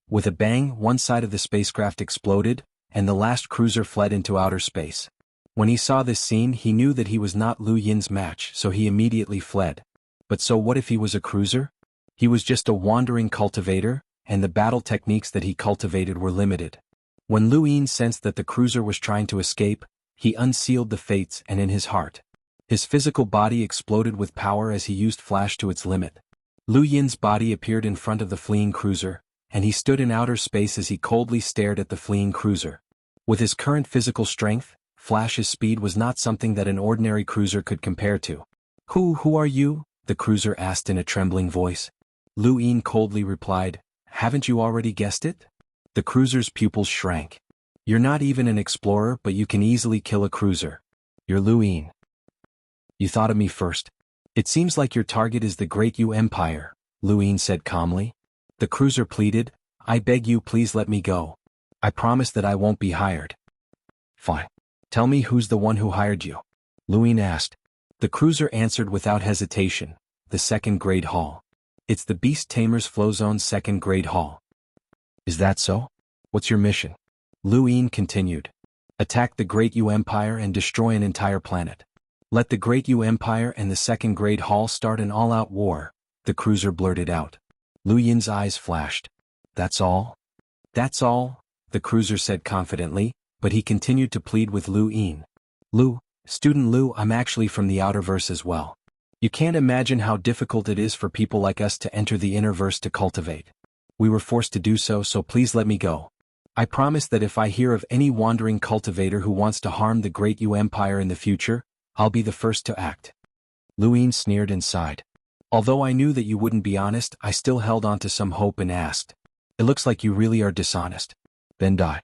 With a bang, one side of the spacecraft exploded, and the last cruiser fled into outer space. When he saw this scene, he knew that he was not Lu Yin's match, so he immediately fled. But so what if he was a cruiser? He was just a wandering cultivator, and the battle techniques that he cultivated were limited. When Lu Yin sensed that the cruiser was trying to escape, he unsealed the fates, and in his heart, his physical body exploded with power as he used flash to its limit. Lu Yin's body appeared in front of the fleeing cruiser, and he stood in outer space as he coldly stared at the fleeing cruiser. With his current physical strength, Flash's speed was not something that an ordinary cruiser could compare to. Who are you?" the cruiser asked in a trembling voice. Lu Yin coldly replied, "Haven't you already guessed it?" The cruiser's pupils shrank. "You're not even an explorer, but you can easily kill a cruiser. You're Lu Yin. You thought of me first. It seems like your target is the Great Yu Empire," Lu Yin said calmly. The cruiser pleaded, "I beg you, please let me go. I promise that I won't be hired." "Fine. Tell me who's the one who hired you?" Lu Yin asked. The cruiser answered without hesitation, "The second grade hall. It's the Beast Tamer's Flow Zone's second grade hall." "Is that so? What's your mission?" Lu Yin continued. "Attack the Great Yu Empire and destroy an entire planet. Let the Great Yu Empire and the second grade hall start an all-out war," the cruiser blurted out. Lu Yin's eyes flashed. "That's all?" "That's all," the cruiser said confidently, but he continued to plead with Lu Yin. Student Lu, I'm actually from the outerverse as well. You can't imagine how difficult it is for people like us to enter the innerverse to cultivate. We were forced to do so, so please let me go. I promise that if I hear of any wandering cultivator who wants to harm the Great Yu Empire in the future, I'll be the first to act." Lu Yin sneered and sighed. "Although I knew that you wouldn't be honest, I still held on to some hope and asked, 'It looks like you really are dishonest. Then die.'"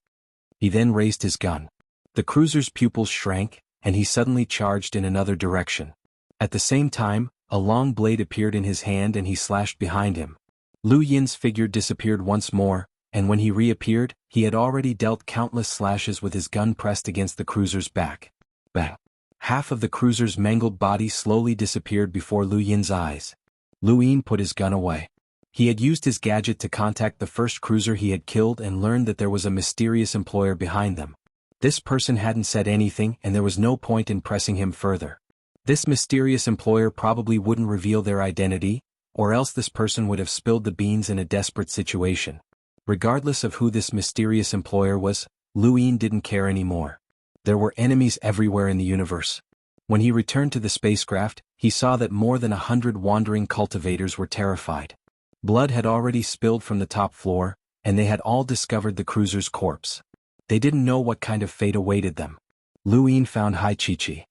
He then raised his gun. The cruiser's pupils shrank, and he suddenly charged in another direction. At the same time, a long blade appeared in his hand and he slashed behind him. Lu Yin's figure disappeared once more, and when he reappeared, he had already dealt countless slashes with his gun pressed against the cruiser's back. Bang! Half of the cruiser's mangled body slowly disappeared before Lu Yin's eyes. Lu Yin put his gun away. He had used his gadget to contact the first cruiser he had killed and learned that there was a mysterious employer behind them. This person hadn't said anything and there was no point in pressing him further. This mysterious employer probably wouldn't reveal their identity, or else this person would have spilled the beans in a desperate situation. Regardless of who this mysterious employer was, Lu Yin didn't care anymore. There were enemies everywhere in the universe. When he returned to the spacecraft, he saw that more than 100 wandering cultivators were terrified. Blood had already spilled from the top floor, and they had all discovered the cruiser's corpse. They didn't know what kind of fate awaited them. Lu Yin found Hai Chi-Chi.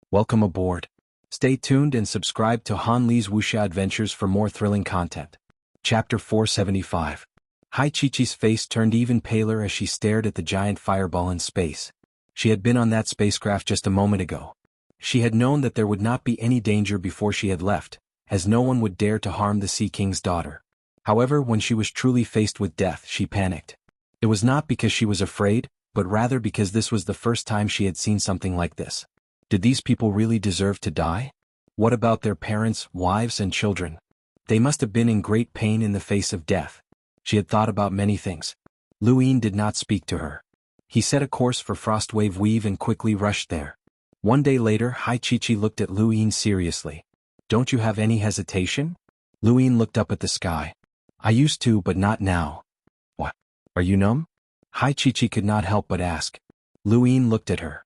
Welcome aboard. Stay tuned and subscribe to Han Li's Wuxia Adventures for more thrilling content. Chapter 475. Hai Chi-Chi's face turned even paler as she stared at the giant fireball in space. She had been on that spacecraft just a moment ago. She had known that there would not be any danger before she had left, as no one would dare to harm the Sea King's daughter. However, when she was truly faced with death, she panicked. It was not because she was afraid, but rather because this was the first time she had seen something like this. Did these people really deserve to die? What about their parents, wives, and children? They must have been in great pain in the face of death. She had thought about many things. Lu Yin did not speak to her. He set a course for Frostwave Weave and quickly rushed there. One day later, Hai Chi-Chi looked at Lu Yin seriously. "Don't you have any hesitation?" Lu Yin looked up at the sky. "I used to, but not now." "What? Are you numb?" Hai Chi-Chi could not help but ask. Lu Yin looked at her.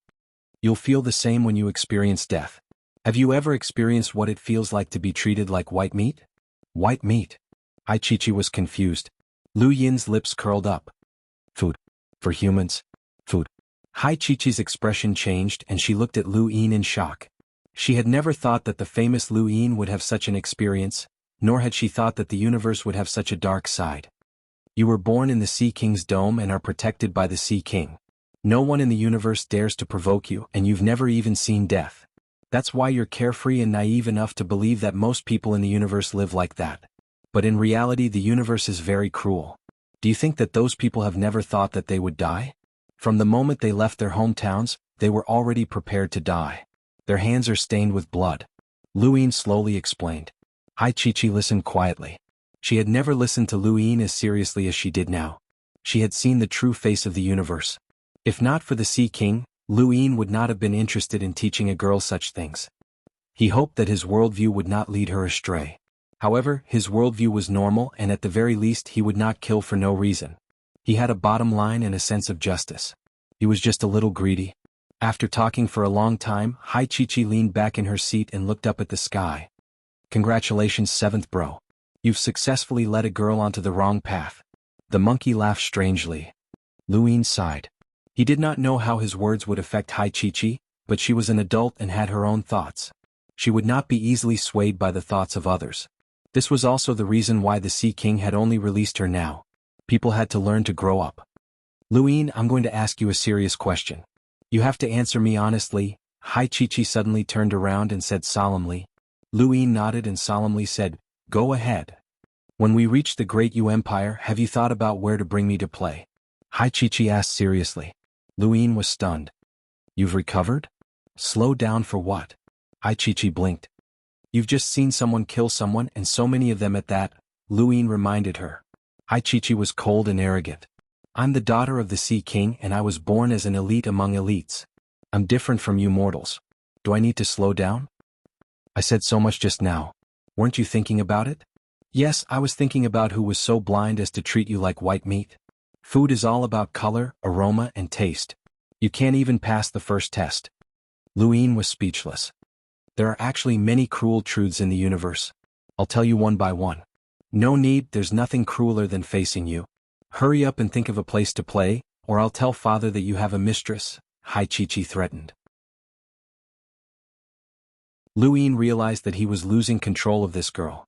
"You'll feel the same when you experience death. Have you ever experienced what it feels like to be treated like white meat?" "White meat?" Hai Chi-Chi was confused. Lu Yin's lips curled up. "Food. For humans. Food." Hai Chi-Chi's expression changed and she looked at Lu Yin in shock. She had never thought that the famous Lu Yin would have such an experience, nor had she thought that the universe would have such a dark side. "You were born in the Sea King's dome and are protected by the Sea King. No one in the universe dares to provoke you, and you've never even seen death. That's why you're carefree and naive enough to believe that most people in the universe live like that. But in reality, the universe is very cruel. Do you think that those people have never thought that they would die? From the moment they left their hometowns, they were already prepared to die. Their hands are stained with blood." Lu Yin slowly explained. Hai Chi-Chi listened quietly. She had never listened to Lu Yin as seriously as she did now. She had seen the true face of the universe. If not for the Sea King, Lu Yin would not have been interested in teaching a girl such things. He hoped that his worldview would not lead her astray. However, his worldview was normal and at the very least he would not kill for no reason. He had a bottom line and a sense of justice. He was just a little greedy. After talking for a long time, Hai Chi-Chi leaned back in her seat and looked up at the sky. "Congratulations, 7th bro. You've successfully led a girl onto the wrong path. The monkey laughed strangely. Luin sighed. He did not know how his words would affect Hai Chi, but she was an adult and had her own thoughts. She would not be easily swayed by the thoughts of others. This was also the reason why the Sea King had only released her now. People had to learn to grow up. Luin, I'm going to ask you a serious question. You have to answer me honestly. Hai Chi suddenly turned around and said solemnly. Luin nodded and solemnly said, Go ahead. When we reach the Great Yu Empire, have you thought about where to bring me to play? Hai Chi asked seriously. Luin was stunned. You've recovered? Slow down for what? Hai Chi blinked. You've just seen someone kill someone and so many of them at that, Luin reminded her. Hai Chi was cold and arrogant. I'm the daughter of the Sea King and I was born as an elite among elites. I'm different from you mortals. Do I need to slow down? I said so much just now. Weren't you thinking about it? Yes, I was thinking about who was so blind as to treat you like white meat. Food is all about color, aroma, and taste. You can't even pass the first test. Luin was speechless. There are actually many cruel truths in the universe. I'll tell you one by one. No need, there's nothing crueler than facing you. Hurry up and think of a place to play, or I'll tell father that you have a mistress, Hai Chi threatened. Luin realized that he was losing control of this girl.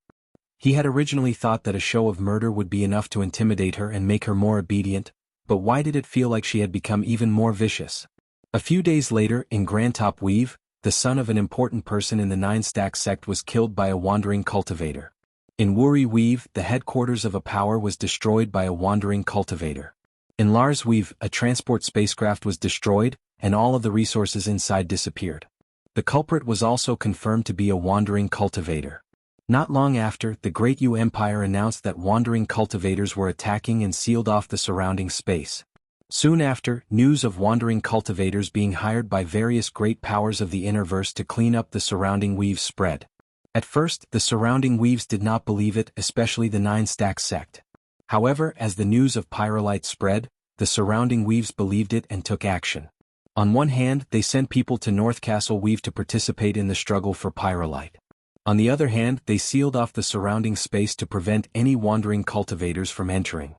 He had originally thought that a show of murder would be enough to intimidate her and make her more obedient, but why did it feel like she had become even more vicious? A few days later, in Grand Top Weave, the son of an important person in the Nine Stack sect was killed by a wandering cultivator. In Wuri Weave, the headquarters of a power was destroyed by a wandering cultivator. In Lars Weave, a transport spacecraft was destroyed, and all of the resources inside disappeared. The culprit was also confirmed to be a wandering cultivator. Not long after, the Great Yu Empire announced that wandering cultivators were attacking and sealed off the surrounding space. Soon after, news of wandering cultivators being hired by various great powers of the Innerverse to clean up the surrounding weaves spread. At first, the surrounding weaves did not believe it, especially the Nine Stack sect. However, as the news of Pyrolite spread, the surrounding weaves believed it and took action. On one hand, they sent people to North Castle Weave to participate in the struggle for Pyrolite. On the other hand, they sealed off the surrounding space to prevent any wandering cultivators from entering.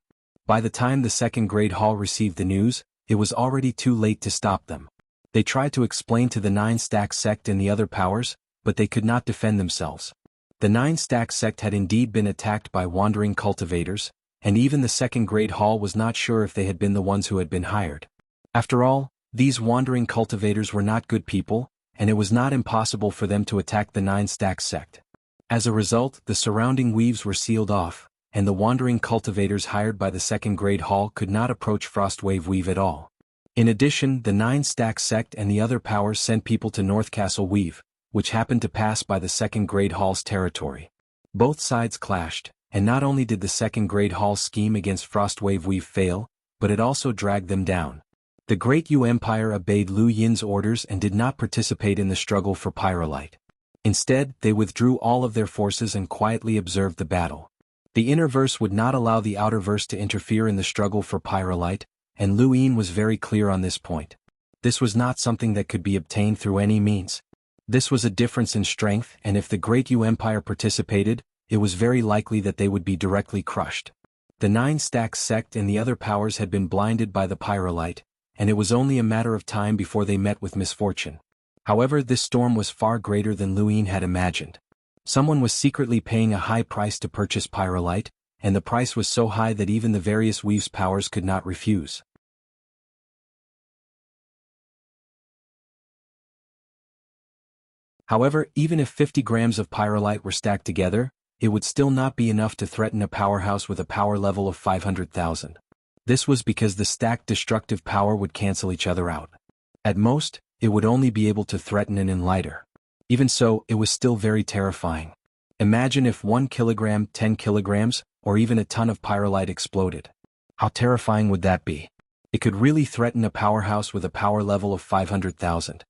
By the time the Second Grade Hall received the news, it was already too late to stop them. They tried to explain to the Nine Stack sect and the other powers, but they could not defend themselves. The Nine Stack sect had indeed been attacked by wandering cultivators, and even the Second Grade Hall was not sure if they had been the ones who had been hired. After all, these wandering cultivators were not good people, and it was not impossible for them to attack the Nine Stack sect. As a result, the surrounding weaves were sealed off, and the wandering cultivators hired by the Second Grade Hall could not approach Frostwave Weave at all. In addition, the Nine Stack sect and the other powers sent people to North Castle Weave, which happened to pass by the Second Grade Hall's territory. Both sides clashed, and not only did the Second Grade Hall's scheme against Frostwave Weave fail, but it also dragged them down. The Great Yu Empire obeyed Lu Yin's orders and did not participate in the struggle for Pyrolite. Instead, they withdrew all of their forces and quietly observed the battle. The Innerverse would not allow the Outerverse to interfere in the struggle for Pyrolite, and Lu Yin was very clear on this point. This was not something that could be obtained through any means. This was a difference in strength, and if the Great Yu Empire participated, it was very likely that they would be directly crushed. The Nine Stack sect and the other powers had been blinded by the Pyrolite, and it was only a matter of time before they met with misfortune. However, this storm was far greater than Lu Yin had imagined. Someone was secretly paying a high price to purchase Pyrolite, and the price was so high that even the various Weaves powers could not refuse. However, even if 50 grams of Pyrolite were stacked together, it would still not be enough to threaten a powerhouse with a power level of 500,000. This was because the stacked destructive power would cancel each other out. At most, it would only be able to threaten an enlighter. Even so, it was still very terrifying. Imagine if 1 kilogram, 10 kilograms, or even a ton of Pyrolite exploded. How terrifying would that be? It could really threaten a powerhouse with a power level of 500,000.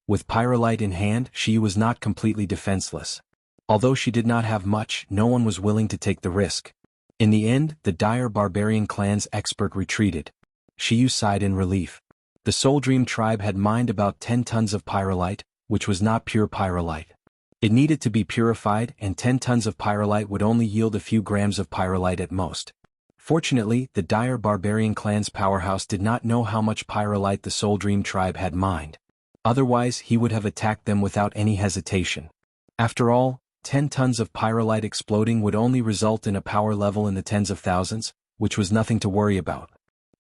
With Pyrolite in hand, she was not completely defenseless. Although she did not have much, no one was willing to take the risk. In the end, the dire barbarian clan's expert retreated. Shiyu sighed in relief. The Soul Dream tribe had mined about 10 tons of Pyrolite, which was not pure Pyrolite. It needed to be purified, and 10 tons of pyrolite would only yield a few grams of pyrolite at most. Fortunately, the dire barbarian clan's powerhouse did not know how much pyrolite the Soul Dream tribe had mined. Otherwise, he would have attacked them without any hesitation. After all, 10 tons of pyrolite exploding would only result in a power level in the tens of thousands, which was nothing to worry about.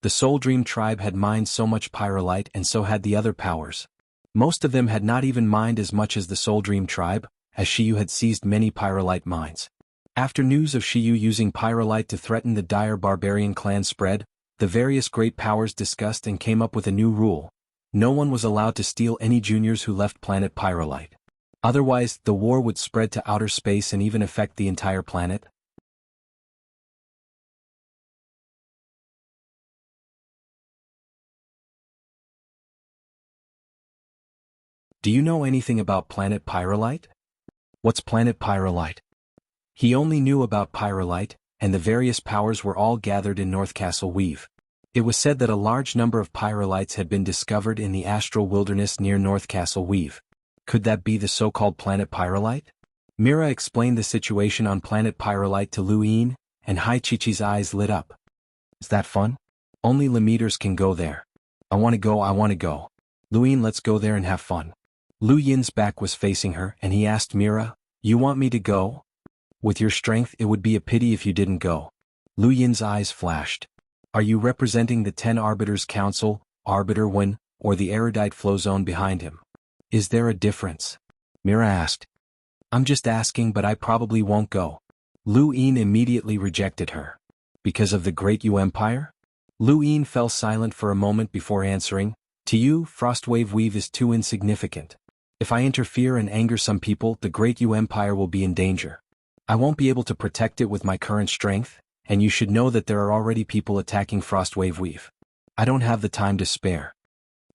The Soul Dream tribe had mined so much pyrolite, and so had the other powers. Most of them had not even mined as much as the Soul Dream tribe, as Shiyu had seized many pyrolite mines. After news of Shiyu using pyrolite to threaten the dire barbarian clan spread, the various great powers discussed and came up with a new rule. No one was allowed to steal any juniors who left planet pyrolite. Otherwise, the war would spread to outer space and even affect the entire planet. Do you know anything about planet pyrolite? What's planet pyrolite? He only knew about pyrolite, and the various powers were all gathered in North Castle Weave. It was said that a large number of pyrolites had been discovered in the Astral wilderness near North Castle Weave. Could that be the so-called planet pyrolite? Mira explained the situation on planet pyrolite to Lu Yin, and Hai Chi-Chi's eyes lit up. Is that fun? Only Lemeters can go there. I want to go. Lu Yin, let's go there and have fun. Lu Yin's back was facing her, and he asked Mira, "You want me to go? With your strength, it would be a pity if you didn't go." Lu Yin's eyes flashed. Are you representing the 10 Arbiters Council, Arbiter Wen, or the erudite flow zone behind him? Is there a difference? Mira asked. I'm just asking, but I probably won't go. Lu Yin immediately rejected her. Because of the Great Yu Empire? Lu Yin fell silent for a moment before answering. To you, Frostwave Weave is too insignificant. If I interfere and anger some people, the Great Yu Empire will be in danger. I won't be able to protect it with my current strength, and you should know that there are already people attacking Frostwave Weave. I don't have the time to spare.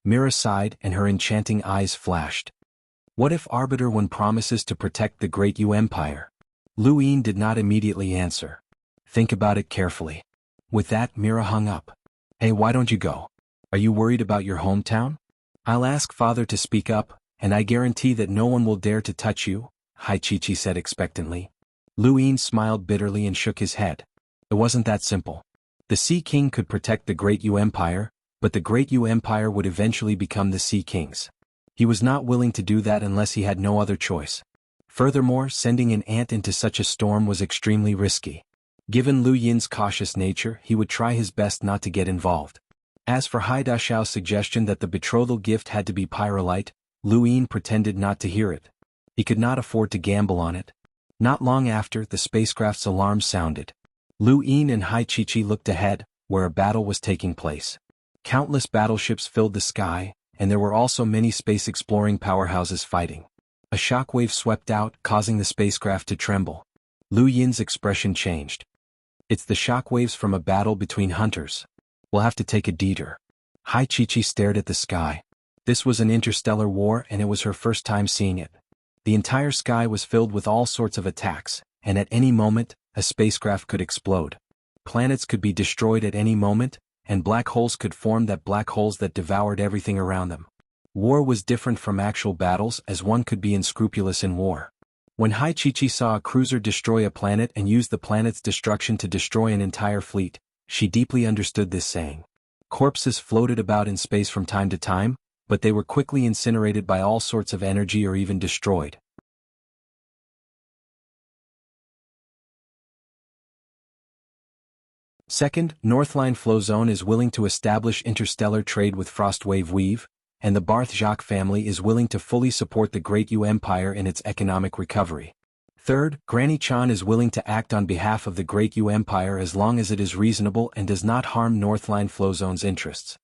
Mira sighed, and her enchanting eyes flashed. What if Arbiter Wen promises to protect the Great Yu Empire? Lu Yin did not immediately answer. Think about it carefully. With that, Mira hung up. Hey, why don't you go? Are you worried about your hometown? I'll ask Father to speak up, and I guarantee that no one will dare to touch you, Hai Chi-Chi said expectantly. Lu Yin smiled bitterly and shook his head. It wasn't that simple. The Sea King could protect the Great Yu Empire, but the Great Yu Empire would eventually become the Sea King's. He was not willing to do that unless he had no other choice. Furthermore, sending an ant into such a storm was extremely risky. Given Lu Yin's cautious nature, he would try his best not to get involved. As for Hai Dashao's suggestion that the betrothal gift had to be pyrolite, Lu Yin pretended not to hear it. He could not afford to gamble on it. Not long after, the spacecraft's alarm sounded. Lu Yin and Hai Chi-Chi looked ahead, where a battle was taking place. Countless battleships filled the sky, and there were also many space-exploring powerhouses fighting. A shockwave swept out, causing the spacecraft to tremble. Lu Yin's expression changed. It's the shockwaves from a battle between hunters. We'll have to take a detour. Hai Chi-Chi stared at the sky. This was an interstellar war, and it was her first time seeing it. The entire sky was filled with all sorts of attacks, and at any moment, a spacecraft could explode. Planets could be destroyed at any moment, and black holes could form black holes that devoured everything around them. War was different from actual battles, as one could be unscrupulous in war. When Hai Chi-Chi saw a cruiser destroy a planet and use the planet's destruction to destroy an entire fleet, she deeply understood this saying. Corpses floated about in space from time to time, but they were quickly incinerated by all sorts of energy or even destroyed. Second, Northline Flow Zone is willing to establish interstellar trade with Frostwave Weave, and the Barth Jacques family is willing to fully support the Great Yu Empire in its economic recovery. Third, Granny Chan is willing to act on behalf of the Great Yu Empire as long as it is reasonable and does not harm Northline Flow Zone's interests.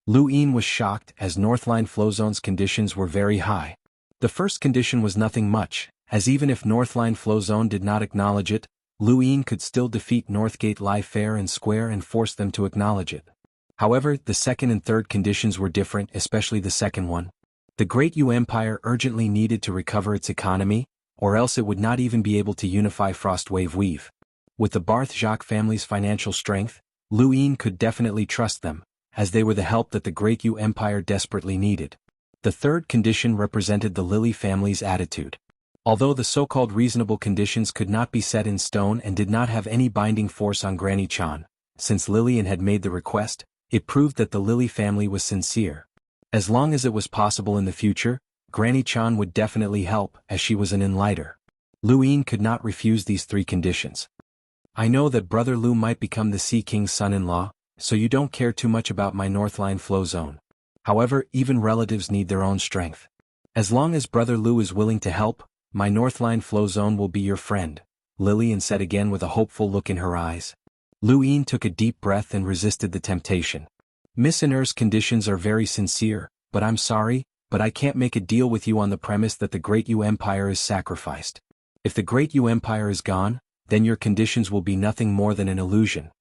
Lu Yin was shocked, as Northline Flow Zone's conditions were very high. The first condition was nothing much, as even if Northline Flow Zone did not acknowledge it, Lu Yin could still defeat Northgate Lie fair and square and force them to acknowledge it. However, the second and third conditions were different, especially the second one. The Great Yu Empire urgently needed to recover its economy, or else it would not even be able to unify Frostwave Weave. With the Barth Jacques family's financial strength, Lu Yin could definitely trust them, as they were the help that the Great Yu Empire desperately needed. The third condition represented the Lily family's attitude. Although the so-called reasonable conditions could not be set in stone and did not have any binding force on Granny Chan, since Lillian had made the request, it proved that the Lilly family was sincere. As long as it was possible in the future, Granny Chan would definitely help, as she was an enlighter. Lu Yin could not refuse these three conditions. I know that Brother Lu might become the Sea King's son-in-law, so you don't care too much about my Northline flow zone. However, even relatives need their own strength. As long as Brother Lu is willing to help, my Northline flow zone will be your friend, Lillian said again with a hopeful look in her eyes. Lu Yin took a deep breath and resisted the temptation. Miss Iner's conditions are very sincere, but I'm sorry, but I can't make a deal with you on the premise that the Great Yu Empire is sacrificed. If the Great Yu Empire is gone, then your conditions will be nothing more than an illusion.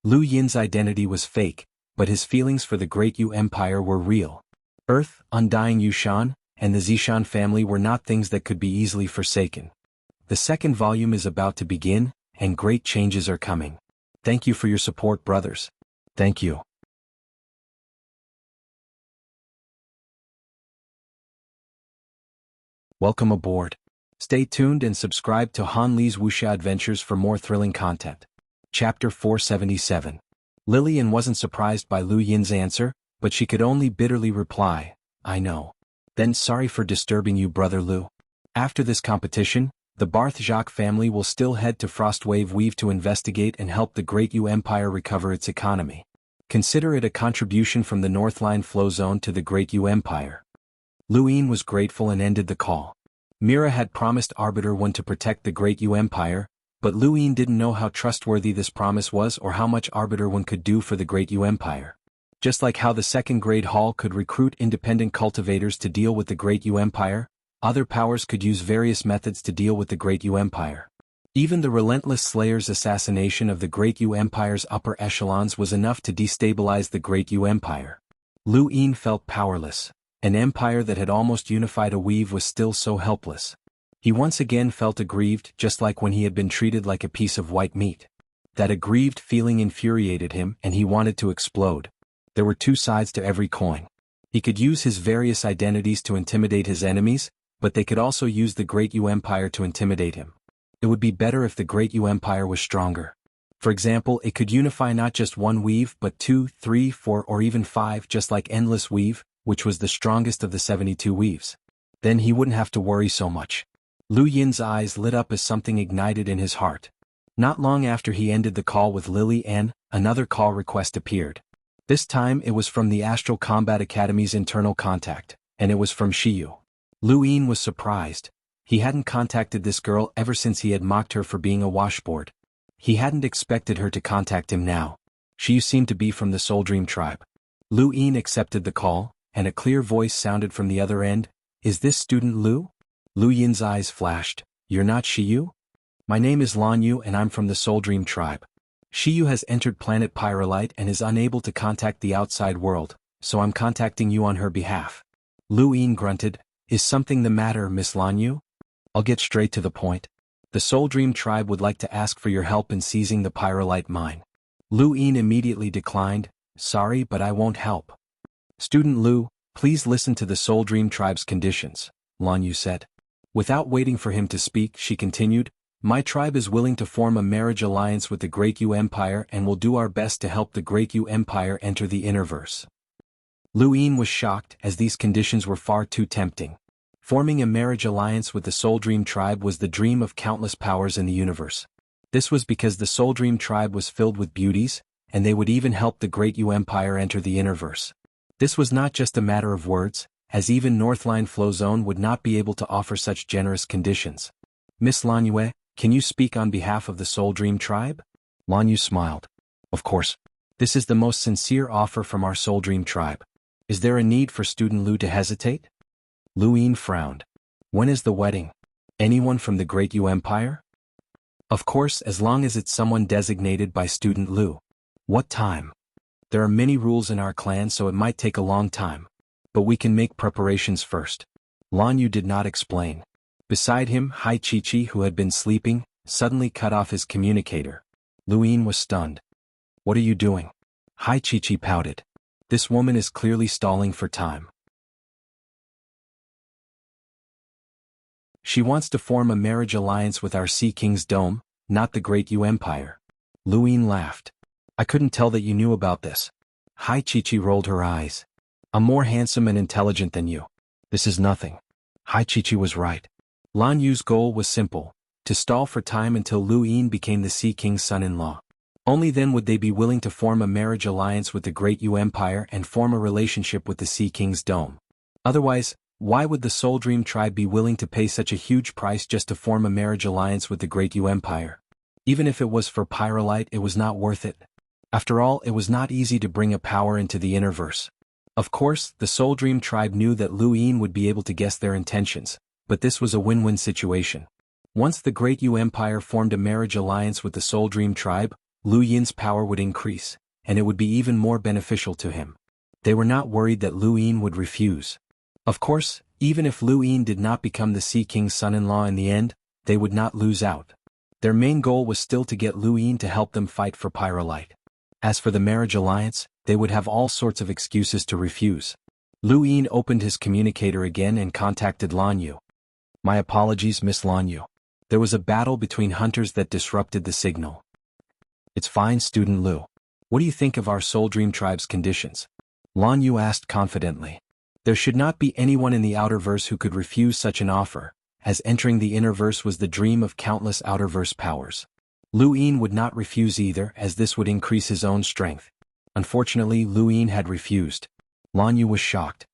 Lu Yin's identity was fake, but his feelings for the Great Yu Empire were real. Earth, undying Yushan, and the Zishan family were not things that could be easily forsaken. The second volume is about to begin, and great changes are coming. Thank you for your support, brothers. Thank you. Welcome aboard. Stay tuned and subscribe to Han Li's Wuxia Adventures for more thrilling content. Chapter 477. Lillian wasn't surprised by Lu Yin's answer, but she could only bitterly reply, I know. Then sorry for disturbing you, Brother Lu. After this competition, the Barth Jacques family will still head to Frostwave Weave to investigate and help the Great Yu Empire recover its economy. Consider it a contribution from the Northline flow zone to the Great Yu Empire. Lu Yin was grateful and ended the call. Mira had promised Arbiter 1 to protect the Great Yu Empire, but Lu Yin didn't know how trustworthy this promise was or how much Arbiter 1 could do for the Great Yu Empire. Just like how the second grade hall could recruit independent cultivators to deal with the Great Yu Empire, other powers could use various methods to deal with the Great Yu Empire. Even the relentless Slayer's assassination of the Great Yu Empire's upper echelons was enough to destabilize the Great Yu Empire. Lu Yin felt powerless. An empire that had almost unified a weave was still so helpless. He once again felt aggrieved, just like when he had been treated like a piece of white meat. That aggrieved feeling infuriated him and he wanted to explode. There were two sides to every coin. He could use his various identities to intimidate his enemies, but they could also use the Great Yu Empire to intimidate him. It would be better if the Great Yu Empire was stronger. For example, it could unify not just one weave but 2, 3, 4 or even 5, just like Endless Weave, which was the strongest of the 72 weaves. Then he wouldn't have to worry so much. Lu Yin's eyes lit up as something ignited in his heart. Not long after he ended the call with Lily N, another call request appeared. This time it was from the Astral Combat Academy's internal contact, and it was from Shiyu. Lu Yin was surprised. He hadn't contacted this girl ever since he had mocked her for being a washboard. He hadn't expected her to contact him now. Shiyu seemed to be from the Soul Dream tribe. Lu Yin accepted the call, and a clear voice sounded from the other end, Is this student Lu? Lu Yin's eyes flashed, You're not Shiyu? My name is Lan Yu and I'm from the Soul Dream tribe. Shiyu has entered planet Pyrolite and is unable to contact the outside world, so I'm contacting you on her behalf. Lu Yin grunted, Is something the matter, Miss Lan Yu? I'll get straight to the point. The Soul Dream tribe would like to ask for your help in seizing the Pyrolite mine. Lu Yin immediately declined, Sorry, but I won't help. Student Lu, please listen to the Soul Dream tribe's conditions, Lan Yu said. Without waiting for him to speak, she continued, My tribe is willing to form a marriage alliance with the Great Yu Empire and will do our best to help the Great Yu Empire enter the Innerverse. Lu Yin was shocked as these conditions were far too tempting. Forming a marriage alliance with the Soul Dream tribe was the dream of countless powers in the universe. This was because the Soul Dream tribe was filled with beauties, and they would even help the Great Yu Empire enter the Innerverse. This was not just a matter of words, as even Northline Flow Zone would not be able to offer such generous conditions. Miss Lan Yue, can you speak on behalf of the Soul Dream tribe? Lan Yu smiled. Of course. This is the most sincere offer from our Soul Dream tribe. Is there a need for student Lu to hesitate? Lu Yin frowned. When is the wedding? Anyone from the Great Yu Empire? Of course, as long as it's someone designated by student Lu. What time? There are many rules in our clan, so it might take a long time. But we can make preparations first. Lan Yu did not explain. Beside him, Hai Chi-Chi, who had been sleeping, suddenly cut off his communicator. Lu Yin was stunned. What are you doing? Hai Chi-Chi pouted. This woman is clearly stalling for time. She wants to form a marriage alliance with our Sea King's dome, not the Great Yu Empire. Luin laughed. I couldn't tell that you knew about this. Hai Chichi rolled her eyes. I'm more handsome and intelligent than you. This is nothing. Hai Chichi was right. Lan Yu's goal was simple, to stall for time until Luin became the Sea King's son-in-law. Only then would they be willing to form a marriage alliance with the Great Yu Empire and form a relationship with the Sea King's dome. Otherwise, why would the Soul Dream tribe be willing to pay such a huge price just to form a marriage alliance with the Great Yu Empire? Even if it was for Pyrolite, it was not worth it. After all, it was not easy to bring a power into the Innerverse. Of course, the Soul Dream tribe knew that Luin would be able to guess their intentions, but this was a win-win situation. Once the Great Yu Empire formed a marriage alliance with the Soul Dream tribe, Lu Yin's power would increase, and it would be even more beneficial to him. They were not worried that Lu Yin would refuse. Of course, even if Lu Yin did not become the Sea King's son-in-law in the end, they would not lose out. Their main goal was still to get Lu Yin to help them fight for Pyrolite. As for the marriage alliance, they would have all sorts of excuses to refuse. Lu Yin opened his communicator again and contacted Lan Yu. My apologies, Miss Lan Yu. There was a battle between hunters that disrupted the signal. It's fine, Student Lu. What do you think of our Soul Dream tribe's conditions? Lan Yu asked confidently. There should not be anyone in the Outerverse who could refuse such an offer, as entering the Innerverse was the dream of countless Outerverse powers. Lu Yin would not refuse either, as this would increase his own strength. Unfortunately, Lu Yin had refused. Lan Yu was shocked.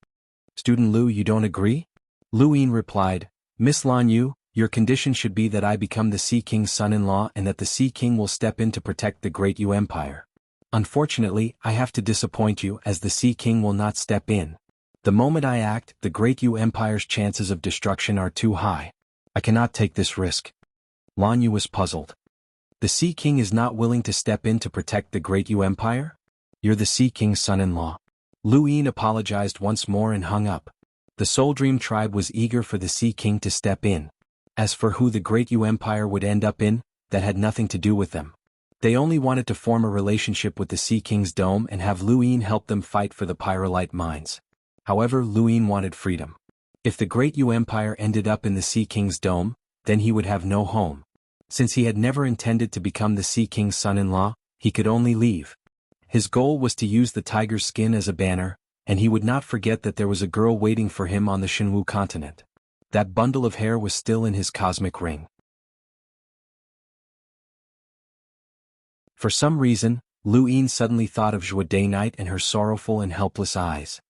Student Lu, you don't agree? Lu Yin replied, Miss Lan Yu, your condition should be that I become the Sea King's son-in-law and that the Sea King will step in to protect the Great Yu Empire. Unfortunately, I have to disappoint you as the Sea King will not step in. The moment I act, the Great Yu Empire's chances of destruction are too high. I cannot take this risk. Lan Yu was puzzled. The Sea King is not willing to step in to protect the Great Yu Empire? You're the Sea King's son-in-law. Lu Yin apologized once more and hung up. The Soul Dream tribe was eager for the Sea King to step in. As for who the Great Yu Empire would end up in, that had nothing to do with them. They only wanted to form a relationship with the Sea King's dome and have Lu Yin help them fight for the Pyrolite mines. However, Lu Yin wanted freedom. If the Great Yu Empire ended up in the Sea King's dome, then he would have no home. Since he had never intended to become the Sea King's son-in-law, he could only leave. His goal was to use the tiger's skin as a banner, and he would not forget that there was a girl waiting for him on the Shenwu continent. That bundle of hair was still in his cosmic ring. For some reason, Lu Yin suddenly thought of Zhua Day Night and her sorrowful and helpless eyes.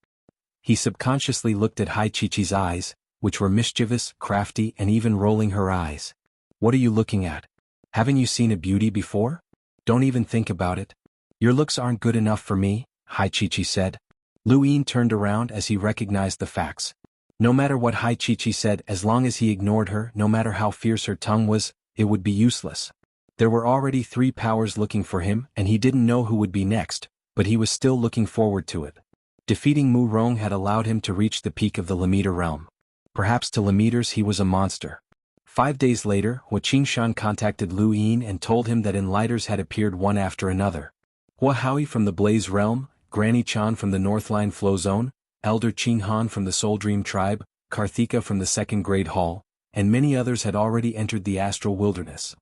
He subconsciously looked at Hai Chichi's eyes, which were mischievous, crafty, and even rolling her eyes. What are you looking at? Haven't you seen a beauty before? Don't even think about it. Your looks aren't good enough for me, Hai Chichi said. Lu Yin turned around as he recognized the facts. No matter what Hai Chichi said, as long as he ignored her, no matter how fierce her tongue was, it would be useless. There were already 3 powers looking for him, and he didn't know who would be next, but he was still looking forward to it. Defeating Mu Rong had allowed him to reach the peak of the Lamita realm. Perhaps to Lamiters he was a monster. 5 days later, Hua Qingshan contacted Lu Yin and told him that Enlighters had appeared one after another. Hua Howie from the Blaze realm, Granny Chan from the Northline Flow Zone, Elder Qing Han from the Soul Dream tribe, Karthika from the Second Grade Hall, and many others had already entered the Astral Wilderness.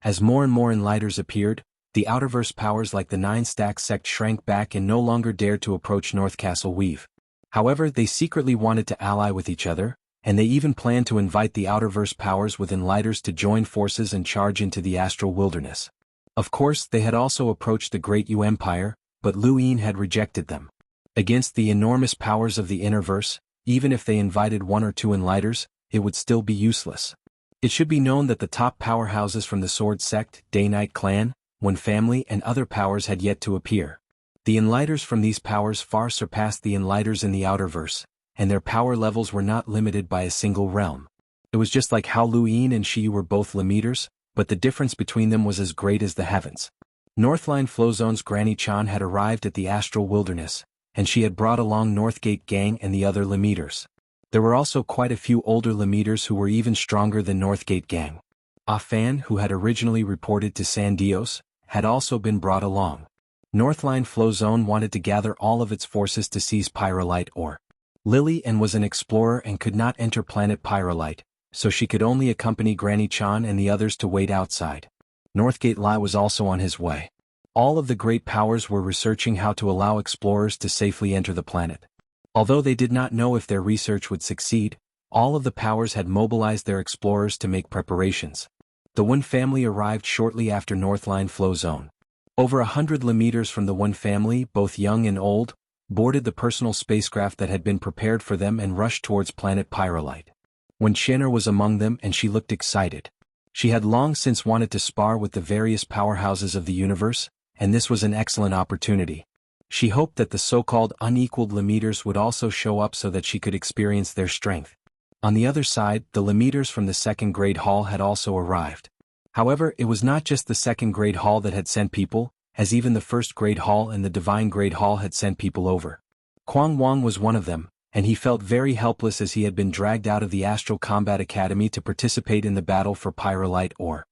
As more and more Enlighters appeared, the Outerverse powers like the 9-Stack sect shrank back and no longer dared to approach North Castle Weave. However, they secretly wanted to ally with each other, and they even planned to invite the Outerverse powers with Enlighters to join forces and charge into the Astral Wilderness. Of course, they had also approached the Great Yu Empire, but Lu Yin had rejected them. Against the enormous powers of the Innerverse, even if they invited 1 or 2 Enlighters, it would still be useless. It should be known that the top powerhouses from the Sword Sect, Day-Night Clan, One Family and other powers had yet to appear. The Enlighters from these powers far surpassed the Enlighters in the Outerverse, and their power levels were not limited by a single realm. It was just like how Lu Yin and Shi were both Lamiters, but the difference between them was as great as the heavens. Northline Flow Zone's Granny Chan had arrived at the Astral Wilderness, and she had brought along Northgate Gang and the other Lamiters. There were also quite a few older Lamiters who were even stronger than Northgate Gang. Afan, who had originally reported to San Dios, had also been brought along. Northline Flow Zone wanted to gather all of its forces to seize Pyrolite ore. Lily and was an explorer and could not enter planet Pyrolite, so she could only accompany Granny Chan and the others to wait outside. Northgate Lai was also on his way. All of the great powers were researching how to allow explorers to safely enter the planet. Although they did not know if their research would succeed, all of the powers had mobilized their explorers to make preparations. The Wen family arrived shortly after Northline Flow Zone. Over 100 kilometers from the Wen family, both young and old, boarded the personal spacecraft that had been prepared for them and rushed towards planet Pyrolite. Wen Qian'er was among them and she looked excited. She had long since wanted to spar with the various powerhouses of the universe, and this was an excellent opportunity. She hoped that the so-called unequaled Limeters would also show up so that she could experience their strength. On the other side, the Limeters from the second-grade hall had also arrived. However, it was not just the second-grade hall that had sent people, as even the first-grade hall and the divine-grade hall had sent people over. Quang Wang was one of them, and he felt very helpless as he had been dragged out of the Astral Combat Academy to participate in the battle for Pyrolite ore.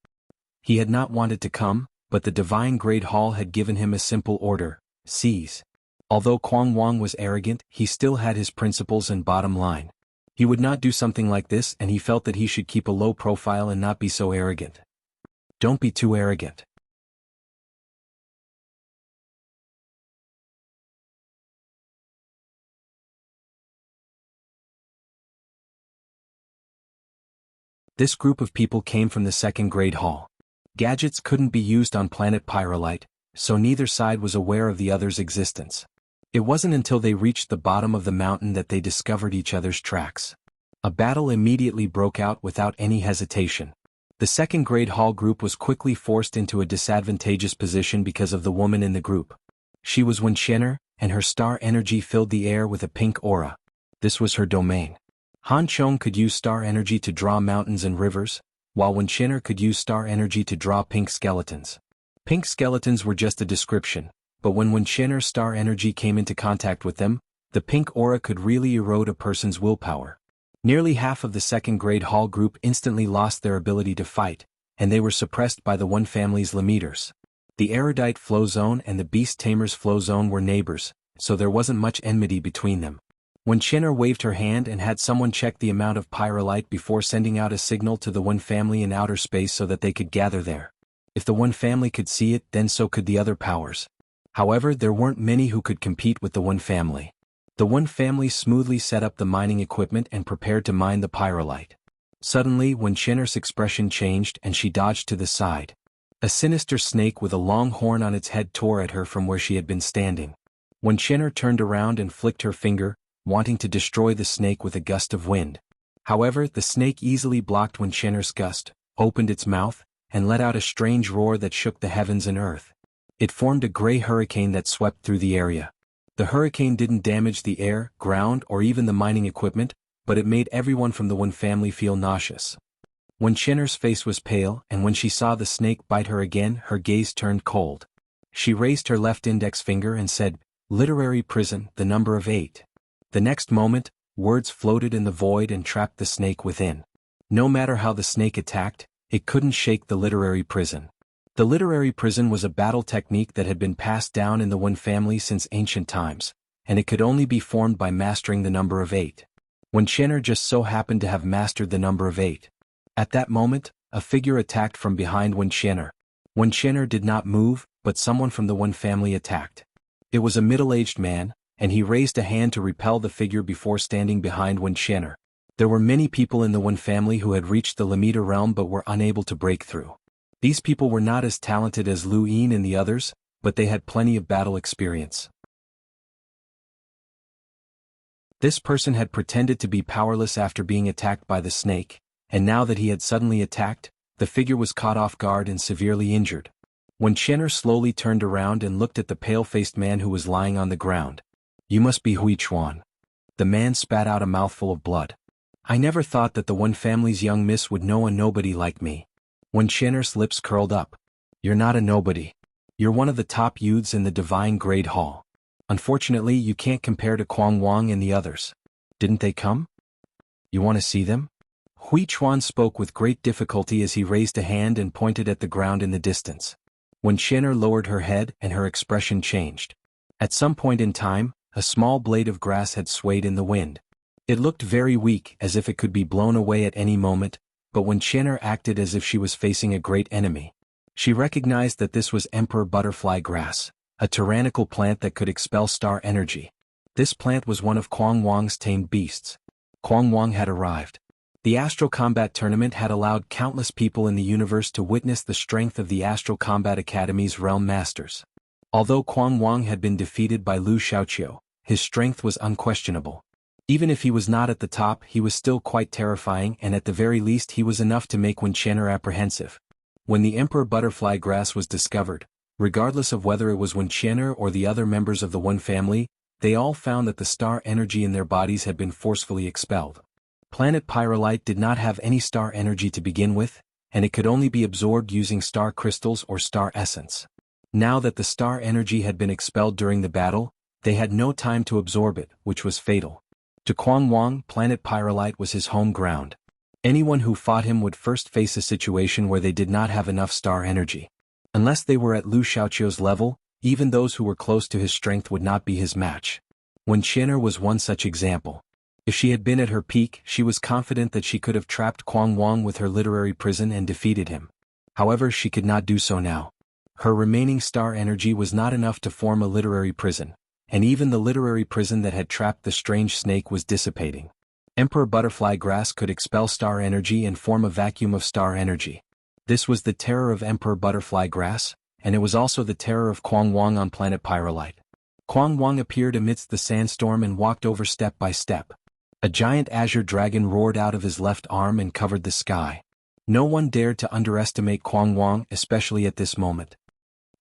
He had not wanted to come, but the divine-grade hall had given him a simple order: seize. Although Quang Wang was arrogant, he still had his principles and bottom line. He would not do something like this, and he felt that he should keep a low profile and not be so arrogant. Don't be too arrogant. This group of people came from the second-grade hall. Gadgets couldn't be used on planet Pyrolite, so neither side was aware of the other's existence. It wasn't until they reached the bottom of the mountain that they discovered each other's tracks. A battle immediately broke out without any hesitation. The second-grade hall group was quickly forced into a disadvantageous position because of the woman in the group. She was Wen Qian'er, and her star energy filled the air with a pink aura. This was her domain. Han Chong could use star energy to draw mountains and rivers, while Wen Qian'er could use star energy to draw pink skeletons. Pink skeletons were just a description, but when Wen Qian'er's star energy came into contact with them, the pink aura could really erode a person's willpower. Nearly half of the second-grade hall group instantly lost their ability to fight, and they were suppressed by the Wen family's Limeters. The Erudite Flow Zone and the Beast Tamer's Flow Zone were neighbors, so there wasn't much enmity between them. Wen Qian'er waved her hand and had someone check the amount of pyrolite before sending out a signal to the Wen family in outer space so that they could gather there. If the Wen family could see it, then so could the other powers. However, there weren't many who could compete with the Wen family. The Wen family smoothly set up the mining equipment and prepared to mine the pyrolite. Suddenly, Wen Qian'er's expression changed and she dodged to the side. A sinister snake with a long horn on its head tore at her from where she had been standing. Wen Qian'er turned around and flicked her finger, wanting to destroy the snake with a gust of wind. However, the snake easily blocked Wen Qian'er's gust, opened its mouth, and let out a strange roar that shook the heavens and earth. It formed a gray hurricane that swept through the area. The hurricane didn't damage the air, ground, or even the mining equipment, but it made everyone from the Wen family feel nauseous. Wen Qian'er's face was pale, and when she saw the snake bite her again, her gaze turned cold. She raised her left index finger and said, "Literary prison, the number of 8. The next moment, words floated in the void and trapped the snake within. No matter how the snake attacked, it couldn't shake the literary prison. The literary prison was a battle technique that had been passed down in the Wen family since ancient times, and it could only be formed by mastering the number of 8. Wen Qian'er just so happened to have mastered the number of 8. At that moment, a figure attacked from behind Wen Qian'er. Wen Qian'er did not move, but someone from the Wen family attacked. It was a middle-aged man, and he raised a hand to repel the figure before standing behind Wen Qian'er. There were many people in the Wen family who had reached the Lamita realm but were unable to break through. These people were not as talented as Lu Yin and the others, but they had plenty of battle experience. This person had pretended to be powerless after being attacked by the snake, and now that he had suddenly attacked, the figure was caught off guard and severely injured. Wen Qian'er slowly turned around and looked at the pale-faced man who was lying on the ground. "You must be Hui Chuan." The man spat out a mouthful of blood. "I never thought that the Wen family's young miss would know a nobody like me." Wen Qian'er's lips curled up. "You're not a nobody. You're one of the top youths in the Divine Grade Hall. Unfortunately, you can't compare to Quang Wang and the others. Didn't they come? You want to see them?" Hui Chuan spoke with great difficulty as he raised a hand and pointed at the ground in the distance. Wen Qian'er lowered her head and her expression changed. At some point in time, a small blade of grass had swayed in the wind. It looked very weak, as if it could be blown away at any moment, but when Chenner acted as if she was facing a great enemy. She recognized that this was Emperor Butterfly Grass, a tyrannical plant that could expel star energy. This plant was one of Kwang Wang's tamed beasts. Kwang Wang had arrived. The Astral Combat Tournament had allowed countless people in the universe to witness the strength of the Astral Combat Academy's realm masters. Although Kwang Wang had been defeated by Lu Xiaoqiu, his strength was unquestionable. Even if he was not at the top, he was still quite terrifying, and at the very least he was enough to make Wen Chenner apprehensive. When the Emperor Butterfly Grass was discovered, regardless of whether it was Wen Chenner or the other members of the Wen family, they all found that the star energy in their bodies had been forcefully expelled. Planet Pyrolite did not have any star energy to begin with, and it could only be absorbed using star crystals or star essence. Now that the star energy had been expelled during the battle, they had no time to absorb it, which was fatal. To Kwang Wang, Planet Pyrolite was his home ground. Anyone who fought him would first face a situation where they did not have enough star energy. Unless they were at Lu Xiaoqiu's level, even those who were close to his strength would not be his match. Wen Chenner was one such example. If she had been at her peak, she was confident that she could have trapped Kwang Wang with her literary prison and defeated him. However, she could not do so now. Her remaining star energy was not enough to form a literary prison, and even the literary prison that had trapped the strange snake was dissipating. Emperor Butterfly Grass could expel star energy and form a vacuum of star energy. This was the terror of Emperor Butterfly Grass, and it was also the terror of Kwang Wang on Planet Pyrolite. Kwang Wang appeared amidst the sandstorm and walked over step by step. A giant azure dragon roared out of his left arm and covered the sky. No one dared to underestimate Kwang Wang, especially at this moment.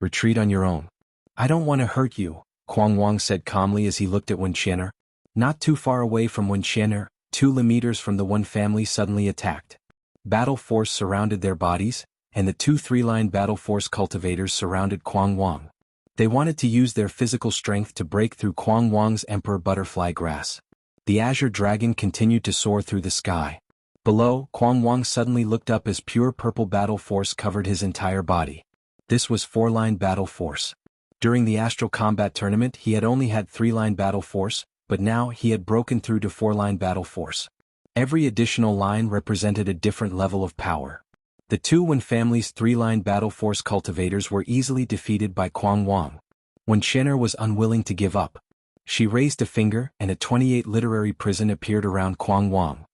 "Retreat on your own. I don't want to hurt you," Kwang Wang said calmly as he looked at Wen Chenner. Not too far away from Wen Chenner, 2 kilometers from the Wen family suddenly attacked. Battle force surrounded their bodies, and the 2 3-line battle force cultivators surrounded Kwang Wang. They wanted to use their physical strength to break through Kwang Wang's Emperor Butterfly Grass. The azure dragon continued to soar through the sky. Below, Kwang Wang suddenly looked up as pure purple battle force covered his entire body. This was 4-line battle force. During the Astral Combat Tournament he had only had 3-line battle force, but now he had broken through to 4-line battle force. Every additional line represented a different level of power. The 2 Wen family's 3-line battle force cultivators were easily defeated by Kwang Wang. Wen Chenner was unwilling to give up. She raised a finger and a 28 literary prison appeared around Kwang Wang.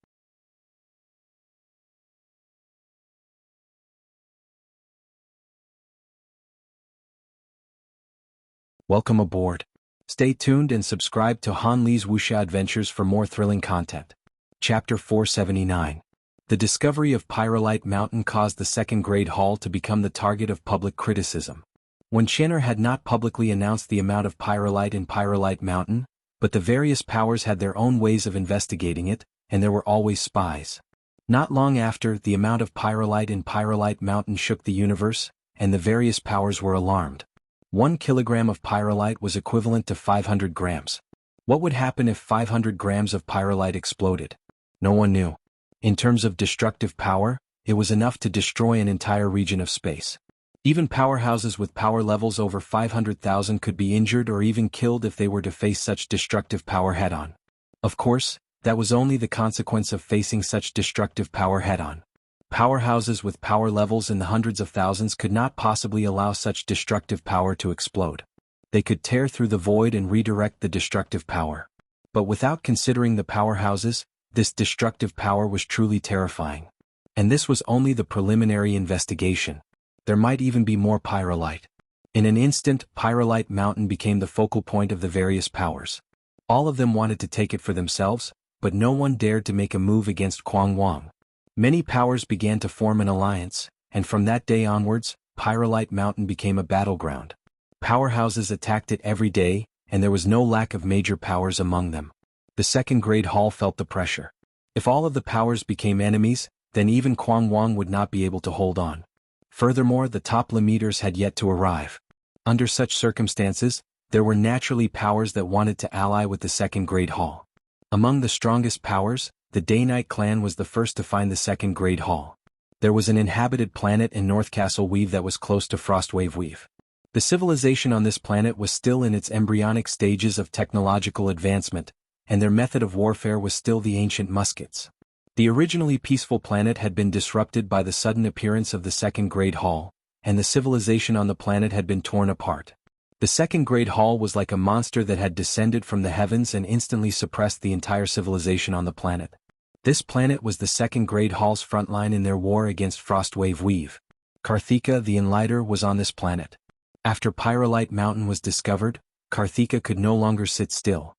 Welcome aboard. Stay tuned and subscribe to Han Li's Wuxia Adventures for more thrilling content. Chapter 479. The discovery of Pyrolite Mountain caused the second-grade hall to become the target of public criticism. Wen Chenner had not publicly announced the amount of pyrolite in Pyrolite Mountain, but the various powers had their own ways of investigating it, and there were always spies. Not long after, the amount of pyrolite in Pyrolite Mountain shook the universe, and the various powers were alarmed. 1 kilogram of pyrolite was equivalent to 500 grams. What would happen if 500 grams of pyrolite exploded? No one knew. In terms of destructive power, it was enough to destroy an entire region of space. Even powerhouses with power levels over 500,000 could be injured or even killed if they were to face such destructive power head-on. Of course, that was only the consequence of facing such destructive power head-on. Powerhouses with power levels in the hundreds of thousands could not possibly allow such destructive power to explode. They could tear through the void and redirect the destructive power. But without considering the powerhouses, this destructive power was truly terrifying. And this was only the preliminary investigation. There might even be more pyrolite. In an instant, Pyrolite Mountain became the focal point of the various powers. All of them wanted to take it for themselves, but no one dared to make a move against Kwang Wang. Many powers began to form an alliance, and from that day onwards, Pyrolite Mountain became a battleground. Powerhouses attacked it every day, and there was no lack of major powers among them. The second-grade hall felt the pressure. If all of the powers became enemies, then even Kwang Wang would not be able to hold on. Furthermore, the top limiters had yet to arrive. Under such circumstances, there were naturally powers that wanted to ally with the second-grade hall. Among the strongest powers, the Day-Night clan was the first to find the second-grade hall. There was an inhabited planet in North Castle Weave that was close to Frostwave Weave. The civilization on this planet was still in its embryonic stages of technological advancement, and their method of warfare was still the ancient muskets. The originally peaceful planet had been disrupted by the sudden appearance of the second Great Hall, and the civilization on the planet had been torn apart. The second Great Hall was like a monster that had descended from the heavens and instantly suppressed the entire civilization on the planet. This planet was the second Great Hall's front line in their war against Frostwave Weave. Karthika the Enlighter was on this planet. After Pyrolite Mountain was discovered, Karthika could no longer sit still.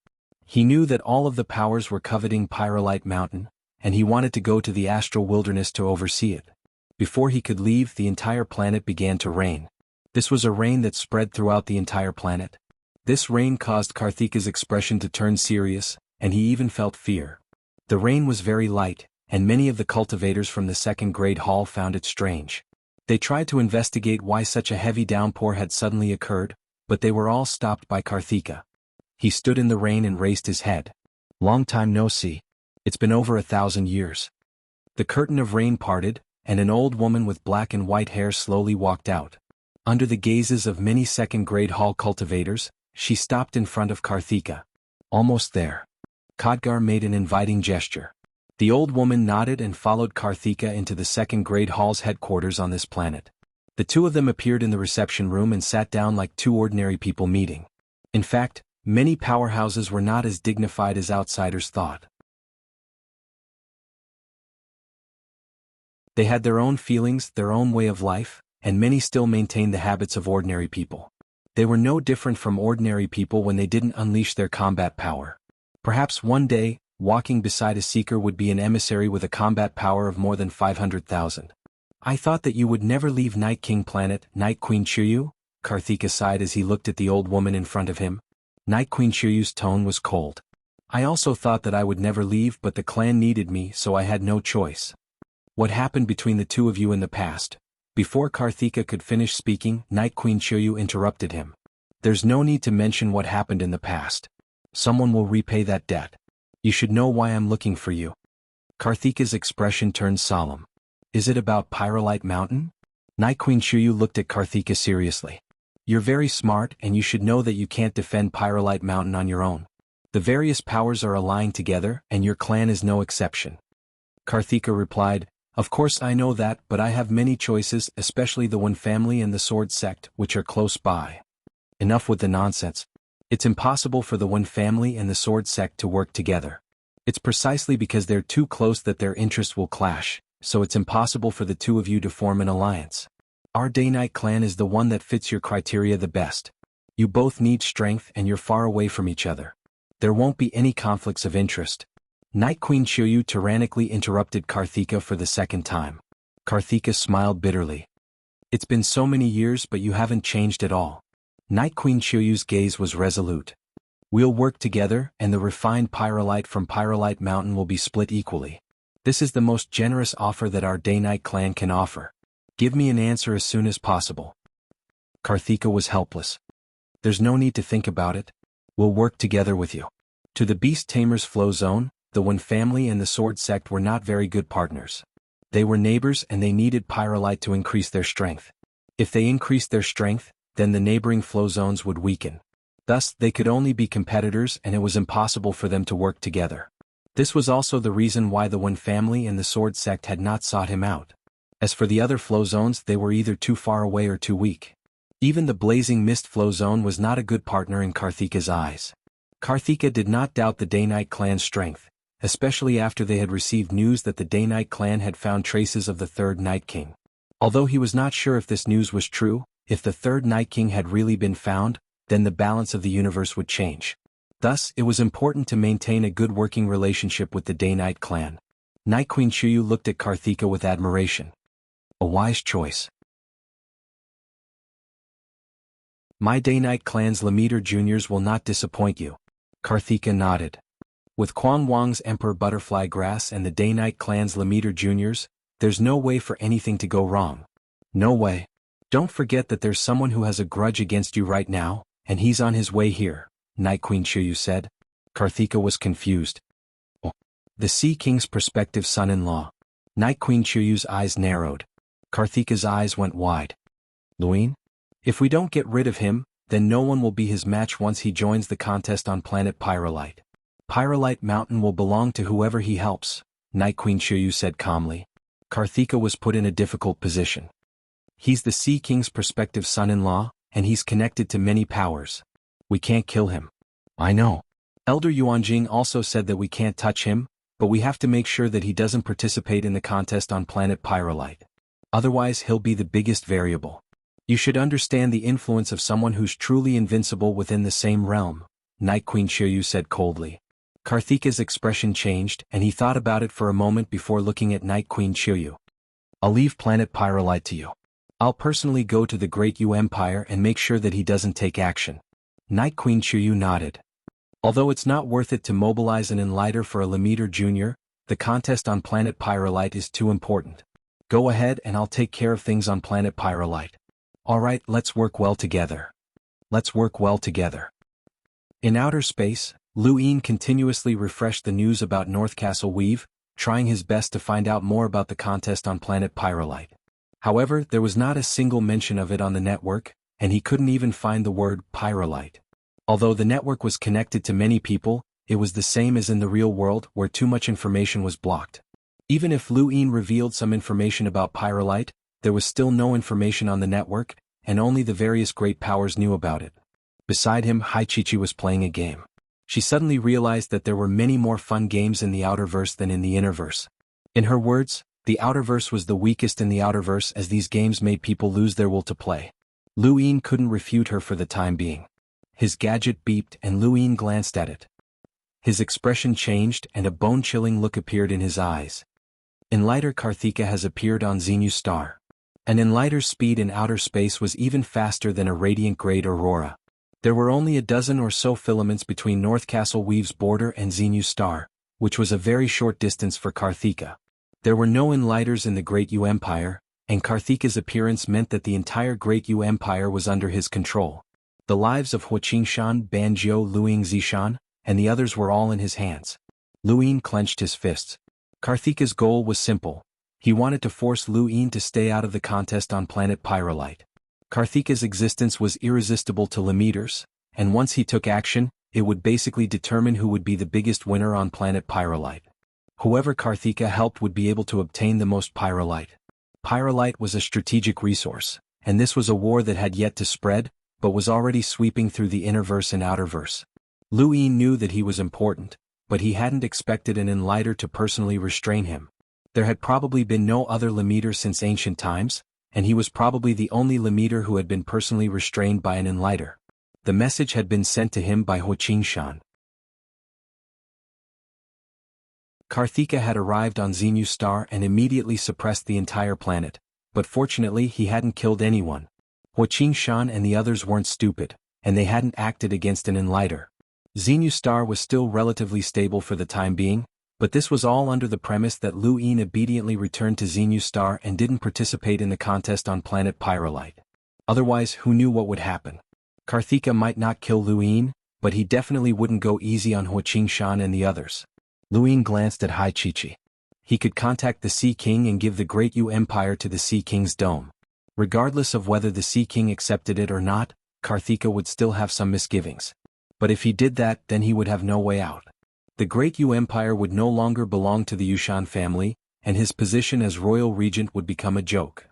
He knew that all of the powers were coveting Pyrolite Mountain, and he wanted to go to the Astral Wilderness to oversee it. Before he could leave, the entire planet began to rain. This was a rain that spread throughout the entire planet. This rain caused Karthika's expression to turn serious, and he even felt fear. The rain was very light, and many of the cultivators from the second Great Hall found it strange. They tried to investigate why such a heavy downpour had suddenly occurred, but they were all stopped by Karthika. He stood in the rain and raised his head. "Long time no see. It's been over 1,000 years." The curtain of rain parted, and an old woman with black and white hair slowly walked out. Under the gazes of many second Great Hall cultivators, she stopped in front of Karthika. "Almost there." Khadgar made an inviting gesture. The old woman nodded and followed Karthika into the second Great Hall's headquarters on this planet. The two of them appeared in the reception room and sat down like two ordinary people meeting. In fact, many powerhouses were not as dignified as outsiders thought. They had their own feelings, their own way of life, and many still maintained the habits of ordinary people. They were no different from ordinary people when they didn't unleash their combat power. Perhaps one day, walking beside a seeker would be an emissary with a combat power of more than 500,000. "I thought that you would never leave Night King Planet, Night Queen Chuyu?" Karthika sighed as he looked at the old woman in front of him. Night Queen Chuyu's tone was cold. "I also thought that I would never leave, but the clan needed me, so I had no choice." "What happened between the two of you in the past?" Before Karthika could finish speaking, Night Queen Chuyu interrupted him. "There's no need to mention what happened in the past. Someone will repay that debt. You should know why I'm looking for you." Karthika's expression turned solemn. "Is it about Pyrolite Mountain?" Night Queen Chuyu looked at Karthika seriously. "You're very smart, and you should know that you can't defend Pyrolite Mountain on your own. The various powers are allying together, and your clan is no exception." Karthika replied, "Of course I know that, but I have many choices, especially the One Family and the Sword Sect, which are close by." "Enough with the nonsense. It's impossible for the One Family and the Sword Sect to work together. It's precisely because they're too close that their interests will clash, so it's impossible for the two of you to form an alliance. Our Day-Night clan is the one that fits your criteria the best. You both need strength and you're far away from each other. There won't be any conflicts of interest." Night Queen Chuyu tyrannically interrupted Karthika for the second time. Karthika smiled bitterly. "It's been so many years, but you haven't changed at all." Night Queen Chuyu's gaze was resolute. "We'll work together, and the refined pyrolite from Pyrolite Mountain will be split equally. This is the most generous offer that our Day-Night clan can offer. Give me an answer as soon as possible." Karthika was helpless. "There's no need to think about it. We'll work together with you." To the Beast Tamer's flow zone, the One Family and the Sword Sect were not very good partners. They were neighbors and they needed pyrolite to increase their strength. If they increased their strength, then the neighboring flow zones would weaken. Thus, they could only be competitors and it was impossible for them to work together. This was also the reason why the One Family and the Sword Sect had not sought him out. As for the other flow zones, they were either too far away or too weak. Even the Blazing Mist flow zone was not a good partner in Karthika's eyes. Karthika did not doubt the Day-Night clan's strength, especially after they had received news that the Day-Night clan had found traces of the third Night King. Although he was not sure if this news was true, if the third Night King had really been found, then the balance of the universe would change. Thus, it was important to maintain a good working relationship with the Day-Night clan. Night Queen Chuyu looked at Karthika with admiration. "A wise choice. My Day-Night clan's Lemeter Juniors will not disappoint you." Karthika nodded. With Quan Wang's Emperor Butterfly Grass and the Day-Night clan's Lemeter Juniors, there's no way for anything to go wrong. No way. Don't forget that there's someone who has a grudge against you right now, and he's on his way here, Night Queen Chuyu said. Karthika was confused. "Oh, the Sea King's prospective son-in-law." Night Queen Chuyu's eyes narrowed. Karthika's eyes went wide. "Luin? If we don't get rid of him, then no one will be his match once he joins the contest on planet Pyrolite." Pyrolite Mountain will belong to whoever he helps, Night Queen Chuyu said calmly. Karthika was put in a difficult position. He's the Sea King's prospective son-in-law, and he's connected to many powers. We can't kill him. I know. Elder Yuanjing also said that we can't touch him, but we have to make sure that he doesn't participate in the contest on planet Pyrolite. Otherwise he'll be the biggest variable. You should understand the influence of someone who's truly invincible within the same realm, Night Queen Chuyu said coldly. Karthika's expression changed and he thought about it for a moment before looking at Night Queen Chuyu. I'll leave planet Pyrolite to you. I'll personally go to the Great Yu Empire and make sure that he doesn't take action. Night Queen Chuyu nodded. Although it's not worth it to mobilize an Enlighter for a Lemeter Jr., the contest on planet Pyrolite is too important. Go ahead and I'll take care of things on planet Pyrolite. Alright, let's work well together. Let's work well together. In outer space, Lu Yin continuously refreshed the news about North Castle Weave, trying his best to find out more about the contest on planet Pyrolite. However, there was not a single mention of it on the network, and he couldn't even find the word Pyrolite. Although the network was connected to many people, it was the same as in the real world where too much information was blocked. Even if Lu Yin revealed some information about Pyrolite, there was still no information on the network, and only the various great powers knew about it. Beside him, Haichichi was playing a game. She suddenly realized that there were many more fun games in the Outerverse than in the Innerverse. In her words, the Outerverse was the weakest in the Outerverse as these games made people lose their will to play. Lu Yin couldn't refute her for the time being. His gadget beeped and Lu Yin glanced at it. His expression changed and a bone-chilling look appeared in his eyes. Enlighter Karthika has appeared on Xenu Star. An Enlighter's speed in outer space was even faster than a radiant-grade aurora. There were only a dozen or so filaments between North Castle Weave's border and Xenu Star, which was a very short distance for Karthika. There were no Enlighters in the Great Yu Empire, and Karthika's appearance meant that the entire Great Yu Empire was under his control. The lives of Huaqingshan, Banjiu, Luing Zishan, and the others were all in his hands. Lu Yin clenched his fists. Karthika's goal was simple. He wanted to force Lu Yin to stay out of the contest on planet Pyrolite. Karthika's existence was irresistible to Lemeters, and once he took action, it would basically determine who would be the biggest winner on planet Pyrolite. Whoever Karthika helped would be able to obtain the most Pyrolite. Pyrolite was a strategic resource, and this was a war that had yet to spread, but was already sweeping through the Innerverse and Outerverse. Lu Yin knew that he was important, but he hadn't expected an Enlighter to personally restrain him. There had probably been no other Lemeter since ancient times, and he was probably the only Lemeter who had been personally restrained by an Enlighter. The message had been sent to him by Huaqingshan. Karthika had arrived on Xenu Star and immediately suppressed the entire planet, but fortunately he hadn't killed anyone. Huaqingshan and the others weren't stupid, and they hadn't acted against an Enlighter. Xenu Star was still relatively stable for the time being, but this was all under the premise that Lu Yin obediently returned to Xenu Star and didn't participate in the contest on planet Pyrolite. Otherwise, who knew what would happen? Karthika might not kill Lu Yin, but he definitely wouldn't go easy on Huaqingshan and the others. Lu Yin glanced at Haichichi. He could contact the Sea King and give the Great Yu Empire to the Sea King's dome. Regardless of whether the Sea King accepted it or not, Karthika would still have some misgivings. But if he did that, then he would have no way out. The Great Yu Empire would no longer belong to the Yushan family, and his position as royal regent would become a joke.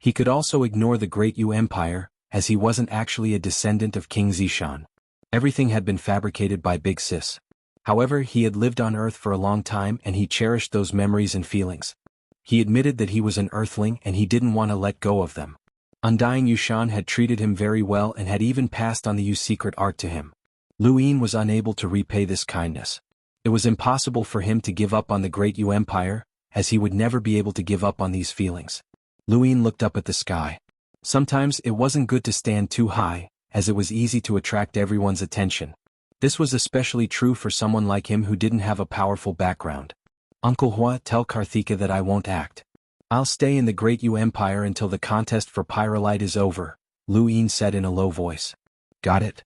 He could also ignore the Great Yu Empire, as he wasn't actually a descendant of King Zishan. Everything had been fabricated by Big Sis. However, he had lived on Earth for a long time and he cherished those memories and feelings. He admitted that he was an Earthling and he didn't want to let go of them. Undying Yushan had treated him very well and had even passed on the Yu secret art to him. Lu Yin was unable to repay this kindness. It was impossible for him to give up on the Great Yu Empire, as he would never be able to give up on these feelings. Lu Yin looked up at the sky. Sometimes it wasn't good to stand too high, as it was easy to attract everyone's attention. This was especially true for someone like him who didn't have a powerful background. Uncle Hua, tell Karthika that I won't act. I'll stay in the Great Yu Empire until the contest for Pyrolite is over, Lu Yin said in a low voice. Got it?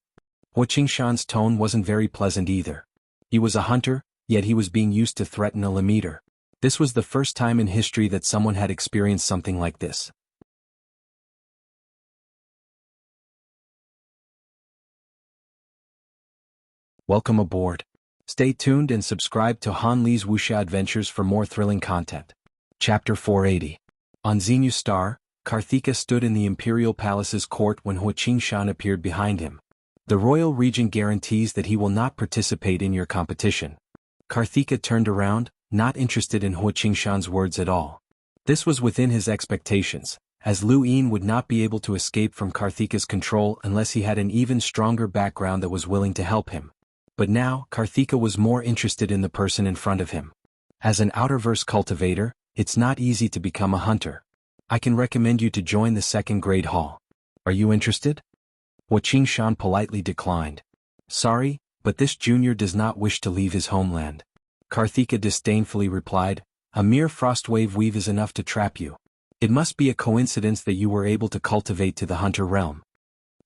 Huaqingshan's tone wasn't very pleasant either. He was a hunter, yet he was being used to threaten a Lemeter. This was the first time in history that someone had experienced something like this. Welcome aboard. Stay tuned and subscribe to Han Lee's Wuxia Adventures for more thrilling content. Chapter 480. On Xenu Star, Karthika stood in the Imperial Palace's court when Hua Qingshan appeared behind him. The royal regent guarantees that he will not participate in your competition. Karthika turned around, not interested in Hua Qingshan's words at all. This was within his expectations, as Lu Yin would not be able to escape from Karthika's control unless he had an even stronger background that was willing to help him. But now, Karthika was more interested in the person in front of him. As an outerverse cultivator, it's not easy to become a hunter. I can recommend you to join the second grade hall. Are you interested? Hua Qingshan politely declined. Sorry, but this junior does not wish to leave his homeland. Karthika disdainfully replied, a mere frostwave weave is enough to trap you. It must be a coincidence that you were able to cultivate to the hunter realm.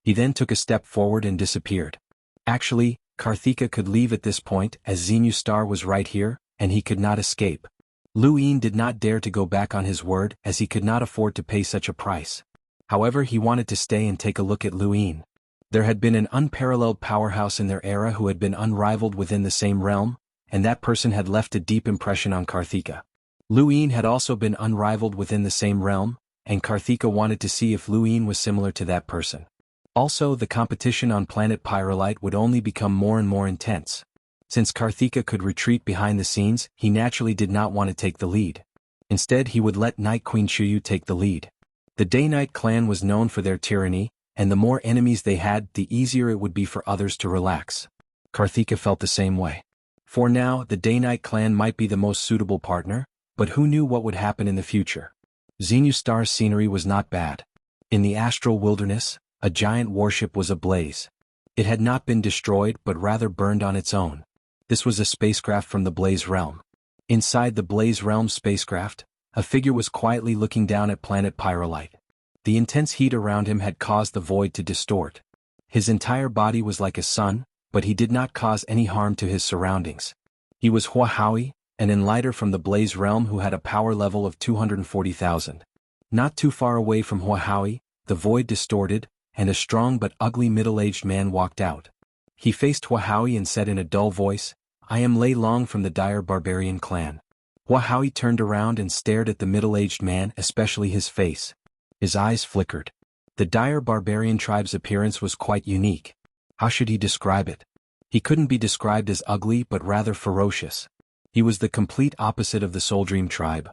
He then took a step forward and disappeared. Actually, Karthika could leave at this point as Xenu Star was right here, and he could not escape. Lu Yin did not dare to go back on his word as he could not afford to pay such a price. However, he wanted to stay and take a look at Lu Yin. There had been an unparalleled powerhouse in their era who had been unrivaled within the same realm, and that person had left a deep impression on Karthika. Lu Yin had also been unrivaled within the same realm, and Karthika wanted to see if Lu Yin was similar to that person. Also, the competition on planet Pyrolite would only become more and more intense. Since Karthika could retreat behind the scenes, he naturally did not want to take the lead. Instead, he would let Night Queen Chuyu take the lead. The Day-Night clan was known for their tyranny, and the more enemies they had, the easier it would be for others to relax. Karthika felt the same way. For now, the Day-Night clan might be the most suitable partner, but who knew what would happen in the future? Xenu Star's scenery was not bad. In the Astral Wilderness, a giant warship was ablaze. It had not been destroyed but rather burned on its own. This was a spacecraft from the Blaze Realm. Inside the Blaze Realm spacecraft, a figure was quietly looking down at planet Pyrolite. The intense heat around him had caused the void to distort. His entire body was like a sun, but he did not cause any harm to his surroundings. He was Hua Howie, an enlighter from the Blaze Realm who had a power level of 240,000. Not too far away from Hua Howie, the void distorted, and a strong but ugly middle-aged man walked out. He faced Hua Howie and said in a dull voice, I am Lei Long from the Dire Barbarian clan. Hua Howie turned around and stared at the middle-aged man, especially his face. His eyes flickered. The Dire Barbarian tribe's appearance was quite unique. How should he describe it? He couldn't be described as ugly but rather ferocious. He was the complete opposite of the Soul Dream tribe.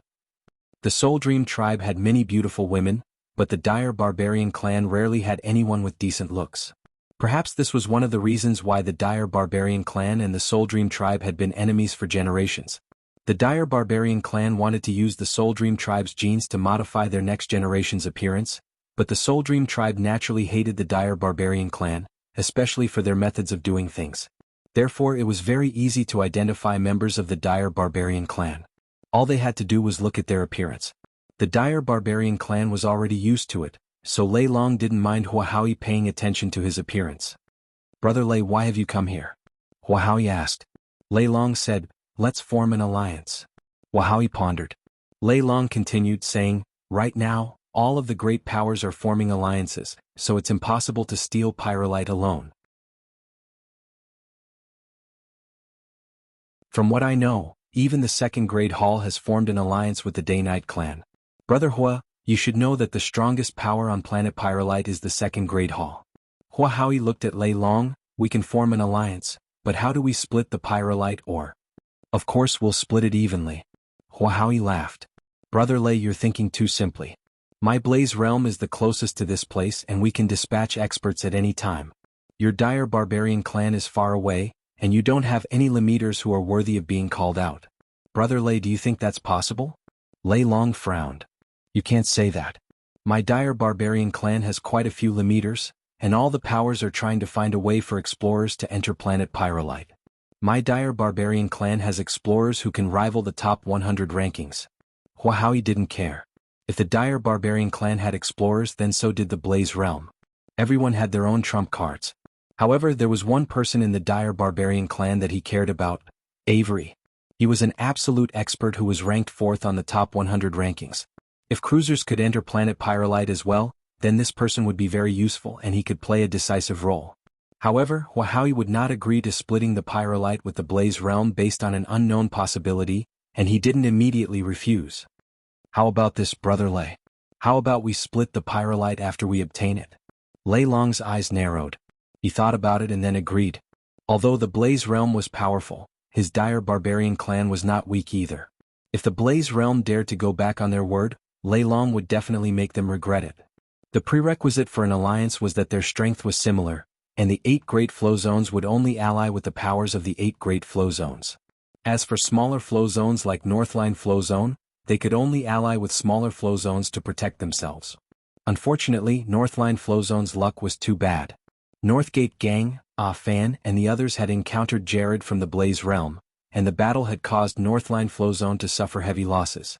The Soul Dream tribe had many beautiful women, but the Dire Barbarian clan rarely had anyone with decent looks. Perhaps this was one of the reasons why the Dire Barbarian clan and the Soul Dream tribe had been enemies for generations. The Dire Barbarian clan wanted to use the Soul Dream tribe's genes to modify their next generation's appearance, but the Soul Dream tribe naturally hated the Dire Barbarian clan, especially for their methods of doing things. Therefore, it was very easy to identify members of the Dire Barbarian clan. All they had to do was look at their appearance. The Dire Barbarian clan was already used to it, so Lei Long didn't mind Hua Howie paying attention to his appearance. Brother Lei, why have you come here? Hua Howie asked. Lei Long said, let's form an alliance. Hua Howie pondered. Lei Long continued saying, right now, all of the great powers are forming alliances, so it's impossible to steal Pyrolite alone. From what I know, even the second grade hall has formed an alliance with the Day-Night clan. Brother Hua, you should know that the strongest power on planet Pyrolite is the second grade hall. Hua Howie looked at Lei Long, we can form an alliance, but how do we split the Pyrolite ore? Of course we'll split it evenly. Hua Howie laughed. Brother Lei, you're thinking too simply. My Blaze Realm is the closest to this place and we can dispatch experts at any time. Your Dire Barbarian clan is far away, and you don't have any Lemeters who are worthy of being called out. Brother Lei, do you think that's possible? Lei Long frowned. You can't say that. My Dire Barbarian clan has quite a few Lemeters, and all the powers are trying to find a way for explorers to enter planet Pyrolite. My Dire Barbarian clan has explorers who can rival the top 100 rankings. Hua Howie didn't care. If the Dire Barbarian clan had explorers, then so did the Blaze Realm. Everyone had their own trump cards. However, there was one person in the Dire Barbarian clan that he cared about, Avery. He was an absolute expert who was ranked 4th on the top 100 rankings. If cruisers could enter planet Pyrolite as well, then this person would be very useful and he could play a decisive role. However, Wahowie would not agree to splitting the Pyrolite with the Blaze Realm based on an unknown possibility, and he didn't immediately refuse. How about this, Brother Lei? How about we split the Pyrolite after we obtain it? Lei Long's eyes narrowed. He thought about it and then agreed. Although the Blaze Realm was powerful, his dire barbarian clan was not weak either. If the Blaze Realm dared to go back on their word, Lei Long would definitely make them regret it. The prerequisite for an alliance was that their strength was similar, and the 8 Great Flow Zones would only ally with the powers of the 8 Great Flow Zones. As for smaller flow zones like Northline Flow Zone, they could only ally with smaller flow zones to protect themselves. Unfortunately, Northline Flow Zone's luck was too bad. Northgate Gang, Ah Fan, and the others had encountered Jared from the Blaze Realm, and the battle had caused Northline Flow Zone to suffer heavy losses.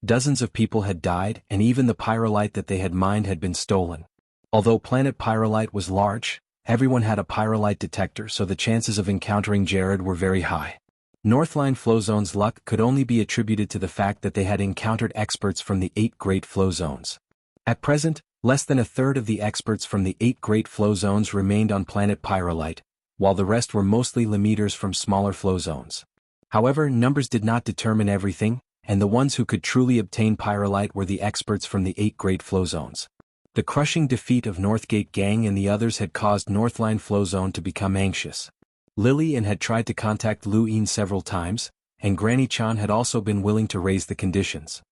Dozens of people had died, and even the Pyrolite that they had mined had been stolen. Although Planet Pyrolite was large, everyone had a Pyrolite detector, so the chances of encountering Jared were very high. Northline Flow Zone's luck could only be attributed to the fact that they had encountered experts from the 8 Great Flow Zones. At present, less than a third of the experts from the 8 Great Flow Zones remained on Planet Pyrolite, while the rest were mostly Lemeters from smaller flow zones. However, numbers did not determine everything, and the ones who could truly obtain Pyrolite were the experts from the 8 Great Flow Zones. The crushing defeat of Northgate Gang and the others had caused Northline Flow Zone to become anxious. Lillian had tried to contact Lu Yin several times, and Granny Chan had also been willing to raise the conditions.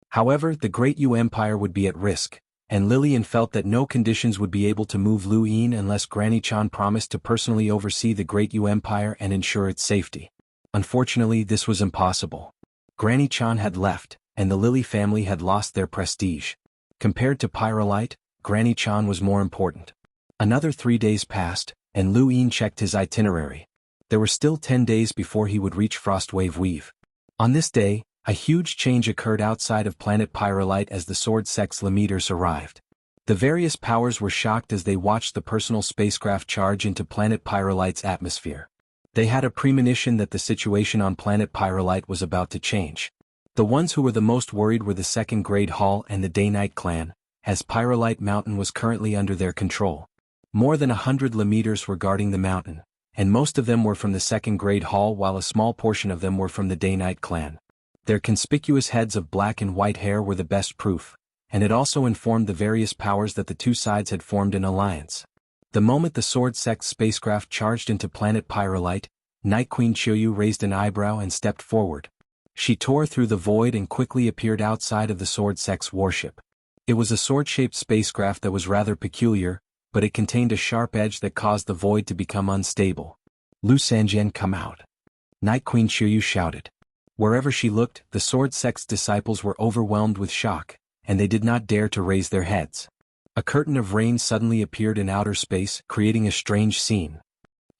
However, the Great Yu Empire would be at risk, and Lillian felt that no conditions would be able to move Lu Yin unless Granny Chan promised to personally oversee the Great Yu Empire and ensure its safety. Unfortunately, this was impossible. Granny Chan had left, and the Lily family had lost their prestige. Compared to Pyrolite, Granny Chan was more important. Another 3 days passed, and Lu Yin checked his itinerary. There were still 10 days before he would reach Frostwave Weave. On this day, a huge change occurred outside of Planet Pyrolite as the Sword Sex Lemeters arrived. The various powers were shocked as they watched the personal spacecraft charge into Planet Pyrolite's atmosphere. They had a premonition that the situation on Planet Pyrolite was about to change. The ones who were the most worried were the 2nd Grade Hall and the Day-Night Clan, as Pyrolite Mountain was currently under their control. More than 100 Lemeters were guarding the mountain, and most of them were from the 2nd Grade Hall while a small portion of them were from the Day-Night Clan. Their conspicuous heads of black and white hair were the best proof, and it also informed the various powers that the two sides had formed an alliance. The moment the Sword Sex spacecraft charged into Planet Pyrolite, Night Queen Chiyu raised an eyebrow and stepped forward. She tore through the void and quickly appeared outside of the Sword Sex warship. It was a sword-shaped spacecraft that was rather peculiar, but it contained a sharp edge that caused the void to become unstable. Lu Sanjian, come out. Night Queen Chiyu shouted. Wherever she looked, the Sword Sex disciples were overwhelmed with shock, and they did not dare to raise their heads. A curtain of rain suddenly appeared in outer space, creating a strange scene.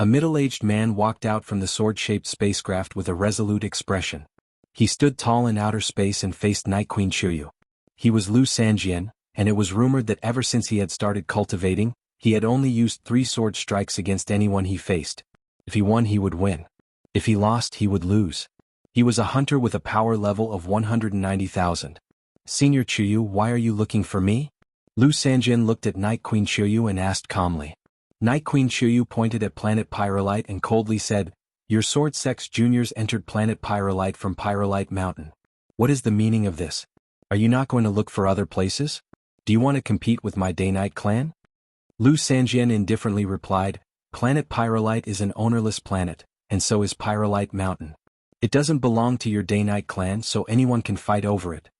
A middle-aged man walked out from the sword-shaped spacecraft with a resolute expression. He stood tall in outer space and faced Night Queen Chiyu. He was Lu Sanjian, and it was rumored that ever since he had started cultivating, he had only used 3 sword strikes against anyone he faced. If he won, he would win. If he lost, he would lose. He was a hunter with a power level of 190,000. Senior Chiyu, why are you looking for me? Lu Sanjian looked at Night Queen Chiyu and asked calmly. Night Queen Chiyu pointed at Planet Pyrolite and coldly said, Your Sword Sex juniors entered Planet Pyrolite from Pyrolite Mountain. What is the meaning of this? Are you not going to look for other places? Do you want to compete with my Day-Night Clan? Lu Sanjian indifferently replied, Planet Pyrolite is an ownerless planet, and so is Pyrolite Mountain. It doesn't belong to your Day-Night Clan, so anyone can fight over it.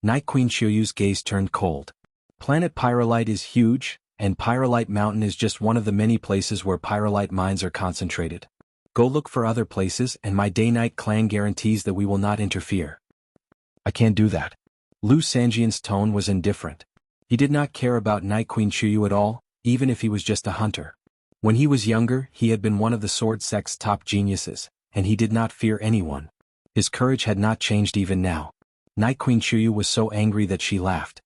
Night Queen Chiyu's gaze turned cold. Planet Pyrolite is huge, and Pyrolite Mountain is just one of the many places where Pyrolite mines are concentrated. Go look for other places, and my Day-Night Clan guarantees that we will not interfere. I can't do that. Lu Sanjian's tone was indifferent. He did not care about Night Queen Chiyu at all, even if he was just a hunter. When he was younger, he had been one of the Sword Sect's top geniuses, and he did not fear anyone. His courage had not changed even now. Night Queen Chiyu was so angry that she laughed.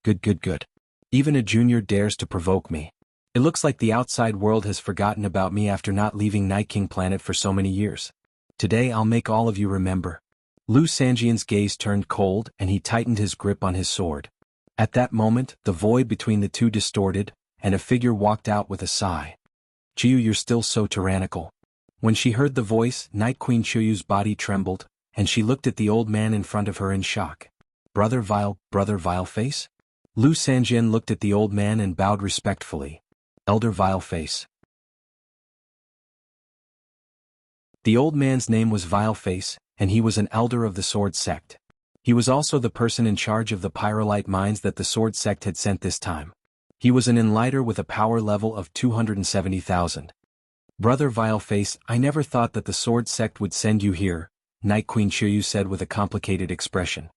Good. Even a junior dares to provoke me. It looks like the outside world has forgotten about me after not leaving Night King Planet for so many years. Today I'll make all of you remember. Lu Sanjian's gaze turned cold and he tightened his grip on his sword. At that moment, the void between the two distorted, and a figure walked out with a sigh. Chiyu, you're still so tyrannical. When she heard the voice, Night Queen Chiyu's body trembled, and she looked at the old man in front of her in shock. Brother Vileface? Lu Sanjian looked at the old man and bowed respectfully. Elder Vileface. The old man's name was Vileface, and he was an elder of the Sword Sect. He was also the person in charge of the pyrolite mines that the Sword Sect had sent this time. He was an enlighter with a power level of 270,000. Brother Vileface, I never thought that the Sword Sect would send you here, Night Queen Chiyu said with a complicated expression.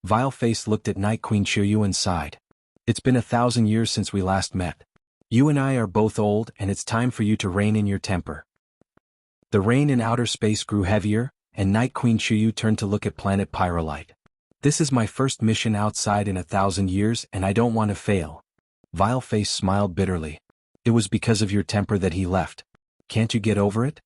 Vileface looked at Night Queen Chiyu and sighed. It's been 1,000 years since we last met. You and I are both old, and it's time for you to rein in your temper. The rain in outer space grew heavier, and Night Queen Chiyu turned to look at planet Pyrolite. This is my first mission outside in 1,000 years, and I don't want to fail. Vileface smiled bitterly. It was because of your temper that he left. Can't you get over it?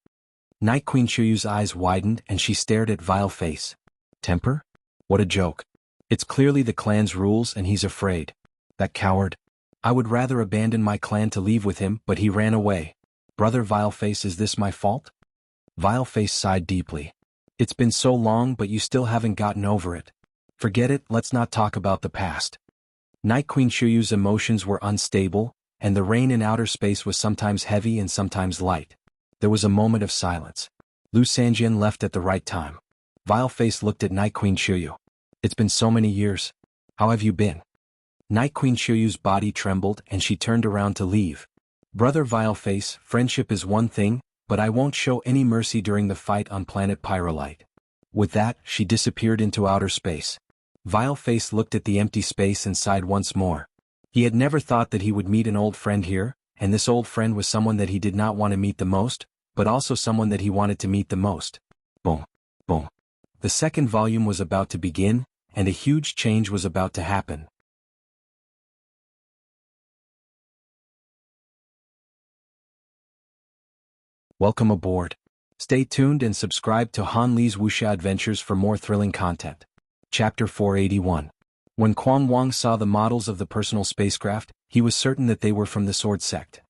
Night Queen Chiyu's eyes widened and she stared at Vileface. Temper? What a joke. It's clearly the clan's rules and he's afraid. That coward. I would rather abandon my clan to leave with him, but he ran away. Brother Vileface, is this my fault? Vileface sighed deeply. It's been so long, but you still haven't gotten over it. Forget it, let's not talk about the past. Night Queen Chiyu's emotions were unstable, and the rain in outer space was sometimes heavy and sometimes light. There was a moment of silence. Lu Sanjian left at the right time. Vileface looked at Night Queen Chiyu. It's been so many years. How have you been? Night Queen Chiyu's body trembled and she turned around to leave. Brother Vileface, friendship is one thing, but I won't show any mercy during the fight on planet Pyrolite. With that, she disappeared into outer space. Vileface looked at the empty space and sighed once more. He had never thought that he would meet an old friend here, and this old friend was someone that he did not want to meet the most, but also someone that he wanted to meet the most. Boom. Boom. The second volume was about to begin, and a huge change was about to happen. Welcome aboard. Stay tuned and subscribe to Han Li's Wuxia Adventures for more thrilling content. Chapter 481. When Quan Wang saw the models of the personal spacecraft, he was certain that they were from the Sword Sect.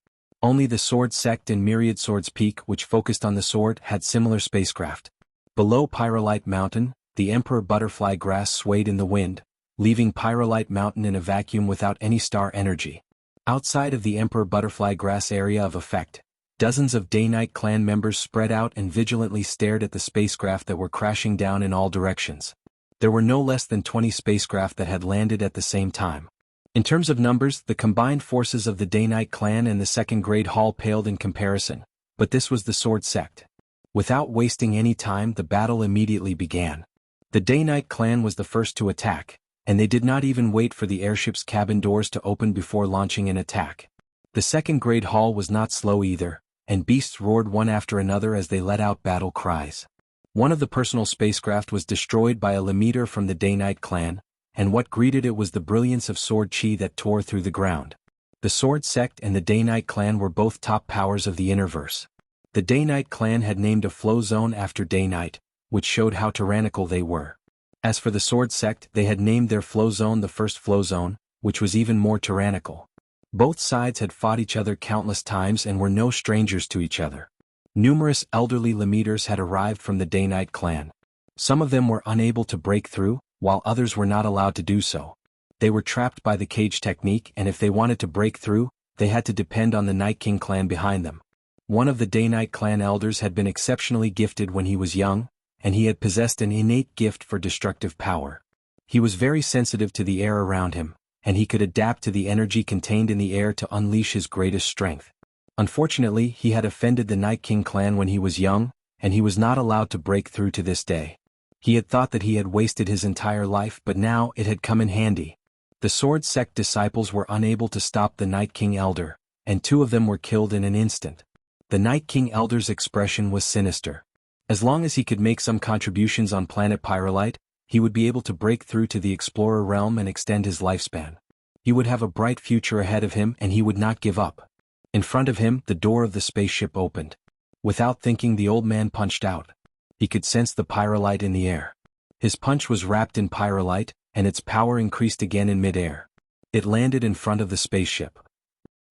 Only the Sword Sect and Myriad Swords Peak, which focused on the sword, had similar spacecraft. Below Pyrolite Mountain, the Emperor Butterfly Grass swayed in the wind, leaving Pyrolite Mountain in a vacuum without any star energy. Outside of the Emperor Butterfly Grass area of effect, dozens of Day-Night clan members spread out and vigilantly stared at the spacecraft that were crashing down in all directions. There were no less than 20 spacecraft that had landed at the same time. In terms of numbers, the combined forces of the Day-Night clan and the Second Grade Hall paled in comparison, but this was the Sword Sect. Without wasting any time, the battle immediately began. The Day-Night clan was the first to attack, and they did not even wait for the airship's cabin doors to open before launching an attack. The Second Grade Hall was not slow either, and beasts roared one after another as they let out battle cries. One of the personal spacecraft was destroyed by a Lemeter from the Day-Night clan, and what greeted it was the brilliance of sword chi that tore through the ground. The Sword Sect and the Day-Night clan were both top powers of the Interverse. The Day-Night clan had named a flow zone after Day-Night, which showed how tyrannical they were. As for the Sword Sect, they had named their flow zone the First Flow Zone, which was even more tyrannical. Both sides had fought each other countless times and were no strangers to each other. Numerous elderly Lemeters had arrived from the Day-Night clan. Some of them were unable to break through, while others were not allowed to do so. They were trapped by the cage technique, and if they wanted to break through, they had to depend on the Night King clan behind them. One of the Day-Night clan elders had been exceptionally gifted when he was young, and he had possessed an innate gift for destructive power. He was very sensitive to the air around him, and he could adapt to the energy contained in the air to unleash his greatest strength. Unfortunately, he had offended the Night King clan when he was young, and he was not allowed to break through to this day. He had thought that he had wasted his entire life, but now it had come in handy. The Sword Sect disciples were unable to stop the Night King Elder, and 2 of them were killed in an instant. The Night King Elder's expression was sinister. As long as he could make some contributions on planet Pyrolite, he would be able to break through to the Explorer realm and extend his lifespan. He would have a bright future ahead of him and he would not give up. In front of him, the door of the spaceship opened. Without thinking, the old man punched out. He could sense the pyrolite in the air. His punch was wrapped in pyrolite, and its power increased again in midair. It landed in front of the spaceship.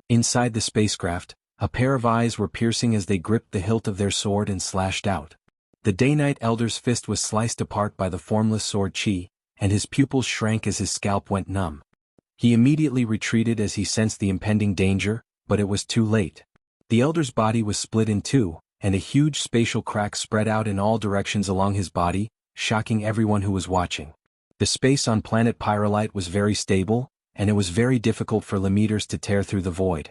Inside the spacecraft, a pair of eyes were piercing as they gripped the hilt of their sword and slashed out. The Day-Night Elder's fist was sliced apart by the formless sword chi, and his pupils shrank as his scalp went numb. He immediately retreated as he sensed the impending danger, but it was too late. The Elder's body was split in two, and a huge spatial crack spread out in all directions along his body, shocking everyone who was watching. The space on planet Pyrolite was very stable, and it was very difficult for Lemeters to tear through the void.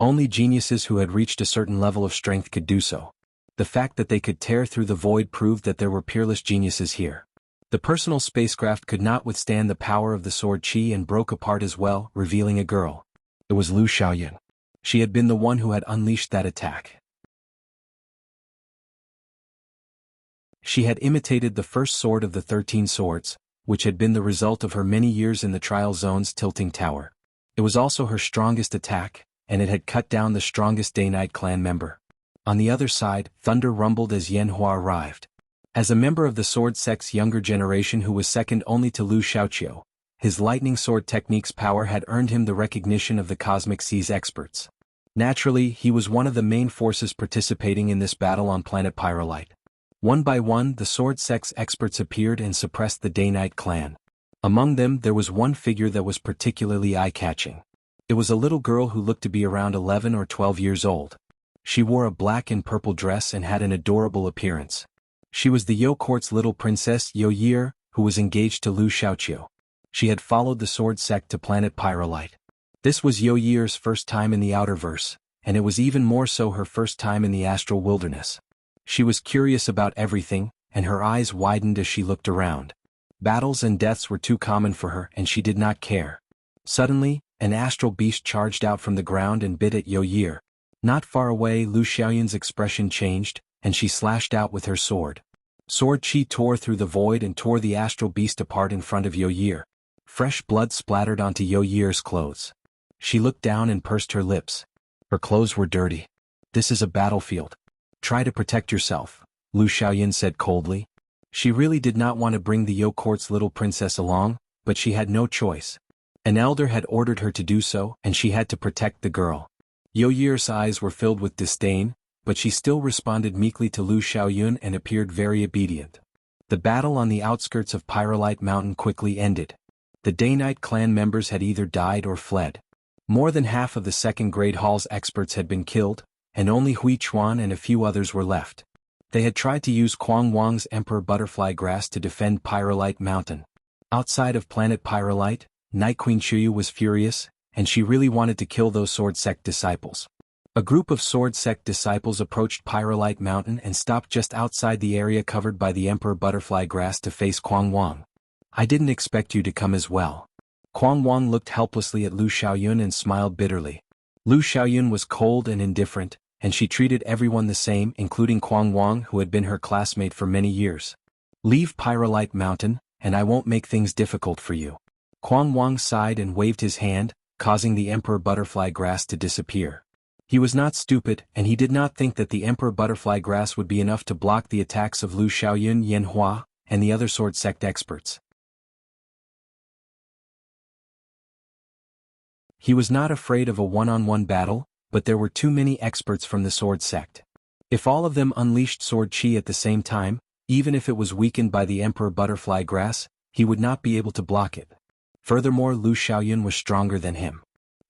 Only geniuses who had reached a certain level of strength could do so. The fact that they could tear through the void proved that there were peerless geniuses here. The personal spacecraft could not withstand the power of the sword chi and broke apart as well, revealing a girl. It was Lu Xiaoyun. She had been the one who had unleashed that attack. She had imitated the first sword of the 13 swords, which had been the result of her many years in the trial zone's tilting tower. It was also her strongest attack, and it had cut down the strongest Day-Night clan member. On the other side, thunder rumbled as Yanhua arrived. As a member of the sword sect's younger generation who was second only to Lu Xiaoqiu, his lightning sword technique's power had earned him the recognition of the Cosmic Seas experts. Naturally, he was one of the main forces participating in this battle on planet Pyrolite. One by one, the sword sect's experts appeared and suppressed the Day-Night clan. Among them, there was one figure that was particularly eye-catching. It was a little girl who looked to be around 11 or 12 years old. She wore a black and purple dress and had an adorable appearance. She was the Yo Court's little princess Yo Year, who was engaged to Lu Xiaoqiu. She had followed the sword sect to planet Pyrolite. This was Yo Year's first time in the Outerverse, and it was even more so her first time in the Astral Wilderness. She was curious about everything, and her eyes widened as she looked around. Battles and deaths were too common for her and she did not care. Suddenly, an astral beast charged out from the ground and bit at Yo Year. Not far away, Lu Xiaoyun's expression changed, and she slashed out with her sword. Sword chi tore through the void and tore the astral beast apart in front of Yo Year. Fresh blood splattered onto Yo Year's clothes. She looked down and pursed her lips. Her clothes were dirty. This is a battlefield. Try to protect yourself, Lu Xiaoyun said coldly. She really did not want to bring the Yo Court's little princess along, but she had no choice. An elder had ordered her to do so, and she had to protect the girl. Yo Year's eyes were filled with disdain, but she still responded meekly to Lu Xiaoyun and appeared very obedient. The battle on the outskirts of Pyrolite Mountain quickly ended. The Day-Night clan members had either died or fled. More than half of the second grade hall's experts had been killed, and only Hui Chuan and a few others were left. They had tried to use Kuang Wang's Emperor Butterfly Grass to defend Pyrolite Mountain. Outside of planet Pyrolite, Night Queen Chuyu was furious, and she really wanted to kill those Sword Sect disciples. A group of Sword Sect disciples approached Pyrolite Mountain and stopped just outside the area covered by the Emperor Butterfly Grass to face Kuang Wang. I didn't expect you to come as well. Kuang Wang looked helplessly at Lu Xiaoyun and smiled bitterly. Lu Xiaoyun was cold and indifferent, and she treated everyone the same, including Kuang Wang, who had been her classmate for many years. Leave Pyrolite Mountain, and I won't make things difficult for you. Kuang Wang sighed and waved his hand, causing the Emperor Butterfly Grass to disappear. He was not stupid, and he did not think that the Emperor Butterfly Grass would be enough to block the attacks of Lu Xiaoyun, Yanhua, and the other Sword Sect experts. He was not afraid of a one-on-one battle, but there were too many experts from the Sword Sect. If all of them unleashed Sword Chi at the same time, even if it was weakened by the Emperor Butterfly Grass, he would not be able to block it. Furthermore, Lu Xiaoyun was stronger than him.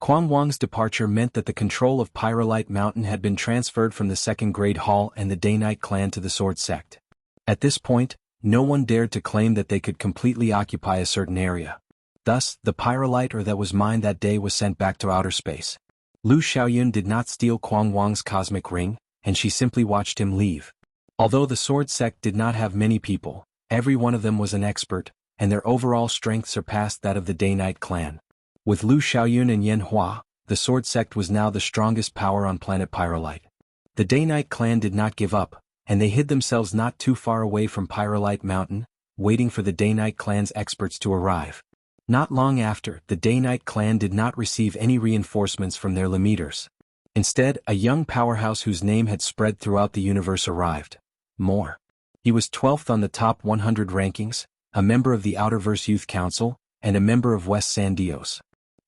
Kuang Wang's departure meant that the control of Pyrolite Mountain had been transferred from the second grade hall and the Day-Night clan to the Sword Sect. At this point, no one dared to claim that they could completely occupy a certain area. Thus, the Pyrolite ore that was mined that day was sent back to outer space. Lu Xiaoyun did not steal Kuang Wang's cosmic ring, and she simply watched him leave. Although the Sword Sect did not have many people, every one of them was an expert, and their overall strength surpassed that of the Day-Night clan. With Lu Xiaoyun and Yanhua, the Sword Sect was now the strongest power on planet Pyrolite. The Day-Night clan did not give up, and they hid themselves not too far away from Pyrolite Mountain, waiting for the Day-Night clan's experts to arrive. Not long after, the Day-Night clan did not receive any reinforcements from their Lemeters. Instead, a young powerhouse whose name had spread throughout the universe arrived. More. He was 12th on the top 100 rankings, a member of the Outerverse Youth Council, and a member of West Sandios.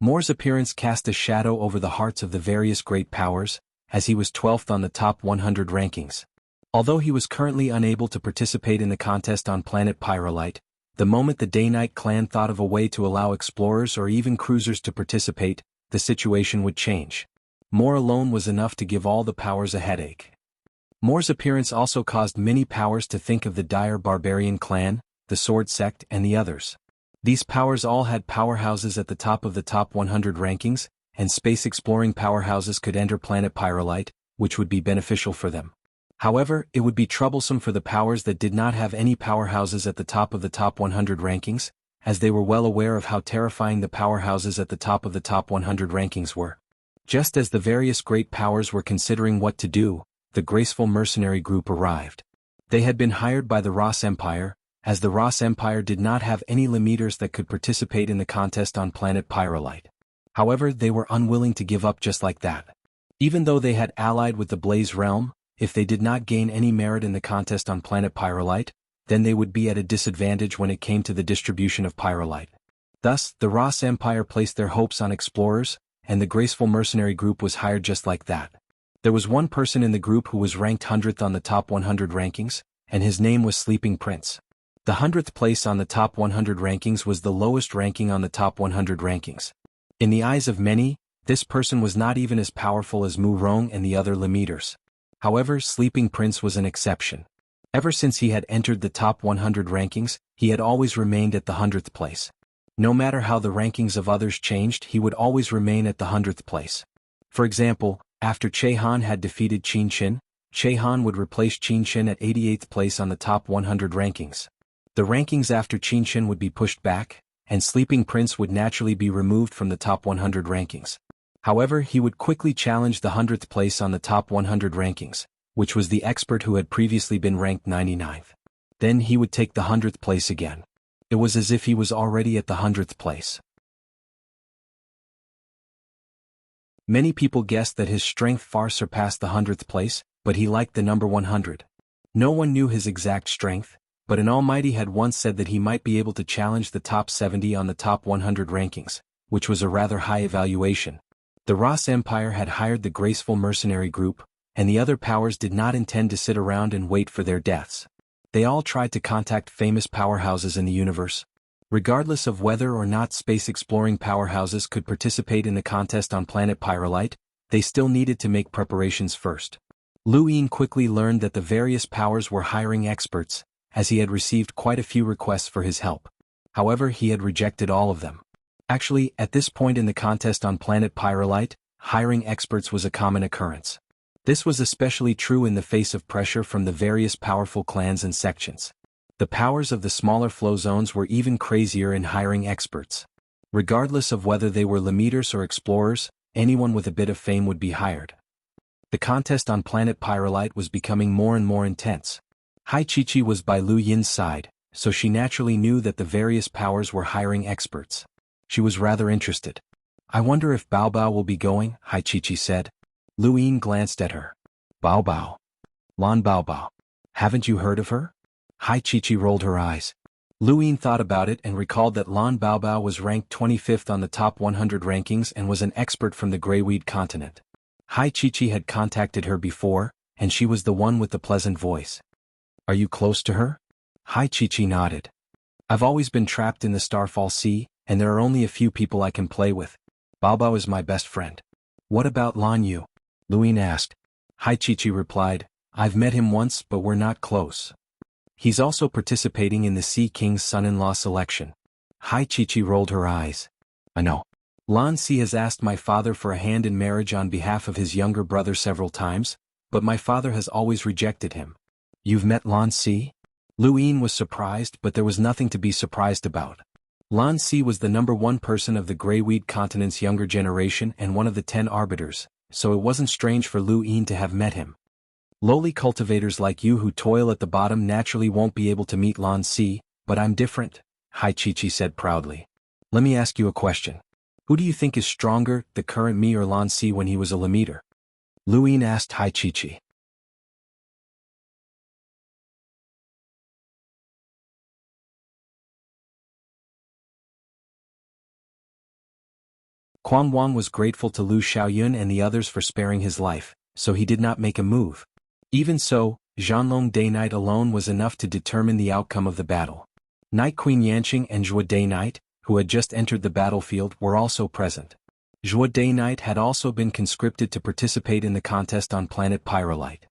Moore's appearance cast a shadow over the hearts of the various great powers, as he was 12th on the top 100 rankings. Although he was currently unable to participate in the contest on planet Pyrolite, the moment the Day-Night clan thought of a way to allow explorers or even cruisers to participate, the situation would change. Moore alone was enough to give all the powers a headache. Moore's appearance also caused many powers to think of the dire barbarian clan, the sword sect and the others. These powers all had powerhouses at the top of the top 100 rankings, and space-exploring powerhouses could enter planet Pyrolite, which would be beneficial for them. However, it would be troublesome for the powers that did not have any powerhouses at the top of the top 100 rankings, as they were well aware of how terrifying the powerhouses at the top of the top 100 rankings were. Just as the various great powers were considering what to do, the graceful mercenary group arrived. They had been hired by the Ross Empire, as the Ross Empire did not have any Limeters that could participate in the contest on planet Pyrolite. However, they were unwilling to give up just like that. Even though they had allied with the Blaze Realm, if they did not gain any merit in the contest on planet Pyrolite, then they would be at a disadvantage when it came to the distribution of Pyrolite. Thus, the Ross Empire placed their hopes on explorers, and the graceful mercenary group was hired just like that. There was one person in the group who was ranked 100th on the top 100 rankings, and his name was Sleeping Prince. The 100th place on the top 100 rankings was the lowest ranking on the top 100 rankings. In the eyes of many, this person was not even as powerful as Mu Rong and the other Limeters. However, Sleeping Prince was an exception. Ever since he had entered the top 100 rankings, he had always remained at the 100th place. No matter how the rankings of others changed, he would always remain at the 100th place. For example, after Che Han had defeated Qin Shin, Che Han would replace Qin Shin at 88th place on the top 100 rankings. The rankings after Qin Shin would be pushed back, and Sleeping Prince would naturally be removed from the top 100 rankings. However, he would quickly challenge the 100th place on the top 100 rankings, which was the expert who had previously been ranked 99th. Then he would take the 100th place again. It was as if he was already at the 100th place. Many people guessed that his strength far surpassed the 100th place, but he liked the number 100. No one knew his exact strength, but an Almighty had once said that he might be able to challenge the top 70 on the top 100 rankings, which was a rather high evaluation. The Ross Empire had hired the graceful mercenary group, and the other powers did not intend to sit around and wait for their deaths. They all tried to contact famous powerhouses in the universe. Regardless of whether or not space-exploring powerhouses could participate in the contest on planet Pyrolite, they still needed to make preparations first. Lu Yin quickly learned that the various powers were hiring experts, as he had received quite a few requests for his help. However, he had rejected all of them. Actually, at this point in the contest on planet Pyrolite, hiring experts was a common occurrence. This was especially true in the face of pressure from the various powerful clans and sections. The powers of the smaller flow zones were even crazier in hiring experts. Regardless of whether they were Limeters or explorers, anyone with a bit of fame would be hired. The contest on planet Pyrolite was becoming more and more intense. Hai Chi-Chi was by Lu Yin's side, so she naturally knew that the various powers were hiring experts. She was rather interested. "I wonder if Bao Bao will be going," Hai Chi-Chi said. Lu Yin glanced at her. "Bao Bao? Lan Bao Bao. Haven't you heard of her?" Hai Chi-Chi rolled her eyes. Lu Yin thought about it and recalled that Lan Bao Bao was ranked 25th on the top 100 rankings and was an expert from the Greyweed continent. Hai Chi-Chi had contacted her before, and she was the one with the pleasant voice. "Are you close to her?" Hai Chi-Chi nodded. "I've always been trapped in the Starfall Sea, and there are only a few people I can play with. Bao Bao is my best friend." "What about Lan Yu?" Lu Yin asked. Hai Chi-Chi replied, "I've met him once but we're not close. He's also participating in the Sea King's son-in-law selection." Hai Chi-Chi rolled her eyes. "I know. Lan Si has asked my father for a hand in marriage on behalf of his younger brother several times, but my father has always rejected him." "You've met Lan Si?" Lu Yin was surprised, but there was nothing to be surprised about. Lan Si was the #1 person of the Greyweed continent's younger generation and one of the 10 arbiters, so it wasn't strange for Lu Yin to have met him. "Lowly cultivators like you who toil at the bottom naturally won't be able to meet Lan Si, but I'm different," Hai Chi-Chi said proudly. "Let me ask you a question. Who do you think is stronger, the current me or Lan Si when he was a Limeter?" Lu Yin asked Hai Chi-Chi. Quang Wang was grateful to Lu Xiaoyun and the others for sparing his life, so he did not make a move. Even so, Zhanlong Day Night alone was enough to determine the outcome of the battle. Night Queen Yanqing and Zhuo Day Night, who had just entered the battlefield, were also present. Zhuo Day Night had also been conscripted to participate in the contest on planet Pyrolite.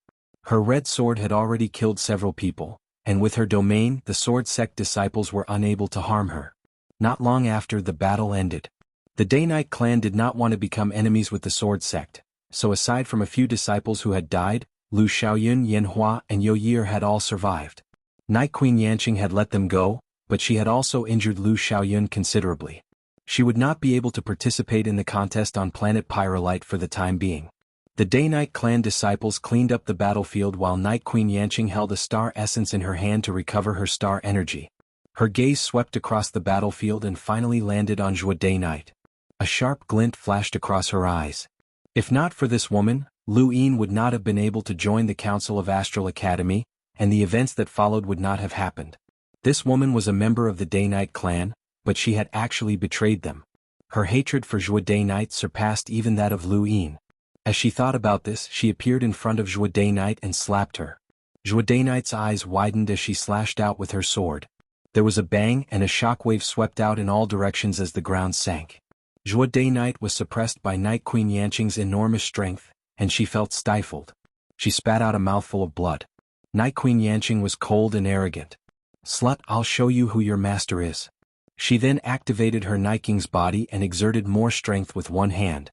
Her red sword had already killed several people, and with her domain, the sword sect disciples were unable to harm her. Not long after the battle ended. The Day Night clan did not want to become enemies with the sword sect, so aside from a few disciples who had died, Lu Xiaoyun, Yan Hua, and Yo Yi had all survived. Night Queen Yanqing had let them go, but she had also injured Lu Xiaoyun considerably. She would not be able to participate in the contest on planet Pyrolite for the time being. The Day-Night clan disciples cleaned up the battlefield while Night Queen Yanqing held a star essence in her hand to recover her star energy. Her gaze swept across the battlefield and finally landed on Zhuo Day Night. A sharp glint flashed across her eyes. If not for this woman, Lu Yin would not have been able to join the Council of Astral Academy, and the events that followed would not have happened. This woman was a member of the Day-Night clan, but she had actually betrayed them. Her hatred for Zhuo Day Night surpassed even that of Lu Yin. As she thought about this, she appeared in front of Zhuo Day Night and slapped her. Zhuo Day Night's eyes widened as she slashed out with her sword. There was a bang and a shockwave swept out in all directions as the ground sank. Zhuo Day Night was suppressed by Night Queen Yanqing's enormous strength, and she felt stifled. She spat out a mouthful of blood. Night Queen Yanqing was cold and arrogant. "Slut, I'll show you who your master is." She then activated her Night King's body and exerted more strength with one hand.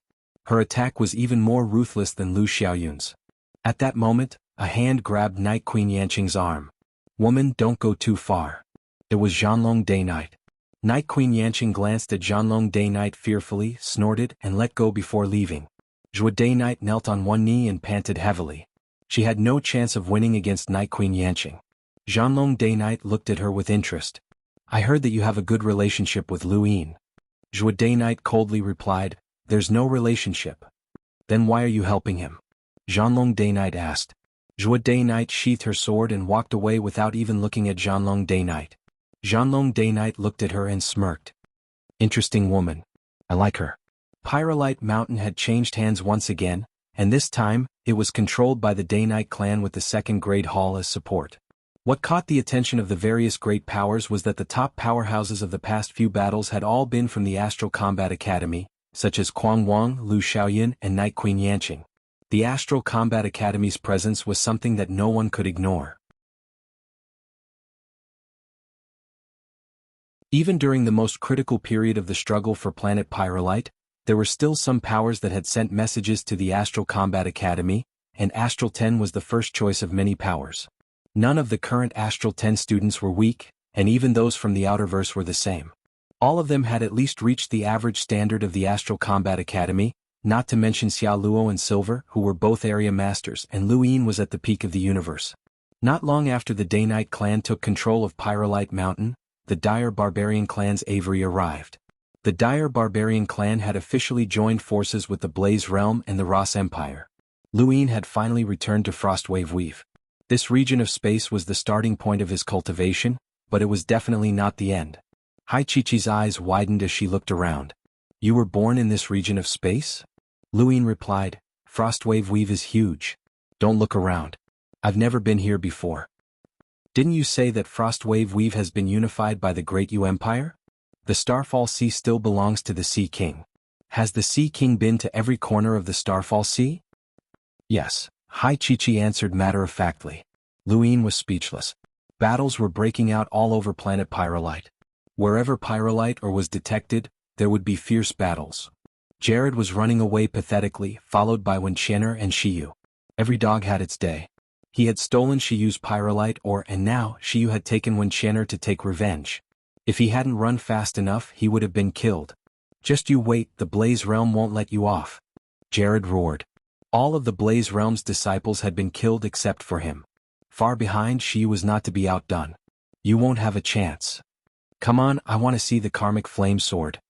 Her attack was even more ruthless than Lu Xiaoyun's. At that moment, a hand grabbed Night Queen Yanqing's arm. "Woman, don't go too far." It was Zhanlong Day Night. Night Queen Yanqing glanced at Zhanlong Day Night fearfully, snorted, and let go before leaving. Zhuo Day Night knelt on one knee and panted heavily. She had no chance of winning against Night Queen Yanqing. Zhanlong Day Night looked at her with interest. "I heard that you have a good relationship with Lu Yin." Zhuo Day Night coldly replied, "There's no relationship." "Then why are you helping him?" Zhanlong Day Night asked. Zhuo Day Night sheathed her sword and walked away without even looking at Zhanlong Day Night. Zhanlong Day Night looked at her and smirked. "Interesting woman. I like her." Pyrolite Mountain had changed hands once again, and this time, it was controlled by the Day Night clan with the second Great Hall as support. What caught the attention of the various great powers was that the top powerhouses of the past few battles had all been from the Astral Combat Academy, such as Quang Wang, Lu Xiaoyun, and Night Queen Yanqing. The Astral Combat Academy's presence was something that no one could ignore. Even during the most critical period of the struggle for planet Pyrolite, there were still some powers that had sent messages to the Astral Combat Academy, and Astral 10 was the first choice of many powers. None of the current Astral 10 students were weak, and even those from the Outerverse were the same. All of them had at least reached the average standard of the Astral Combat Academy, not to mention Xia Luo and Silver, who were both area masters, and Lu Yin was at the peak of the universe. Not long after the Day-Night clan took control of Pyrolite Mountain, the Dire Barbarian clan's Avery arrived. The Dire Barbarian clan had officially joined forces with the Blaze Realm and the Ross Empire. Lu Yin had finally returned to Frostwave Weave. This region of space was the starting point of his cultivation, but it was definitely not the end. Hai Chi-Chi's eyes widened as she looked around. "You were born in this region of space?" Lu Yin replied, "Frostwave Weave is huge. Don't look around. I've never been here before." "Didn't you say that Frostwave Weave has been unified by the Great Yu Empire? The Starfall Sea still belongs to the Sea King. Has the Sea King been to every corner of the Starfall Sea?" "Yes," Hai Chi-Chi answered matter-of-factly. Lu Yin was speechless. Battles were breaking out all over planet Pyrolite. Wherever Pyrolite or was detected, there would be fierce battles. Jared was running away pathetically, followed by Wenqianer and Shiyu. Every dog had its day. He had stolen Shiyu's Pyrolite ore, and now Shiyu had taken Wenqianer to take revenge. If he hadn't run fast enough, he would have been killed. "Just you wait, the Blaze Realm won't let you off," Jared roared. All of the Blaze Realm's disciples had been killed except for him. Far behind, Shiyu was not to be outdone. "You won't have a chance. Come on, I want to see the Karmic Flame Sword,"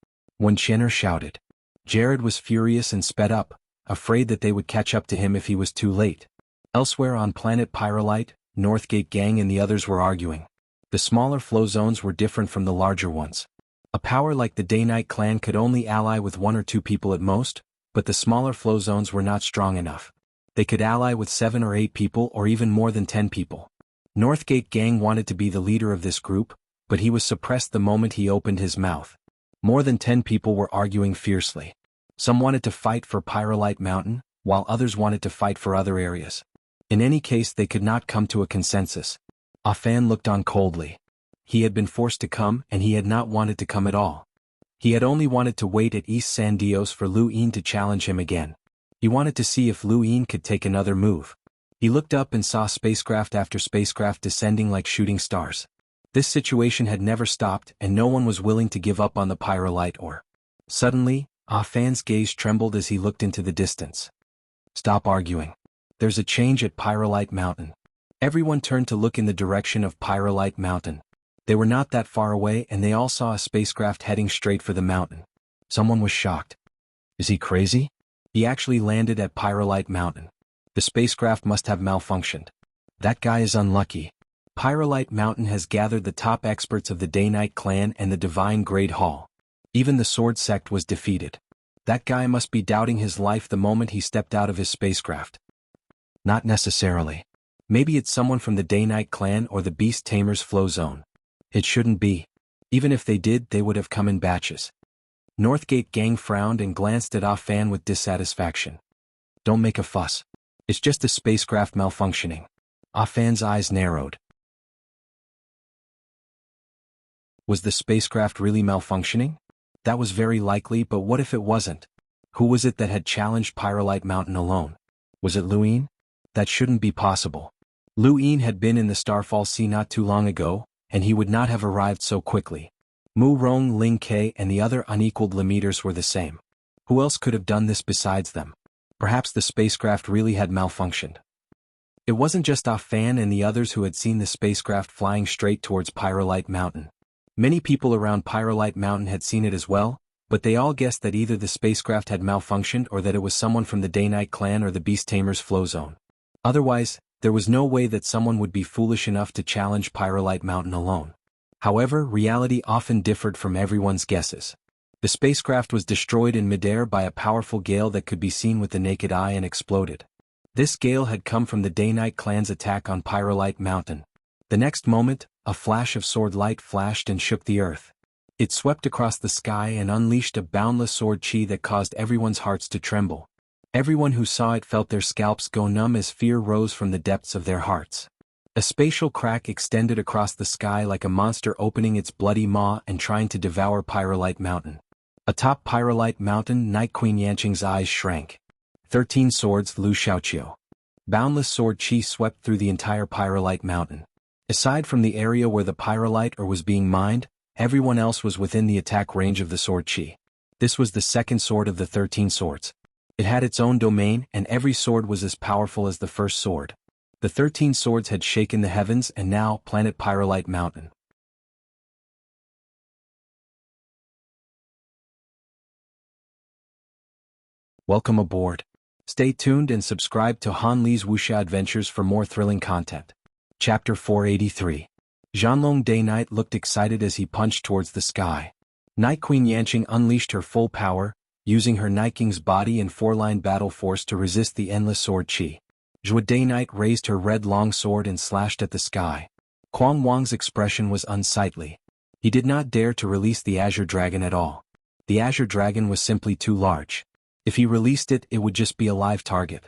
Wenqianer shouted. Jared was furious and sped up, afraid that they would catch up to him if he was too late. Elsewhere on planet Pyrolite, Northgate Gang and the others were arguing. The smaller flow zones were different from the larger ones. A power like the Day-Night clan could only ally with 1 or 2 people at most, but the smaller flow zones were not strong enough. They could ally with 7 or 8 people or even more than 10 people. Northgate Gang wanted to be the leader of this group, but he was suppressed the moment he opened his mouth. More than 10 people were arguing fiercely. Some wanted to fight for Pyrolite Mountain, while others wanted to fight for other areas. In any case, they could not come to a consensus. Afan looked on coldly. He had been forced to come and he had not wanted to come at all. He had only wanted to wait at East San Dios for Lu Yin to challenge him again. He wanted to see if Lu Yin could take another move. He looked up and saw spacecraft after spacecraft descending like shooting stars. This situation had never stopped and no one was willing to give up on the Pyrolite ore. Suddenly, Afan's gaze trembled as he looked into the distance. Stop arguing. There's a change at Pyrolite Mountain. Everyone turned to look in the direction of Pyrolite Mountain. They were not that far away and they all saw a spacecraft heading straight for the mountain. Someone was shocked. Is he crazy? He actually landed at Pyrolite Mountain. The spacecraft must have malfunctioned. That guy is unlucky. Pyrolite Mountain has gathered the top experts of the Day-Night clan and the Divine Grade Hall. Even the Sword Sect was defeated. That guy must be doubting his life the moment he stepped out of his spacecraft. Not necessarily. Maybe it's someone from the Day-Night clan or the Beast Tamers flow zone. It shouldn't be. Even if they did, they would have come in batches. Northgate Gang frowned and glanced at Afan with dissatisfaction. Don't make a fuss. It's just a spacecraft malfunctioning. Afan's eyes narrowed. Was the spacecraft really malfunctioning? That was very likely, but what if it wasn't? Who was it that had challenged Pyrolite Mountain alone? Was it Lu Yin? That shouldn't be possible. Lu Yin had been in the Starfall Sea not too long ago, and he would not have arrived so quickly. Mu Rong, Ling Ke and the other unequaled Limeters were the same. Who else could have done this besides them? Perhaps the spacecraft really had malfunctioned. It wasn't just Afan and the others who had seen the spacecraft flying straight towards Pyrolite Mountain. Many people around Pyrolite Mountain had seen it as well, but they all guessed that either the spacecraft had malfunctioned or that it was someone from the Day-Night clan or the Beast Tamers flow zone. Otherwise, there was no way that someone would be foolish enough to challenge Pyrolite Mountain alone. However, reality often differed from everyone's guesses. The spacecraft was destroyed in midair by a powerful gale that could be seen with the naked eye and exploded. This gale had come from the Day-Night clan's attack on Pyrolite Mountain. The next moment, a flash of sword light flashed and shook the earth. It swept across the sky and unleashed a boundless sword chi that caused everyone's hearts to tremble. Everyone who saw it felt their scalps go numb as fear rose from the depths of their hearts. A spatial crack extended across the sky like a monster opening its bloody maw and trying to devour Pyrolite Mountain. Atop Pyrolite Mountain, Night Queen Yanqing's eyes shrank. 13 swords, Lu Xiaoqiu. Boundless sword chi swept through the entire Pyrolite Mountain. Aside from the area where the Pyrolite ore was being mined, everyone else was within the attack range of the sword chi. This was the second sword of the 13 swords. It had its own domain and every sword was as powerful as the first sword. The 13 swords had shaken the heavens and now planet Pyrolite Mountain. Welcome aboard. Stay tuned and subscribe to Han Li's Wuxia Adventures for more thrilling content. Chapter 483. Zhanlong Day-Night looked excited as he punched towards the sky. Night Queen Yanqing unleashed her full power, using her Night King's body and four-line battle force to resist the endless sword chi. Zhua Day-Night raised her red long sword and slashed at the sky. Quang Wang's expression was unsightly. He did not dare to release the Azure Dragon at all. The Azure Dragon was simply too large. If he released it, it would just be a live target.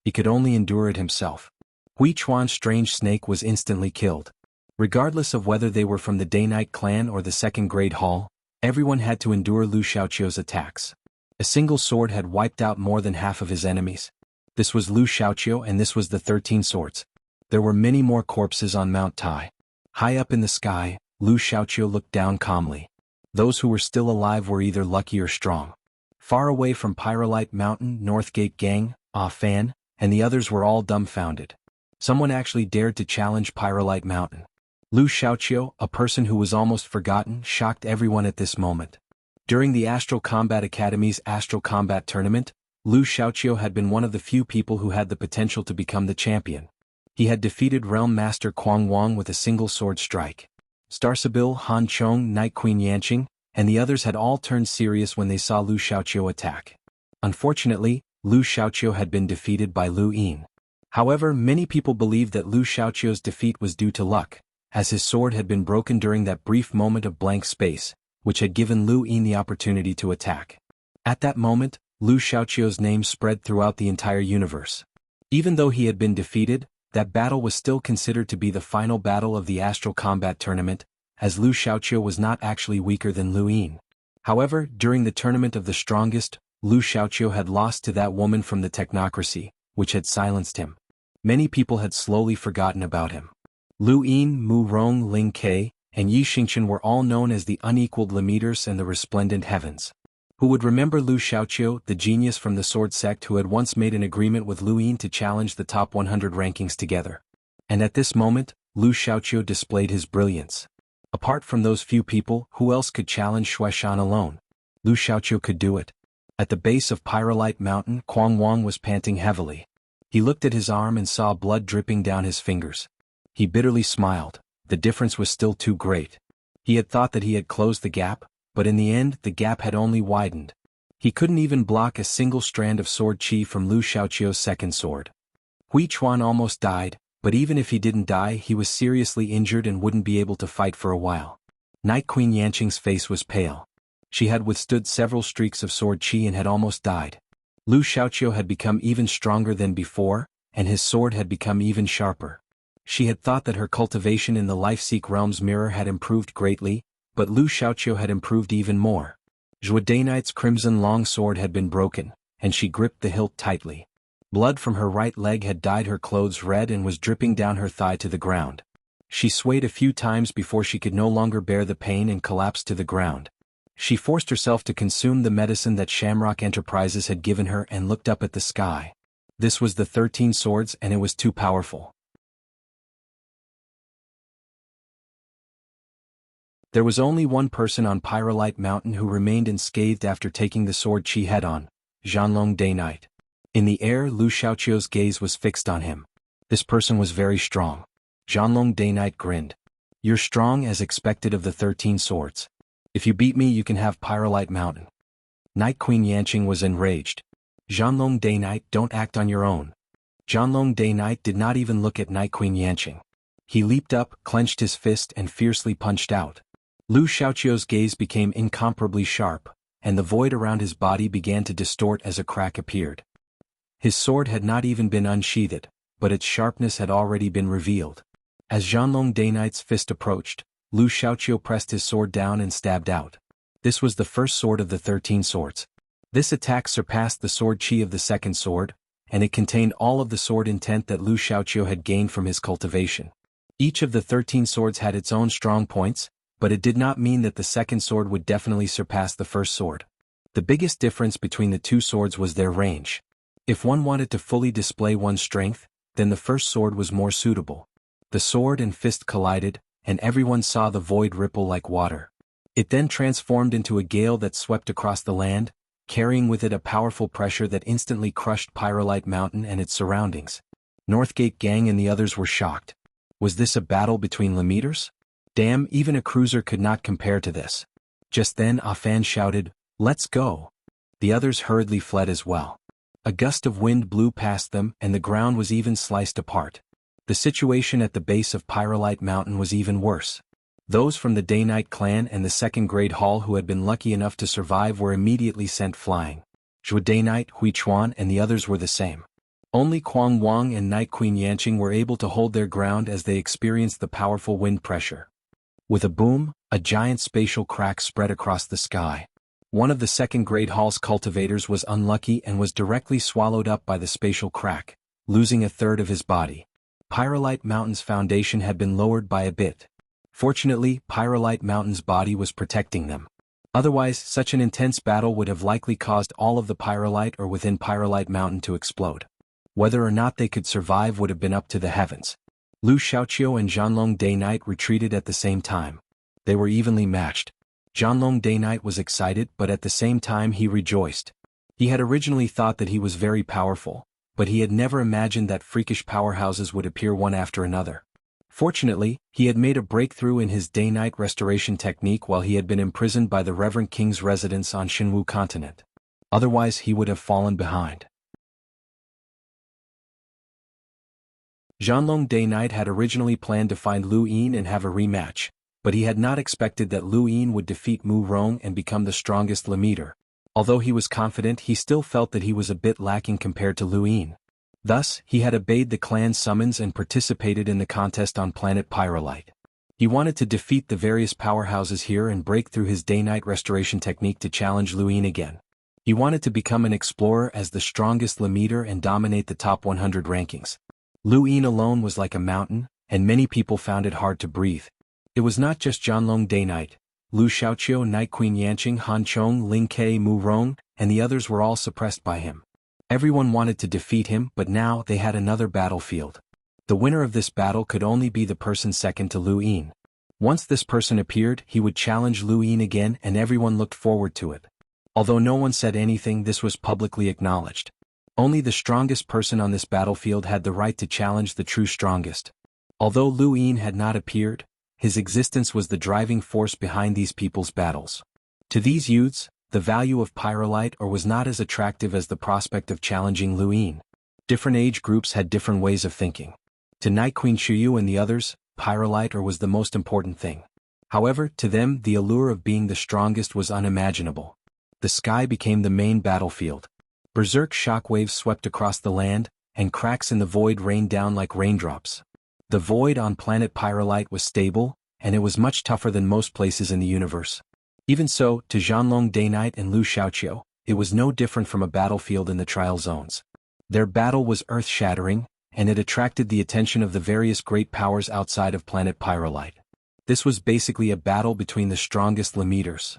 He could only endure it himself. Hui Chuan's strange snake was instantly killed. Regardless of whether they were from the Day-Night clan or the Second Grade Hall, everyone had to endure Lu Xiaoqiu's attacks. A single sword had wiped out more than half of his enemies. This was Lu Xiaoqiu and this was the 13 swords. There were many more corpses on Mount Tai. High up in the sky, Lu Xiaoqiu looked down calmly. Those who were still alive were either lucky or strong. Far away from Pyrolite Mountain, Northgate Gang, Afan, and the others were all dumbfounded. Someone actually dared to challenge Pyrolite Mountain. Lu Xiaoqiu, a person who was almost forgotten, shocked everyone at this moment. During the Astral Combat Academy's Astral Combat Tournament, Lu Xiaoqiu had been one of the few people who had the potential to become the champion. He had defeated Realm Master Quang Wang with a single sword strike. Star Sibyl, Han Chong, Night Queen Yanqing, and the others had all turned serious when they saw Lu Xiaoqiu attack. Unfortunately, Lu Xiaoqiu had been defeated by Lu Yin. However, many people believed that Lu Xiaoqiu's defeat was due to luck, as his sword had been broken during that brief moment of blank space, which had given Lu Yin the opportunity to attack. At that moment, Lu Xiaoqiu's name spread throughout the entire universe. Even though he had been defeated, that battle was still considered to be the final battle of the Astral Combat Tournament, as Lu Xiaoqiu was not actually weaker than Lu Yin. However, during the Tournament of the Strongest, Lu Xiaoqiu had lost to that woman from the technocracy, which had silenced him. Many people had slowly forgotten about him. Lu Yin, Mu Rong, Ling Ke, and Yi Xingchen were all known as the unequaled Lemeters and the resplendent heavens. Who would remember Lu Xiaoqiu, the genius from the sword sect who had once made an agreement with Lu Yin to challenge the top 100 rankings together? And at this moment, Lu Xiaoqiu displayed his brilliance. Apart from those few people, who else could challenge Shuaishan alone? Lu Xiaoqiu could do it. At the base of Pyrolite Mountain, Quang Wang was panting heavily. He looked at his arm and saw blood dripping down his fingers. He bitterly smiled. The difference was still too great. He had thought that he had closed the gap, but in the end the gap had only widened. He couldn't even block a single strand of sword chi from Lu Xiaoqiu's second sword. Hui Chuan almost died, but even if he didn't die he was seriously injured and wouldn't be able to fight for a while. Night Queen Yanqing's face was pale. She had withstood several streaks of sword chi and had almost died. Lu Xiaoqiu had become even stronger than before, and his sword had become even sharper. She had thought that her cultivation in the Life-Seek Realm's mirror had improved greatly, but Lu Xiaoqiu had improved even more. Zhou Dainite's crimson long sword had been broken, and she gripped the hilt tightly. Blood from her right leg had dyed her clothes red and was dripping down her thigh to the ground. She swayed a few times before she could no longer bear the pain and collapsed to the ground. She forced herself to consume the medicine that Shamrock Enterprises had given her and looked up at the sky. This was the 13 swords and it was too powerful. There was only one person on Pyrolite Mountain who remained unscathed after taking the sword chi head-on, Zhanlong Dainite. In the air, Lu Xiaoqiu's gaze was fixed on him. This person was very strong. Zhanlong Dainite grinned. You're strong as expected of the 13 swords. If you beat me you can have Pyrolite Mountain. Night Queen Yanqing was enraged. Zhanlong Dainite, don't act on your own. Zhanlong Dainite did not even look at Night Queen Yanqing. He leaped up, clenched his fist and fiercely punched out. Lu Xiaoqiu's gaze became incomparably sharp, and the void around his body began to distort as a crack appeared. His sword had not even been unsheathed, but its sharpness had already been revealed. As Zhanlong Dainite's fist approached, Lu Xiaoqiu pressed his sword down and stabbed out. This was the first sword of the 13 swords. This attack surpassed the sword chi of the second sword, and it contained all of the sword intent that Lu Xiaoqiu had gained from his cultivation. Each of the 13 swords had its own strong points, but it did not mean that the second sword would definitely surpass the first sword. The biggest difference between the two swords was their range. If one wanted to fully display one's strength, then the first sword was more suitable. The sword and fist collided, and everyone saw the void ripple like water. It then transformed into a gale that swept across the land, carrying with it a powerful pressure that instantly crushed Pyrolite Mountain and its surroundings. Northgate Gang and the others were shocked. Was this a battle between Lemeters? Damn, even a cruiser could not compare to this. Just then Afan shouted, "Let's go!" The others hurriedly fled as well. A gust of wind blew past them and the ground was even sliced apart. The situation at the base of Pyrolite Mountain was even worse. Those from the Dainite clan and the second grade hall who had been lucky enough to survive were immediately sent flying. Zhou Dainite, Hui Chuan and the others were the same. Only Quang Wang and Night Queen Yanqing were able to hold their ground as they experienced the powerful wind pressure. With a boom, a giant spatial crack spread across the sky. One of the second grade hall's cultivators was unlucky and was directly swallowed up by the spatial crack, losing a third of his body. Pyrolite Mountain's foundation had been lowered by a bit. Fortunately, Pyrolite Mountain's body was protecting them. Otherwise, such an intense battle would have likely caused all of the Pyrolite or within Pyrolite Mountain to explode. Whether or not they could survive would have been up to the heavens. Lu Xiaoqiu and Zhanlong Dainite retreated at the same time. They were evenly matched. Zhanlong Dainite was excited but at the same time he rejoiced. He had originally thought that he was very powerful, but he had never imagined that freakish powerhouses would appear one after another. Fortunately, he had made a breakthrough in his day-night restoration technique while he had been imprisoned by the Reverend King's residence on Shinwu continent. Otherwise he would have fallen behind. Zhanlong Day-Night had originally planned to find Lu Yin and have a rematch, but he had not expected that Lu Yin would defeat Mu Rong and become the strongest leader. Although he was confident, he still felt that he was a bit lacking compared to Lu Yin. Thus, he had obeyed the clan's summons and participated in the contest on planet Pyrolite. He wanted to defeat the various powerhouses here and break through his day-night restoration technique to challenge Lu Yin again. He wanted to become an explorer as the strongest leader and dominate the top 100 rankings. Lu Yin alone was like a mountain, and many people found it hard to breathe. It was not just Zhanlong Day-Night. Lu Xiaoqiu, Night Queen Yanqing, Han Chong, Ling Ke, Mu Rong, and the others were all suppressed by him. Everyone wanted to defeat him, but now they had another battlefield. The winner of this battle could only be the person second to Lu Yin. Once this person appeared, he would challenge Lu Yin again, and everyone looked forward to it. Although no one said anything, this was publicly acknowledged. Only the strongest person on this battlefield had the right to challenge the true strongest. Although Lu Yin had not appeared, his existence was the driving force behind these people's battles. To these youths, the value of Pyrolite ore was not as attractive as the prospect of challenging Lu Yin. Different age groups had different ways of thinking. To Night Queen Shuyu and the others, Pyrolite ore was the most important thing. However, to them the allure of being the strongest was unimaginable. The sky became the main battlefield. Berserk shockwaves swept across the land, and cracks in the void rained down like raindrops. The void on planet Pyrolite was stable, and it was much tougher than most places in the universe. Even so, to Zhanlong Day-Night and Lu Xiaoqiu, it was no different from a battlefield in the trial zones. Their battle was earth-shattering, and it attracted the attention of the various great powers outside of planet Pyrolite. This was basically a battle between the strongest leaders.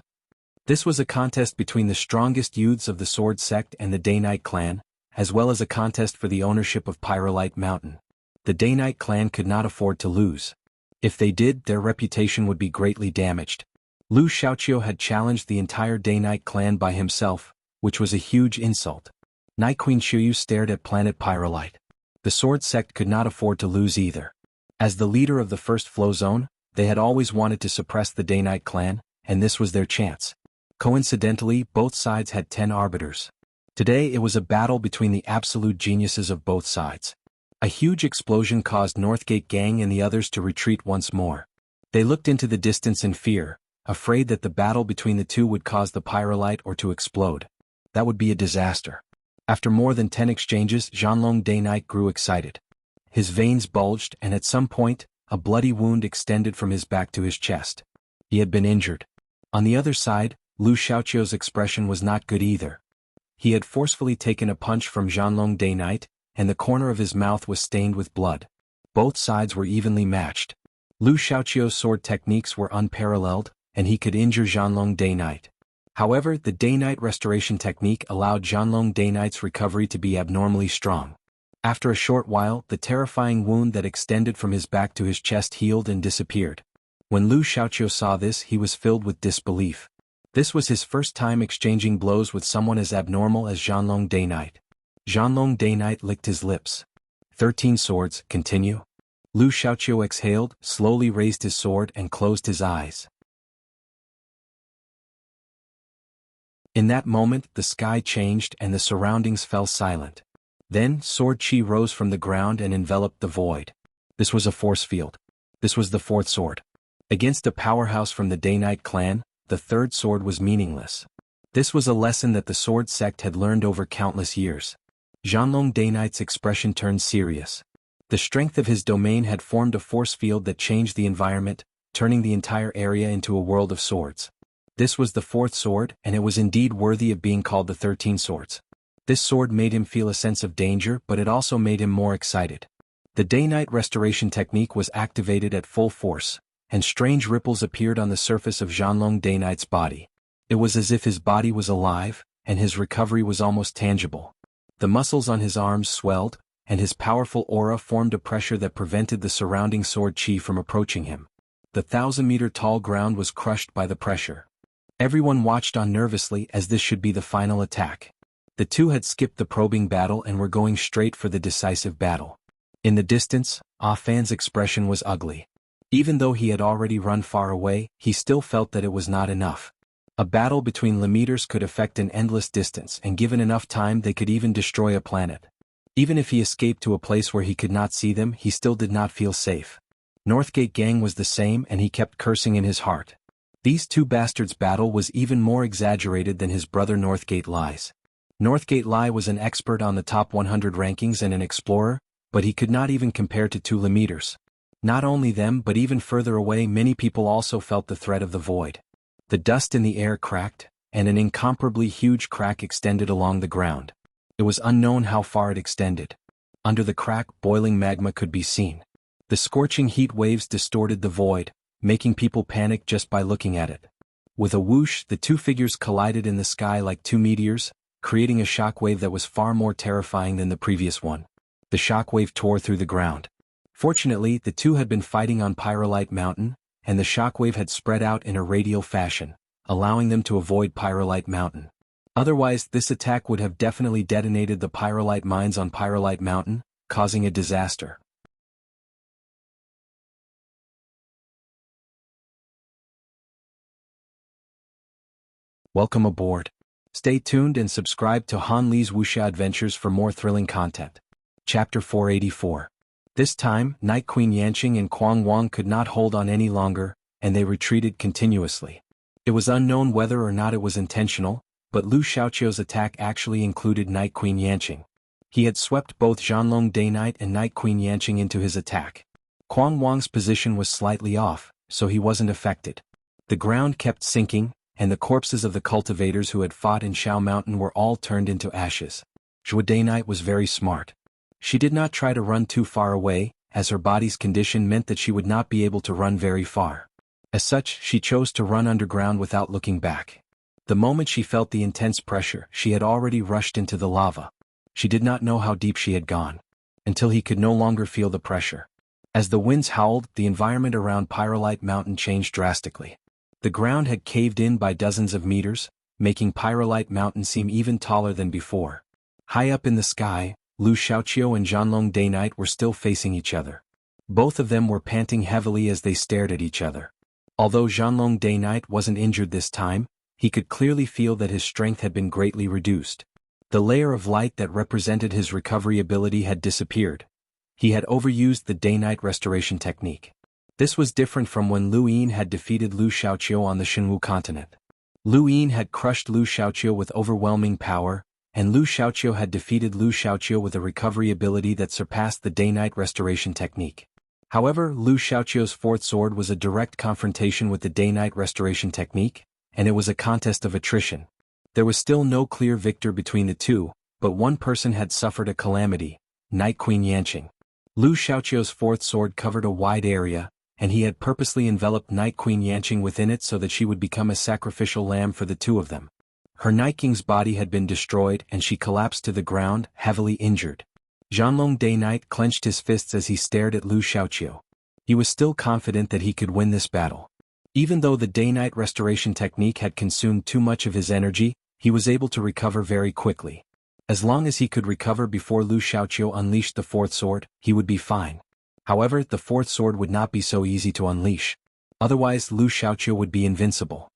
This was a contest between the strongest youths of the Sword Sect and the Day-Night clan, as well as a contest for the ownership of Pyrolite Mountain. The Day-Night clan could not afford to lose. If they did, their reputation would be greatly damaged. Lu Xiaoqiu had challenged the entire Day-Night clan by himself, which was a huge insult. Night Queen Shuyu stared at planet Pyrolite. The Sword Sect could not afford to lose either. As the leader of the first flow zone, they had always wanted to suppress the Day-Night clan, and this was their chance. Coincidentally, both sides had 10 arbiters. Today it was a battle between the absolute geniuses of both sides. A huge explosion caused Northgate Gang and the others to retreat once more. They looked into the distance in fear, afraid that the battle between the two would cause the Pyrolite ore to explode. That would be a disaster. After more than 10 exchanges, Zhanlong Day-Night grew excited. His veins bulged, and at some point, a bloody wound extended from his back to his chest. He had been injured. On the other side, Lu Xiaoqiu's expression was not good either. He had forcefully taken a punch from Zhanlong Day-Night, and the corner of his mouth was stained with blood. Both sides were evenly matched. Lu Xiaoqiu's sword techniques were unparalleled, and he could injure Zhanlong Day-Night. However, the Day-Night restoration technique allowed Zhanlong Day-Night's recovery to be abnormally strong. After a short while, the terrifying wound that extended from his back to his chest healed and disappeared. When Lu Xiaoqiu saw this, he was filled with disbelief. This was his first time exchanging blows with someone as abnormal as Zhanlong Day-Night. Zhanlong Day-Night licked his lips. 13 swords, continue. Lu Xiaoqiu exhaled, slowly raised his sword and closed his eyes. In that moment, the sky changed and the surroundings fell silent. Then, sword chi rose from the ground and enveloped the void. This was a force field. This was the fourth sword. Against a powerhouse from the Day-Night clan, the third sword was meaningless. This was a lesson that the Sword Sect had learned over countless years. Zhanlong Day-Night's expression turned serious. The strength of his domain had formed a force field that changed the environment, turning the entire area into a world of swords. This was the fourth sword, and it was indeed worthy of being called the 13 swords. This sword made him feel a sense of danger, but it also made him more excited. The Day-Night restoration technique was activated at full force, and strange ripples appeared on the surface of Zhanlong Day-Night's body. It was as if his body was alive, and his recovery was almost tangible. The muscles on his arms swelled, and his powerful aura formed a pressure that prevented the surrounding sword chi from approaching him. The 1,000-meter-tall ground was crushed by the pressure. Everyone watched on nervously as this should be the final attack. The two had skipped the probing battle and were going straight for the decisive battle. In the distance, Ah Fan's expression was ugly. Even though he had already run far away, he still felt that it was not enough. A battle between Lemeters could affect an endless distance, and given enough time they could even destroy a planet. Even if he escaped to a place where he could not see them, he still did not feel safe. Northgate Gang was the same, and he kept cursing in his heart. These two bastards' battle was even more exaggerated than his brother Northgate Lie's. Northgate Lie was an expert on the top 100 rankings and an explorer, but he could not even compare to two Lemeters. Not only them but even further away many people also felt the threat of the void. The dust in the air cracked, and an incomparably huge crack extended along the ground. It was unknown how far it extended. Under the crack, boiling magma could be seen. The scorching heat waves distorted the void, making people panic just by looking at it. With a whoosh, the two figures collided in the sky like two meteors, creating a shockwave that was far more terrifying than the previous one. The shockwave tore through the ground. Fortunately, the two had been fighting on Pyrolite Mountain, and the shockwave had spread out in a radial fashion, allowing them to avoid Pyrolite Mountain. Otherwise, this attack would have definitely detonated the pyrolite mines on Pyrolite Mountain, causing a disaster. Welcome aboard. Stay tuned and subscribe to Han Li's Wuxia Adventures for more thrilling content. Chapter 484. This time, Night Queen Yanqing and Kuang Wang could not hold on any longer, and they retreated continuously. It was unknown whether or not it was intentional, but Lu Xiaoqiu's attack actually included Night Queen Yanqing. He had swept both Zhanlong Day Night and Night Queen Yanqing into his attack. Kuang Wang's position was slightly off, so he wasn't affected. The ground kept sinking, and the corpses of the cultivators who had fought in Shao Mountain were all turned into ashes. Zhua Day Night was very smart. She did not try to run too far away, as her body's condition meant that she would not be able to run very far. As such, she chose to run underground without looking back. The moment she felt the intense pressure, she had already rushed into the lava. She did not know how deep she had gone, until he could no longer feel the pressure. As the winds howled, the environment around Pyrolite Mountain changed drastically. The ground had caved in by dozens of meters, making Pyrolite Mountain seem even taller than before. High up in the sky, Lu Xiaoqiu and Zhanlong Day Night were still facing each other. Both of them were panting heavily as they stared at each other. Although Zhanlong Day Night wasn't injured this time, he could clearly feel that his strength had been greatly reduced. The layer of light that represented his recovery ability had disappeared. He had overused the day-night restoration technique. This was different from when Lu Yin had defeated Lu Xiaoqiu on the Xinwu continent. Lu Yin had crushed Lu Xiaoqiu with overwhelming power, and Lu Xiaoqiu had defeated Lu Xiaoqiu with a recovery ability that surpassed the day-night restoration technique. However, Lu Xiaoqiu's fourth sword was a direct confrontation with the day-night restoration technique, and it was a contest of attrition. There was still no clear victor between the two, but one person had suffered a calamity, Night Queen Yanqing. Lu Xiaoqiu's fourth sword covered a wide area, and he had purposely enveloped Night Queen Yanqing within it so that she would become a sacrificial lamb for the two of them. Her Night King's body had been destroyed and she collapsed to the ground, heavily injured. Zhanlong Day Night clenched his fists as he stared at Lu Xiaoqiu. He was still confident that he could win this battle. Even though the day-night restoration technique had consumed too much of his energy, he was able to recover very quickly. As long as he could recover before Lu Xiaoqiu unleashed the fourth sword, he would be fine. However, the fourth sword would not be so easy to unleash. Otherwise, Lu Xiaoqiu would be invincible.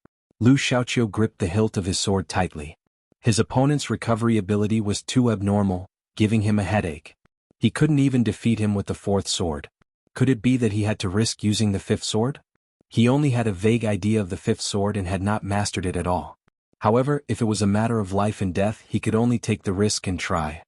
Lu Xiaoqiu gripped the hilt of his sword tightly. His opponent's recovery ability was too abnormal, giving him a headache. He couldn't even defeat him with the fourth sword. Could it be that he had to risk using the fifth sword? He only had a vague idea of the fifth sword and had not mastered it at all. However, if it was a matter of life and death, he could only take the risk and try.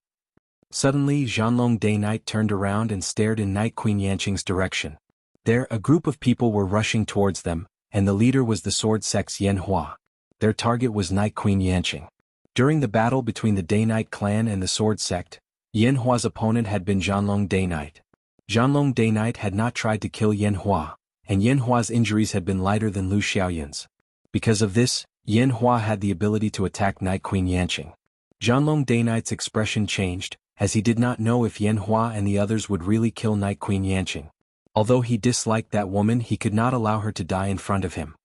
Suddenly, Zhanlong Day Night turned around and stared in Night Queen Yanqing's direction. There, a group of people were rushing towards them, and the leader was the sword sect's Yan Hua. Their target was Night Queen Yanqing. During the battle between the Day Night clan and the sword sect, Yan Hua's opponent had been Zhanlong Day Night. Zhanlong Day Night had not tried to kill Yan Hua, and Yan Hua's injuries had been lighter than Lu Xiaoyan's. Because of this, Yan Hua had the ability to attack Night Queen Yanqing. Zhanlong Day Night's expression changed, as he did not know if Yan Hua and the others would really kill Night Queen Yanqing. Although he disliked that woman, he could not allow her to die in front of him.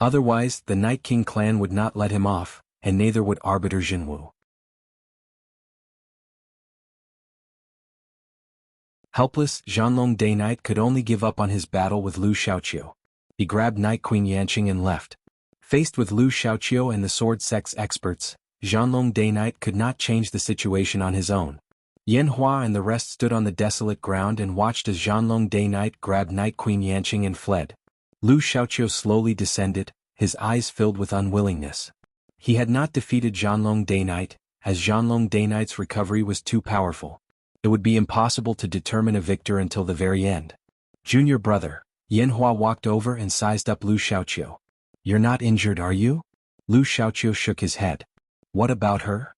Otherwise, the Night King clan would not let him off, and neither would Arbiter Jinwu. Helpless, Zhanlong Day Knight could only give up on his battle with Lu Xiaoqiu. He grabbed Night Queen Yanqing and left. Faced with Lu Xiaoqiu and the sword sect's experts, Zhanlong Day Knight could not change the situation on his own. Yan Hua and the rest stood on the desolate ground and watched as Zhanlong Day Knight grabbed Night Queen Yanqing and fled. Lu Xiaoqiu slowly descended, his eyes filled with unwillingness. He had not defeated Zhanlong Day Knight, as Zhanlong Day Knight's recovery was too powerful. It would be impossible to determine a victor until the very end. Junior brother, Yan Hua walked over and sized up Lu Xiaoqiu. You're not injured, are you? Lu Xiaoqiu shook his head. What about her?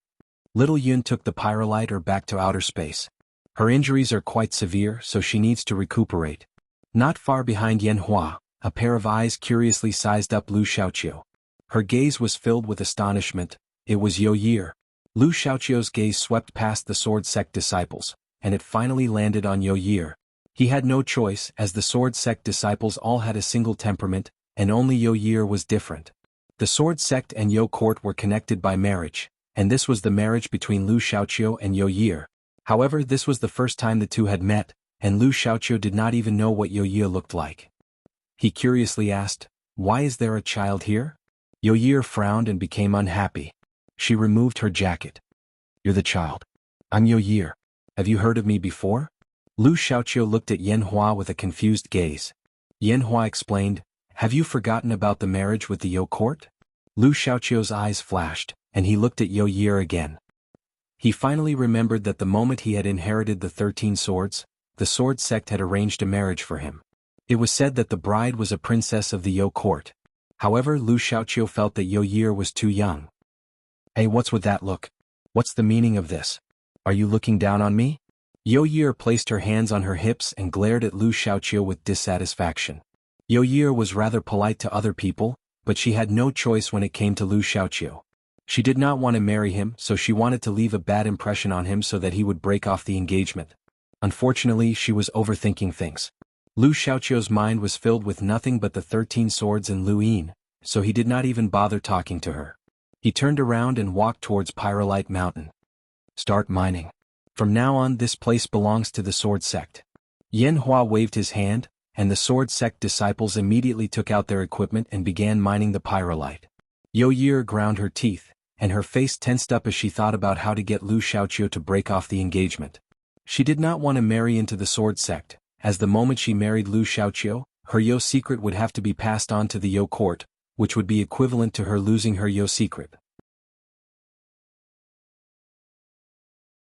Little Yun took the pyrolite back to outer space. Her injuries are quite severe, so she needs to recuperate. Not far behind Yan Hua, a pair of eyes curiously sized up Lu Xiaoqiu. Her gaze was filled with astonishment. It was Yo Year. Lu Xiaoqiu's gaze swept past the sword sect disciples, and it finally landed on Yo Year. He had no choice, as the sword sect disciples all had a single temperament, and only Yo Year was different. The sword sect and Yo court were connected by marriage, and this was the marriage between Lu Xiaoqiu and Yo Year. However, this was the first time the two had met, and Lu Xiaoqiu did not even know what Yo Year looked like. He curiously asked, "Why is there a child here?" Yo Year frowned and became unhappy. She removed her jacket. "You're the child. I'm Yo Year. Have you heard of me before?" Lu Xiaoqiu looked at Yan Hua with a confused gaze. Yan Hua explained, "Have you forgotten about the marriage with the Yo court?" Lu Xiaoqiu's eyes flashed, and he looked at Yo Year again. He finally remembered that the moment he had inherited the 13 swords, the sword sect had arranged a marriage for him. It was said that the bride was a princess of the Yo court. However, Lu Xiaoqiu felt that Yo Year was too young. "Hey, what's with that look? What's the meaning of this? Are you looking down on me?" Yo Year placed her hands on her hips and glared at Lu Xiaoqiu with dissatisfaction. Yo Year was rather polite to other people, but she had no choice when it came to Lu Xiaoqiu. She did not want to marry him, so she wanted to leave a bad impression on him so that he would break off the engagement. Unfortunately, she was overthinking things. Lu Xiaoqiu's mind was filled with nothing but the 13 swords and Lu Yin, so he did not even bother talking to her. He turned around and walked towards Pyrolite Mountain. "Start mining. From now on, this place belongs to the sword sect." Yan Hua waved his hand, and the sword sect disciples immediately took out their equipment and began mining the pyrolite. Yo Year ground her teeth, and her face tensed up as she thought about how to get Lu Xiaoqiu to break off the engagement. She did not want to marry into the sword sect, as the moment she married Lu Xiaoqiu, her Yo secret would have to be passed on to the Yo court, which would be equivalent to her losing her Yo secret.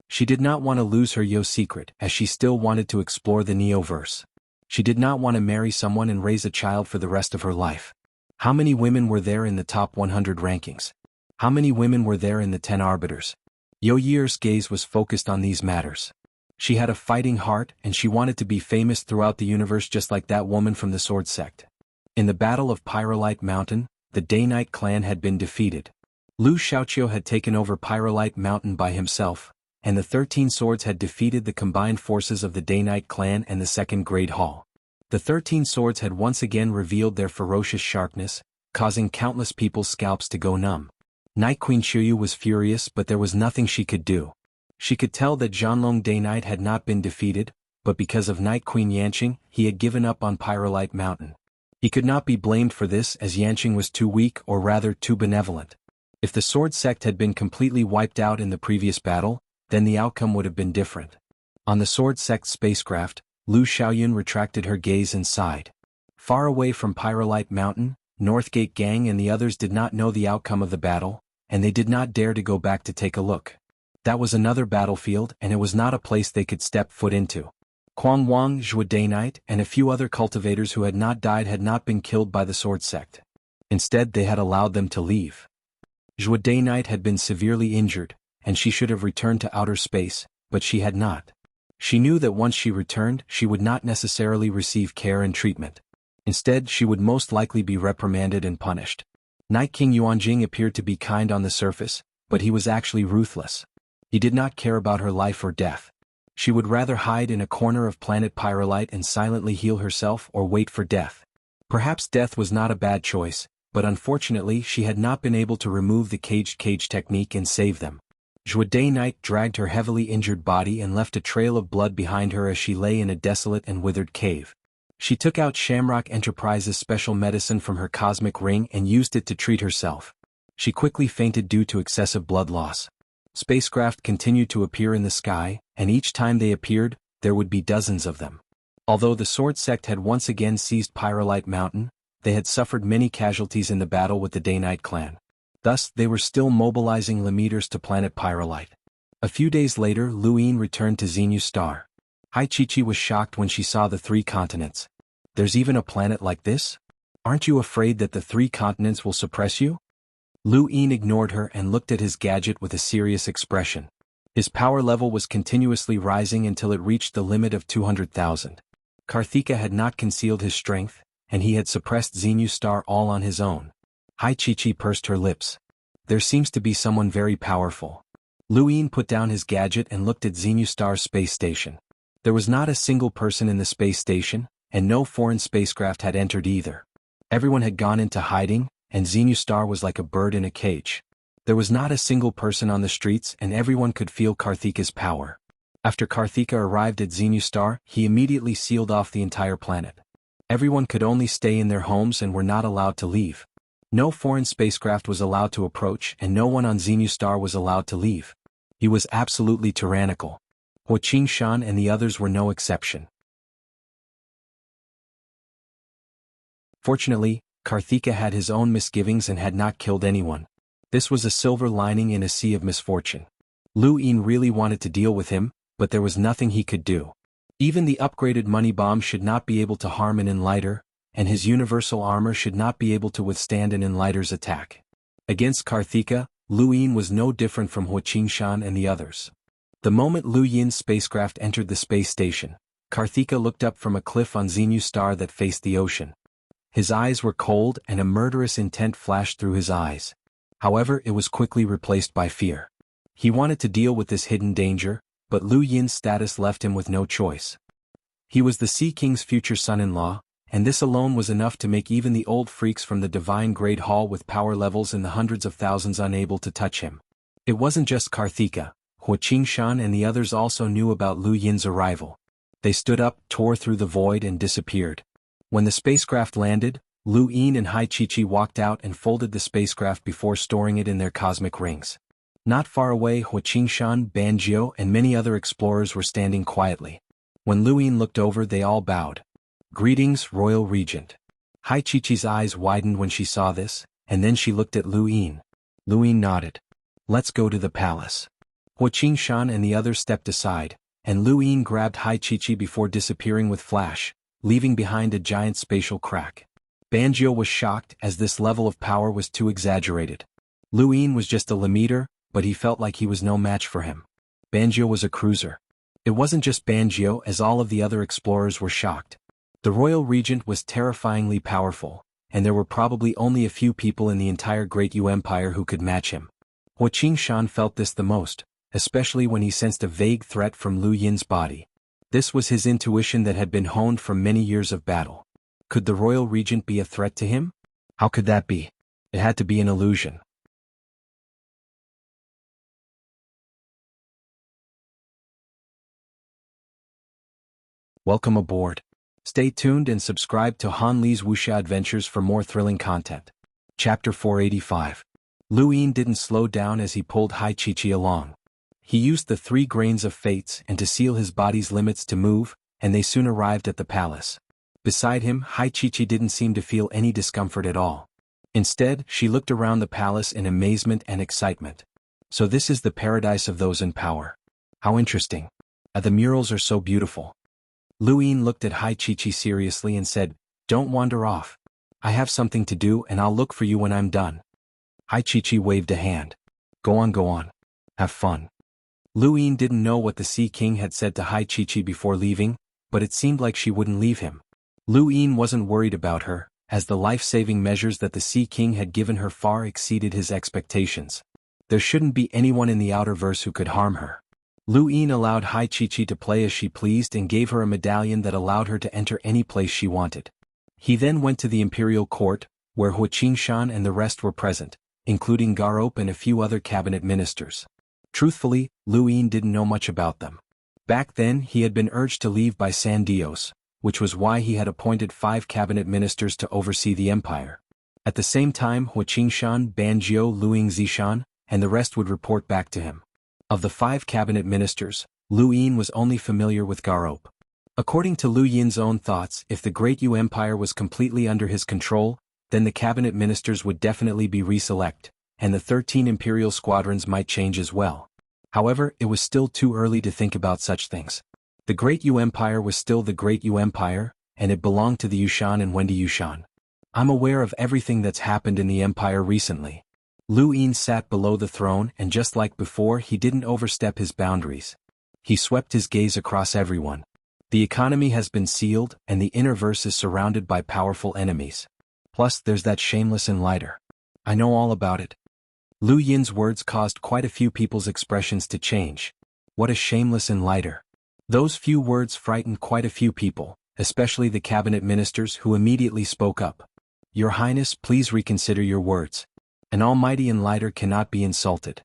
She did not want to lose her Yo secret, as she still wanted to explore the Neoverse. She did not want to marry someone and raise a child for the rest of her life. How many women were there in the top 100 rankings? How many women were there in the 10 arbiters? Yo Year's gaze was focused on these matters. She had a fighting heart, and she wanted to be famous throughout the universe just like that woman from the sword sect. In the Battle of Pyrolite Mountain, the Day-Night clan had been defeated. Lu Xiaoqiu had taken over Pyrolite Mountain by himself, and the 13 swords had defeated the combined forces of the Day-Night clan and the Second Great Hall. The 13 swords had once again revealed their ferocious sharpness, causing countless people's scalps to go numb. Night Queen Qiuyu was furious, but there was nothing she could do. She could tell that Zhanlong Day Knight had not been defeated, but because of Night Queen Yanqing, he had given up on Pyrolite Mountain. He could not be blamed for this, as Yanqing was too weak, or rather too benevolent. If the sword sect had been completely wiped out in the previous battle, then the outcome would have been different. On the sword sect spacecraft, Lu Xiaoyun retracted her gaze and sighed. Far away from Pyrolite Mountain, Northgate Gang and the others did not know the outcome of the battle, and they did not dare to go back to take a look. That was another battlefield, and it was not a place they could step foot into. Quang Wang, Zhua Day Knight, and a few other cultivators who had not died had not been killed by the sword sect. Instead, they had allowed them to leave. Zhua Day Knight had been severely injured, and she should have returned to outer space, but she had not. She knew that once she returned, she would not necessarily receive care and treatment. Instead, she would most likely be reprimanded and punished. Night King Yuanjing appeared to be kind on the surface, but he was actually ruthless. He did not care about her life or death. She would rather hide in a corner of planet Pyrolite and silently heal herself or wait for death. Perhaps death was not a bad choice, but unfortunately she had not been able to remove the cage technique and save them. Zhua Day Night dragged her heavily injured body and left a trail of blood behind her as she lay in a desolate and withered cave. She took out Shamrock Enterprises' special medicine from her cosmic ring and used it to treat herself. She quickly fainted due to excessive blood loss. Spacecraft continued to appear in the sky, and each time they appeared, there would be dozens of them. Although the Sword Sect had once again seized Pyrolite Mountain, they had suffered many casualties in the battle with the Day-Night clan. Thus, they were still mobilizing Lemeters to planet Pyrolite. A few days later, Luine returned to Xenu Star. Hai Chi was shocked when she saw the 3 continents. There's even a planet like this? Aren't you afraid that the 3 continents will suppress you? Luine ignored her and looked at his gadget with a serious expression. His power level was continuously rising until it reached the limit of 200,000. Karthika had not concealed his strength, and he had suppressed Xenu Star all on his own. Hai Chi pursed her lips. There seems to be someone very powerful. Luine put down his gadget and looked at Xenu Star's space station. There was not a single person in the space station, and no foreign spacecraft had entered either. Everyone had gone into hiding, and Xenu Star was like a bird in a cage. There was not a single person on the streets, and everyone could feel Karthika's power. After Karthika arrived at Xenu Star, he immediately sealed off the entire planet. Everyone could only stay in their homes and were not allowed to leave. No foreign spacecraft was allowed to approach, and no one on Xenu Star was allowed to leave. He was absolutely tyrannical. Hua Qingshan and the others were no exception. Fortunately, Karthika had his own misgivings and had not killed anyone. This was a silver lining in a sea of misfortune. Luine really wanted to deal with him, but there was nothing he could do. Even the upgraded money bomb should not be able to harm an Enlighter, and his universal armor should not be able to withstand an Enlighter's attack. Against Karthika, Luine was no different from Hua Qingshan and the others. The moment Lu Yin's spacecraft entered the space station, Karthika looked up from a cliff on Xenu Star that faced the ocean. His eyes were cold and a murderous intent flashed through his eyes. However, it was quickly replaced by fear. He wanted to deal with this hidden danger, but Lu Yin's status left him with no choice. He was the Sea King's future son-in-law, and this alone was enough to make even the old freaks from the Divine Grade Hall with power levels in the hundreds of thousands unable to touch him. It wasn't just Karthika. Hua Qingshan and the others also knew about Lu Yin's arrival. They stood up, tore through the void and disappeared. When the spacecraft landed, Lu Yin and Hai Chi walked out and folded the spacecraft before storing it in their cosmic rings. Not far away, Hua Qingshan, Banjiu and many other explorers were standing quietly. When Lu Yin looked over, they all bowed. "Greetings, Royal Regent." Hai Chi's eyes widened when she saw this, and then she looked at Lu Yin. Lu Yin nodded. "Let's go to the palace." Hua Qingshan and the others stepped aside, and Lu Yin grabbed Hai Chi before disappearing with flash, leaving behind a giant spatial crack. Banjiu was shocked as this level of power was too exaggerated. Lu Yin was just a Lemeter, but he felt like he was no match for him. Banjiu was a cruiser. It wasn't just Banjiu, as all of the other explorers were shocked. The Royal Regent was terrifyingly powerful, and there were probably only a few people in the entire Great Yu Empire who could match him. Hua Qingshan felt this the most, especially when he sensed a vague threat from Lu Yin's body. This was his intuition that had been honed from many years of battle. Could the Royal Regent be a threat to him? How could that be? It had to be an illusion. Welcome aboard. Stay tuned and subscribe to Han Li's Wuxia Adventures for more thrilling content. Chapter 485. Lu Yin didn't slow down as he pulled Hai Chi along. He used the 3 grains of fates and to seal his body's limits to move, and they soon arrived at the palace. Beside him, Hai Chi didn't seem to feel any discomfort at all. Instead, she looked around the palace in amazement and excitement. So this is the paradise of those in power. How interesting. The murals are so beautiful. Lu Yin looked at Hai Chi seriously and said, "Don't wander off. I have something to do and I'll look for you when I'm done." Hai Chi waved a hand. Go on. Have fun." Lu Yin didn't know what the Sea King had said to Hai Chi before leaving, but it seemed like she wouldn't leave him. Lu Yin wasn't worried about her, as the life-saving measures that the Sea King had given her far exceeded his expectations. There shouldn't be anyone in the outerverse who could harm her. Lu Yin allowed Hai Chi to play as she pleased and gave her a medallion that allowed her to enter any place she wanted. He then went to the imperial court, where Hua Qingshan and the rest were present, including Garop and a few other cabinet ministers. Truthfully, Lu Yin didn't know much about them. Back then he had been urged to leave by San Dios, which was why he had appointed 5 cabinet ministers to oversee the empire. At the same time Hua Qingshan, Banjiu, Luing Zishan, and the rest would report back to him. Of the 5 cabinet ministers, Lu Yin was only familiar with Garop. According to Lu Yin's own thoughts, if the Great Yu Empire was completely under his control, then the cabinet ministers would definitely be reselect, and the 13 imperial squadrons might change as well. However, it was still too early to think about such things. The Great Yu Empire was still the Great Yu Empire, and it belonged to the Yushan and Wendy Yushan. I'm aware of everything that's happened in the empire recently. Lu Yin sat below the throne and just like before he didn't overstep his boundaries. He swept his gaze across everyone. The economy has been sealed and the innerverse is surrounded by powerful enemies. Plus there's that shameless enlighter. I know all about it. Lu Yin's words caused quite a few people's expressions to change. What a shameless enlighter. Those few words frightened quite a few people, especially the cabinet ministers who immediately spoke up. Your Highness, please reconsider your words. An almighty enlighter cannot be insulted.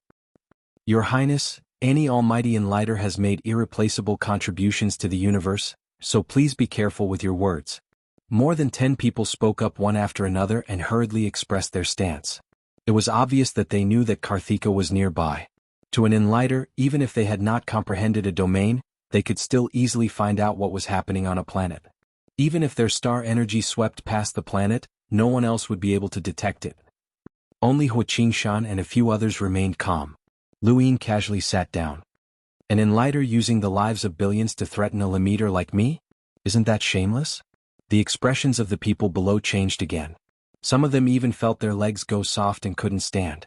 Your Highness, any almighty enlighter has made irreplaceable contributions to the universe, so please be careful with your words. More than 10 people spoke up one after another and hurriedly expressed their stance. It was obvious that they knew that Karthika was nearby. To an enlighter, even if they had not comprehended a domain, they could still easily find out what was happening on a planet. Even if their star energy swept past the planet, no one else would be able to detect it. Only Hua Qingshan and a few others remained calm. Lu Yin casually sat down. An enlighter using the lives of billions to threaten a lemeter like me? Isn't that shameless? The expressions of the people below changed again. Some of them even felt their legs go soft and couldn't stand.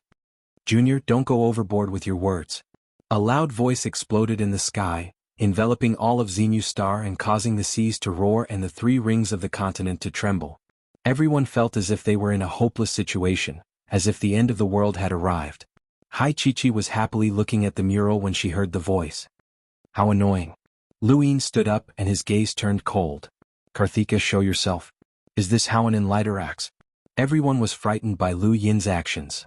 Junior, don't go overboard with your words. A loud voice exploded in the sky, enveloping all of Xenu Star and causing the seas to roar and the 3 rings of the continent to tremble. Everyone felt as if they were in a hopeless situation, as if the end of the world had arrived. Hai Chi-Chi was happily looking at the mural when she heard the voice. How annoying. Lu Yin stood up and his gaze turned cold. Karthika, show yourself. Is this how an enlighter acts? Everyone was frightened by Lu Yin's actions.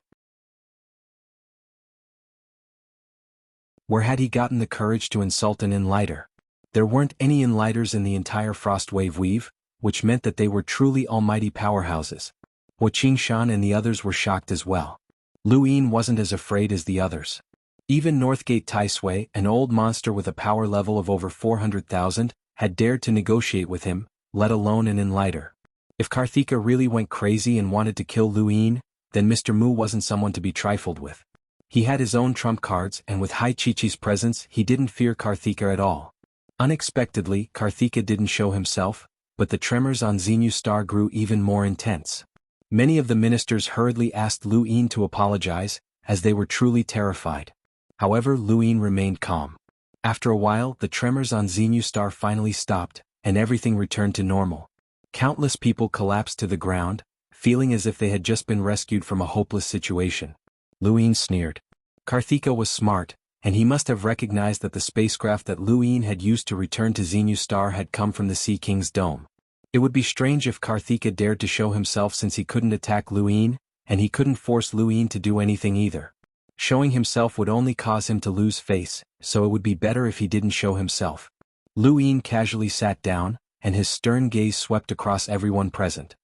Where had he gotten the courage to insult an enlighter? There weren't any enlighters in the entire Frostwave Weave, which meant that they were truly almighty powerhouses. Hua Qingshan and the others were shocked as well. Lu Yin wasn't as afraid as the others. Even Northgate Taisui, an old monster with a power level of over 400,000, had dared to negotiate with him, let alone an enlighter. If Karthika really went crazy and wanted to kill Lu Yin, then Mr. Mu wasn't someone to be trifled with. He had his own trump cards and with Hai Chi-Chi's presence he didn't fear Karthika at all. Unexpectedly, Karthika didn't show himself, but the tremors on Xenu Star grew even more intense. Many of the ministers hurriedly asked Lu Yin to apologize, as they were truly terrified. However, Lu Yin remained calm. After a while, the tremors on Xenu Star finally stopped, and everything returned to normal. Countless people collapsed to the ground, feeling as if they had just been rescued from a hopeless situation. Lu Yin sneered. Karthika was smart, and he must have recognized that the spacecraft that Lu Yin had used to return to Xenu Star had come from the Sea King's dome. It would be strange if Karthika dared to show himself since he couldn't attack Lu Yin, and he couldn't force Lu Yin to do anything either. Showing himself would only cause him to lose face, so it would be better if he didn't show himself. Lu Yin casually sat down, and his stern gaze swept across everyone present.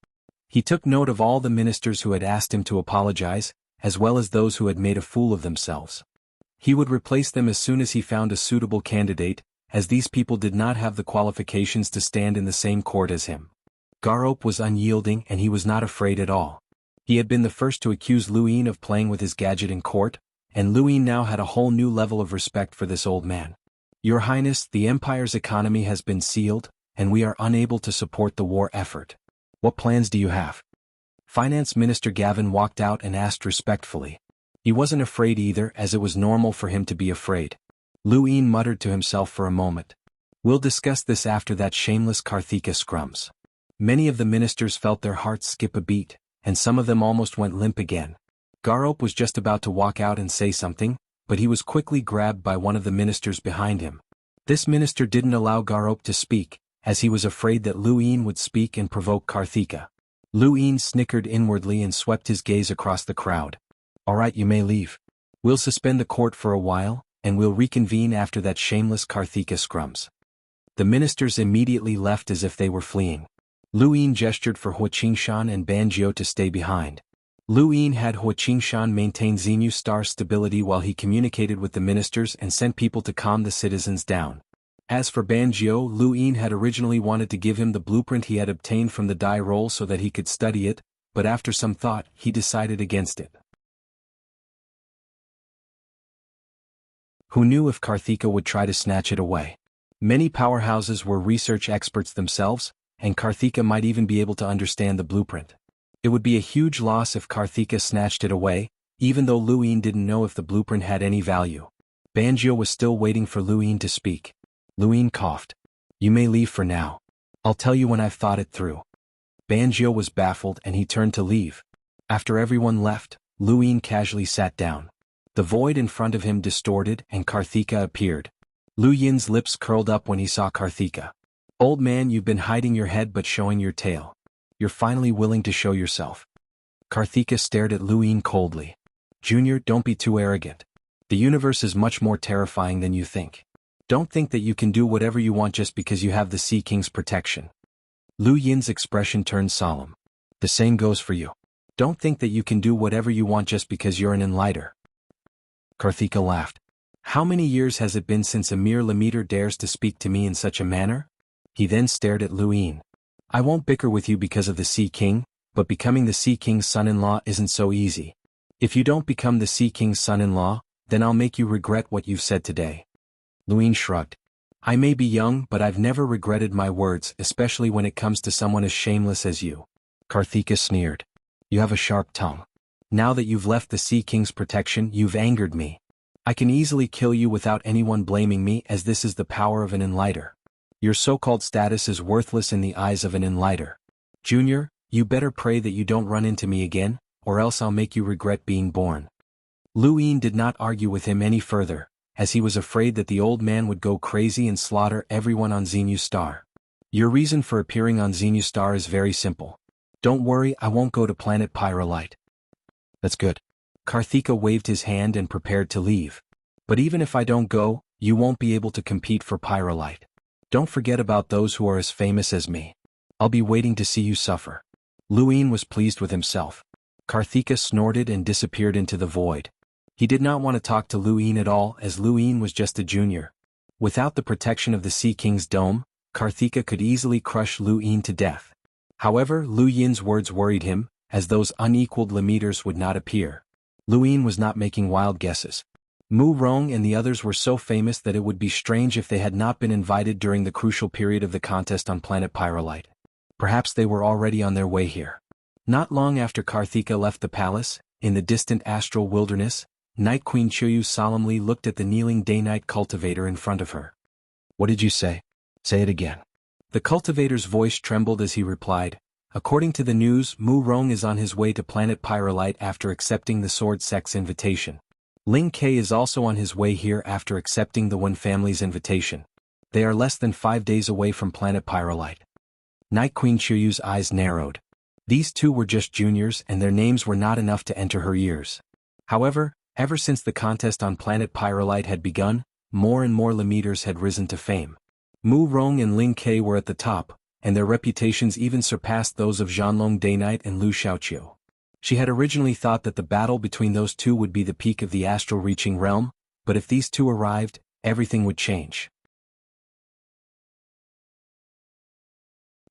He took note of all the ministers who had asked him to apologize, as well as those who had made a fool of themselves. He would replace them as soon as he found a suitable candidate, as these people did not have the qualifications to stand in the same court as him. Garop was unyielding and he was not afraid at all. He had been the first to accuse Lu Yin of playing with his gadget in court, and Lu Yin now had a whole new level of respect for this old man. Your Highness, the Empire's economy has been sealed, and we are unable to support the war effort. What plans do you have? Finance Minister Gavin walked out and asked respectfully. He wasn't afraid either, as it was normal for him to be afraid. Lu Yin muttered to himself for a moment. We'll discuss this after that shameless Karthika scrums. Many of the ministers felt their hearts skip a beat, and some of them almost went limp again. Garop was just about to walk out and say something, but he was quickly grabbed by one of the ministers behind him. This minister didn't allow Garop to speak, as he was afraid that Lu Yin would speak and provoke Karthika. Lu Yin snickered inwardly and swept his gaze across the crowd. All right, you may leave. We'll suspend the court for a while, and we'll reconvene after that shameless Karthika scrums." The ministers immediately left as if they were fleeing. Lu Yin gestured for Hua Qingshan and Ban Jiao to stay behind. Lu Yin had Hua Qingshan maintain Xenu Star's stability while he communicated with the ministers and sent people to calm the citizens down. As for Ban Jiao, Lu Yin had originally wanted to give him the blueprint he had obtained from the die roll so that he could study it, but after some thought, he decided against it. Who knew if Karthika would try to snatch it away? Many powerhouses were research experts themselves, and Karthika might even be able to understand the blueprint. It would be a huge loss if Karthika snatched it away, even though Lu Yin didn't know if the blueprint had any value. Ban Jiao was still waiting for Lu Yin to speak. Lu Yin coughed. "You may leave for now. I'll tell you when I've thought it through." Ban Jiao was baffled and he turned to leave. After everyone left, Lu Yin casually sat down. The void in front of him distorted and Karthika appeared. Lu Yin's lips curled up when he saw Karthika. "Old man, you've been hiding your head but showing your tail. You're finally willing to show yourself." Karthika stared at Lu Yin coldly. "Junior, don't be too arrogant. The universe is much more terrifying than you think. Don't think that you can do whatever you want just because you have the Sea King's protection." Lu Yin's expression turned solemn. "The same goes for you. Don't think that you can do whatever you want just because you're an enlighter." Karthika laughed. "How many years has it been since a mere Lemeter dares to speak to me in such a manner?" He then stared at Lu Yin. "I won't bicker with you because of the Sea King, but becoming the Sea King's son-in-law isn't so easy. If you don't become the Sea King's son-in-law, then I'll make you regret what you've said today." Lu Yin shrugged. "I may be young but I've never regretted my words, especially when it comes to someone as shameless as you." Karthika sneered. "You have a sharp tongue. Now that you've left the Sea King's protection, you've angered me. I can easily kill you without anyone blaming me, as this is the power of an enlighter. Your so-called status is worthless in the eyes of an enlighter. Junior, you better pray that you don't run into me again, or else I'll make you regret being born." Lu Yin did not argue with him any further, as he was afraid that the old man would go crazy and slaughter everyone on Xenu Star. "Your reason for appearing on Xenu Star is very simple. Don't worry, I won't go to planet Pyrolite." "That's good." Karthika waved his hand and prepared to leave. "But even if I don't go, you won't be able to compete for Pyrolite. Don't forget about those who are as famous as me. I'll be waiting to see you suffer." Lu Yin was pleased with himself. Karthika snorted and disappeared into the void. He did not want to talk to Lu Yin at all, as Lu Yin was just a junior. Without the protection of the Sea King's dome, Karthika could easily crush Lu Yin to death. However, Lu Yin's words worried him, as those unequaled Lemeters would not appear. Lu Yin was not making wild guesses. Mu Rong and the others were so famous that it would be strange if they had not been invited during the crucial period of the contest on planet Pyrolite. Perhaps they were already on their way here. Not long after Karthika left the palace, in the distant astral wilderness, Night Queen Chuyu solemnly looked at the kneeling day-night cultivator in front of her. "What did you say? Say it again." The cultivator's voice trembled as he replied, "According to the news, Mu Rong is on his way to planet Pyrolite after accepting the Sword Sect's invitation. Ling Ke is also on his way here after accepting the Wen family's invitation. They are less than 5 days away from planet Pyrolite." Night Queen Chuyu's eyes narrowed. These two were just juniors and their names were not enough to enter her ears. However, ever since the contest on planet Pyrolite had begun, more and more Lemeters had risen to fame. Mu Rong and Ling Ke were at the top, and their reputations even surpassed those of Zhanlong Dayknight and Lu Xiaoqiu. She had originally thought that the battle between those two would be the peak of the astral reaching realm, but if these two arrived, everything would change.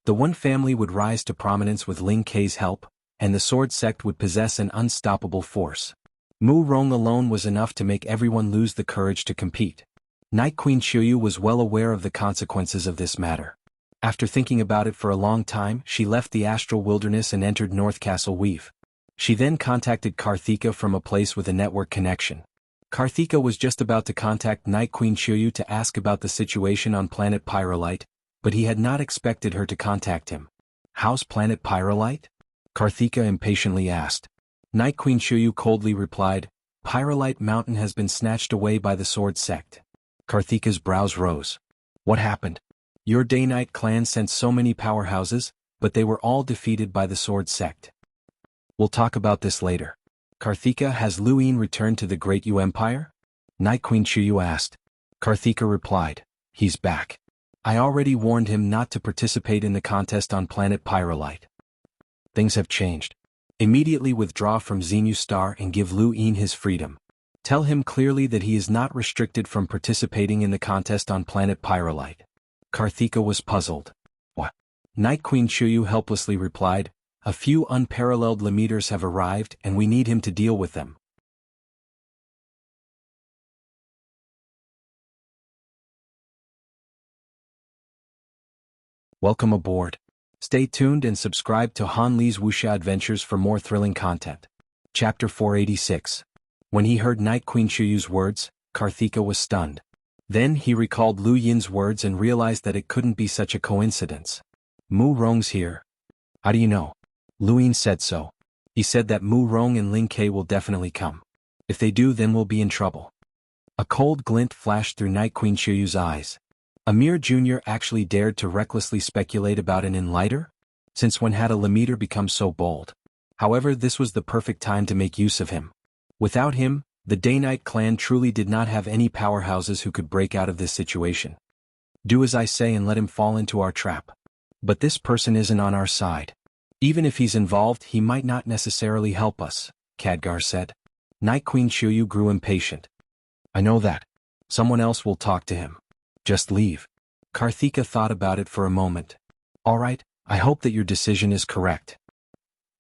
The One family would rise to prominence with Ling Ke's help, and the Sword Sect would possess an unstoppable force. Mu Rong alone was enough to make everyone lose the courage to compete. Night Queen Chuyu was well aware of the consequences of this matter. After thinking about it for a long time, she left the astral wilderness and entered North Castle Weave. She then contacted Karthika from a place with a network connection. Karthika was just about to contact Night Queen Chuyu to ask about the situation on planet Pyrolite, but he had not expected her to contact him. "How's planet Pyrolite?" Karthika impatiently asked. Night Queen Chuyu coldly replied, "Pyrolite Mountain has been snatched away by the Sword Sect." Karthika's brows rose. "What happened? Your Day-Night clan sent so many powerhouses, but they were all defeated by the Sword Sect." "We'll talk about this later." Karthika, has Lu Yin returned to the Great Yu Empire? Night Queen Chuyu asked. Karthika replied, he's back. I already warned him not to participate in the contest on planet Pyrolite. Things have changed. Immediately withdraw from Xenu Star and give Lu Yin his freedom. Tell him clearly that he is not restricted from participating in the contest on planet Pyrolite. Karthika was puzzled. What? Night Queen Chuyu helplessly replied, a few unparalleled limiters have arrived and we need him to deal with them. Welcome aboard. Stay tuned and subscribe to Han Li's Wuxia Adventures for more thrilling content. Chapter 486. When he heard Night Queen Chuyu's words, Karthika was stunned. Then he recalled Lu Yin's words and realized that it couldn't be such a coincidence. Mu Rong's here. How do you know? Lu Yin said so. He said that Mu Rong and Ling Ke will definitely come. If they do, then we'll be in trouble. A cold glint flashed through Night Queen Chuyu's eyes. Amir Jr. actually dared to recklessly speculate about an enlighter? Since when had a limiter become so bold? However, this was the perfect time to make use of him. Without him, the Day-Night clan truly did not have any powerhouses who could break out of this situation. Do as I say and let him fall into our trap. But this person isn't on our side. Even if he's involved, he might not necessarily help us, Khadgar said. Night Queen Chuyu grew impatient. I know that. Someone else will talk to him. Just leave. Karthika thought about it for a moment. All right, I hope that your decision is correct.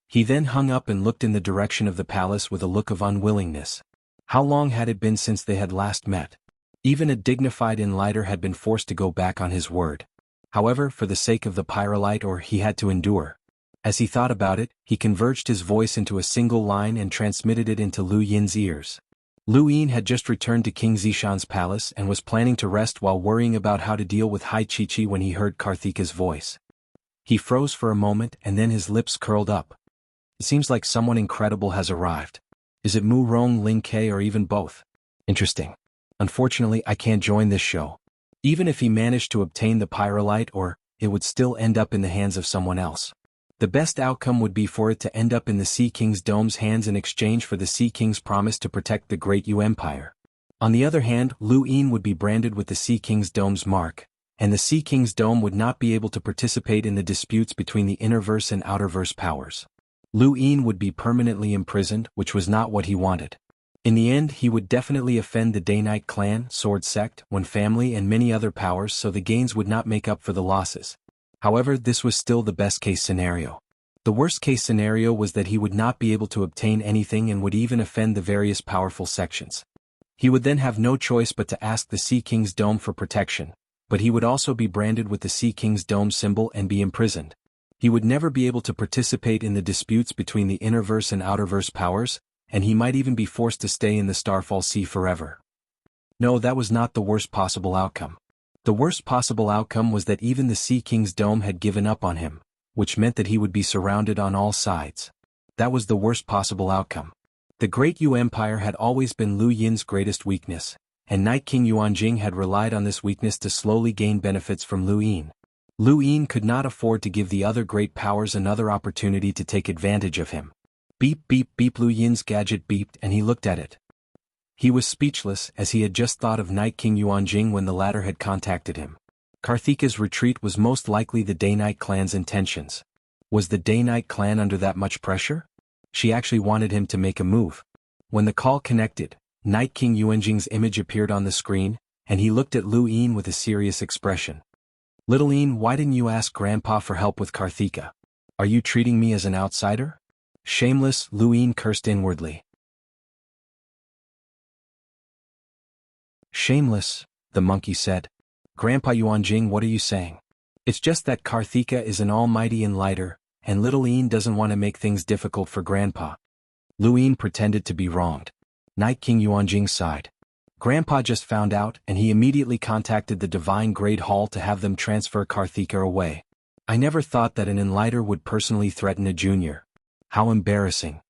He then hung up and looked in the direction of the palace with a look of unwillingness. How long had it been since they had last met? Even a dignified enlighter had been forced to go back on his word. However, for the sake of the Pyrolite, he had to endure. As he thought about it, he converged his voice into a single line and transmitted it into Lu Yin's ears. Lu Yin had just returned to King Zishan's palace and was planning to rest while worrying about how to deal with Hai Chi-Chi when he heard Karthika's voice. He froze for a moment and then his lips curled up. It seems like someone incredible has arrived. Is it Mu Rong, Ling Ke, or even both? Interesting. Unfortunately, I can't join this show. Even if he managed to obtain the Pyrolite, it would still end up in the hands of someone else. The best outcome would be for it to end up in the Sea King's Dome's hands in exchange for the Sea King's promise to protect the Great Yu Empire. On the other hand, Lu Yin would be branded with the Sea King's Dome's mark, and the Sea King's Dome would not be able to participate in the disputes between the Innerverse and Outerverse powers. Lu Yin would be permanently imprisoned, which was not what he wanted. In the end, he would definitely offend the Day-Night clan, Sword Sect, One Family and many other powers, so the gains would not make up for the losses. However, this was still the best-case scenario. The worst-case scenario was that he would not be able to obtain anything and would even offend the various powerful sections. He would then have no choice but to ask the Sea King's Dome for protection, but he would also be branded with the Sea King's Dome symbol and be imprisoned. He would never be able to participate in the disputes between the Innerverse and Outerverse powers, and he might even be forced to stay in the Starfall Sea forever. No, that was not the worst possible outcome. The worst possible outcome was that even the Sea King's Dome had given up on him, which meant that he would be surrounded on all sides. That was the worst possible outcome. The Great Yu Empire had always been Lu Yin's greatest weakness, and Night King Yuanjing had relied on this weakness to slowly gain benefits from Lu Yin. Lu Yin could not afford to give the other great powers another opportunity to take advantage of him. Beep beep beep. Lu Yin's gadget beeped and he looked at it. He was speechless as he had just thought of Night King Yuanjing when the latter had contacted him. Karthika's retreat was most likely the Day-Night clan's intentions. Was the Day-Night clan under that much pressure? She actually wanted him to make a move. When the call connected, Night King Yuanjing's image appeared on the screen, and he looked at Lu Yin with a serious expression. Little Yin, why didn't you ask Grandpa for help with Karthika? Are you treating me as an outsider? Shameless, Lu Yin cursed inwardly. Shameless, the monkey said. Grandpa Yuanjing, what are you saying? It's just that Karthika is an almighty enlighter, and little Yin doesn't want to make things difficult for Grandpa. Lu Yin pretended to be wronged. Night King Yuanjing sighed. Grandpa just found out and he immediately contacted the Divine Great Hall to have them transfer Karthika away. I never thought that an enlighter would personally threaten a junior. How embarrassing.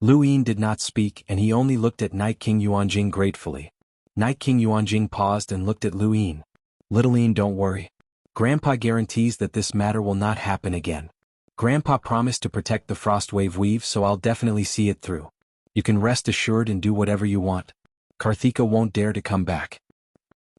Lu Yin did not speak and he only looked at Night King Yuanjing gratefully. Night King Yuanjing paused and looked at Lu Yin. Little Yin, don't worry. Grandpa guarantees that this matter will not happen again. Grandpa promised to protect the Frostwave Weave, so I'll definitely see it through. You can rest assured and do whatever you want. Karthika won't dare to come back.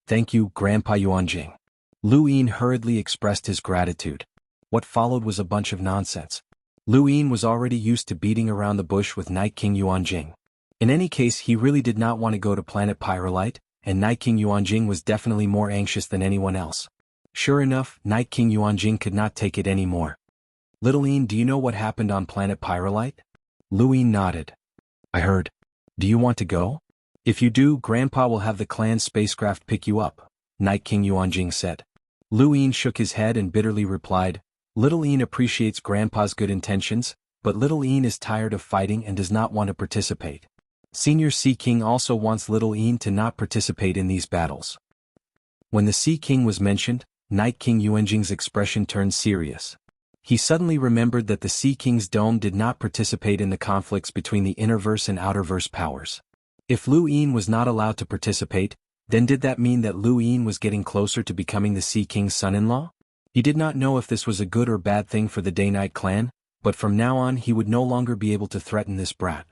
Thank you, Grandpa Yuanjing. Lu Yin hurriedly expressed his gratitude. What followed was a bunch of nonsense. Lu Yin was already used to beating around the bush with Night King Yuanjing. In any case, he really did not want to go to planet Pyrolite, and Night King Yuanjing was definitely more anxious than anyone else. Sure enough, Night King Yuanjing could not take it anymore. Little Yin, do you know what happened on planet Pyrolite? Lu Yin nodded. I heard. Do you want to go? If you do, Grandpa will have the clan's spacecraft pick you up, Night King Yuanjing said. Lu Yin shook his head and bitterly replied, Little Yin appreciates Grandpa's good intentions, but Little Yin is tired of fighting and does not want to participate. Senior Sea King also wants Little Yin to not participate in these battles. When the Sea King was mentioned, Night King Yuanjing's expression turned serious. He suddenly remembered that the Sea King's dome did not participate in the conflicts between the Innerverse and Outerverse powers. If Lu Yin was not allowed to participate, then did that mean that Lu Yin was getting closer to becoming the Sea King's son-in-law? He did not know if this was a good or bad thing for the Day-Night clan, but from now on he would no longer be able to threaten this brat.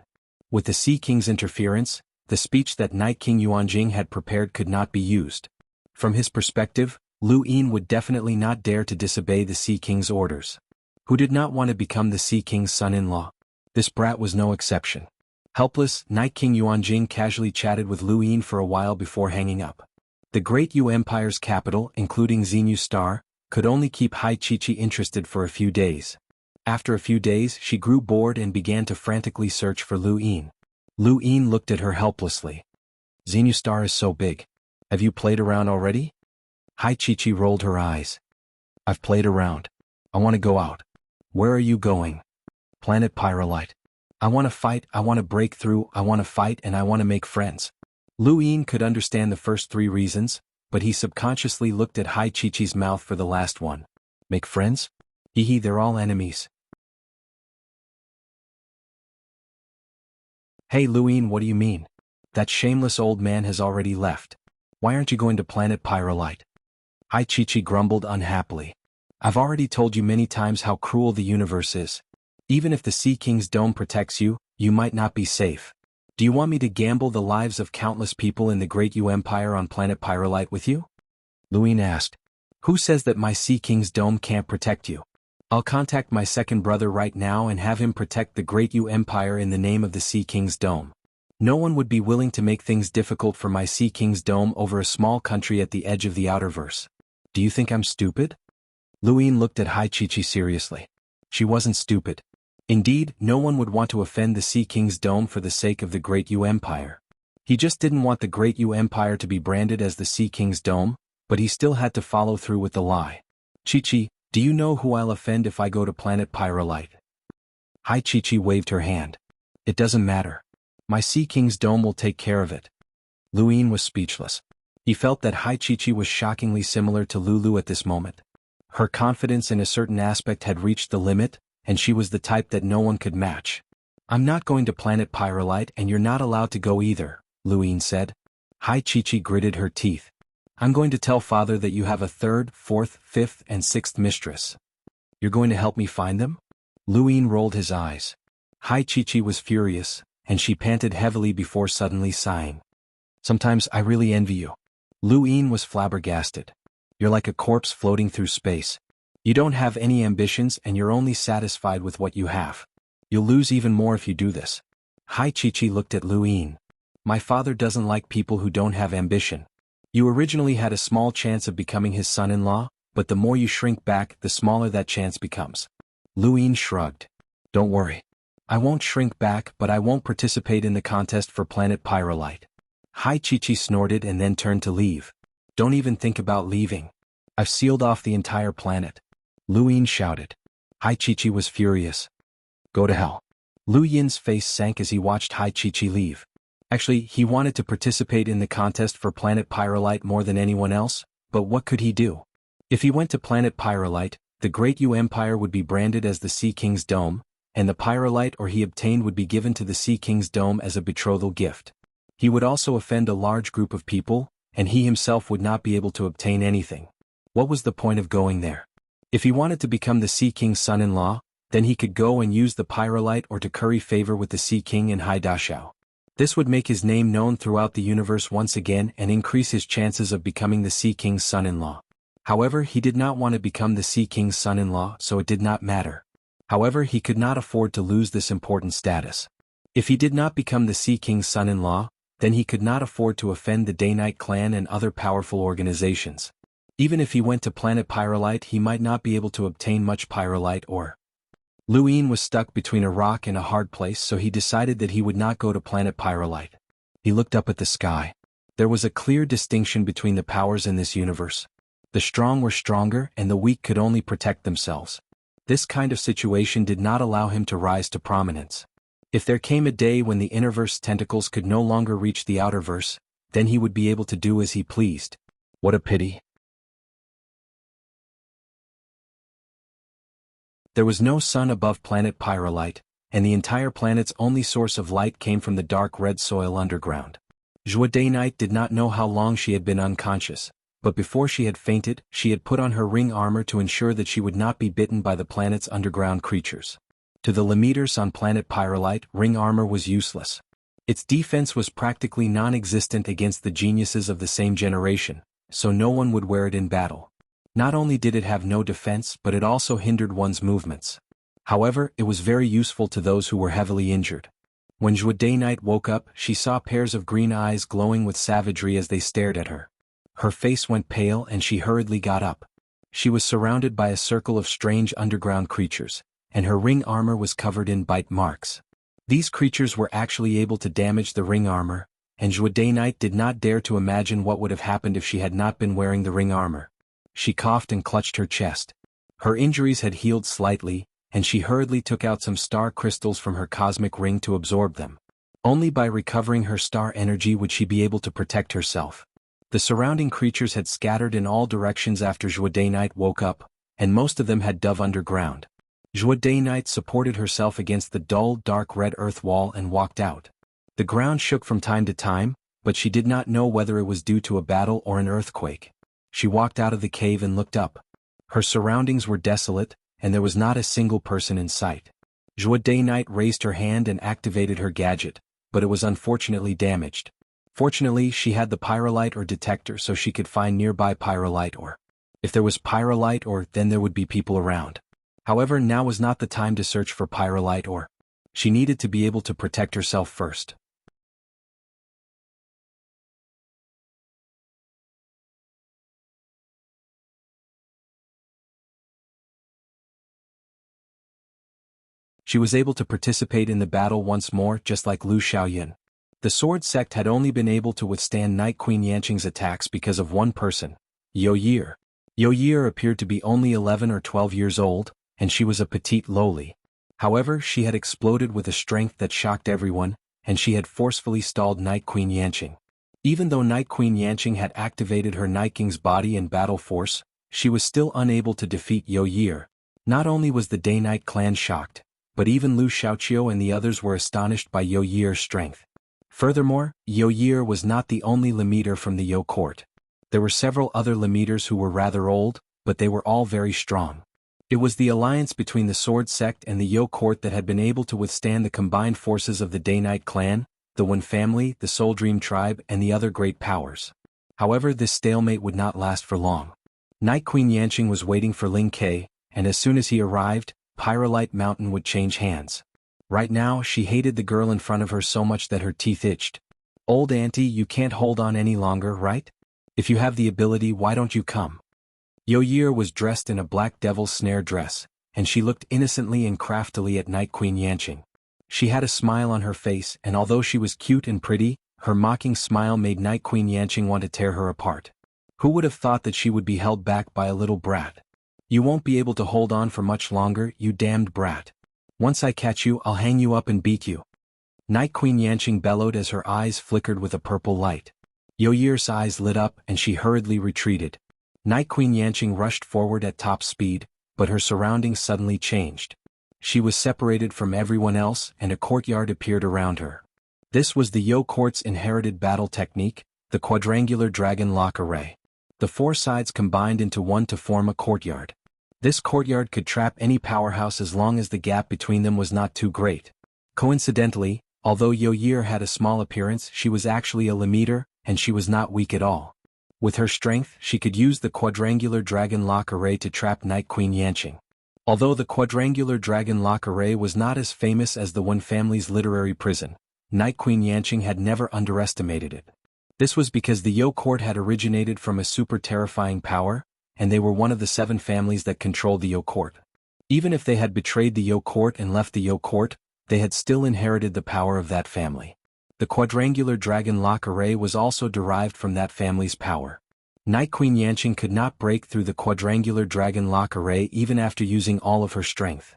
With the Sea King's interference, the speech that Night King Yuanjing had prepared could not be used. From his perspective, Lu Yin would definitely not dare to disobey the Sea King's orders. Who did not want to become the Sea King's son-in-law? This brat was no exception. Helpless, Night King Yuanjing casually chatted with Lu Yin for a while before hanging up. The Great Yu Empire's capital, including Xenu Star, could only keep Hai Chi-Chi interested for a few days. After a few days, she grew bored and began to frantically search for Lu Yin. Lu Yin looked at her helplessly. Xenu Star is so big. Have you played around already? Hai Chi-Chi rolled her eyes. I've played around. I want to go out. Where are you going? Planet Pyrolite. I want to fight, I want to break through, I want to fight, and I want to make friends. Lu Yin could understand the first three reasons, but he subconsciously looked at Hai Chi-Chi's mouth for the last one. Make friends? Hehe, they're all enemies. Hey Lu Yin, what do you mean? That shameless old man has already left. Why aren't you going to planet Pyrolite? Hai Chi-Chi grumbled unhappily. I've already told you many times how cruel the universe is. Even if the Sea King's dome protects you, you might not be safe. Do you want me to gamble the lives of countless people in the Great Yu Empire on planet Pyrolite with you? Lu Yin asked. Who says that my Sea King's dome can't protect you? I'll contact my second brother right now and have him protect the Great Yu Empire in the name of the Sea King's dome. No one would be willing to make things difficult for my Sea King's dome over a small country at the edge of the Outerverse. Do you think I'm stupid? Lu Yin looked at Hai Chi-Chi seriously. She wasn't stupid. Indeed, no one would want to offend the Sea King's dome for the sake of the Great Yu Empire. He just didn't want the Great Yu Empire to be branded as the Sea King's dome, but he still had to follow through with the lie. Chi-Chi, do you know who I'll offend if I go to planet Pyrolite? Hai Chi-Chi waved her hand. It doesn't matter. My Sea King's dome will take care of it. Lu Yin was speechless. He felt that Hai Chi-Chi was shockingly similar to Lulu at this moment. Her confidence in a certain aspect had reached the limit, and she was the type that no one could match. I'm not going to planet Pyrolite and you're not allowed to go either, Lu Yin said. Hai Chi-Chi gritted her teeth. I'm going to tell father that you have a third, fourth, fifth, and sixth mistress. You're going to help me find them? Lu Yin rolled his eyes. Hai Chi-Chi was furious, and she panted heavily before suddenly sighing. Sometimes I really envy you. Lu Yin was flabbergasted. You're like a corpse floating through space. You don't have any ambitions and you're only satisfied with what you have. You'll lose even more if you do this. Hai Chi-Chi looked at Lu Yin. My father doesn't like people who don't have ambition. You originally had a small chance of becoming his son-in-law, but the more you shrink back, the smaller that chance becomes. Lu Yin shrugged. Don't worry. I won't shrink back, but I won't participate in the contest for planet Pyrolite. Hai Chi-Chi snorted and then turned to leave. Don't even think about leaving. I've sealed off the entire planet. Lu Yin shouted. Hai Chi-Chi was furious. Go to hell. Lu Yin's face sank as he watched Hai Chi-Chi leave. Actually, he wanted to participate in the contest for planet Pyrolite more than anyone else, but what could he do? If he went to planet Pyrolite, the Great Yu Empire would be branded as the Sea King's dome, and the Pyrolite or he obtained would be given to the Sea King's dome as a betrothal gift. He would also offend a large group of people, and he himself would not be able to obtain anything. What was the point of going there? If he wanted to become the Sea King's son-in-law, Then he could go and use the Pyrolite or to curry favor with the Sea King in Haidashao. This would make his name known throughout the universe once again and increase his chances of becoming the Sea King's son-in-law. However, he did not want to become the Sea King's son-in-law, so it did not matter. However, he could not afford to lose this important status. If he did not become the Sea King's son-in-law, then he could not afford to offend the Day-Night clan and other powerful organizations. Even if he went to planet Pyrolite, he might not be able to obtain much Pyrolite or... Luin was stuck between a rock and a hard place, so he decided that he would not go to planet Pyrolite. He looked up at the sky. There was a clear distinction between the powers in this universe. The strong were stronger and the weak could only protect themselves. This kind of situation did not allow him to rise to prominence. If there came a day when the innerverse tentacles could no longer reach the outerverse, then he would be able to do as he pleased. What a pity. There was no sun above planet Pyrolite, and the entire planet's only source of light came from the dark red soil underground. Joie Day-Night did not know how long she had been unconscious, but before she had fainted, she had put on her ring armor to ensure that she would not be bitten by the planet's underground creatures. To the Lemeters on planet Pyrolite, ring armor was useless. Its defense was practically non-existent against the geniuses of the same generation, so no one would wear it in battle. Not only did it have no defense, but it also hindered one's movements. However, it was very useful to those who were heavily injured. When Joie Day-Night woke up, she saw pairs of green eyes glowing with savagery as they stared at her. Her face went pale and she hurriedly got up. She was surrounded by a circle of strange underground creatures, and her ring armor was covered in bite marks. These creatures were actually able to damage the ring armor, and Joie Day-Night did not dare to imagine what would have happened if she had not been wearing the ring armor. She coughed and clutched her chest. Her injuries had healed slightly, and she hurriedly took out some star crystals from her cosmic ring to absorb them. Only by recovering her star energy would she be able to protect herself. The surrounding creatures had scattered in all directions after Joie Day-Night woke up, and most of them had dove underground. Joie Day-Night supported herself against the dull, dark red earth wall and walked out. The ground shook from time to time, but she did not know whether it was due to a battle or an earthquake. She walked out of the cave and looked up. Her surroundings were desolate, and there was not a single person in sight. Joie Day-Night raised her hand and activated her gadget, but it was unfortunately damaged. Fortunately, she had the Pyrolite or detector so she could find nearby Pyrolite ore. If there was Pyrolite ore, then there would be people around. However, now was not the time to search for Pyrolite ore. She needed to be able to protect herself first. She was able to participate in the battle once more, just like Lu Xiaoyan. The Sword Sect had only been able to withstand Night Queen Yanqing's attacks because of one person, Yo Year. Yo Year appeared to be only 11 or 12 years old, and she was a petite lowly. However, she had exploded with a strength that shocked everyone, and she had forcefully stalled Night Queen Yanqing. Even though Night Queen Yanqing had activated her Night King's body and battle force, she was still unable to defeat Yo Year. Not only was the Day-Night clan shocked, but even Lu Xiaoqiu and the others were astonished by Yo Year's strength. Furthermore, Yo Year was not the only Lemeter from the Yo court. There were several other Lemeters who were rather old, but they were all very strong. It was the alliance between the Sword Sect and the Yo court that had been able to withstand the combined forces of the Day-Night clan, the Wen family, the Soul Dream tribe, and the other great powers. However, this stalemate would not last for long. Night Queen Yanqing was waiting for Ling Ke, and as soon as he arrived, Pyrolite Mountain would change hands. Right now, she hated the girl in front of her so much that her teeth itched. Old auntie, you can't hold on any longer, right? If you have the ability, why don't you come? Yo Year was dressed in a black devil's snare dress, and she looked innocently and craftily at Night Queen Yanqing. She had a smile on her face, and although she was cute and pretty, her mocking smile made Night Queen Yanqing want to tear her apart. Who would have thought that she would be held back by a little brat? You won't be able to hold on for much longer, you damned brat. Once I catch you, I'll hang you up and beat you. Night Queen Yanqing bellowed as her eyes flickered with a purple light. Yo Year's eyes lit up and she hurriedly retreated. Night Queen Yanqing rushed forward at top speed, but her surroundings suddenly changed. She was separated from everyone else and a courtyard appeared around her. This was the Yo Court's inherited battle technique, the quadrangular dragon lock array. The four sides combined into one to form a courtyard. This courtyard could trap any powerhouse as long as the gap between them was not too great. Coincidentally, although Yo-Year had a small appearance, she was actually a Lemmeter, and she was not weak at all. With her strength, she could use the quadrangular dragon lock array to trap Night Queen Yanqing. Although the quadrangular dragon lock array was not as famous as the One family's literary prison, Night Queen Yanqing had never underestimated it. This was because the Yo court had originated from a super terrifying power, and they were one of the 7 families that controlled the Yo court. Even if they had betrayed the Yo court and left the Yo court, they had still inherited the power of that family. The quadrangular dragon lock array was also derived from that family's power. Night Queen Yanqing could not break through the quadrangular dragon lock array even after using all of her strength.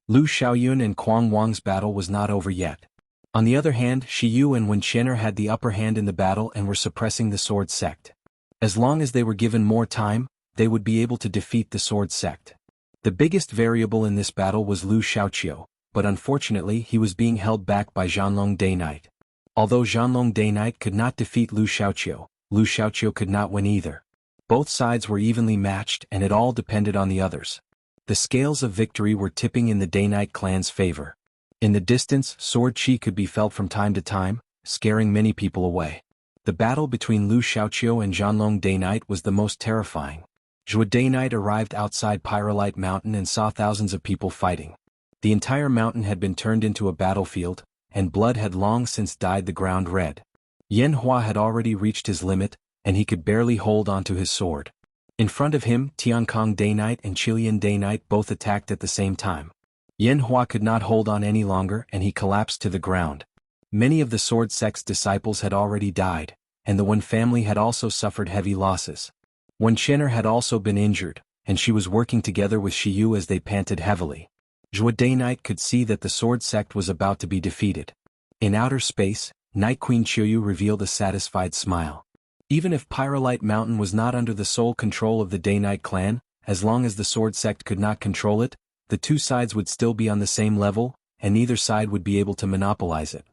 Lu Xiaoyun and Quang Wang's battle was not over yet. On the other hand, Shi Yu and Wen Qian'er had the upper hand in the battle and were suppressing the Sword Sect. As long as they were given more time, they would be able to defeat the Sword Sect. The biggest variable in this battle was Lu Xiaoqiu, but unfortunately he was being held back by Zhanlong Day Knight. Although Zhanlong Day Knight could not defeat Lu Xiaoqiu could not win either. Both sides were evenly matched and it all depended on the others. The scales of victory were tipping in the Day Knight clan's favor. In the distance, sword chi could be felt from time to time, scaring many people away. The battle between Lu Xiaoqiu and Zhanlong Day Knight was the most terrifying. Zhuo Day Knight arrived outside Pyrolite Mountain and saw thousands of people fighting. The entire mountain had been turned into a battlefield, and blood had long since dyed the ground red. Yan Hua had already reached his limit, and he could barely hold onto his sword. In front of him, Tiankong Day Knight and Qilian Day Knight both attacked at the same time. Yan Hua could not hold on any longer and he collapsed to the ground. Many of the Sword Sect's disciples had already died, and the Wen family had also suffered heavy losses. Wen Qian'er had also been injured, and she was working together with Shi Yu as they panted heavily. Zhuo Day Knight could see that the Sword Sect was about to be defeated. In outer space, Night Queen Qiuyu revealed a satisfied smile. Even if Pyrolite Mountain was not under the sole control of the Day Knight clan, as long as the Sword Sect could not control it, the two sides would still be on the same level, and neither side would be able to monopolize it.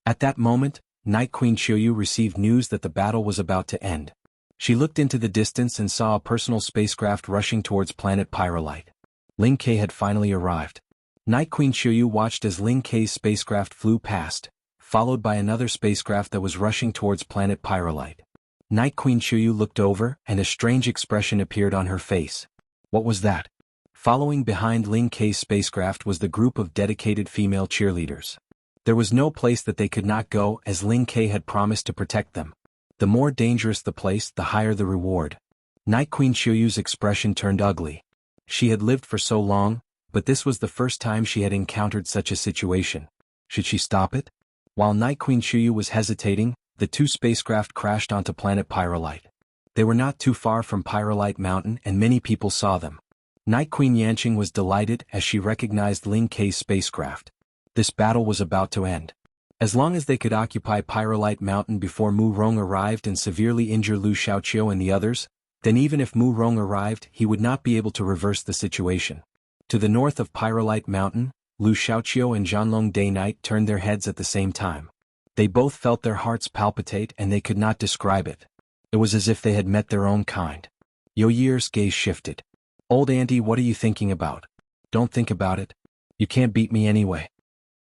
At that moment, Night Queen Qiuyu received news that the battle was about to end. She looked into the distance and saw a personal spacecraft rushing towards planet Pyrolite. Ling Ke had finally arrived. Night Queen Qiuyu watched as Ling Ke's spacecraft flew past, followed by another spacecraft that was rushing towards planet Pyrolite. Night Queen Qiuyu looked over and a strange expression appeared on her face. What was that? Following behind Ling Ke's spacecraft was the group of dedicated female cheerleaders. There was no place that they could not go as Ling Ke had promised to protect them. The more dangerous the place, the higher the reward. Night Queen Qiuyu's expression turned ugly. She had lived for so long, but this was the first time she had encountered such a situation. Should she stop it? While Night Queen Qiuyu was hesitating, the two spacecraft crashed onto planet Pyrolite. They were not too far from Pyrolite Mountain and many people saw them. Night Queen Yanqing was delighted as she recognized Ling Ke's spacecraft. This battle was about to end. As long as they could occupy Pyrolite Mountain before Mu Rong arrived and severely injure Lu Xiaoqiu and the others, then even if Mu Rong arrived, he would not be able to reverse the situation. To the north of Pyrolite Mountain, Lu Xiaoqiu and Zhanlong Day Knight turned their heads at the same time. They both felt their hearts palpitate and they could not describe it. It was as if they had met their own kind. Yo-Year's gaze shifted. Old auntie, what are you thinking about? Don't think about it. You can't beat me anyway.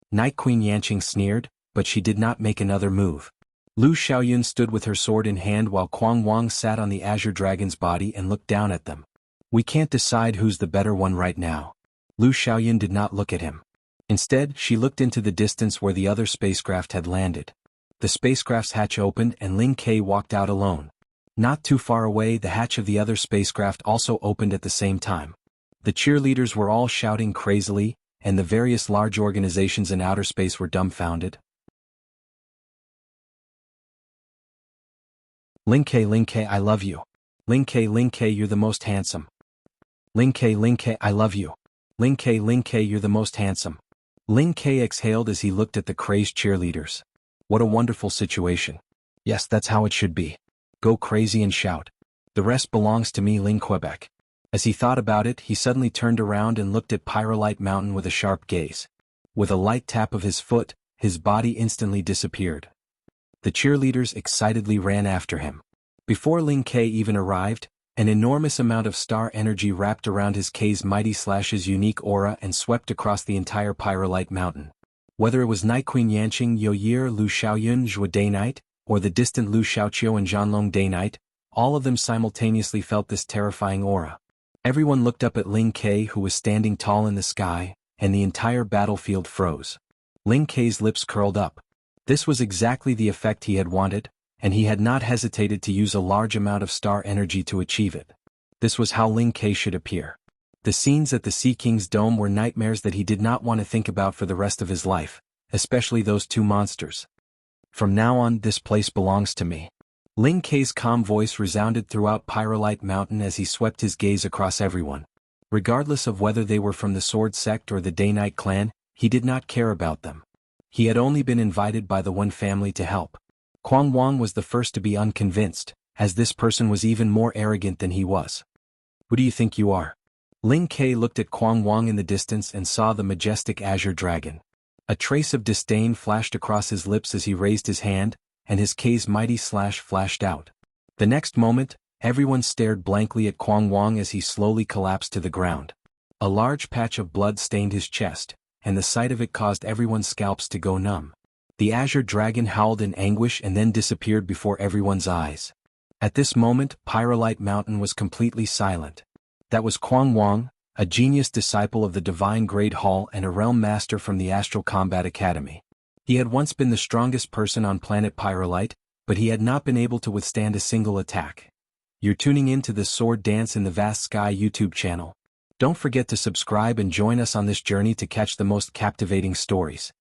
Night Queen Yanqing sneered, but she did not make another move. Lu Xiaoyun stood with her sword in hand while Quang Wang sat on the Azure Dragon's body and looked down at them. We can't decide who's the better one right now. Lu Xiaoyun did not look at him. Instead, she looked into the distance where the other spacecraft had landed. The spacecraft's hatch opened and Ling Ke walked out alone. Not too far away, the hatch of the other spacecraft also opened at the same time. The cheerleaders were all shouting crazily, and the various large organizations in outer space were dumbfounded. Ling Ke, I love you. Ling Ke, you're the most handsome. Ling Ke, I love you. Ling Ke, you're the most handsome. Ling Ke exhaled as he looked at the crazed cheerleaders. What a wonderful situation. Yes, that's how it should be. Go crazy and shout. The rest belongs to me, Ling Quebec. As he thought about it, he suddenly turned around and looked at Pyrolite Mountain with a sharp gaze. With a light tap of his foot, his body instantly disappeared. The cheerleaders excitedly ran after him. Before Ling Ke even arrived, an enormous amount of star energy wrapped around his K's mighty slash's unique aura and swept across the entire Pyrolite Mountain. Whether it was Night Queen Yanqing Yoyir Lu Xiaoyun Zhua Day Night, or the distant Lu Xiaoqiu and Zhanlong Day Night, all of them simultaneously felt this terrifying aura. Everyone looked up at Ling Ke, who was standing tall in the sky, and the entire battlefield froze. Ling Ke's lips curled up. This was exactly the effect he had wanted, and he had not hesitated to use a large amount of star energy to achieve it. This was how Ling Ke should appear. The scenes at the Sea King's dome were nightmares that he did not want to think about for the rest of his life, especially those two monsters. From now on, this place belongs to me. Ling Ke's calm voice resounded throughout Pyrolite Mountain as he swept his gaze across everyone. Regardless of whether they were from the Sword Sect or the Day-Night clan, he did not care about them. He had only been invited by the one family to help. Quang Wang was the first to be unconvinced, as this person was even more arrogant than he was. Who do you think you are? Ling Ke looked at Quang Wang in the distance and saw the majestic azure dragon. A trace of disdain flashed across his lips as he raised his hand, and his K's mighty slash flashed out. The next moment, everyone stared blankly at Quang Wang as he slowly collapsed to the ground. A large patch of blood stained his chest, and the sight of it caused everyone's scalps to go numb. The azure dragon howled in anguish and then disappeared before everyone's eyes. At this moment, Pyrolite Mountain was completely silent. That was Quang Wang, a genius disciple of the Divine Great Hall and a realm master from the Astral Combat Academy. He had once been the strongest person on planet Pyrolite, but he had not been able to withstand a single attack. You're tuning in to the Sword Dance in the Vast Sky YouTube channel. Don't forget to subscribe and join us on this journey to catch the most captivating stories.